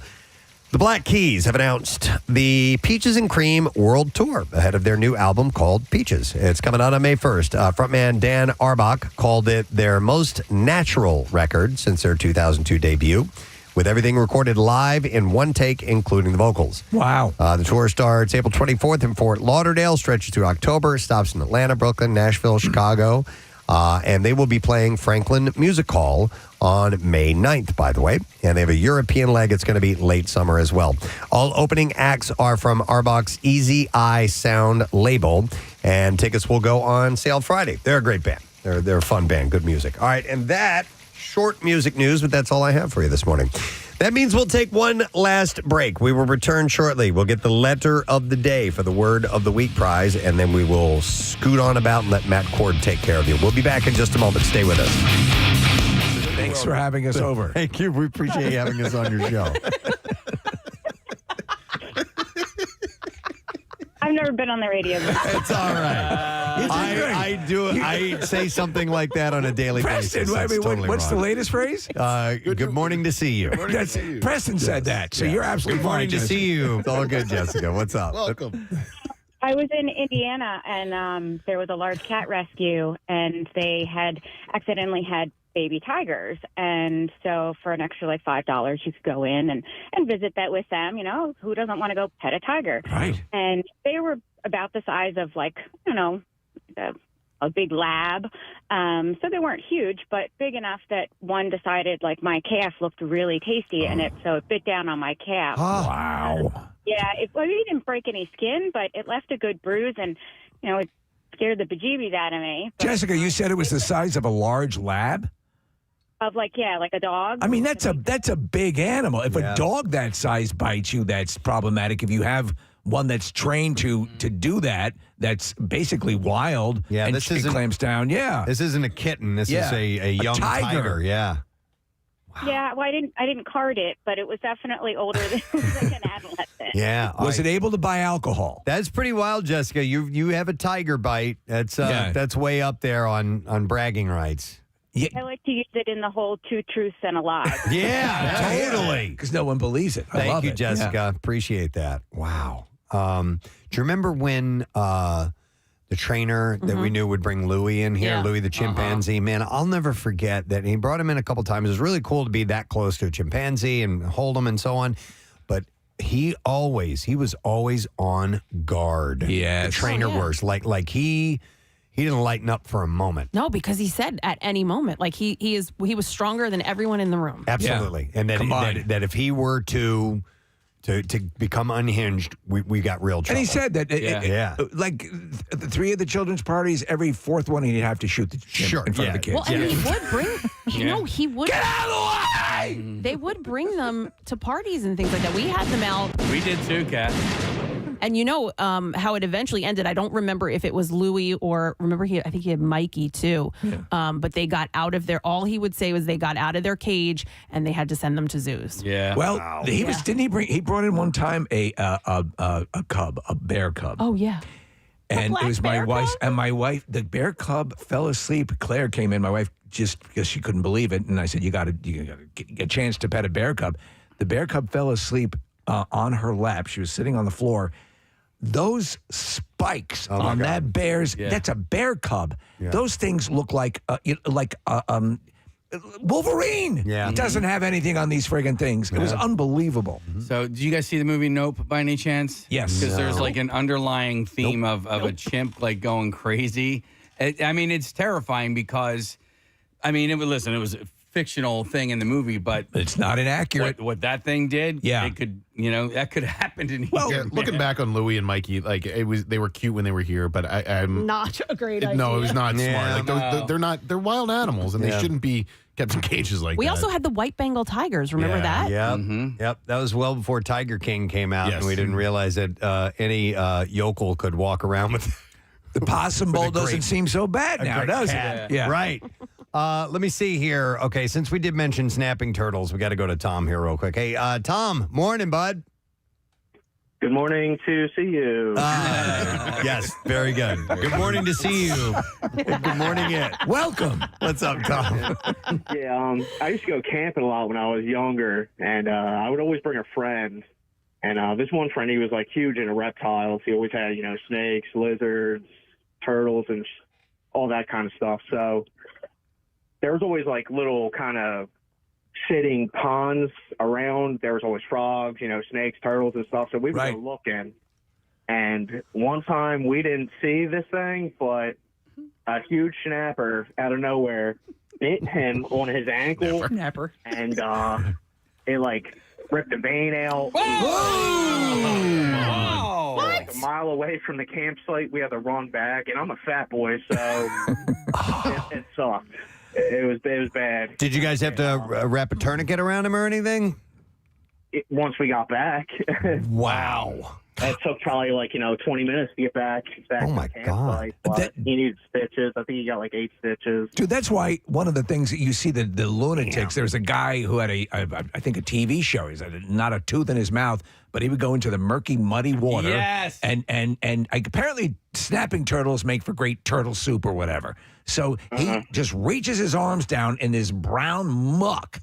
the Black Keys have announced the Peaches and Cream World Tour ahead of their new album called Peaches. It's coming out on May 1st. Frontman Dan Arbach called it their most natural record since their 2002 debut, with everything recorded live in one take, including the vocals. Wow. The tour starts April 24th in Fort Lauderdale, stretches through October, stops in Atlanta, Brooklyn, Nashville, Chicago, and they will be playing Franklin Music Hall on May 9th, by the way. And they have a European leg. It's going to be late summer as well. All opening acts are from Arbach's Easy Eye Sound label, and tickets will go on sale Friday. They're a great band. They're a fun band, good music. All right, and that, short music news, but that's all I have for you this morning. That means we'll take one last break. We will return shortly. We'll get the letter of the day for the Word of the Week prize, and then we will scoot on about and let Matt Cord take care of you. We'll be back in just a moment. Stay with us. Thanks for having us over. Thank you. We appreciate you having us on your show. I've never been on the radio before. It's all right. I say something like that on a daily Preston, basis. That's totally what's the wrong. latest phrase? Good morning to see you. Preston said that, so you're absolutely Good morning fine, to see you. It's all good, Jessica. What's up? Welcome. I was in Indiana, and there was a large cat rescue, and they had accidentally had baby tigers. And so for an extra like $5, you could go in and visit that with them. You know, who doesn't want to go pet a tiger? Right. And they were about the size of like, you know, a big lab. So they weren't huge, but big enough that one decided like my calf looked really tasty, and it bit down on my calf. Oh, wow. Yeah, it didn't break any skin, but it left a good bruise, and you know, it scared the bejeebies out of me. But, Jessica, you said it was the size of a large lab? of like a dog. I mean, that's a big animal. If a dog that size bites you, that's problematic. If you have one that's trained to do that, that's basically wild. Yeah, and this it isn't clamps down. Yeah, this isn't a kitten. This is a young tiger. Yeah. Yeah, well, I didn't card it, but it was definitely older than like an adolescent. Yeah. Was it able to buy alcohol? That's pretty wild, Jessica. You have a tiger bite. That's way up there on bragging rights. Yeah. I like to use it in the whole two truths and a lie. Yeah, totally. Because no one believes it. I Thank love you, it. Jessica. Yeah. Appreciate that. Wow. Do you remember when the trainer that we knew would bring Louie in here, Louie the chimpanzee? Man, I'll never forget that. He brought him in a couple times. It was really cool to be that close to a chimpanzee and hold him and so on. But he was always on guard. Yes. The trainer was like he didn't lighten up for a moment. No, because he said at any moment, like he was stronger than everyone in the room. Absolutely. And that if he were to become unhinged, we got real trouble. And he said that, like the three of the children's parties, every fourth one he'd have to shoot the in front of the kids. Well, and he would bring, he would. Get out of the way! They would bring them to parties and things like that. We had them out. We did too, Kat. And you know how it eventually ended. I don't remember if it was Louie or I think he had Mikey too. Yeah. But they got out of their. All he would say was they got out of their cage and they had to send them to zoos. Yeah. Well, he brought in one time a cub, a bear cub. Oh yeah. And it was my wife, the bear cub fell asleep. Claire came in, my wife, just because she couldn't believe it. And I said, you got to get a chance to pet a bear cub. The bear cub fell asleep on her lap. She was sitting on the floor. Those spikes on that that's a bear cub. Yeah. Those things look like Wolverine. Yeah. He doesn't have anything on these friggin' things. It was unbelievable. Mm-hmm. So, did you guys see the movie Nope by any chance? Yes. Because there's like an underlying theme of a chimp like going crazy. I mean, it's terrifying because, it was a fictional thing in the movie, but it's not inaccurate. What that thing did, it could, that could have happened in here. Looking back on Louie and Mikey, like they were cute when they were here, but I'm not a great idea. No, it was not smart. Like they're wild animals, and they shouldn't be kept in cages like that. We also had the white Bengal tigers. Remember that? Yep. Mm-hmm. Yep. That was well before Tiger King came out, and we didn't realize that any yokel could walk around with. The possum bowl doesn't seem so bad now, does it? Yeah. Right. Let me see here. Okay, since we did mention snapping turtles, we got to go to Tom here real quick. Hey, Tom, morning, bud. Good morning to see you. Yes, very good. Good morning to see you. Good morning, Welcome. What's up, Tom? Yeah, I used to go camping a lot when I was younger, and I would always bring a friend. And this one friend, he was like huge into reptiles. He always had, snakes, lizards, turtles, and all that kind of stuff. So there was always like little kind of sitting ponds around. There was always frogs, snakes, turtles, and stuff. So we would go looking. And one time we didn't see this thing, but a huge snapper out of nowhere bit him on his ankle. Snapper. And it like ripped a vein out. Like a mile away from the campsite, we had to run back, and I'm a fat boy, so it sucked. It was bad. Did you guys have to wrap a tourniquet around him or anything? Once we got back. Wow. It took probably 20 minutes to get back Oh my to the campsite. But he needed stitches. I think he got like 8 stitches. Dude, that's why one of the things that you see the lunatics. There's a guy who had I think a TV show. He's had not a tooth in his mouth, but he would go into the murky, muddy water. Yes. And apparently snapping turtles make for great turtle soup or whatever. So he just reaches his arms down in this brown muck.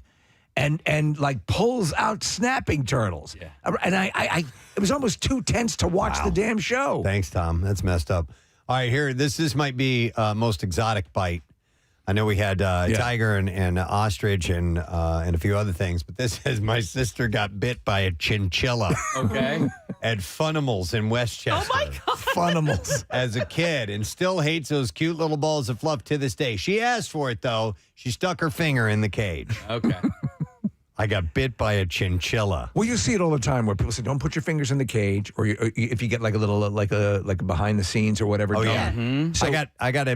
And like pulls out snapping turtles. Yeah. And I it was almost too tense to watch the damn show. Thanks, Tom. That's messed up. All right, here, this might be most exotic bite. I know we had tiger and ostrich and a few other things, but this says my sister got bit by a chinchilla. Okay. At Funimals in Westchester. Oh, my God. Funimals. As a kid, and still hates those cute little balls of fluff to this day. She asked for it, though. She stuck her finger in the cage. Okay. I got bit by a chinchilla. Well, you see it all the time where people say, "Don't put your fingers in the cage," or if you get like a little like a behind the scenes or whatever. Oh done. yeah. Mm-hmm. So I got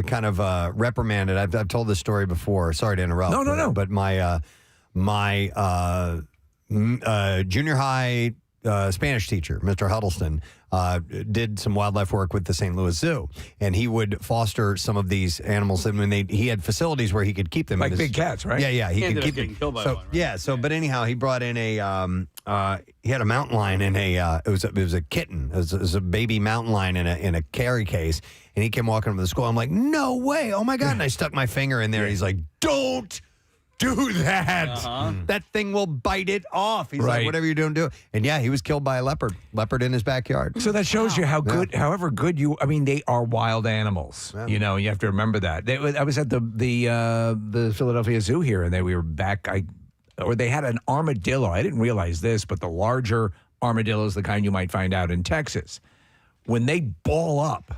kind of reprimanded. I've told this story before. Sorry to interrupt. No. But my junior high Spanish teacher, Mr. Huddleston, did some wildlife work with the St. Louis Zoo, and he would foster some of these animals. And when he had facilities where he could keep them, Like big cats, right? Yeah, he could ended up keep getting them. killed by So one, right? yeah, so but anyhow, he brought in he had a mountain lion in it was a kitten. It was a baby mountain lion in a carry case, and he came walking up to the school. I'm like, no way! Oh my god! And I stuck my finger in there. And he's like, don't do that. That thing will bite it off. He's like, whatever you're doing, do it. And yeah, he was killed by a leopard in his backyard. So that shows you how good, however good they are wild animals. Yeah. You have to remember that. I was at the Philadelphia Zoo here, and we were back. They had an armadillo. I didn't realize this, but the larger armadillo is the kind you might find out in Texas. When they ball up,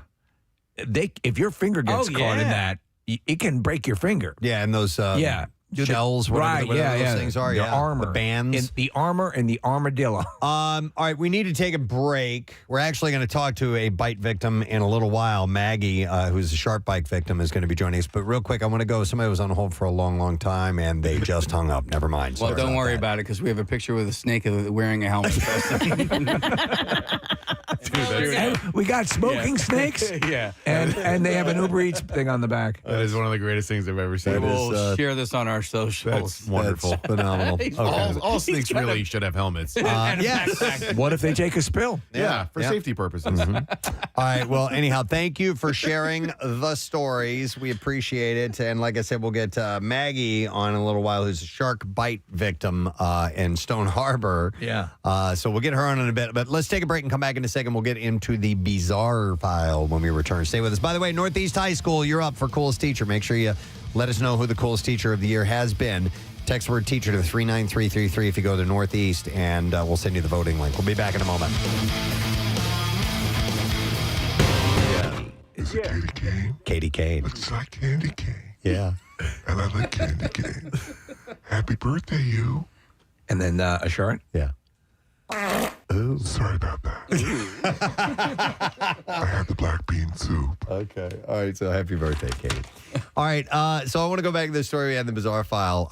if your finger gets caught in that, it can break your finger. Yeah, and those shells, whatever those things are. The armor. The bands. The armor and the armadillo. All right, we need to take a break. We're actually going to talk to a bite victim in a little while. Maggie, who's a sharp bite victim, is going to be joining us. But real quick, I want to go. Somebody was on hold for a long, long time, and they just hung up. Never mind. Well, Sorry don't worry that. about it because we have a picture with a snake wearing a helmet. We got smoking snakes. Yeah. And they have an Uber Eats thing on the back. That is one of the greatest things I've ever seen. We'll share this on our socials. That's wonderful. That's phenomenal. Okay. All snakes really should have helmets. Yes. What if they take a spill? Yeah, for safety purposes. All right. Well, anyhow, thank you for sharing the stories. We appreciate it. And like I said, we'll get Maggie on in a little while, who's a shark bite victim in Stone Harbor. Yeah. So we'll get her on in a bit. But let's take a break and come back in a second. We'll get into the bizarre file when we return. Stay with us. By the way, Northeast High School, you're up for coolest teacher. Make sure you let us know who the coolest teacher of the year has been. Text word teacher to 39333 if you go to Northeast, and we'll send you the voting link. We'll be back in a moment. Is it Katie Kane? Katie Kane. Looks like Candy Cane. Yeah. And I like Candy Cane. Happy birthday, you. And then a shark? Yeah. Ooh. Sorry about that. I had the black bean soup. Okay. All right. So happy birthday, Katie. All right. So I want to go back to the story we had in the bizarre file.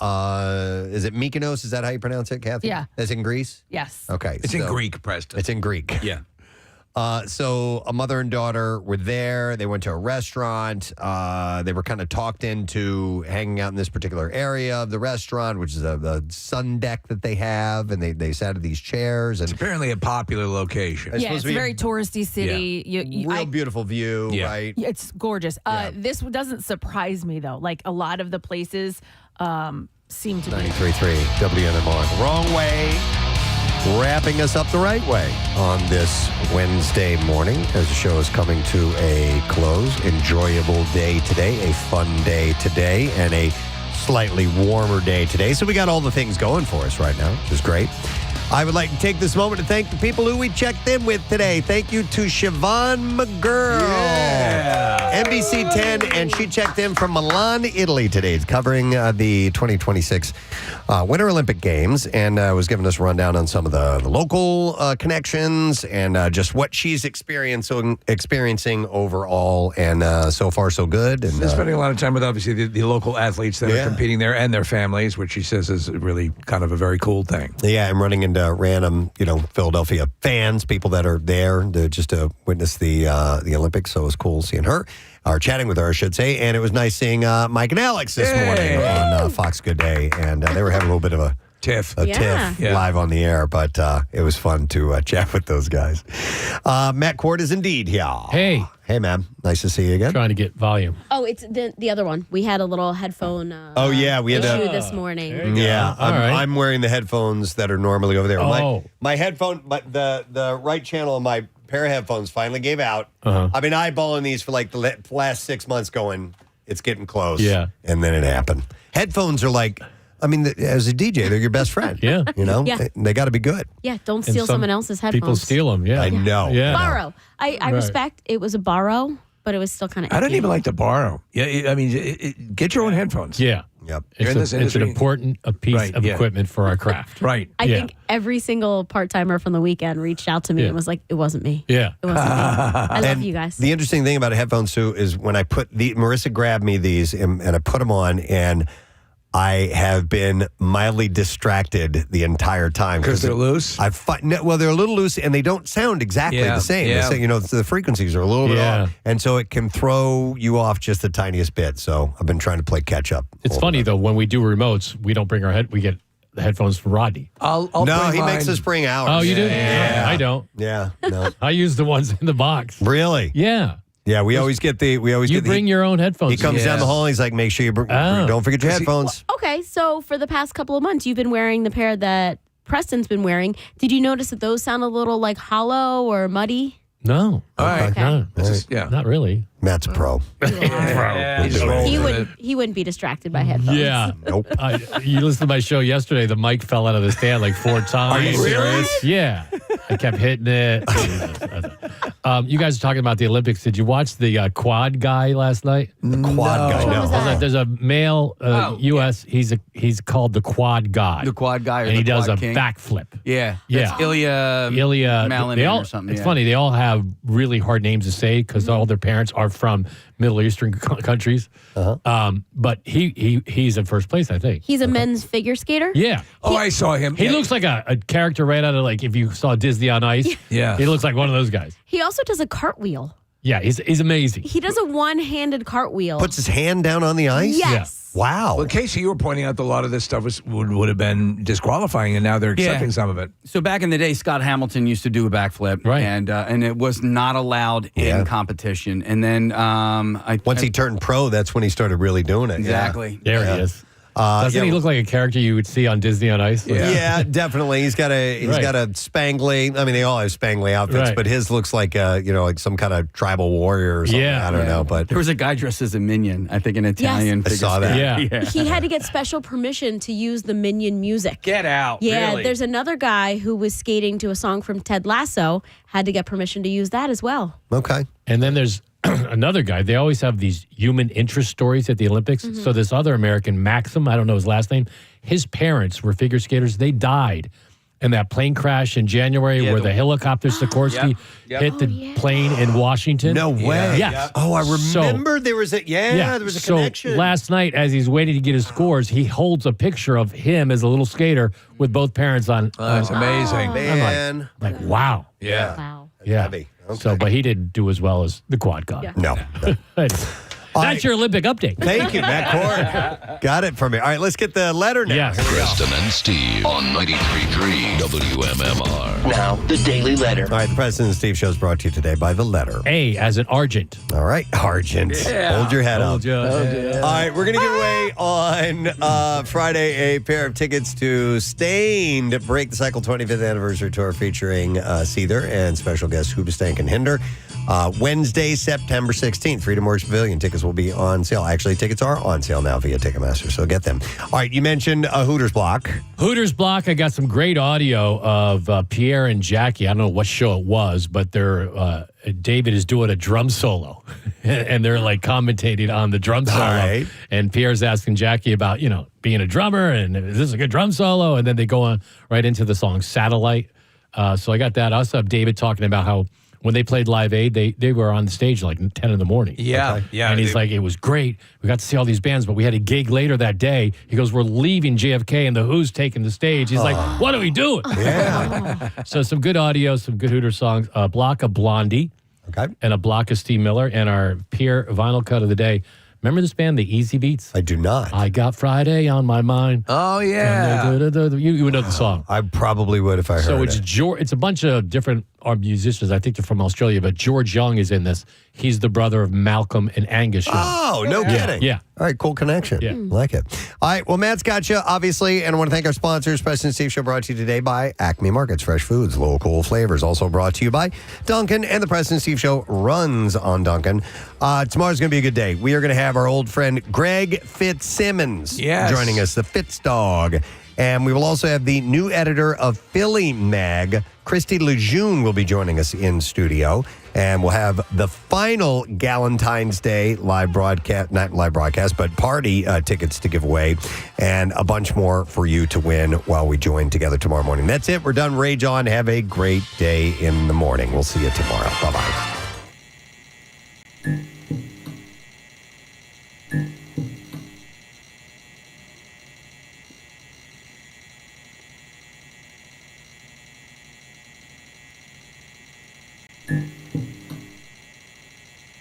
Is it Mykonos? Is that how you pronounce it, Kathy? Yeah. That's in Greece? Yes. Okay. It's in Greek, Preston. It's in Greek. Yeah. So a mother and daughter were there. They went to a restaurant. They were kind of talked into hanging out in this particular area of the restaurant, which is a sun deck that they have, and they sat at these chairs. And It's apparently a popular location. It's Yeah, supposed it's to a be very touristy city. real beautiful view, right? It's gorgeous. This doesn't surprise me though. Like a lot of the places seem to be 93.3 WMMR. Wrong way. Wrapping us up the right way on this Wednesday morning as the show is coming to a close. Enjoyable day today, a fun day today, and a slightly warmer day today. So we got all the things going for us right now, which is great. I would like to take this moment to thank the people who we checked in with today. Thank you to Siobhan McGirl, NBC 10, and she checked in from Milan, Italy today. It's covering the 2026 Winter Olympic Games and was giving us a rundown on some of the local connections and just what she's experiencing overall. And so far, so good. And spending a lot of time with, obviously, the local athletes that are competing there and their families, which she says is really kind of a very cool thing. Yeah, I'm running into random, Philadelphia fans, people that are there just to witness the Olympics. So it was cool seeing her, or chatting with her, I should say. And it was nice seeing Mike and Alex this morning on Fox Good Day. And they were having a little bit of a tiff live on the air, but it was fun to chat with those guys. Matt Cord is indeed here. Hey, man. Nice to see you again. Trying to get volume. Oh, it's the other one. We had a little headphone we had issue this morning. Yeah, right. I'm wearing the headphones that are normally over there. My headphone, but the right channel of my pair of headphones finally gave out. I've been eyeballing these for like the last 6 months going, it's getting close. Yeah. And then it happened. Headphones are like, as a DJ, they're your best friend. Yeah. Yeah. They got to be good. Yeah, don't steal someone else's headphones. People steal them, yeah. I know. Yeah. Borrow. I respect it was a borrow, but it was still kind of I don't even like to borrow. Yeah, get your own headphones. Yeah. Yep. It's an important piece of equipment for our craft. Right. I think every single part-timer from the weekend reached out to me and was like, it wasn't me. Yeah. It wasn't me. I love you guys. The interesting thing about headphones, too, is when I Marissa grabbed me these and I put them on, and I have been mildly distracted the entire time. Because they're loose? Well, they're a little loose, and they don't sound exactly the same. Yeah. The frequencies are a little bit off, and so it can throw you off just the tiniest bit. So I've been trying to play catch up. It's funny, though, when we do remotes, we don't bring we get the headphones from Rodney. He makes us bring ours. Oh, you do? Yeah. I don't. Yeah, no. I use the ones in the box. Really? Yeah. Yeah, we always get You bring your own headphones. He comes down the hall. He's like, make sure you don't forget your headphones. Okay, so for the past couple of months, you've been wearing the pair that Preston's been wearing. Did you notice that those sound a little like hollow or muddy? No. All right. No. Not really. Matt's a pro. He wouldn't be distracted by headphones. Yeah. Nope. You listened to my show yesterday. The mic fell out of the stand like 4 times. Are you serious? Yeah. I kept hitting it. You guys are talking about the Olympics. Did you watch the quad guy last night? The quad guy, no. There's a male U.S. He's called the quad guy. The quad guy, or and he the does quad a king? backflip. Yeah. Yeah. That's Ilya Malin or something. It's funny. They all have really hard names to say because all their parents are from Middle Eastern countries. But he's in first place, I think. He's a men's figure skater? Yeah. I saw him. He looks like a character right out of, like, if you saw Disney on Ice. Yeah. He looks like one of those guys. He also does a cartwheel. Yeah, he's amazing. He does a one-handed cartwheel. Puts his hand down on the ice? Yes. Wow. Well, Casey, you were pointing out that a lot of this stuff would have been disqualifying, and now they're accepting some of it. So back in the day, Scott Hamilton used to do a backflip, right? And it was not allowed in competition. And then once he turned pro, that's when he started really doing it. Exactly. There he is. Doesn't he look like a character you would see on Disney on Ice? Yeah, definitely. He's got a spangly. I mean, they all have spangly outfits, but his looks like like some kind of tribal warrior or something. Yeah. I don't know, but there was a guy dressed as a minion. I think an Italian. I saw that. Yeah. He had to get special permission to use the Minion music. Get out. Yeah, really? There's another guy who was skating to a song from Ted Lasso, had to get permission to use that as well. Okay. And then there's another guy. They always have these human interest stories at the Olympics. Mm-hmm. So this other American, Maxim, I don't know his last name, his parents were figure skaters. They died in that plane crash in January where the helicopter Sikorsky hit the plane in Washington. No way. Yes. Oh, I remember there was there was a connection. So last night, as he's waiting to get his scores, he holds a picture of him as a little skater with both parents on. That's amazing. Man. I'm like, wow. Yeah. Wow. Yeah. Heavy. So, but he didn't do as well as the quad guy. Yeah. No. That's your Olympic update. Thank you, Matt Cord. Got it from me. All right, let's get the letter now. Yes. Preston and Steve on 93.3 WMMR. Now, the Daily Letter. All right, the Preston and Steve show is brought to you today by the letter. A as in Argent. All right, Argent. Yeah. Hold your head up. Hold your head up. All right, we're going to give away on Friday a pair of tickets to Stained Break the Cycle 25th Anniversary Tour featuring Seether and special guests Hoobastank and Hinder. Wednesday, September 16th, Freedom Works Pavilion. Tickets will be on sale. Actually, tickets are on sale now via Ticketmaster, so get them. All right, you mentioned Hooters Block. Hooters Block, I got some great audio of Pierre and Jackie. I don't know what show it was, but they're David is doing a drum solo, and they're like commentating on the drum solo. Right. And Pierre's asking Jackie about, being a drummer, and is this a good drum solo? And then they go on right into the song Satellite. So I got that. I also have David talking about how when they played Live Aid, they were on the stage like 10 in the morning. Yeah, yeah. And he's like, it was great. We got to see all these bands, but we had a gig later that day. He goes, we're leaving JFK and the Who's taking the stage. He's like, what are we doing? Yeah. So some good audio, some good Hooter songs. A block of Blondie. Okay. And a block of Steve Miller. And our Pierre vinyl cut of the day. Remember this band, the Easy Beats? I do not. I got Friday on my mind. Oh, yeah. You would know the song. I probably would if I heard So it. it's a bunch of different musicians. I think they're from Australia, but George Young is in this. He's the brother of Malcolm and Angus Young. Oh, no kidding. Yeah. All right, cool connection. Yeah. Like it. All right, well, Matt's got you, obviously, and I want to thank our sponsors. Preston and Steve Show brought to you today by Acme Markets, fresh foods, local flavors. Also brought to you by Duncan, and the Preston and Steve Show runs on Duncan. Tomorrow's going to be a good day. We are going to have our old friend Greg Fitzsimmons joining us, the Fitz dog. And we will also have the new editor of Philly Mag, Christy Lejeune, will be joining us in studio. And we'll have the final Valentines Day live broadcast, not live broadcast, but party tickets to give away, and a bunch more for you to win while we join together tomorrow morning. That's it. We're done. Rage on. Have a great day in the morning. We'll see you tomorrow. Bye-bye. Mm-hmm.